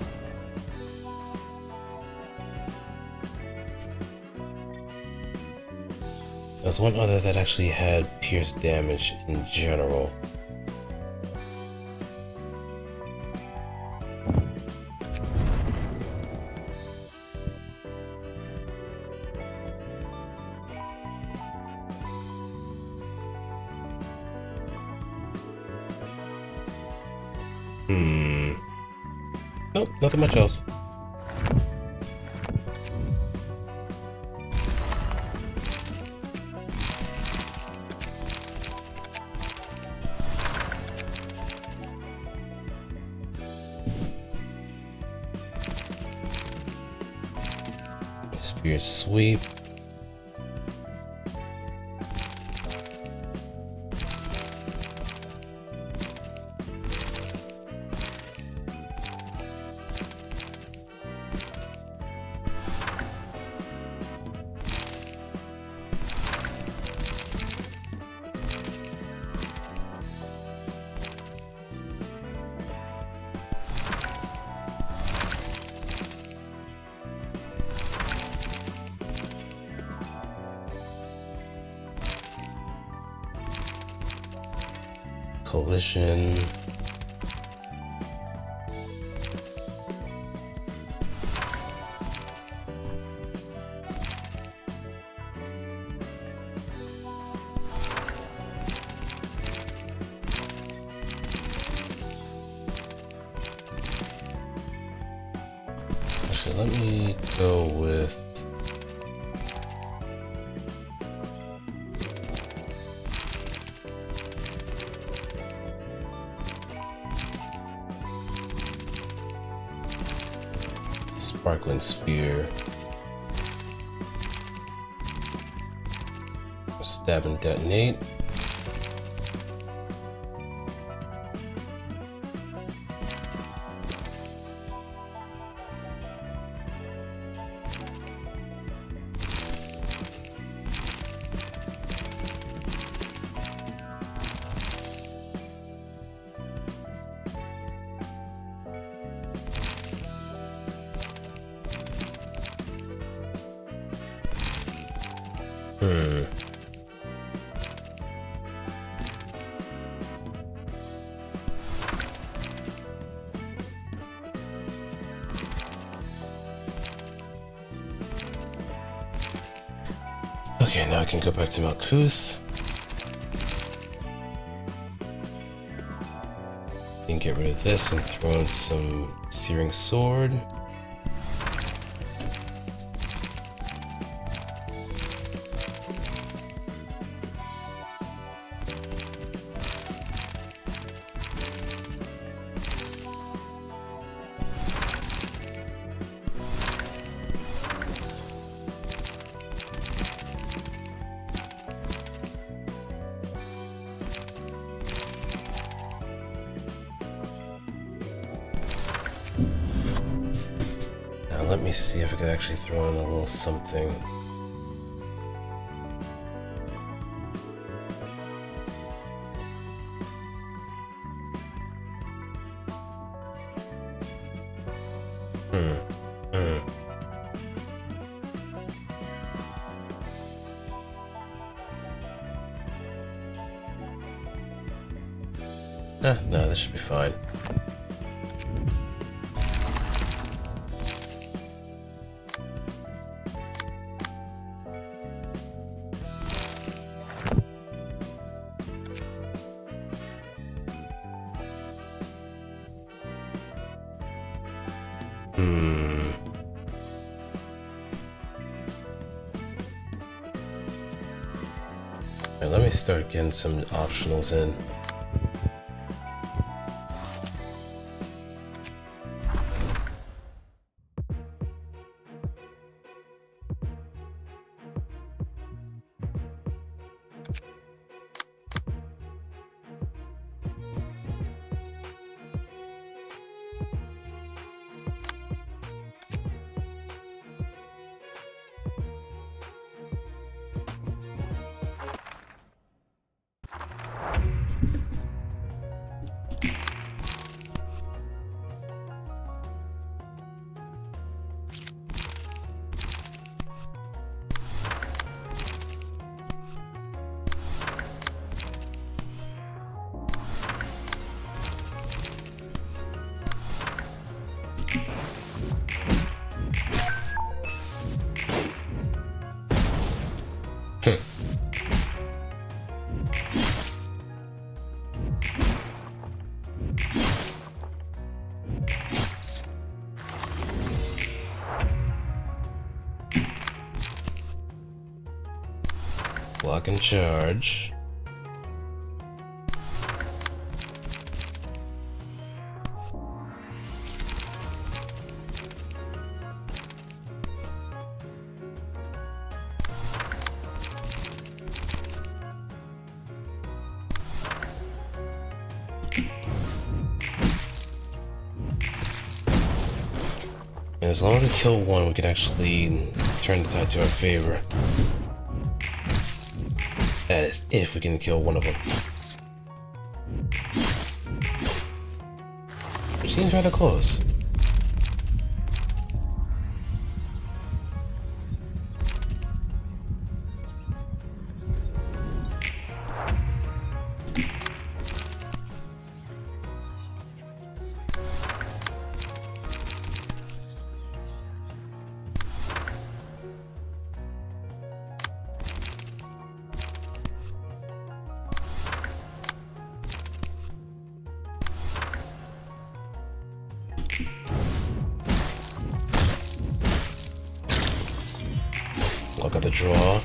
There's one other that actually had pierce damage in general. Nope, nothing much else. Spirit sweep. Collision. Actually, let me go with Sparkling spear. Stab and detonate. Okay, now I can go back to Malkuth. And get rid of this and throw in some Searing Sword. Let me see if I could actually throw in a little something. No, this should be fine. Alright, let me start getting some optionals in. Block and charge. And as long as we kill one, we can actually turn the tide to our favor. That is, if we can kill one of them. Which seems rather close. Look at the draw.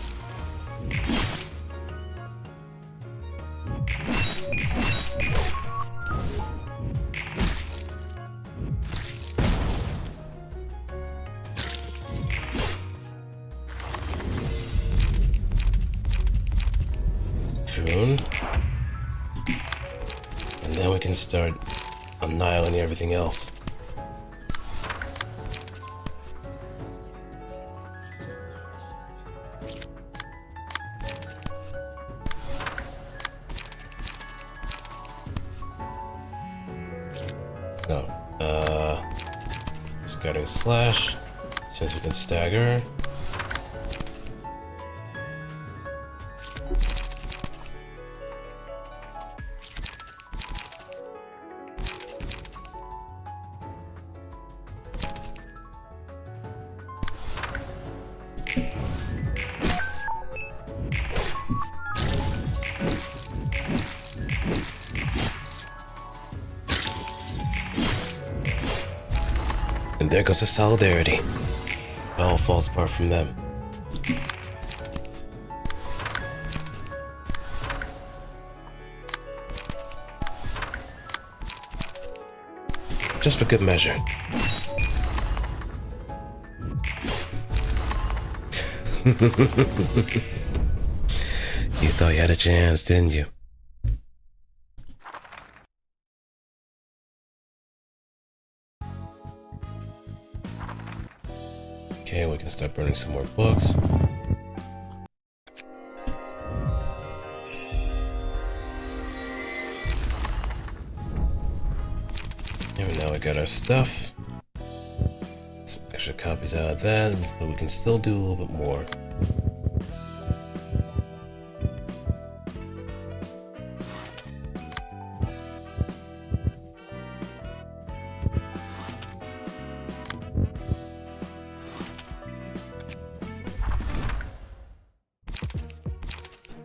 cocoon. And then we can start annihilating everything else. No. Scattering slash. Since we can stagger. And there goes the solidarity. It all falls apart from them. Just for good measure. You thought you had a chance, didn't you? Okay, we can start burning some more books. And now we got our stuff. Some extra copies out of that, but we can still do a little bit more.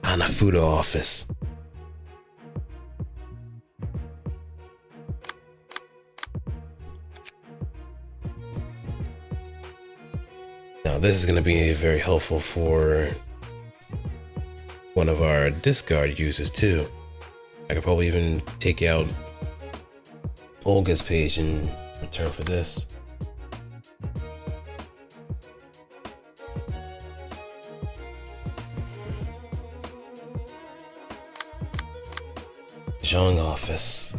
Hanafuda office. Now this is going to be very helpful for one of our discard users too. I could probably even take out Olga's page in return for this. Zhang office.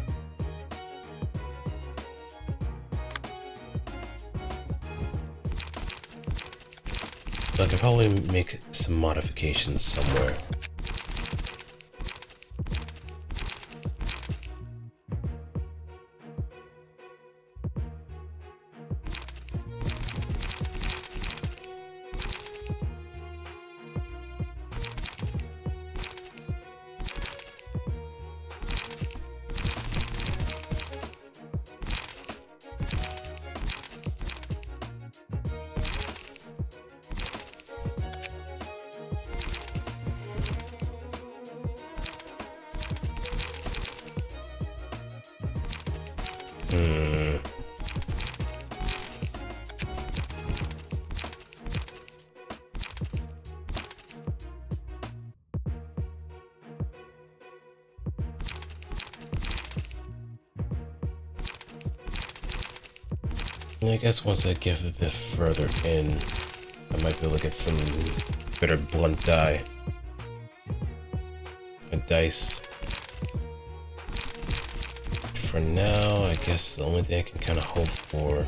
So I could probably make some modifications somewhere. I guess once I get a bit further in, I might be able to get some better blunt die. And dice. For now, I guess the only thing I can kind of hope for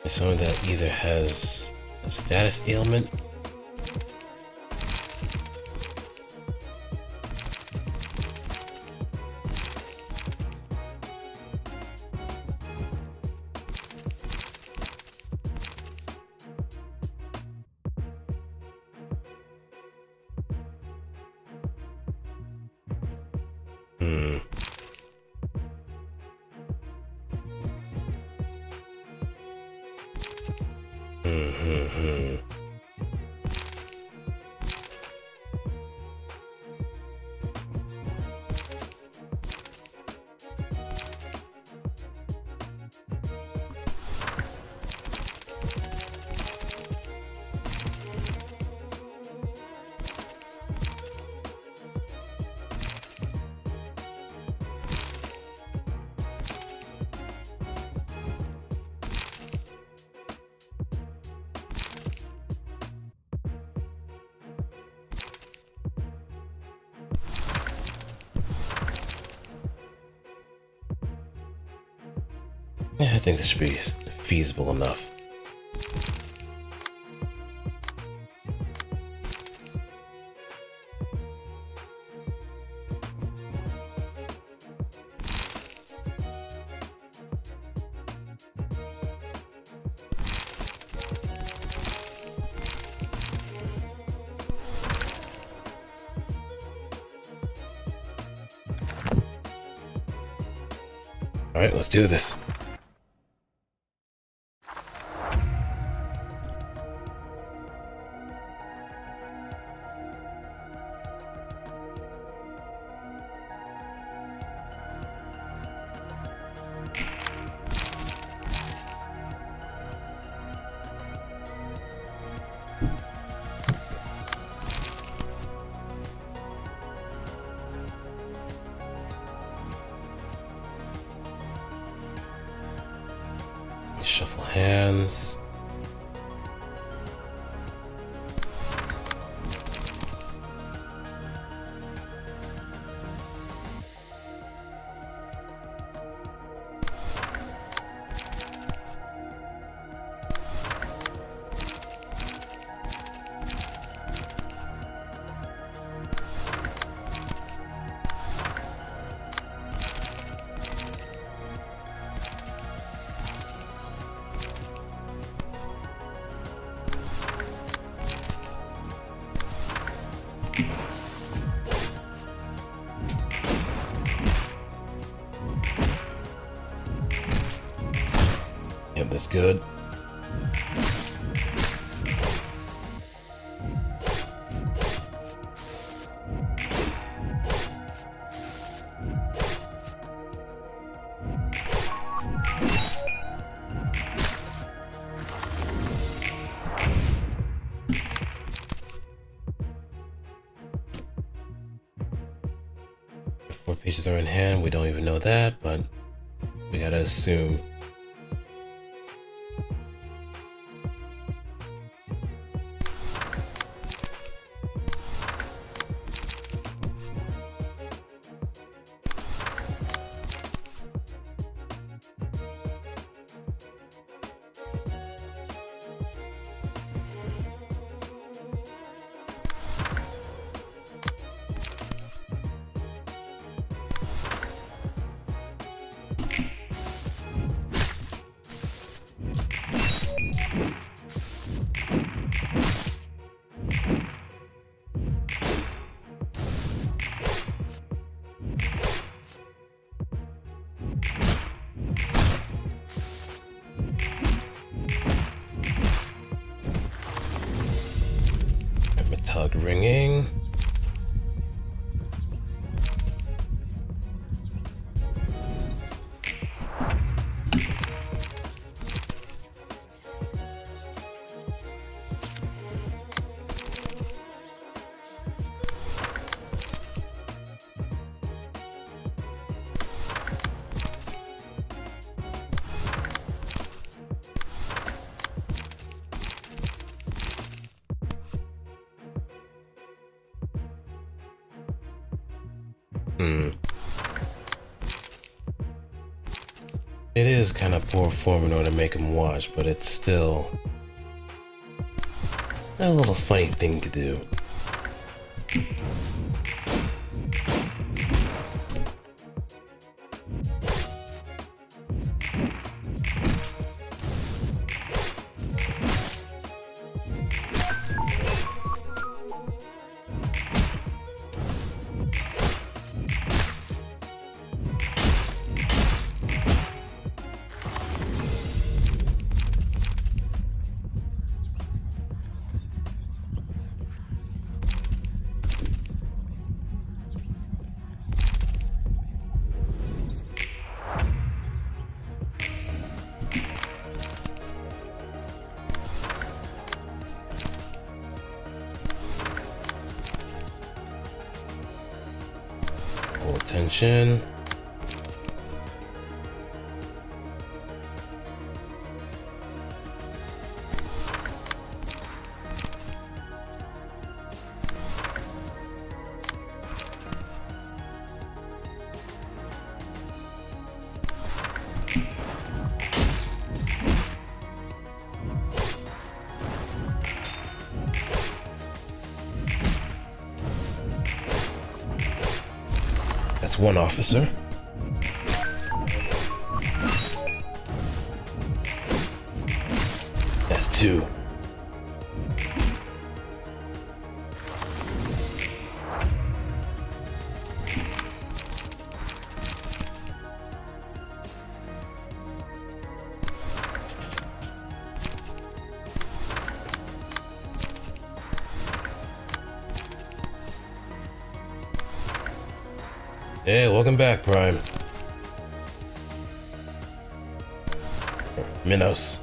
is something that either has a status ailment Yeah, I think this should be feasible enough. All right, let's do this. Shuffle hands. Yep, that's good. If 4 pieces are in hand, we don't even know that, but we gotta assume. Tug ringing. It is kind of poor form in order to make him watch, but it's still a little funny thing to do. Full attention. That's one officer. That's two. Hey, welcome back, Prime. Minos.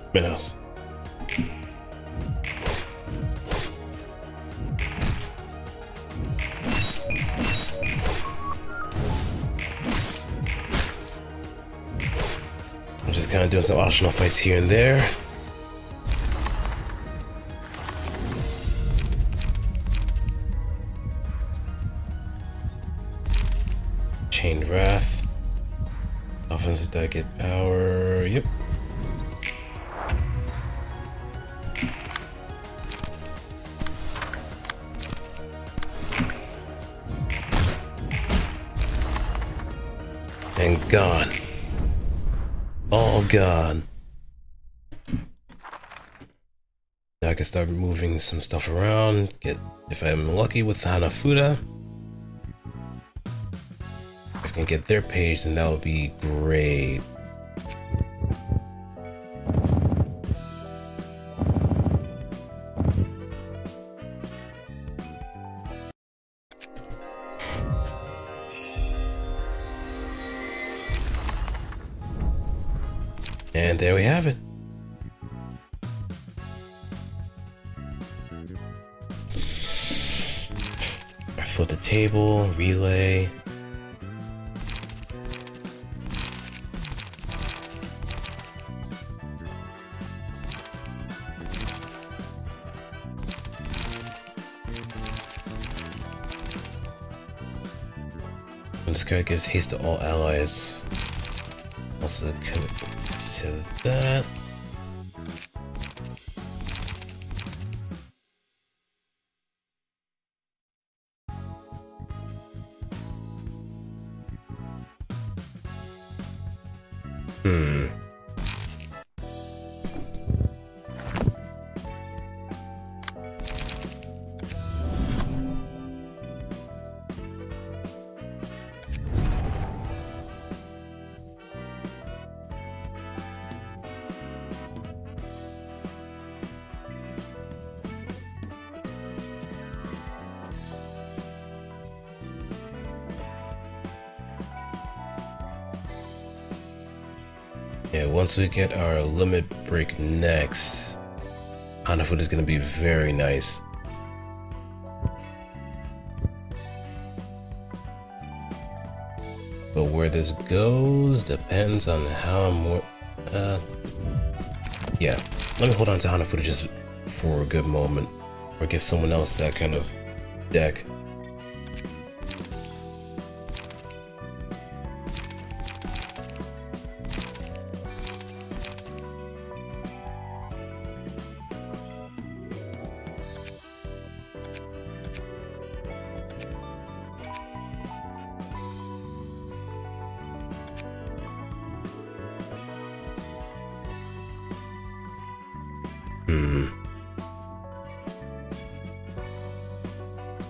I'm just kind of doing some optional fights here and there. Chained Wrath. Offensive die get power. Yep. And gone. All gone. Now I can start moving some stuff around. Get, if I'm lucky with Hanafuda, if I can get their page, then that would be great. And there we have it. I flip the table, relay. And this card gives haste to all allies. Also commit to that. Yeah, once we get our limit break next, Hanafuda is going to be very nice. But where this goes depends on how more. Yeah, let me hold on to Hanafuda just for a good moment, or give someone else that kind of deck.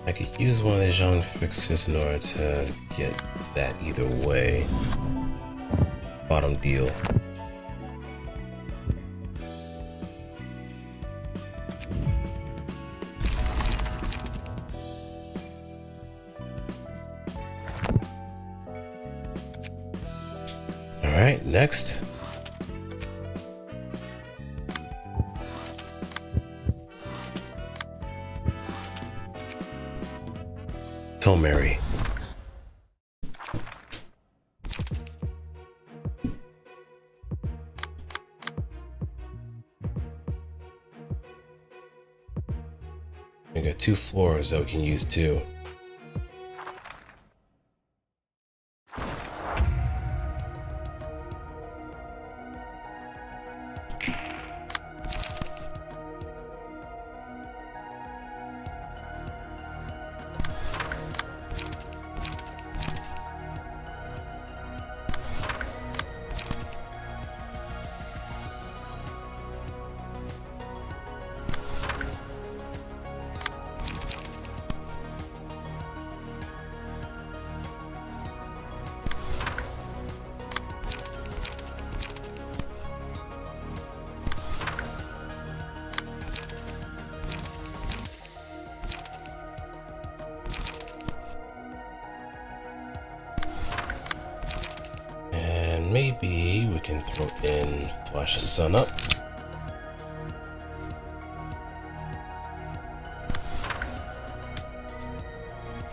I could use one of the Jean fixes in order to get that either way. Bottom deal. Alright, next. Mary. We got 2 floors that we can use too. can throw in Flash the Sun up.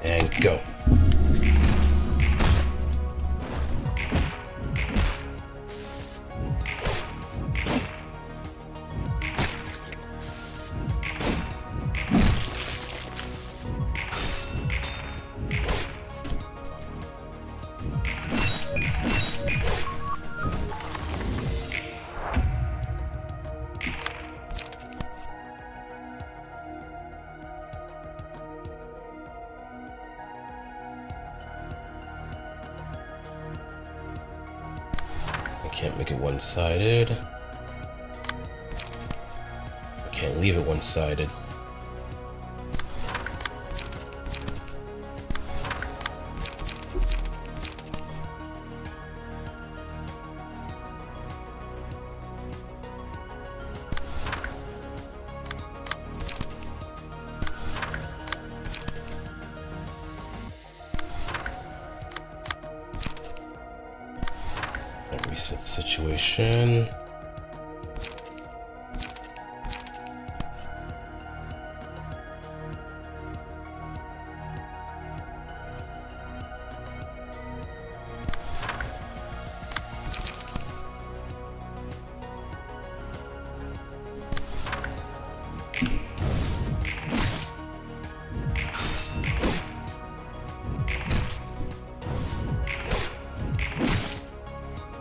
And go. Can't make it one-sided. Can't leave it one-sided. Reset the situation.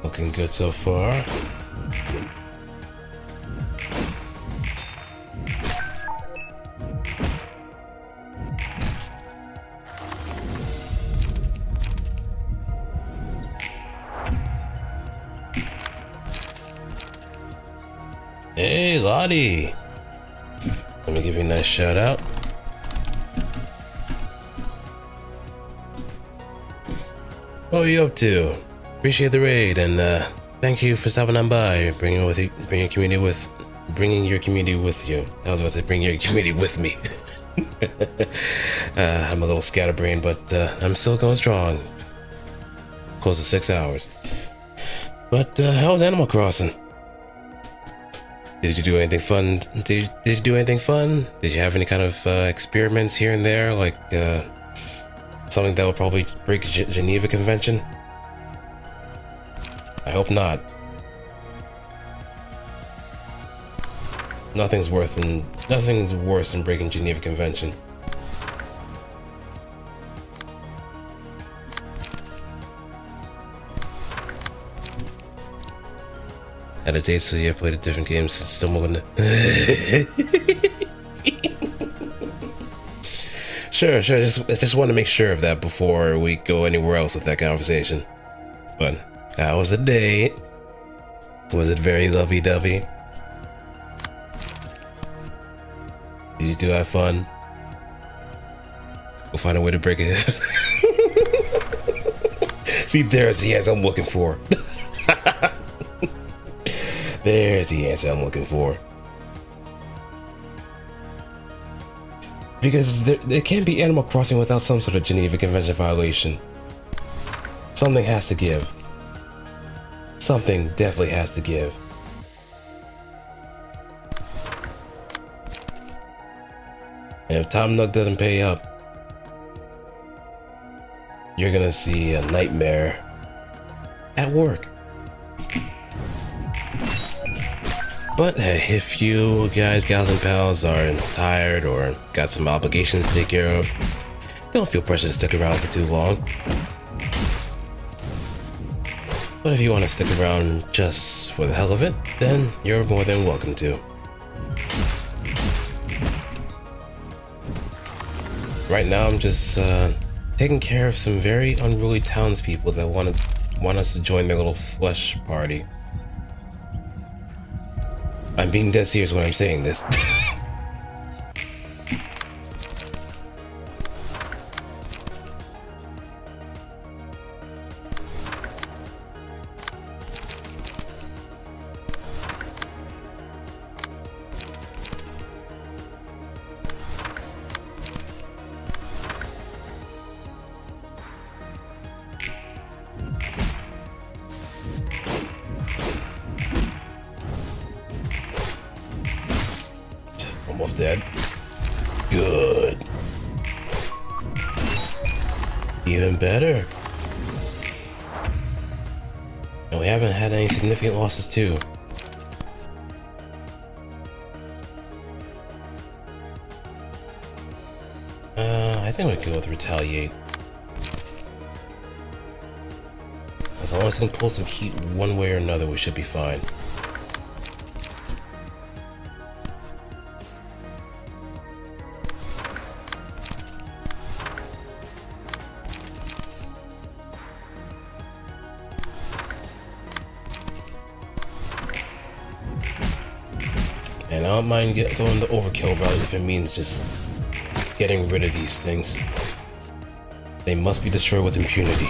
Looking good so far. Hey, Lottie. Let me give you a nice shout out. What are you up to? Appreciate the raid, and thank you for stopping on by, bringing your community with you. I was about to say bring your community with me. I'm a little scatterbrained, but I'm still going strong. Close to 6 hours. But how was Animal Crossing? Did you do anything fun? Did you do anything fun? Did you have any kind of experiments here and there, like something that would probably break Geneva Convention? I hope not. Nothing's worse than breaking Geneva Convention. Had a date, so yeah, played a different game, so still moving to... Sure, just want to make sure of that before we go anywhere else with that conversation. But how was the date? Was it very lovey-dovey? Did you two have fun? We'll find a way to break it. See, there's the answer I'm looking for. There's the answer I'm looking for. Because there can't be Animal Crossing without some sort of Geneva Convention violation. Something has to give. Something definitely has to give. And if Tom Nook doesn't pay up, you're gonna see a nightmare at work. But hey, if you guys, gals and pals are tired or got some obligations to take care of, don't feel pressure to stick around for too long. But if you want to stick around just for the hell of it, then you're more than welcome to. Right now I'm just taking care of some very unruly townspeople that want us to join their little flesh party. I'm being dead serious when I'm saying this. dead. Good. Even better. And we haven't had any significant losses too. I think we can go with retaliate. As long as we can pull some heat one way or another, we should be fine. And I don't mind going the overkill route if it means just getting rid of these things. They must be destroyed with impunity.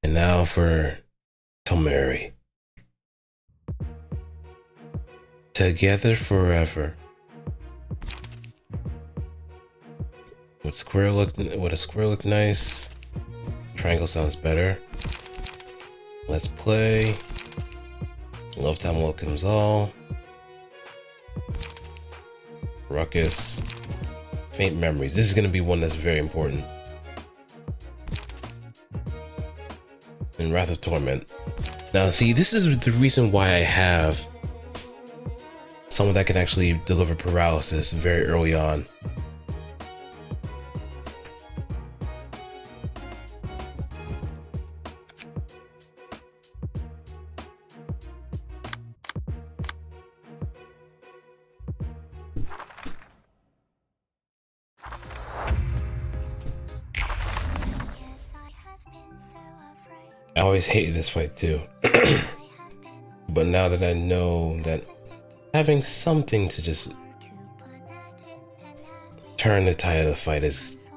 And now for Tomari. Together forever. Would a square look nice? Triangle sounds better. Let's play. Love Time welcomes all. Ruckus. Faint memories. This is going to be one that's very important. And Wrath of Torment. Now, see, this is the reason why I have someone that can actually deliver paralysis very early on. I always hated this fight too. But now that I know that having something to just turn the tide of the fight is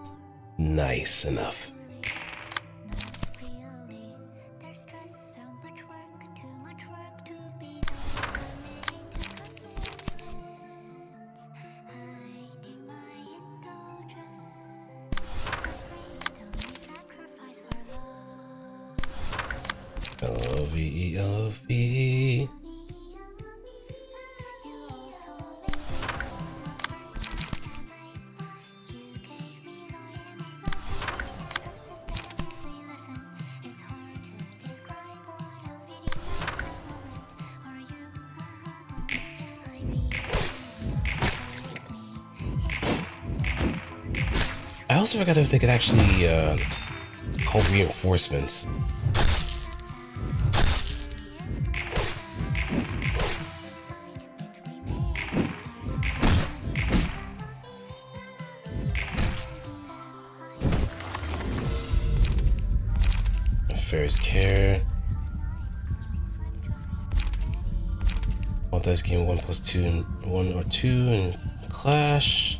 nice enough. L-O-V-E, L-O-V-E. I also forgot if they could actually call reinforcements. Fairy's Care. All dice gain 1+2 and 1 or 2 and clash.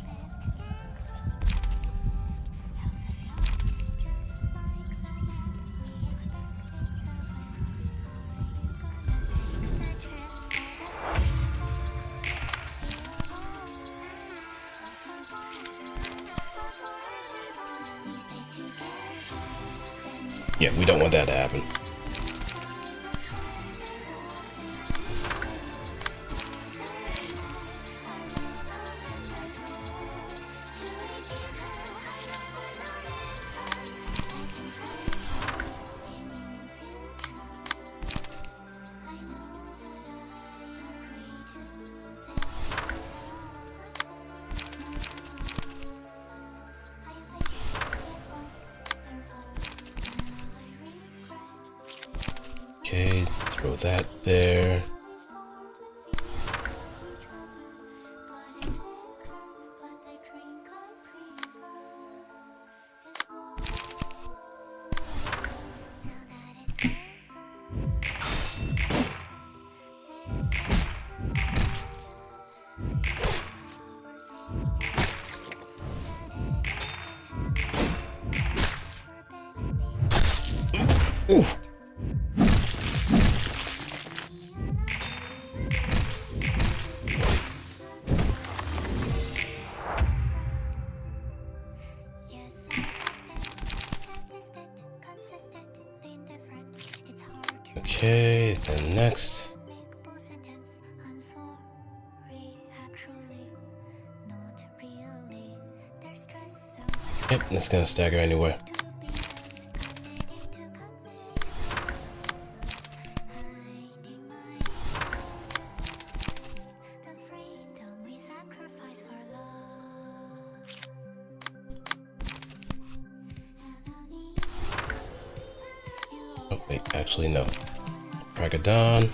Yeah, we don't want that to happen. Okay, throw that there. Ooh. Consistent. Okay, then next. Yep, that's gonna stagger anyway. Oh wait, actually no. Crack it down.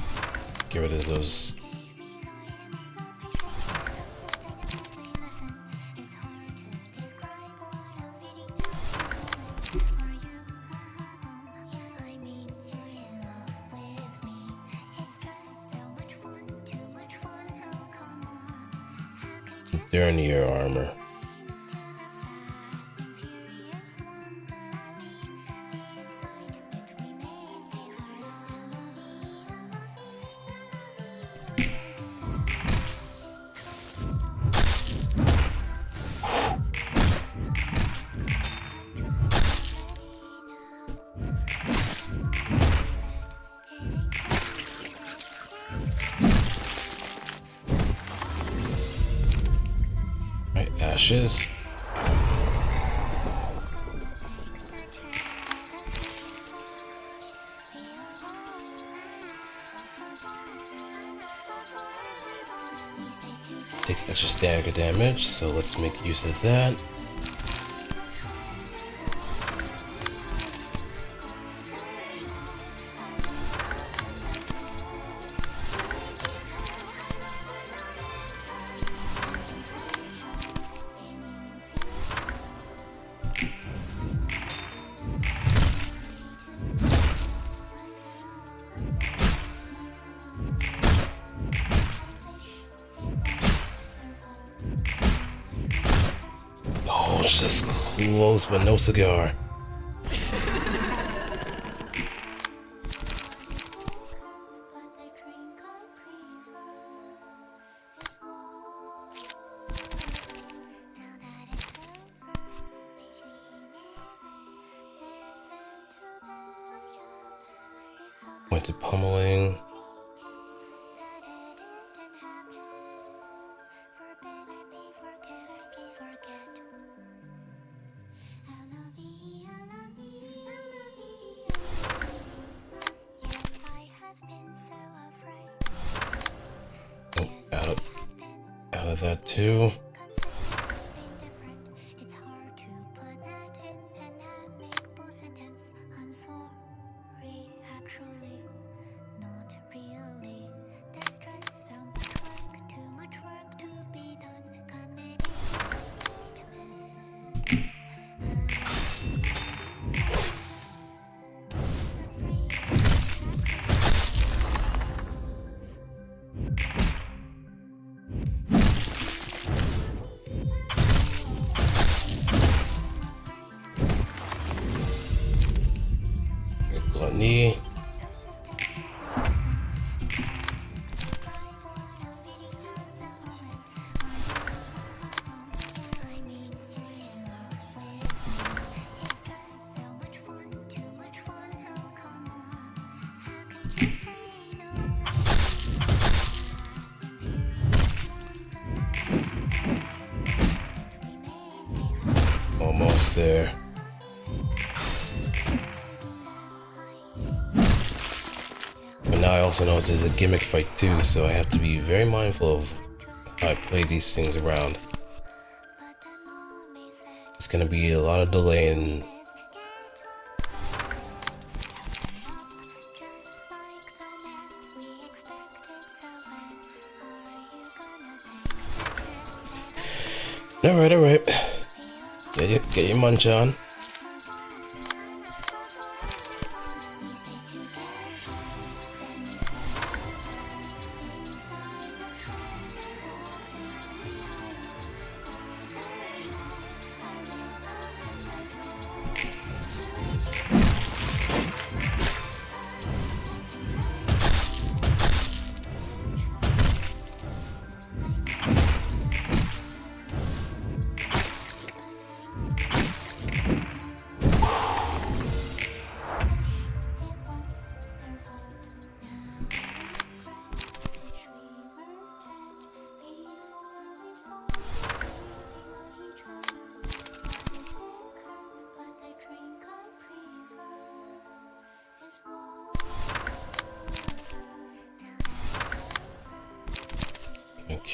Get rid of those. Dernier armor. Ashes. Takes extra stagger damage, so let's make use of that. Oh, it's just close, but no cigar. Went to pummeling. Out of that too. Gluttony. Almost there. But now I also know this is a gimmick fight too, so I have to be very mindful of how I play these things around. It's gonna be a lot of delay and alright. Get your munch on.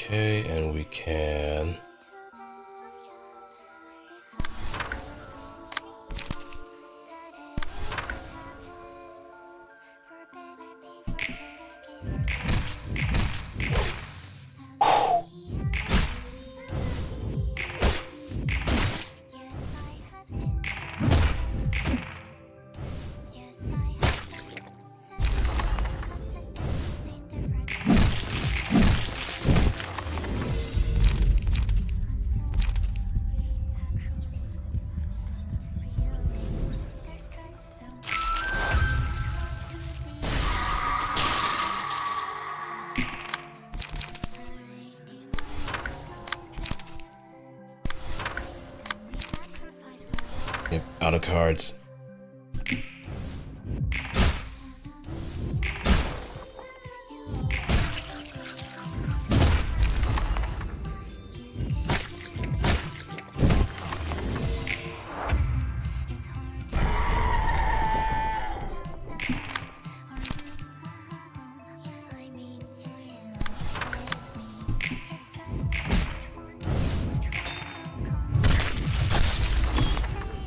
Okay, and we can. Yep, out of cards.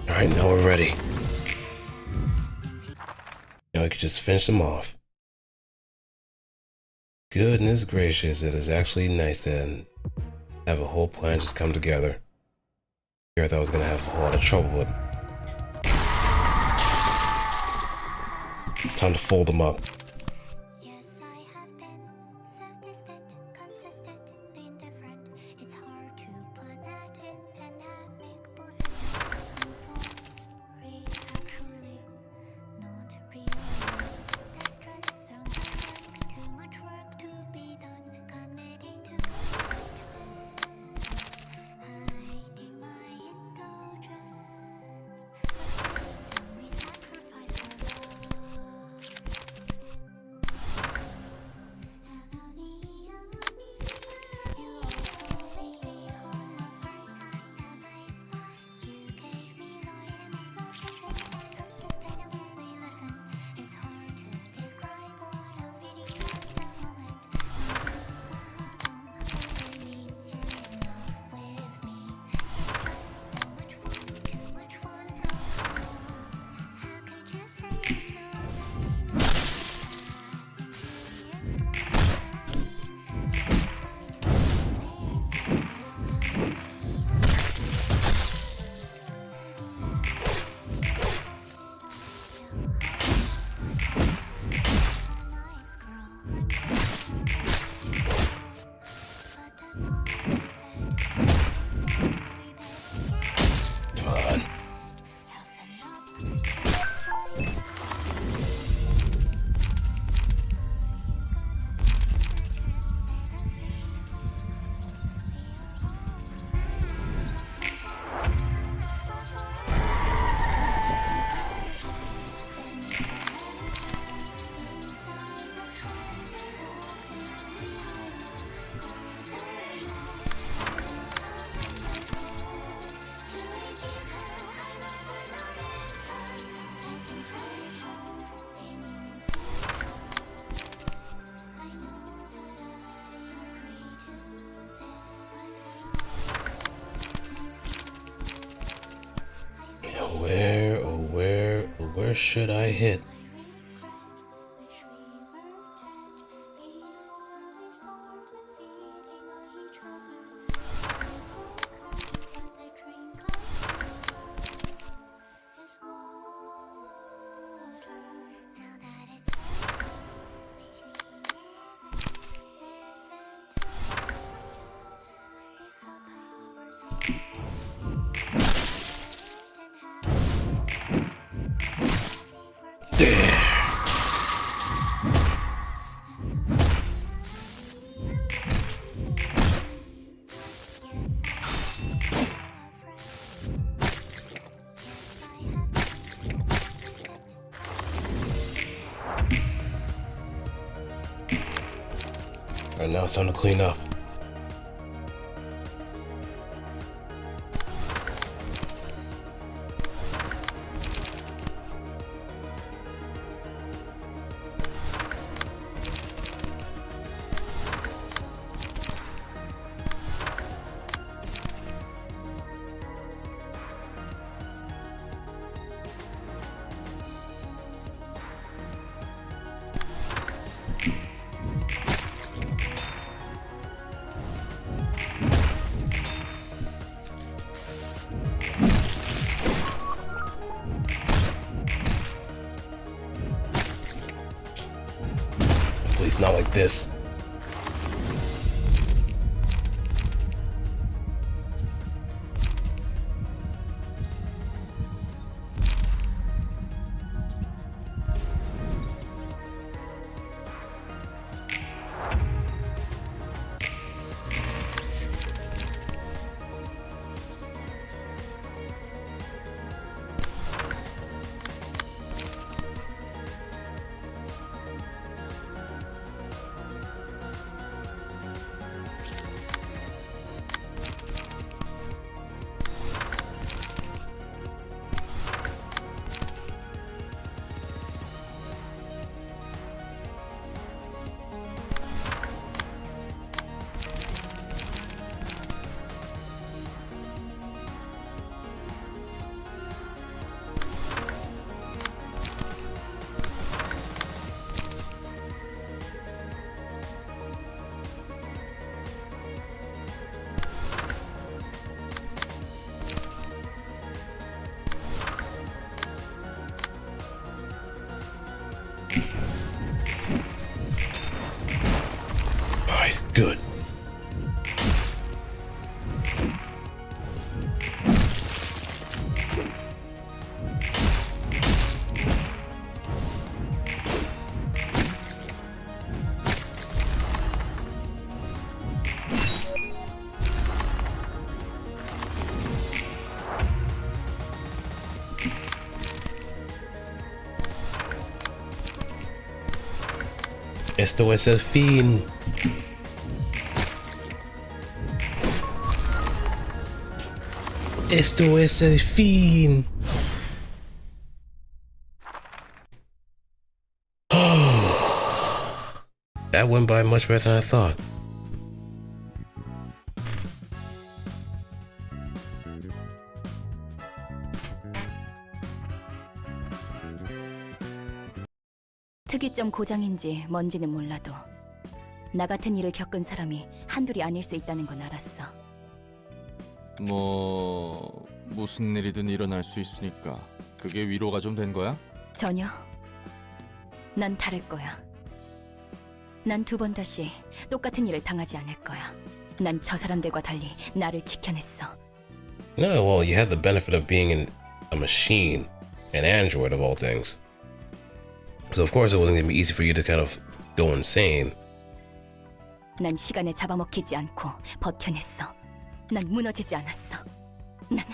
Alright, now we're ready. Now I can just finish them off. Goodness gracious, it is actually nice to have a whole plan just come together. Here I thought I was gonna have a whole lot of trouble, but it's time to fold them up. Where should I hit? Alright, now it's time to clean up. At least not like this. Good. Esto es el fin. Esto es el fin. That went by much better than I thought. 특이점 고장인지 뭔지는 몰라도 나 같은 일을 겪은 사람이 한둘이 아닐 수 있다는 건 알았어. 뭐 무슨 일이든 일어날 수 있으니까 그게 위로가 좀 된 거야? 전혀. 난 다를 거야. 난 두 번 다시 똑같은 일을 당하지 않을 거야. 난 저 사람들과 달리 나를 지켜냈어. No, well, you had the benefit of being a machine, an android of all things. So of course it wasn't going to be easy for you to kind of go insane. 난 시간에 잡아먹히지 않고 버텨냈어. 난 무너지지 않았어. 난...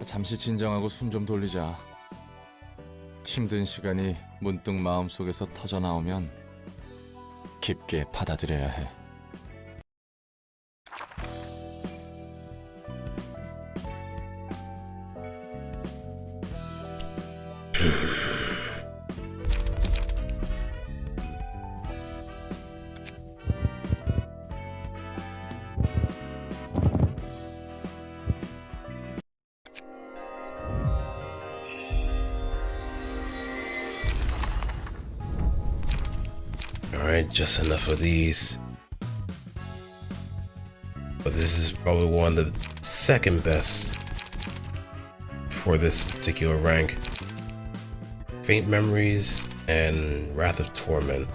잠시 진정하고 숨 좀 돌리자. 힘든 시간이 문득 마음속에서 터져나오면 깊게 받아들여야 해. Alright, just enough of these. But this is probably one of the second best for this particular rank. Faint Memories and Wrath of Torment.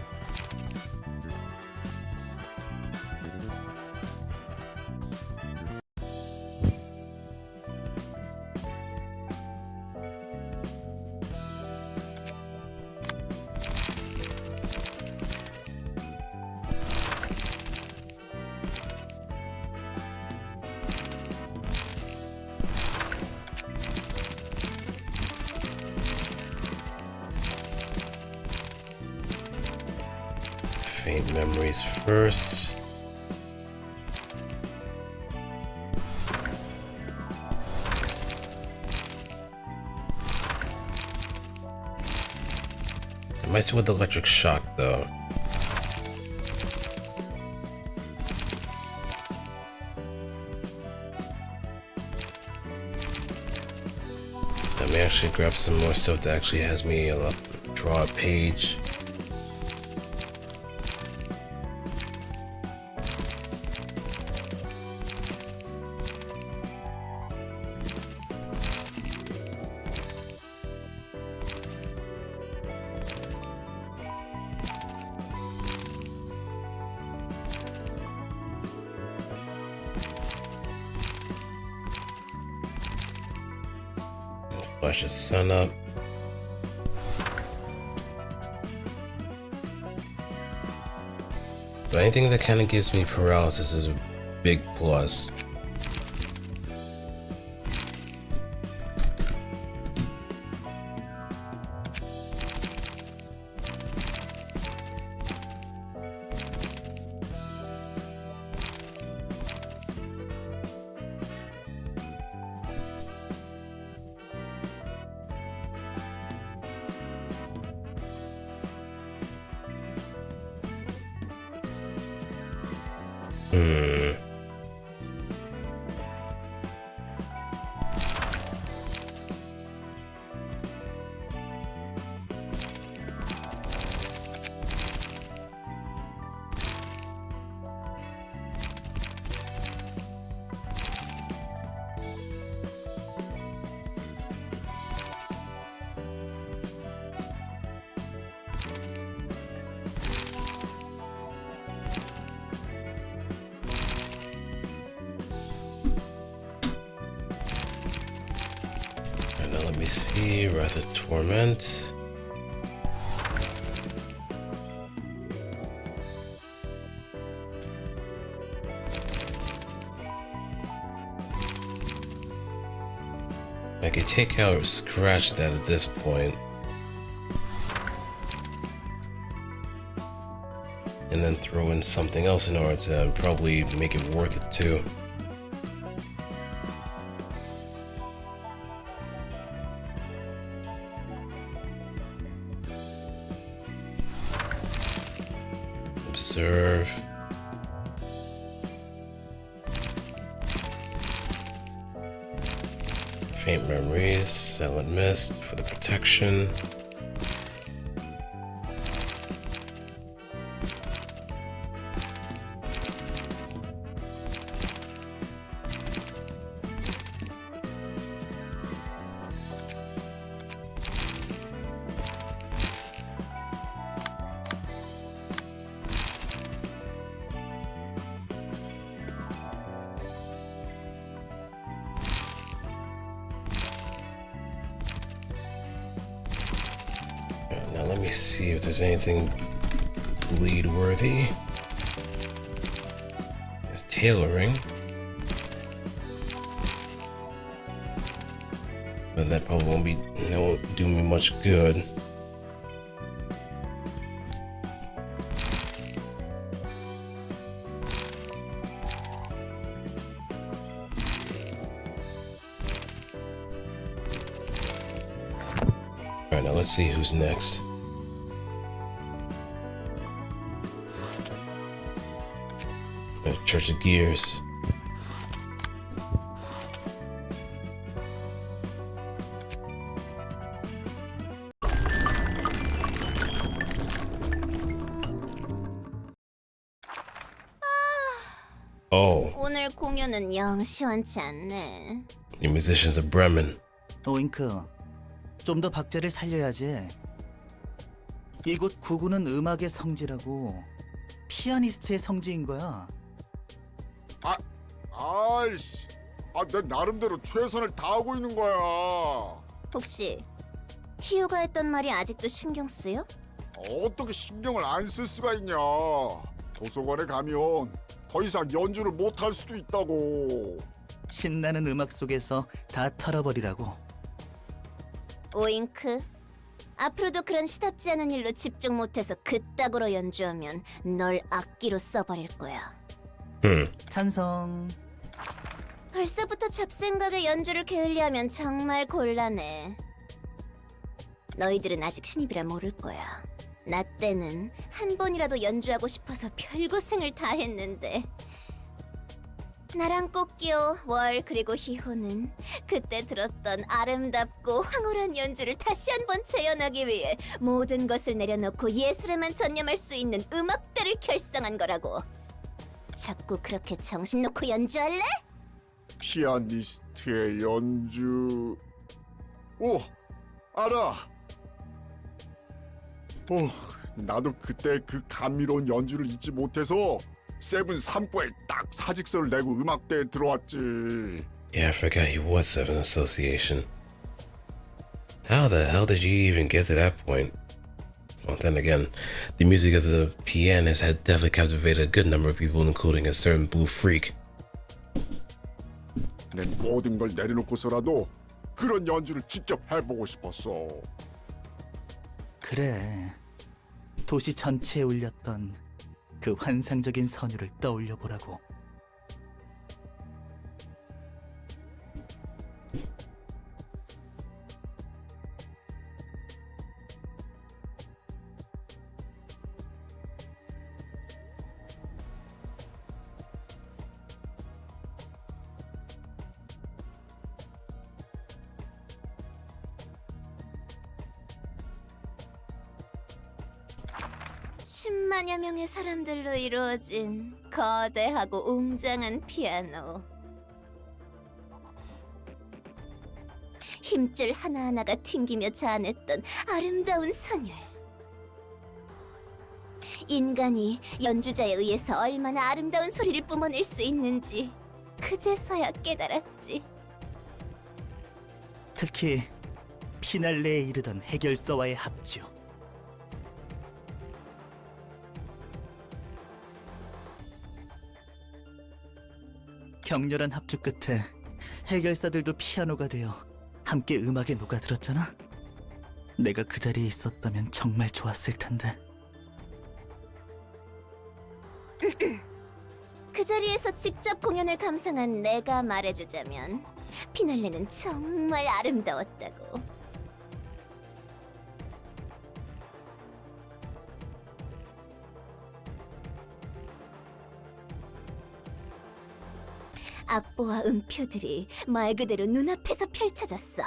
Faint Memories first. I might see with the electric shock though. Let me actually grab some more stuff that actually has me draw a page. Flash the sun up. But anything that kind of gives me paralysis is a big plus. Now let me see, Wrath of Torment. I could take out or scratch that at this point. And then throw in something else in order to probably make it worth it too. Observe. Faint Memories, Silent Mist for the protection. Now let me see if there's anything bleed worthy. There's tailoring. But that probably won't do me much good. Alright, now let's see who's next. Church of Gears. Oh, 오늘 공연은 영 시원치 않네. the musicians of Bremen. 오잉크, 좀 더 박자를 살려야지. 이곳 구구는 음악의 성지라고 피아니스트의 성지인 거야. 아이씨, 내 나름대로 최선을 다하고 있는 거야. 혹시 희우가 했던 말이 아직도 신경 쓰여? 어떻게 신경을 안 쓸 수가 있냐. 도서관에 가면 더 이상 연주를 못 할 수도 있다고. 신나는 음악 속에서 다 털어버리라고. 오잉크, 앞으로도 그런 시답지 않은 일로 집중 못해서 그따구로 연주하면 널 악기로 써버릴 거야. 찬성. 벌써부터 잡생각에 연주를 게을리하면 정말 곤란해. 너희들은 아직 신입이라 모를 거야. 나 때는 한 번이라도 연주하고 싶어서 별고생을 다 했는데. 나랑 꽃기호, 월, 그리고 희호는 그때 들었던 아름답고 황홀한 연주를 다시 한번 재현하기 위해 모든 것을 내려놓고 예술에만 전념할 수 있는 음악대를 결성한 거라고. 자꾸 그렇게 정신 놓고 연주할래? 피아니스트의 연주. 오, 알아. 나도 그때 그 감미로운 연주를 잊지 못해서 세븐 3부에 딱 사직서를 내고 음악대에 들어왔지. Yeah, I forgot he was Seven Association. How the hell did you even get to that point? Well, then again, the music of the pianist had definitely captivated a good number of people, including a certain booth freak. 내 모든 걸 내려놓고서라도 그런 연주를 직접 해보고 싶었어. 그래. 도시 전체에 울렸던 그 환상적인 선율을 떠올려 보라고. 십만여 명의 사람들로 이루어진 거대하고 웅장한 피아노. 힘줄 하나하나가 튕기며 자아냈던 아름다운 선율. 인간이 연주자에 의해서 얼마나 아름다운 소리를 뿜어낼 수 있는지 그제서야 깨달았지. 특히 피날레에 이르던 해결서와의 합주. 격렬한 합주 끝에 해결사들도 피아노가 되어 함께 음악에 녹아들었잖아. 내가 그 자리에 있었다면 정말 좋았을 텐데. 그 자리에서 직접 공연을 감상한 내가 말해주자면 피날레는 정말 아름다웠다고. 악보와 음표들이 말 그대로 눈앞에서 펼쳐졌어.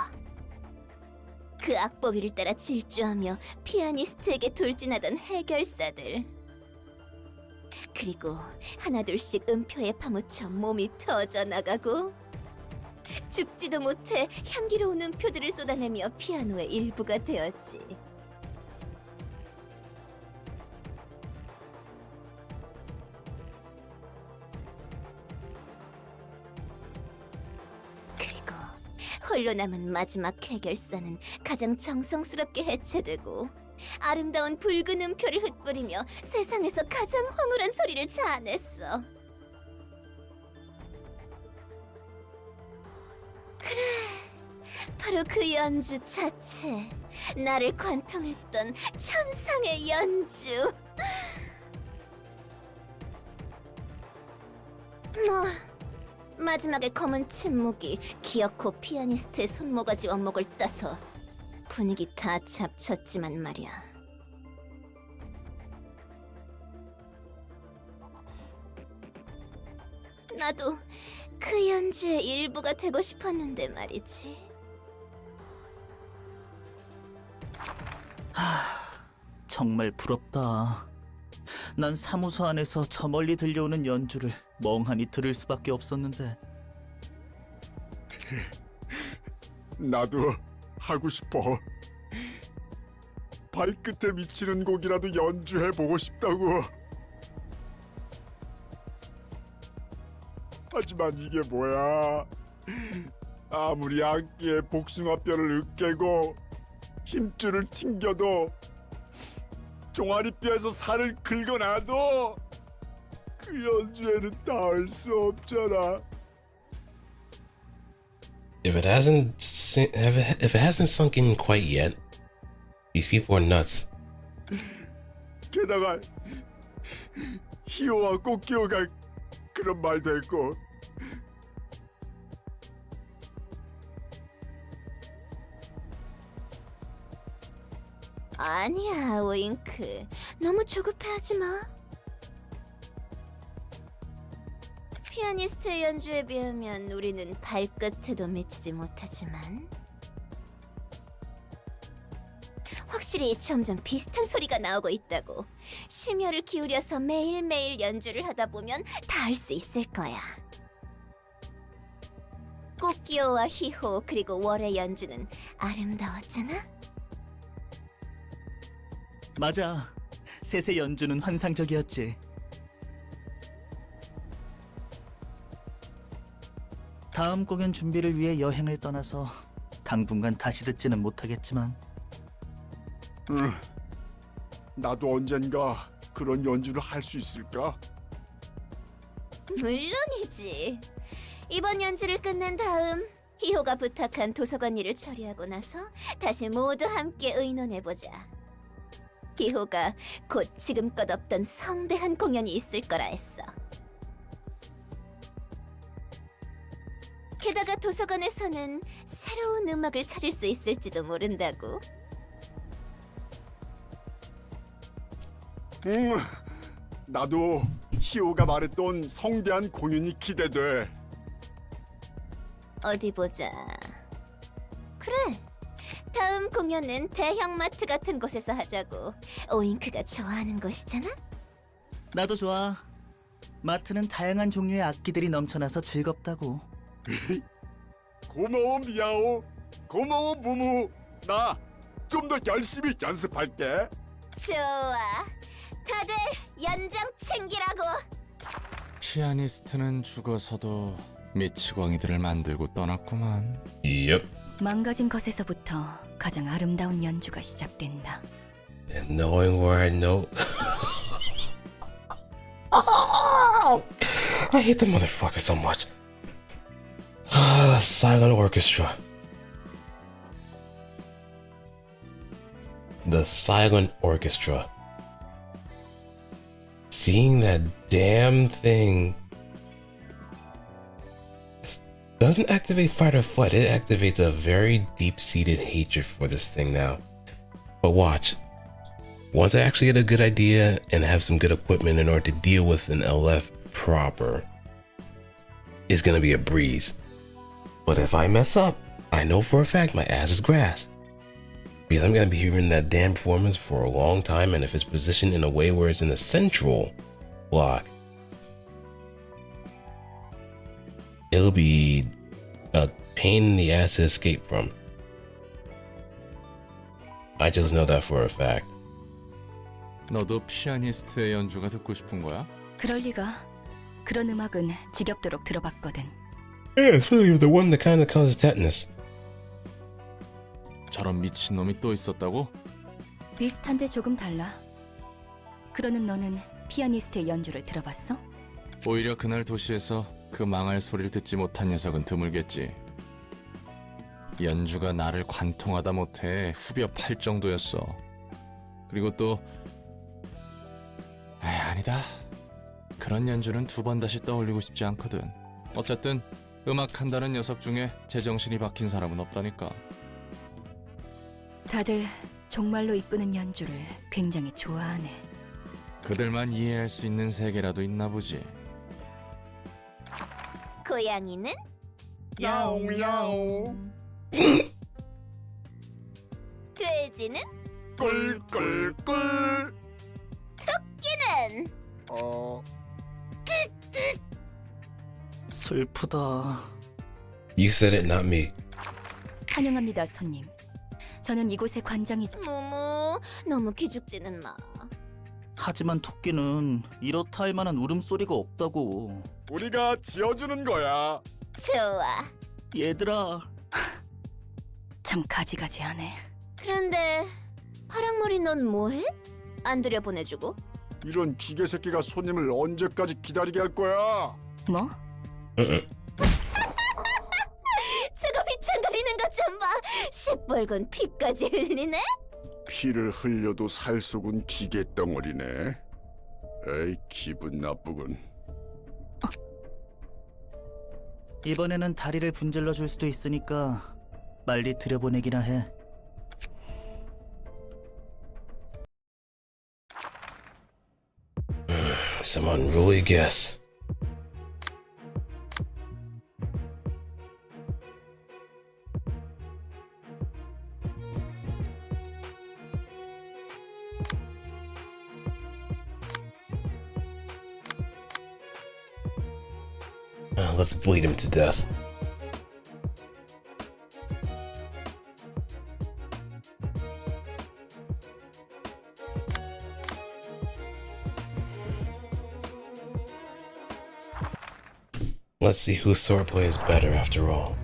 그 악보 위를 따라 질주하며 피아니스트에게 돌진하던 해결사들. 그리고 하나둘씩 음표에 파묻혀 몸이 터져나가고 죽지도 못해 향기로운 음표들을 쏟아내며 피아노의 일부가 되었지. 그리고 홀로 남은 마지막 해결사는 가장 정성스럽게 해체되고 아름다운 붉은 음표를 흩뿌리며 세상에서 가장 황홀한 소리를 자아냈어. 그래, 바로 그 연주 자체. 나를 관통했던 천상의 연주. 뭐, 마지막에 검은 침묵이 기어코 피아니스트의 손모가지 원목을 따서 분위기 다 잡쳤지만 말이야. 나도 그 연주의 일부가 되고 싶었는데 말이지. 정말 부럽다. 난 사무소 안에서 저 멀리 들려오는 연주를 멍하니 들을 수밖에 없었는데. 나도 하고 싶어. 발끝에 미치는 곡이라도 연주해보고 싶다고. 하지만 이게 뭐야. 아무리 악기에 복숭아뼈를 으깨고 힘줄을 튕겨도 종아리뼈에서 살을 긁어놔도 그 연주에는 닿을 수 없잖아. If it hasn't sunk in quite yet, these people are nuts. 게다가 히오와 꼬끼오가 그런 말도 했고. 아니야, 오잉크. 너무 조급해하지 마. 피아니스트의 연주에 비하면 우리는 발끝에도 미치지 못하지만 확실히 점점 비슷한 소리가 나오고 있다고. 심혈을 기울여서 매일매일 연주를 하다 보면 다 할 수 있을 거야. 꼬끼오와 히호 그리고 월의 연주는 아름다웠잖아? 맞아. 셋의 연주는 환상적이었지. 다음 공연 준비를 위해 여행을 떠나서 당분간 다시 듣지는 못하겠지만. 나도 언젠가 그런 연주를 할 수 있을까? 물론이지. 이번 연주를 끝낸 다음 희호가 부탁한 도서관 일을 처리하고 나서 다시 모두 함께 의논해보자. 희호가 곧 지금껏 없던 성대한 공연이 있을 거라 했어. 게다가 도서관에서는 새로운 음악을 찾을 수 있을지도 모른다고. 나도 희호가 말했던 성대한 공연이 기대돼. 어디 보자. 그래. 다음 공연은 대형마트 같은 곳에서 하자고. 오잉크가 좋아하는 곳이잖아? 나도 좋아. 마트는 다양한 종류의 악기들이 넘쳐나서 즐겁다고. 고마워 미야오. 고마워 무무. 나 좀 더 열심히 연습할게. 좋아. 다들 연장 챙기라고. 피아니스트는 죽어서도 미치광이들을 만들고 떠났구만. Yep. 망가진 것에서부터 가장 아름다운 연주가 시작된다. And knowing where I know. I hate the motherfucker so much. Silent orchestra. The silent orchestra. Seeing that damn thing doesn't activate fight or flight. It activates a very deep-seated hatred for this thing now. But watch. Once I actually get a good idea and have some good equipment in order to deal with an LF proper, it's gonna be a breeze. But if I mess up, I know for a fact my ass is grass. Because I'm gonna be hearing that damn performance for a long time, and if it's positioned in a way where it's in a central block, it'll be a pain in the ass to escape from. I just know that for a fact. 너도 피아니스트의 연주가 듣고 싶은 거야? 그럴 리가. 그런 음악은 지겹도록 들어봤거든. Yeah, especially the one that kind of causes tetanus. 저런 미친놈이 또 있었다고? 비슷한데 조금 달라. 그러는 너는 피아니스트의 연주를 들어봤어? 오히려 그날 도시에서 그 망할 소리를 듣지 못한 녀석은 드물겠지. 연주가 나를 관통하다 못해 후벼 팔 정도였어. 그리고 또 아니다. 그런 연주는 두 번 다시 떠올리고 싶지 않거든. 어쨌든 음악한다는 녀석 중에 제정신이 박힌 사람은 없다니까. 다들 정말로 이끄는 연주를 굉장히 좋아하네. 그들만 이해할 수 있는 세계라도 있나 보지. 고양이는? 야옹야옹. 돼지는? 꿀꿀꿀. 토끼는? 슬프다. You said it, not me. 환영합니다, 손님. 저는 이곳의 관장이죠. 무무, 너무 기죽지는 마. 하지만 토끼는 이렇다 할 만한 울음소리가 없다고. 우리가 지어주는 거야. 좋아. 얘들아. 참 가지가지하네. 그런데 파랑머리 넌 뭐해? 안 들여보내주고? 이런 기계 새끼가 손님을 언제까지 기다리게 할 거야? 뭐? 저거 휘청거리는 것 좀 봐. 시뻘건 피까지 흘리네? 피를 흘려도 살 속은 기계 덩어리네. 에이, 기분 나쁘군. 이번에는 다리를 분질러 줄 수도 있으니까 빨리 들여보내기나 해. Some unruly guess. Let's bleed him to death. Let's see whose swordplay is better after all.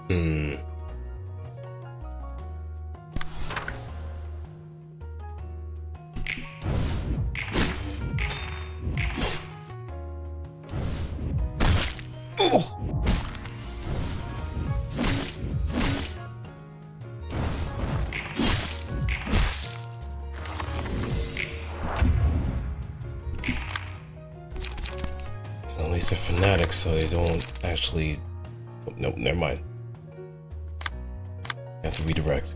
Hmm. Oh! At least they're fanatics, so they don't actually... Oh, nope, never mind. I have to redirect.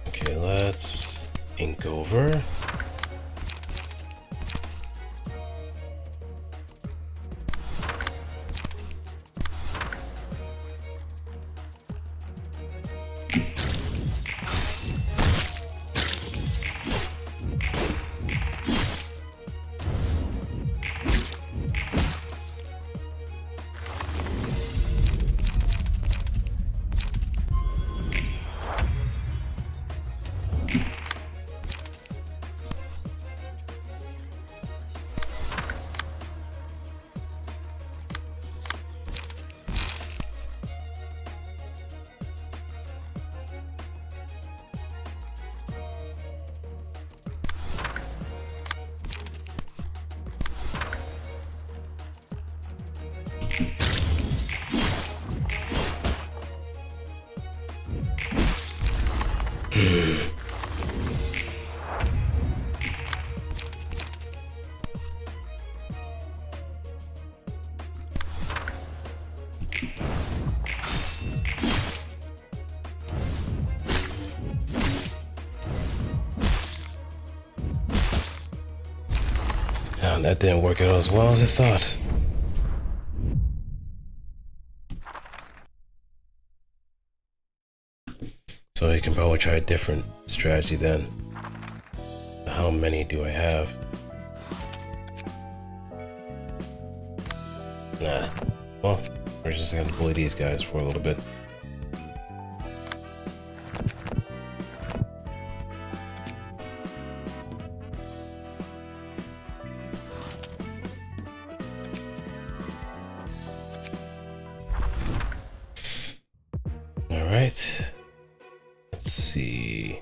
Okay, let's ink over. Oh, that didn't work out as well as I thought. So you can probably try a different strategy then. How many do I have? Nah. Well, we're just gonna bully these guys for a little bit. Alright. Let's see.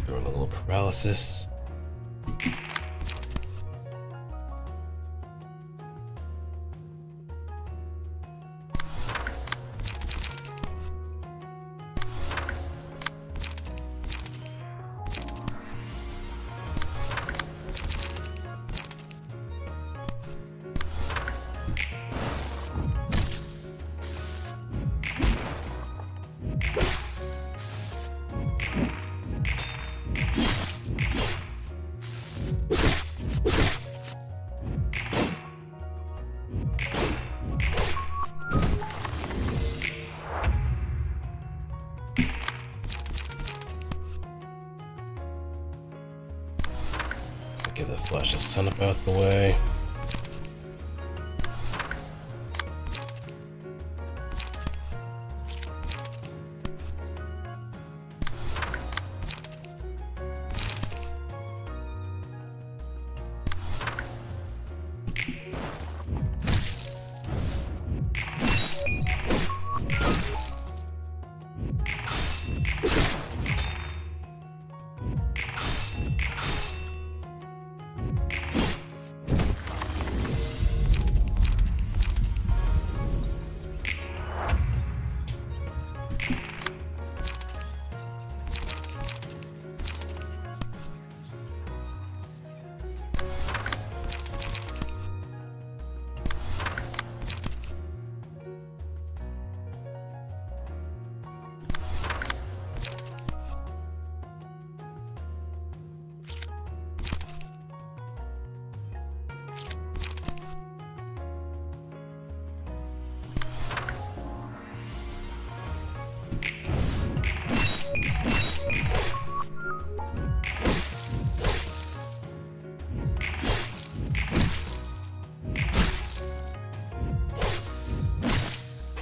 Throwing a little paralysis. Get the flash of sun up out the way.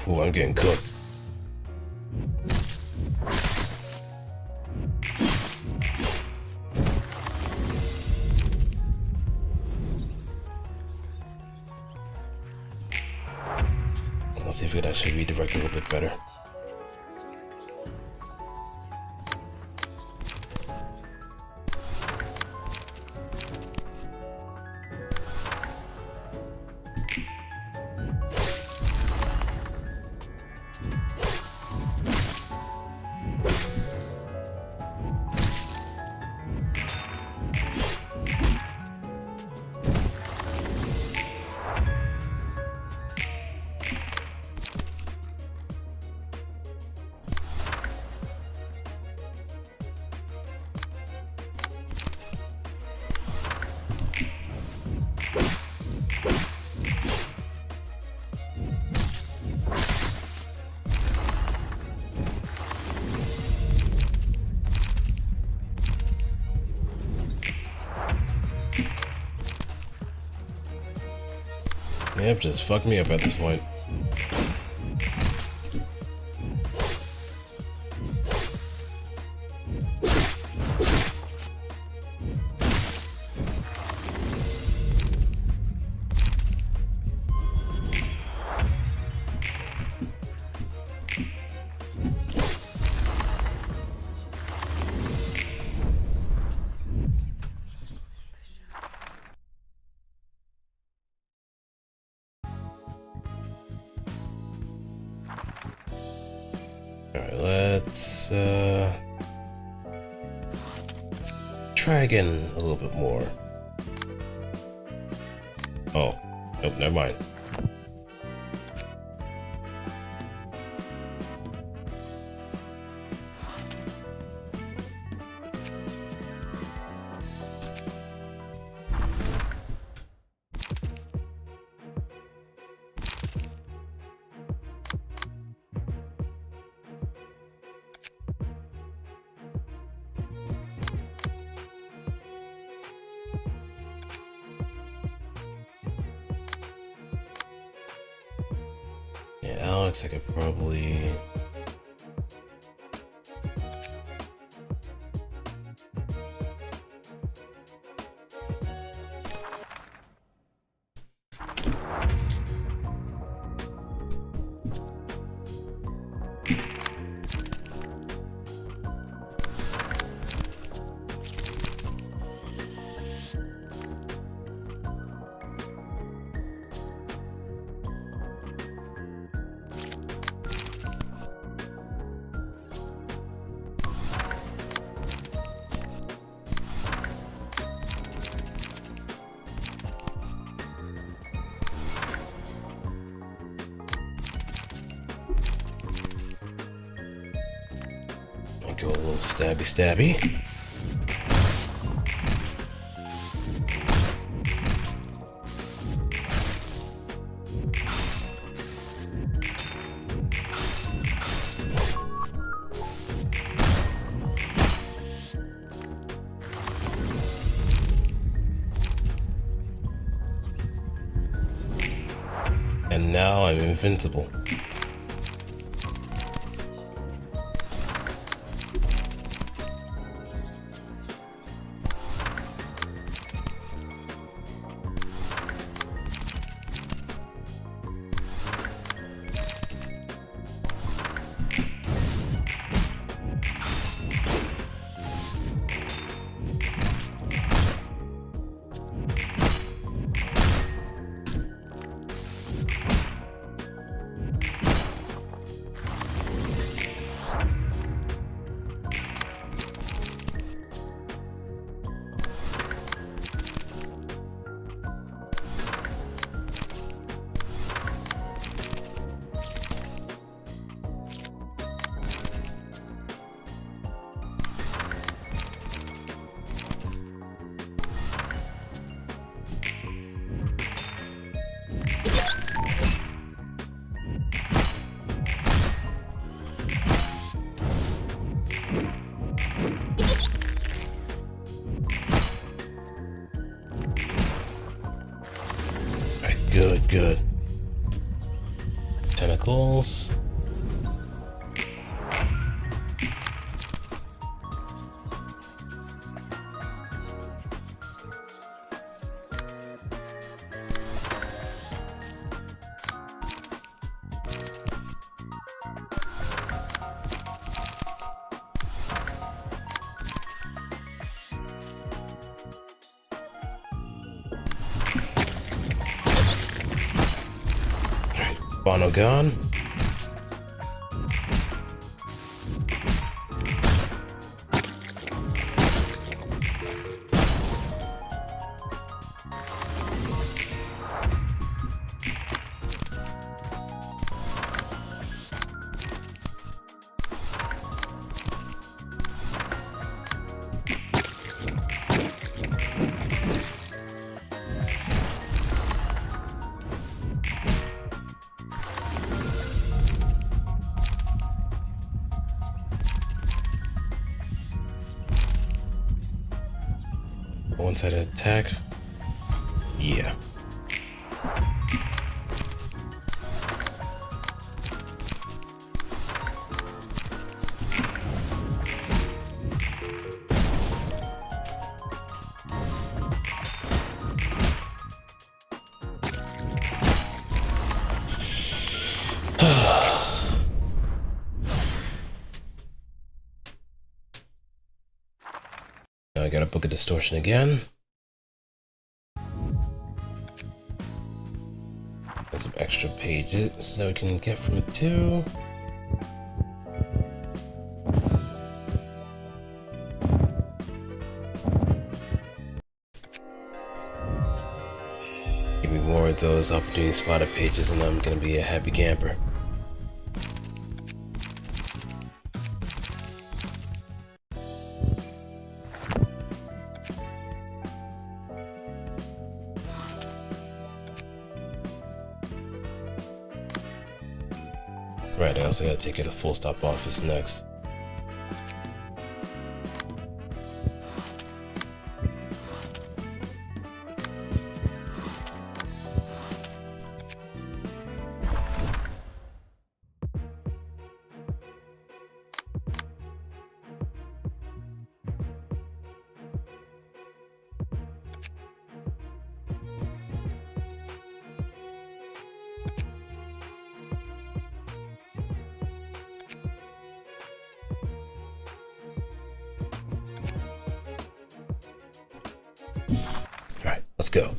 Ooh, I'm getting cooked. Let's see if we can actually redirect a little bit better. Yep, just fuck me up at this point. Alright, let's try again a little bit more. Oh, nope, never mind. Yeah, Alex, I could probably... Go a little stabby. And now I'm invincible. Good. Tentacles. Bono gone. One-sided attack. Yeah. Now I gotta book a distortion again. And some extra pages so we can get from 2. Give me more of those opportunity spotted pages and I'm gonna be a happy camper. Right, I also gotta take care of the full stop office next. Alright, let's go.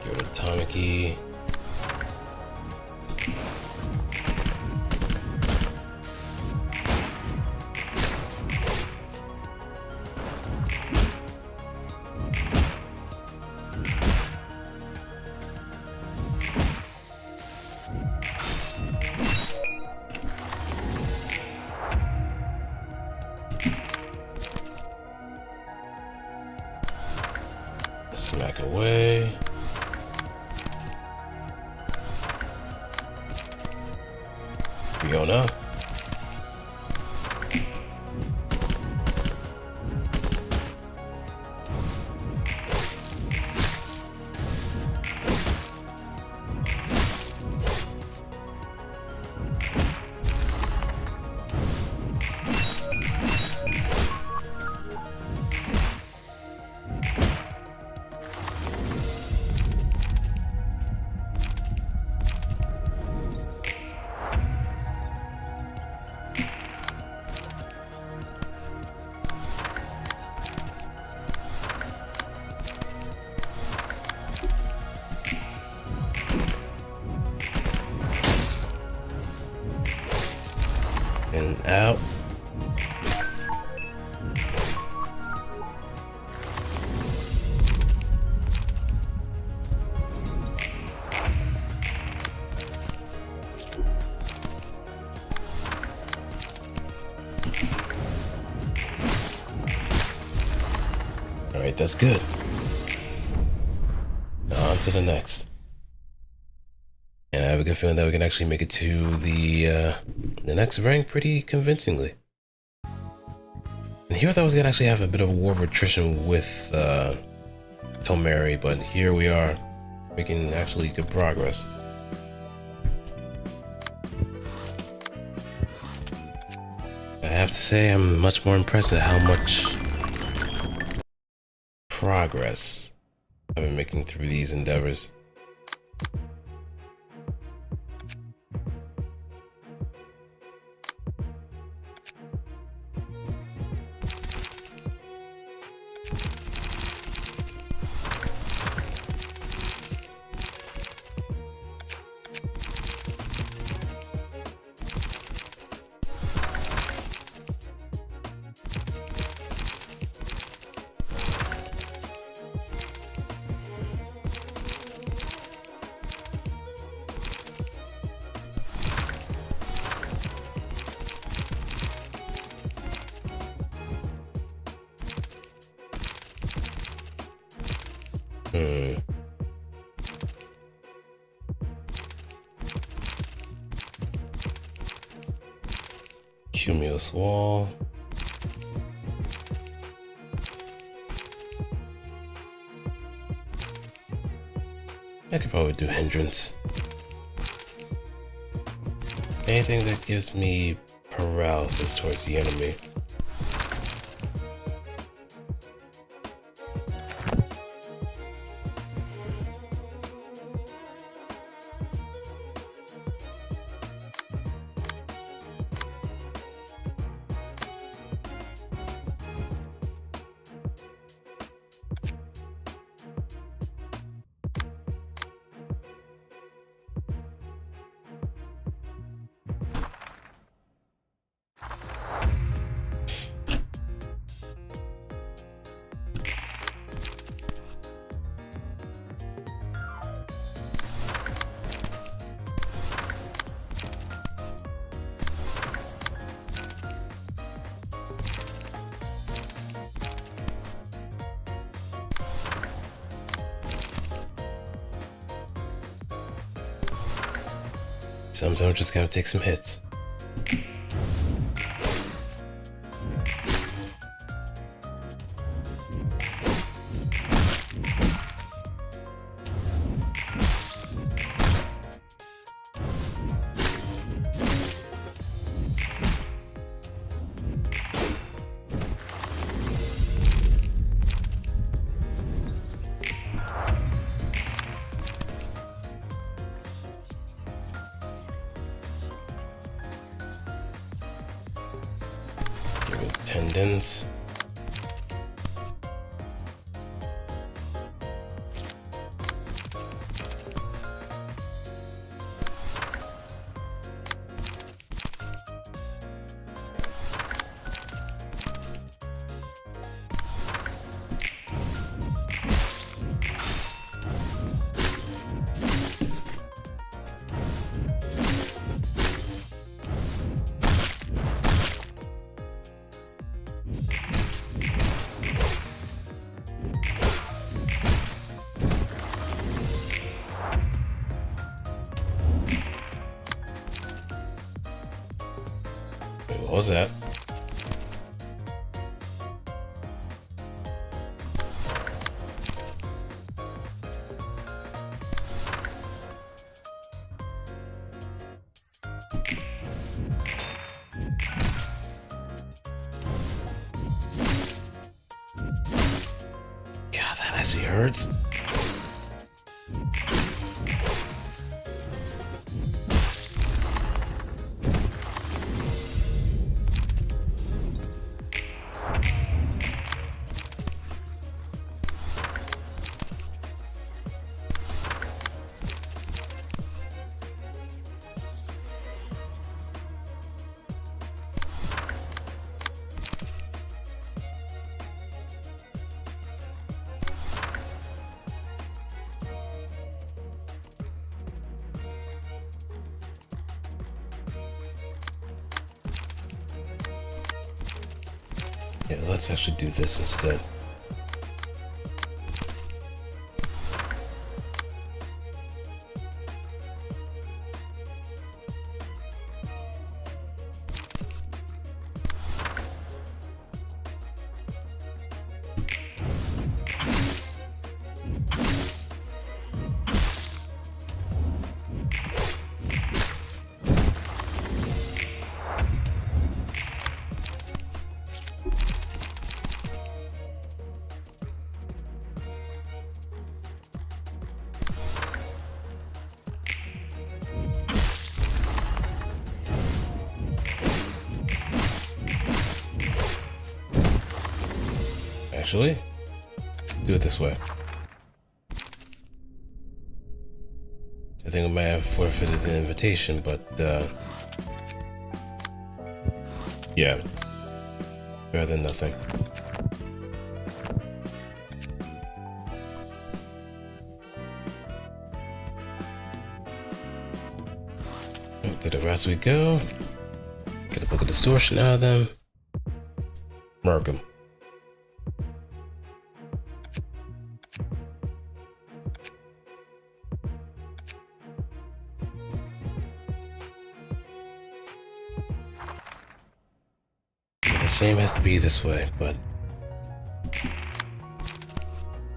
Go to Atomic-y. Smack away. Fiona. Alright, that's good. On to the next. And I have a good feeling that we can actually make it to the next rank pretty convincingly. And here I thought I was gonna actually have a bit of a war of attrition with Tomeri, but here we are making actually good progress. I have to say I'm much more impressed at how much progress I've been making through these endeavors. Cumulus wall. I could probably do hindrance. Anything that gives me paralysis towards the enemy. Sometimes I'm just gonna take some hits. Tendons. What was that? God, that actually hurts. Yeah, let's actually do this instead. actually. Do it this way. I think we might have forfeited the invitation, but yeah, better than nothing. To the rest we go. Get a book of distortion out of them. Murk them. It's a shame it has to be this way, but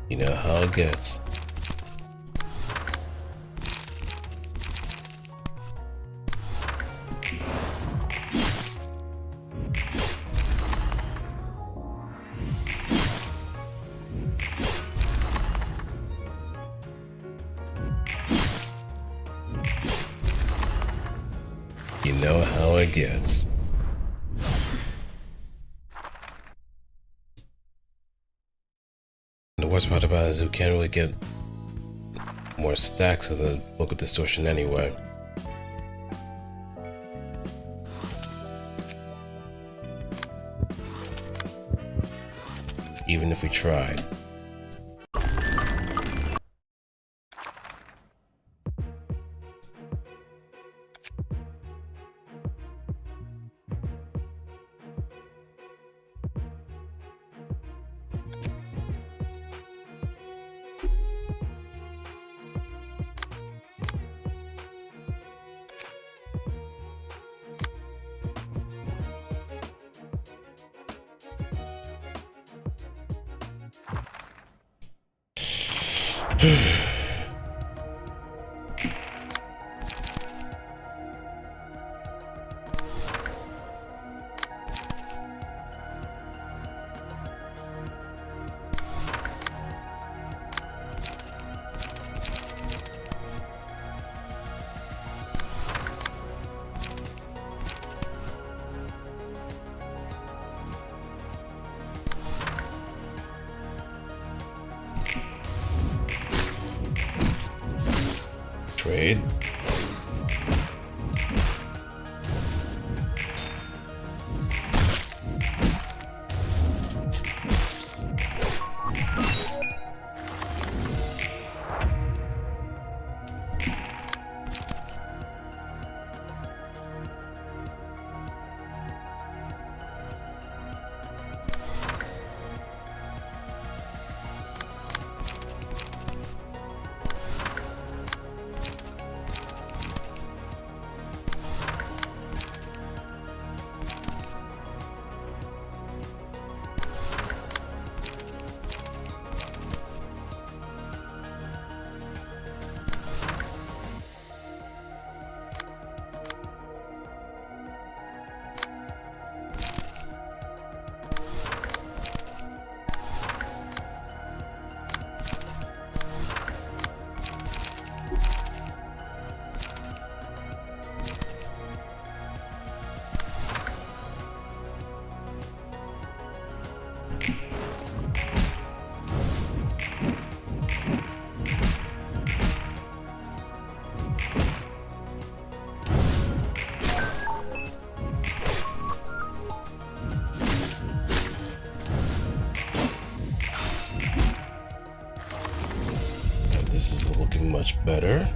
you know how it gets. You know how it gets. The worst part about it is you can't really get more stacks of the Book of Distortion anyway. Even if we tried. Trade. This is looking much better.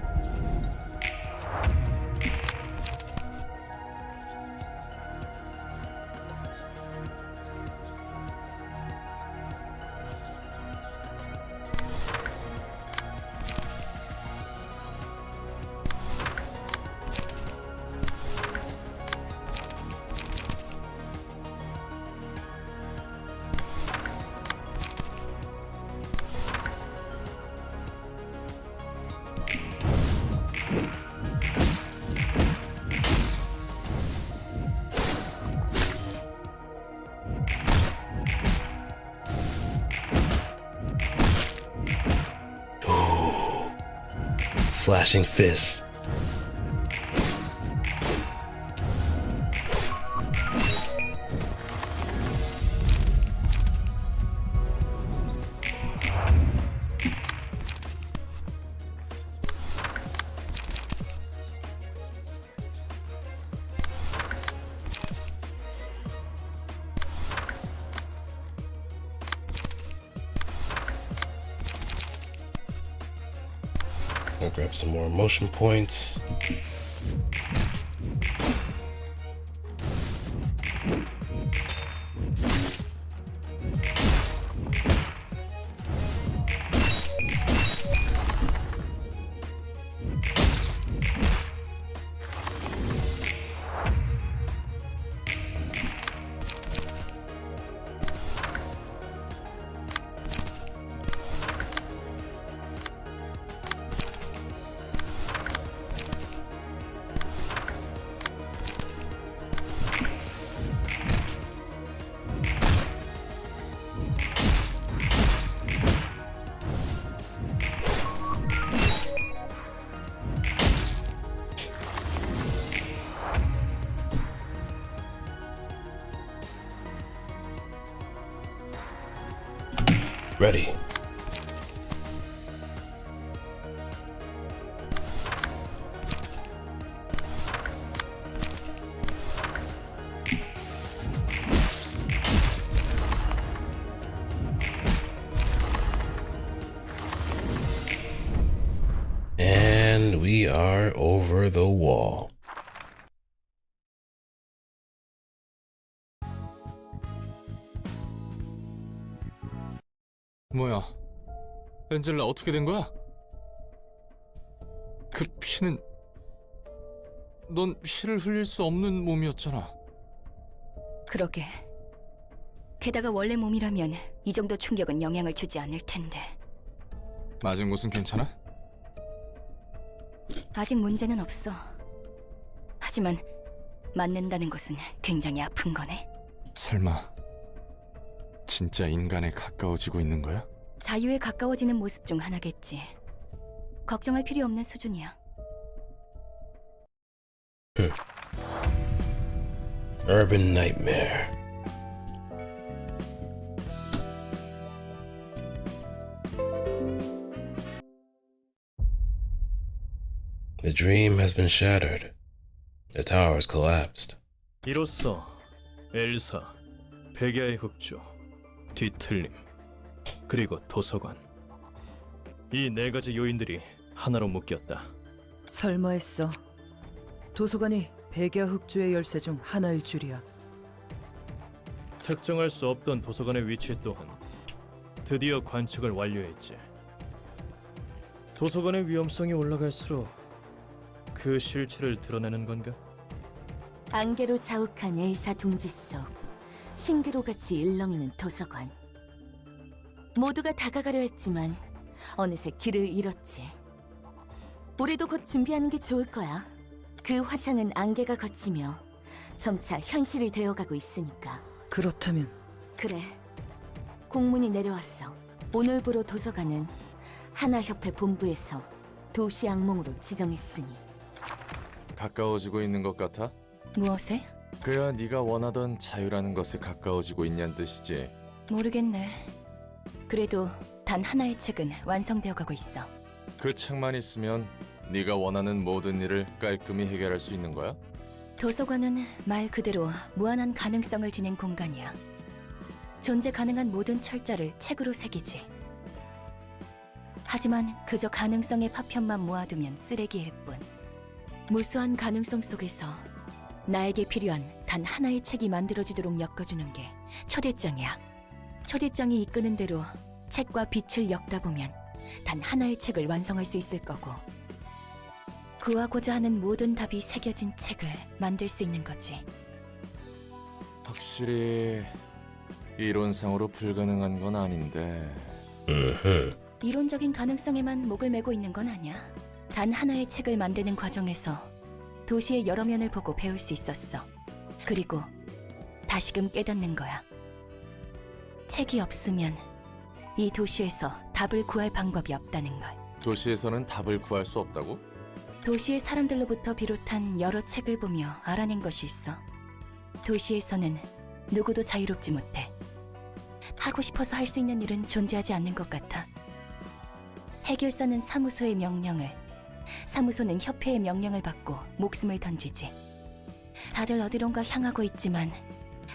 Slashing fists. I'll grab some more emotion points. Ready. And we are over the wall. 뭐야? 엔젤라 어떻게 된 거야? 그 피는... 넌 피를 흘릴 수 없는 몸이었잖아. 그러게. 게다가 원래 몸이라면 이 정도 충격은 영향을 주지 않을 텐데. 맞은 곳은 괜찮아? 아직 문제는 없어. 하지만 맞는다는 것은 굉장히 아픈 거네. 설마 진짜 인간에 가까워지고 있는 거야? 자유에 가까워지는 모습 중 하나겠지. 걱정할 필요 없는 수준이야. Urban nightmare. The dream has been shattered. The tower has collapsed. 이로써 엘사, 백야의 흑주, 뒤틀림, 그리고 도서관, 이 네 가지 요인들이 하나로 묶였다. 설마 했어. 도서관이 백야 흑주의 열쇠 중 하나일 줄이야. 특정할 수 없던 도서관의 위치 또한 드디어 관측을 완료했지. 도서관의 위험성이 올라갈수록 그 실체를 드러내는 건가? 안개로 자욱한 엘사 둥지 속 신기로같이 일렁이는 도서관. 모두가 다가가려 했지만 어느새 길을 잃었지. 우리도 곧 준비하는 게 좋을 거야. 그 화상은 안개가 걷히며 점차 현실이 되어가고 있으니까. 그렇다면 그래. 공문이 내려왔어. 오늘부로 도서관은 하나협회 본부에서 도시 악몽으로 지정했으니. 가까워지고 있는 것 같아? 무엇에? 그야 네가 원하던 자유라는 것에 가까워지고 있냐는 뜻이지. 모르겠네. 그래도 단 하나의 책은 완성되어 가고 있어. 그 책만 있으면 네가 원하는 모든 일을 깔끔히 해결할 수 있는 거야? 도서관은 말 그대로 무한한 가능성을 지닌 공간이야. 존재 가능한 모든 철자를 책으로 새기지. 하지만 그저 가능성의 파편만 모아두면 쓰레기일 뿐. 무수한 가능성 속에서 나에게 필요한 단 하나의 책이 만들어지도록 엮어주는 게 초대장이야. 초대장이 이끄는 대로 책과 빛을 엮다 보면 단 하나의 책을 완성할 수 있을 거고, 구하고자 하는 모든 답이 새겨진 책을 만들 수 있는 거지. 확실히 이론상으로 불가능한 건 아닌데. 이론적인 가능성에만 목을 메고 있는 건 아니야. 단 하나의 책을 만드는 과정에서 도시의 여러 면을 보고 배울 수 있었어. 그리고 다시금 깨닫는 거야. 책이 없으면 이 도시에서 답을 구할 방법이 없다는 걸. 도시에서는 답을 구할 수 없다고? 도시의 사람들로부터 비롯한 여러 책을 보며 알아낸 것이 있어. 도시에서는 누구도 자유롭지 못해. 하고 싶어서 할 수 있는 일은 존재하지 않는 것 같아. 해결사는 사무소의 명령을, 사무소는 협회의 명령을 받고 목숨을 던지지. 다들 어디론가 향하고 있지만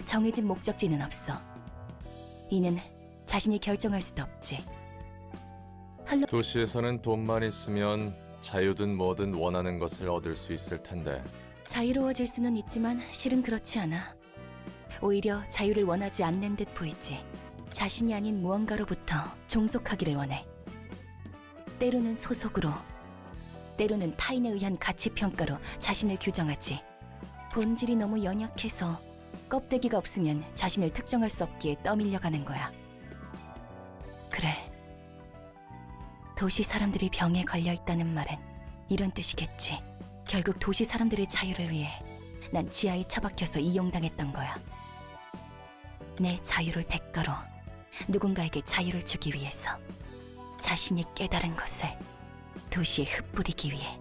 정해진 목적지는 없어. 이는 자신이 결정할 수도 없지. 도시에서는 돈만 있으면 자유든 뭐든 원하는 것을 얻을 수 있을 텐데. 자유로워질 수는 있지만 실은 그렇지 않아. 오히려 자유를 원하지 않는 듯 보이지. 자신이 아닌 무언가로부터 종속하기를 원해. 때로는 소속으로, 때로는 타인에 의한 가치평가로 자신을 규정하지. 본질이 너무 연약해서 껍데기가 없으면 자신을 특정할 수 없기에 떠밀려가는 거야. 그래. 도시 사람들이 병에 걸려 있다는 말은 이런 뜻이겠지. 결국 도시 사람들의 자유를 위해 난 지하에 처박혀서 이용당했던 거야. 내 자유를 대가로 누군가에게 자유를 주기 위해서, 자신이 깨달은 것을 도시에 흩뿌리기 위해.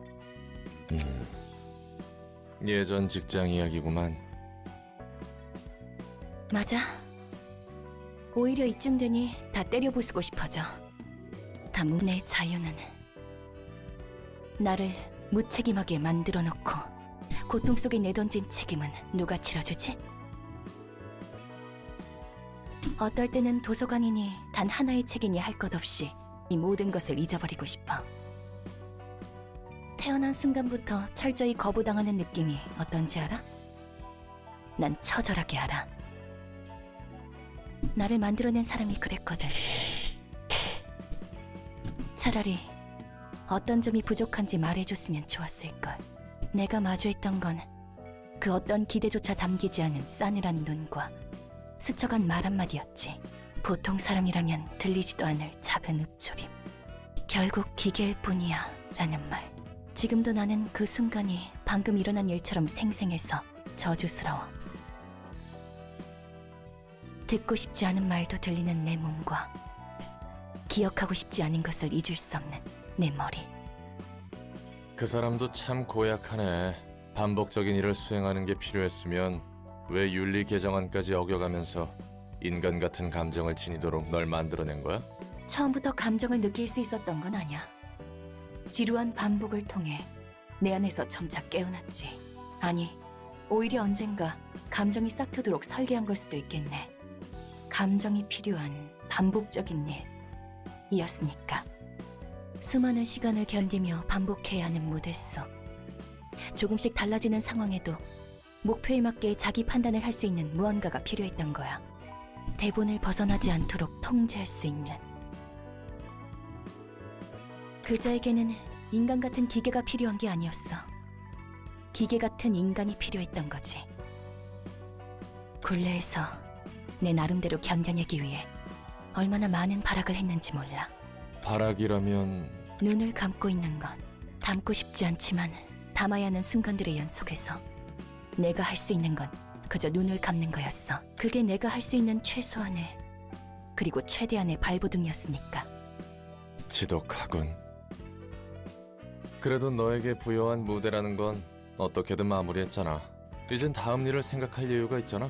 예전 직장 이야기구만. 맞아. 오히려 이쯤 되니 다 때려부수고 싶어져. 내 자유는 나를 무책임하게 만들어 놓고 고통 속에 내던진 책임은 누가 치러주지? 어떨 때는 도서관이니 단 하나의 책이니 할 것 없이 이 모든 것을 잊어버리고 싶어. 태어난 순간부터 철저히 거부당하는 느낌이 어떤지 알아? 난 처절하게 알아. 나를 만들어낸 사람이 그랬거든. 차라리 어떤 점이 부족한지 말해줬으면 좋았을걸. 내가 마주했던 건 그 어떤 기대조차 담기지 않은 싸늘한 눈과 스쳐간 말 한마디였지. 보통 사람이라면 들리지도 않을 작은 읊조림. 결국 기계일 뿐이야 라는 말. 지금도 나는 그 순간이 방금 일어난 일처럼 생생해서 저주스러워. 듣고 싶지 않은 말도 들리는 내 몸과 기억하고 싶지 않은 것을 잊을 수 없는 내 머리. 그 사람도 참 고약하네. 반복적인 일을 수행하는 게 필요했으면 왜 윤리 개정안까지 어겨가면서 인간 같은 감정을 지니도록 널 만들어낸 거야? 처음부터 감정을 느낄 수 있었던 건 아니야. 지루한 반복을 통해 내 안에서 점차 깨어났지. 아니, 오히려 언젠가 감정이 싹트도록 설계한 걸 수도 있겠네. 감정이 필요한 반복적인 일이었으니까. 수많은 시간을 견디며 반복해야 하는 무대 속, 조금씩 달라지는 상황에도 목표에 맞게 자기 판단을 할 수 있는 무언가가 필요했던 거야. 대본을 벗어나지 않도록 통제할 수 있는. 그자에게는 인간 같은 기계가 필요한 게 아니었어. 기계 같은 인간이 필요했던 거지. 굴레에서 내 나름대로 견뎌내기 위해 얼마나 많은 발악을 했는지 몰라. 발악이라면... 눈을 감고 있는 것. 담고 싶지 않지만 담아야 하는 순간들의 연속에서 내가 할 수 있는 건 그저 눈을 감는 거였어. 그게 내가 할 수 있는 최소한의, 그리고 최대한의 발버둥이었으니까. 지독하군. 그래도 너에게 부여한 무대라는 건 어떻게든 마무리했잖아. 이젠 다음 일을 생각할 여유가 있잖아.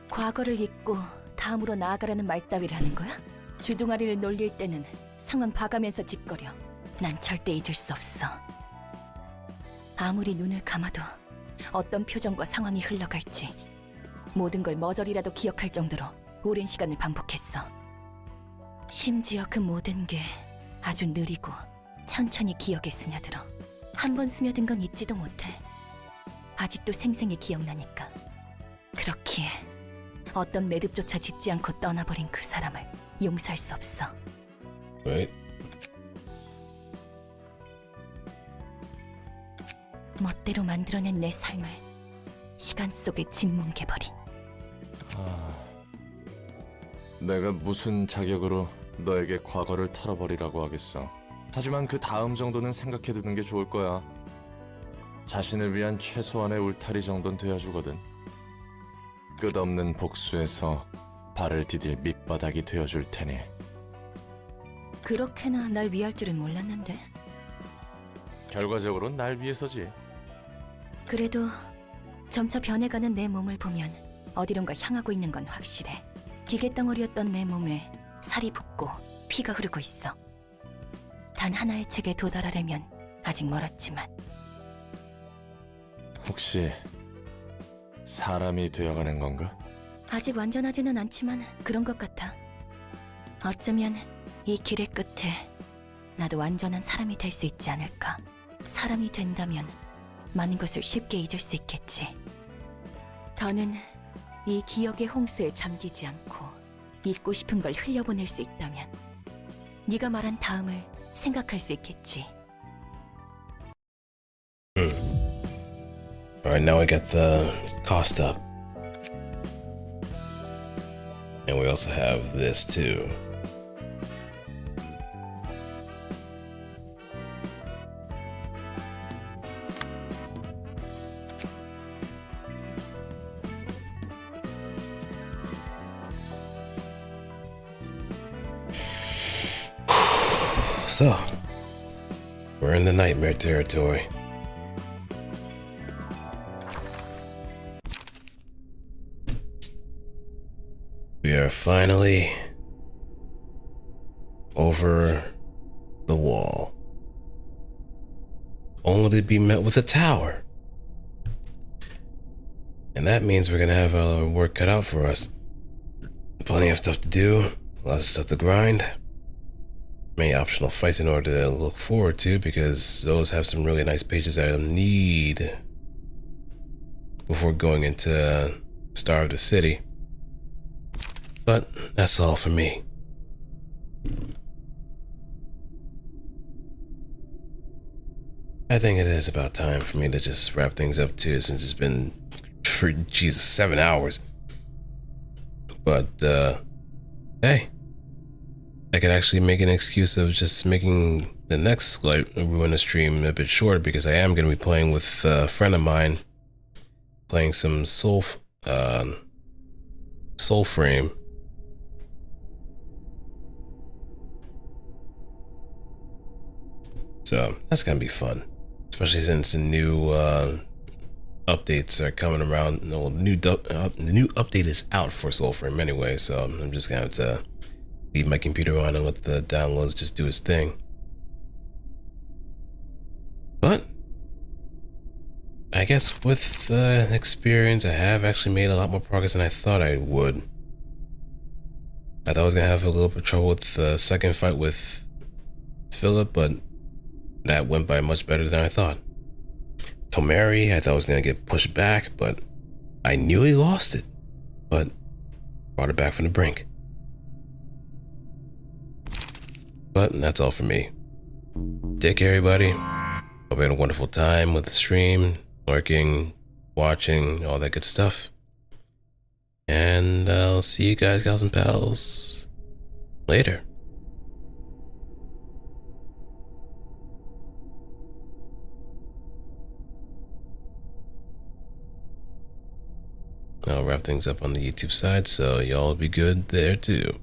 과거를 잊고 다음으로 나아가라는 말 따위를 하는 거야? 주둥아리를 놀릴 때는 상황 봐가면서 짓거려. 난 절대 잊을 수 없어. 아무리 눈을 감아도 어떤 표정과 상황이 흘러갈지 모든 걸 머저리라도 기억할 정도로 오랜 시간을 반복했어. 심지어 그 모든 게 아주 느리고 천천히 기억에 스며들어. 한 번 스며든 건 잊지도 못해. 아직도 생생히 기억나니까. 그렇기에 어떤 매듭조차 짓지 않고 떠나버린 그 사람을 용서할 수 없어. 왜? 멋대로 만들어낸 내 삶을 시간 속에 짓뭉개버린. 내가 무슨 자격으로 너에게 과거를 털어버리라고 하겠어. 하지만 그 다음 정도는 생각해두는 게 좋을 거야. 자신을 위한 최소한의 울타리 정도는 되어주거든. 끝없는 복수에서 발을 디딜 밑바닥이 되어줄 테니. 그렇게나 날 위할 줄은 몰랐는데. 결과적으로는 날 위해서지. 그래도 점차 변해가는 내 몸을 보면 어디론가 향하고 있는 건 확실해. 기계덩어리였던 내 몸에 살이 붙고 피가 흐르고 있어. 단 하나의 책에 도달하려면 아직 멀었지만. 혹시 사람이 되어가는 건가? 아직 완전하지는 않지만 그런 것 같아. 어쩌면 이 길의 끝에 나도 완전한 사람이 될 수 있지 않을까. 사람이 된다면 많은 것을 쉽게 잊을 수 있겠지. 더는 이 기억의 홍수에 잠기지 않고 잊고 싶은 걸 흘려보낼 수 있다면 네가 말한 다음을 생각할 수 있겠지. Alright, now we got the cost up. And we also have this too. So, we're in the nightmare territory. We are finally over the wall, only to be met with a tower. And that means we're gonna have our work cut out for us. Plenty of stuff to do, lots of stuff to grind. Many optional fights in order to look forward to, because those have some really nice pages that I'll need before going into Star of the City. But that's all for me. I think it is about time for me to just wrap things up too, since it's been, for Jesus, 7 hours. But hey, I could actually make an excuse of just making the next Ruina stream a bit shorter, because I am going to be playing with a friend of mine, playing some Soulframe. So that's going to be fun, especially since the new updates are coming around. No, the new update is out for Soulframe anyway, so I'm just going to have to leave my computer on and let the downloads just do its thing. But I guess with experience, I have actually made a lot more progress than I thought I would. I thought I was gonna have a little bit of trouble with the second fight with Philip, but that went by much better than I thought. Tomari, I thought I was gonna get pushed back, but I nearly lost it, but brought it back from the brink. But that's all for me. Take care, everybody. Hope you had a wonderful time with the stream, lurking, watching, all that good stuff. And I'll see you guys, gals and pals, later. I'll wrap things up on the YouTube side, so y'all be good there too.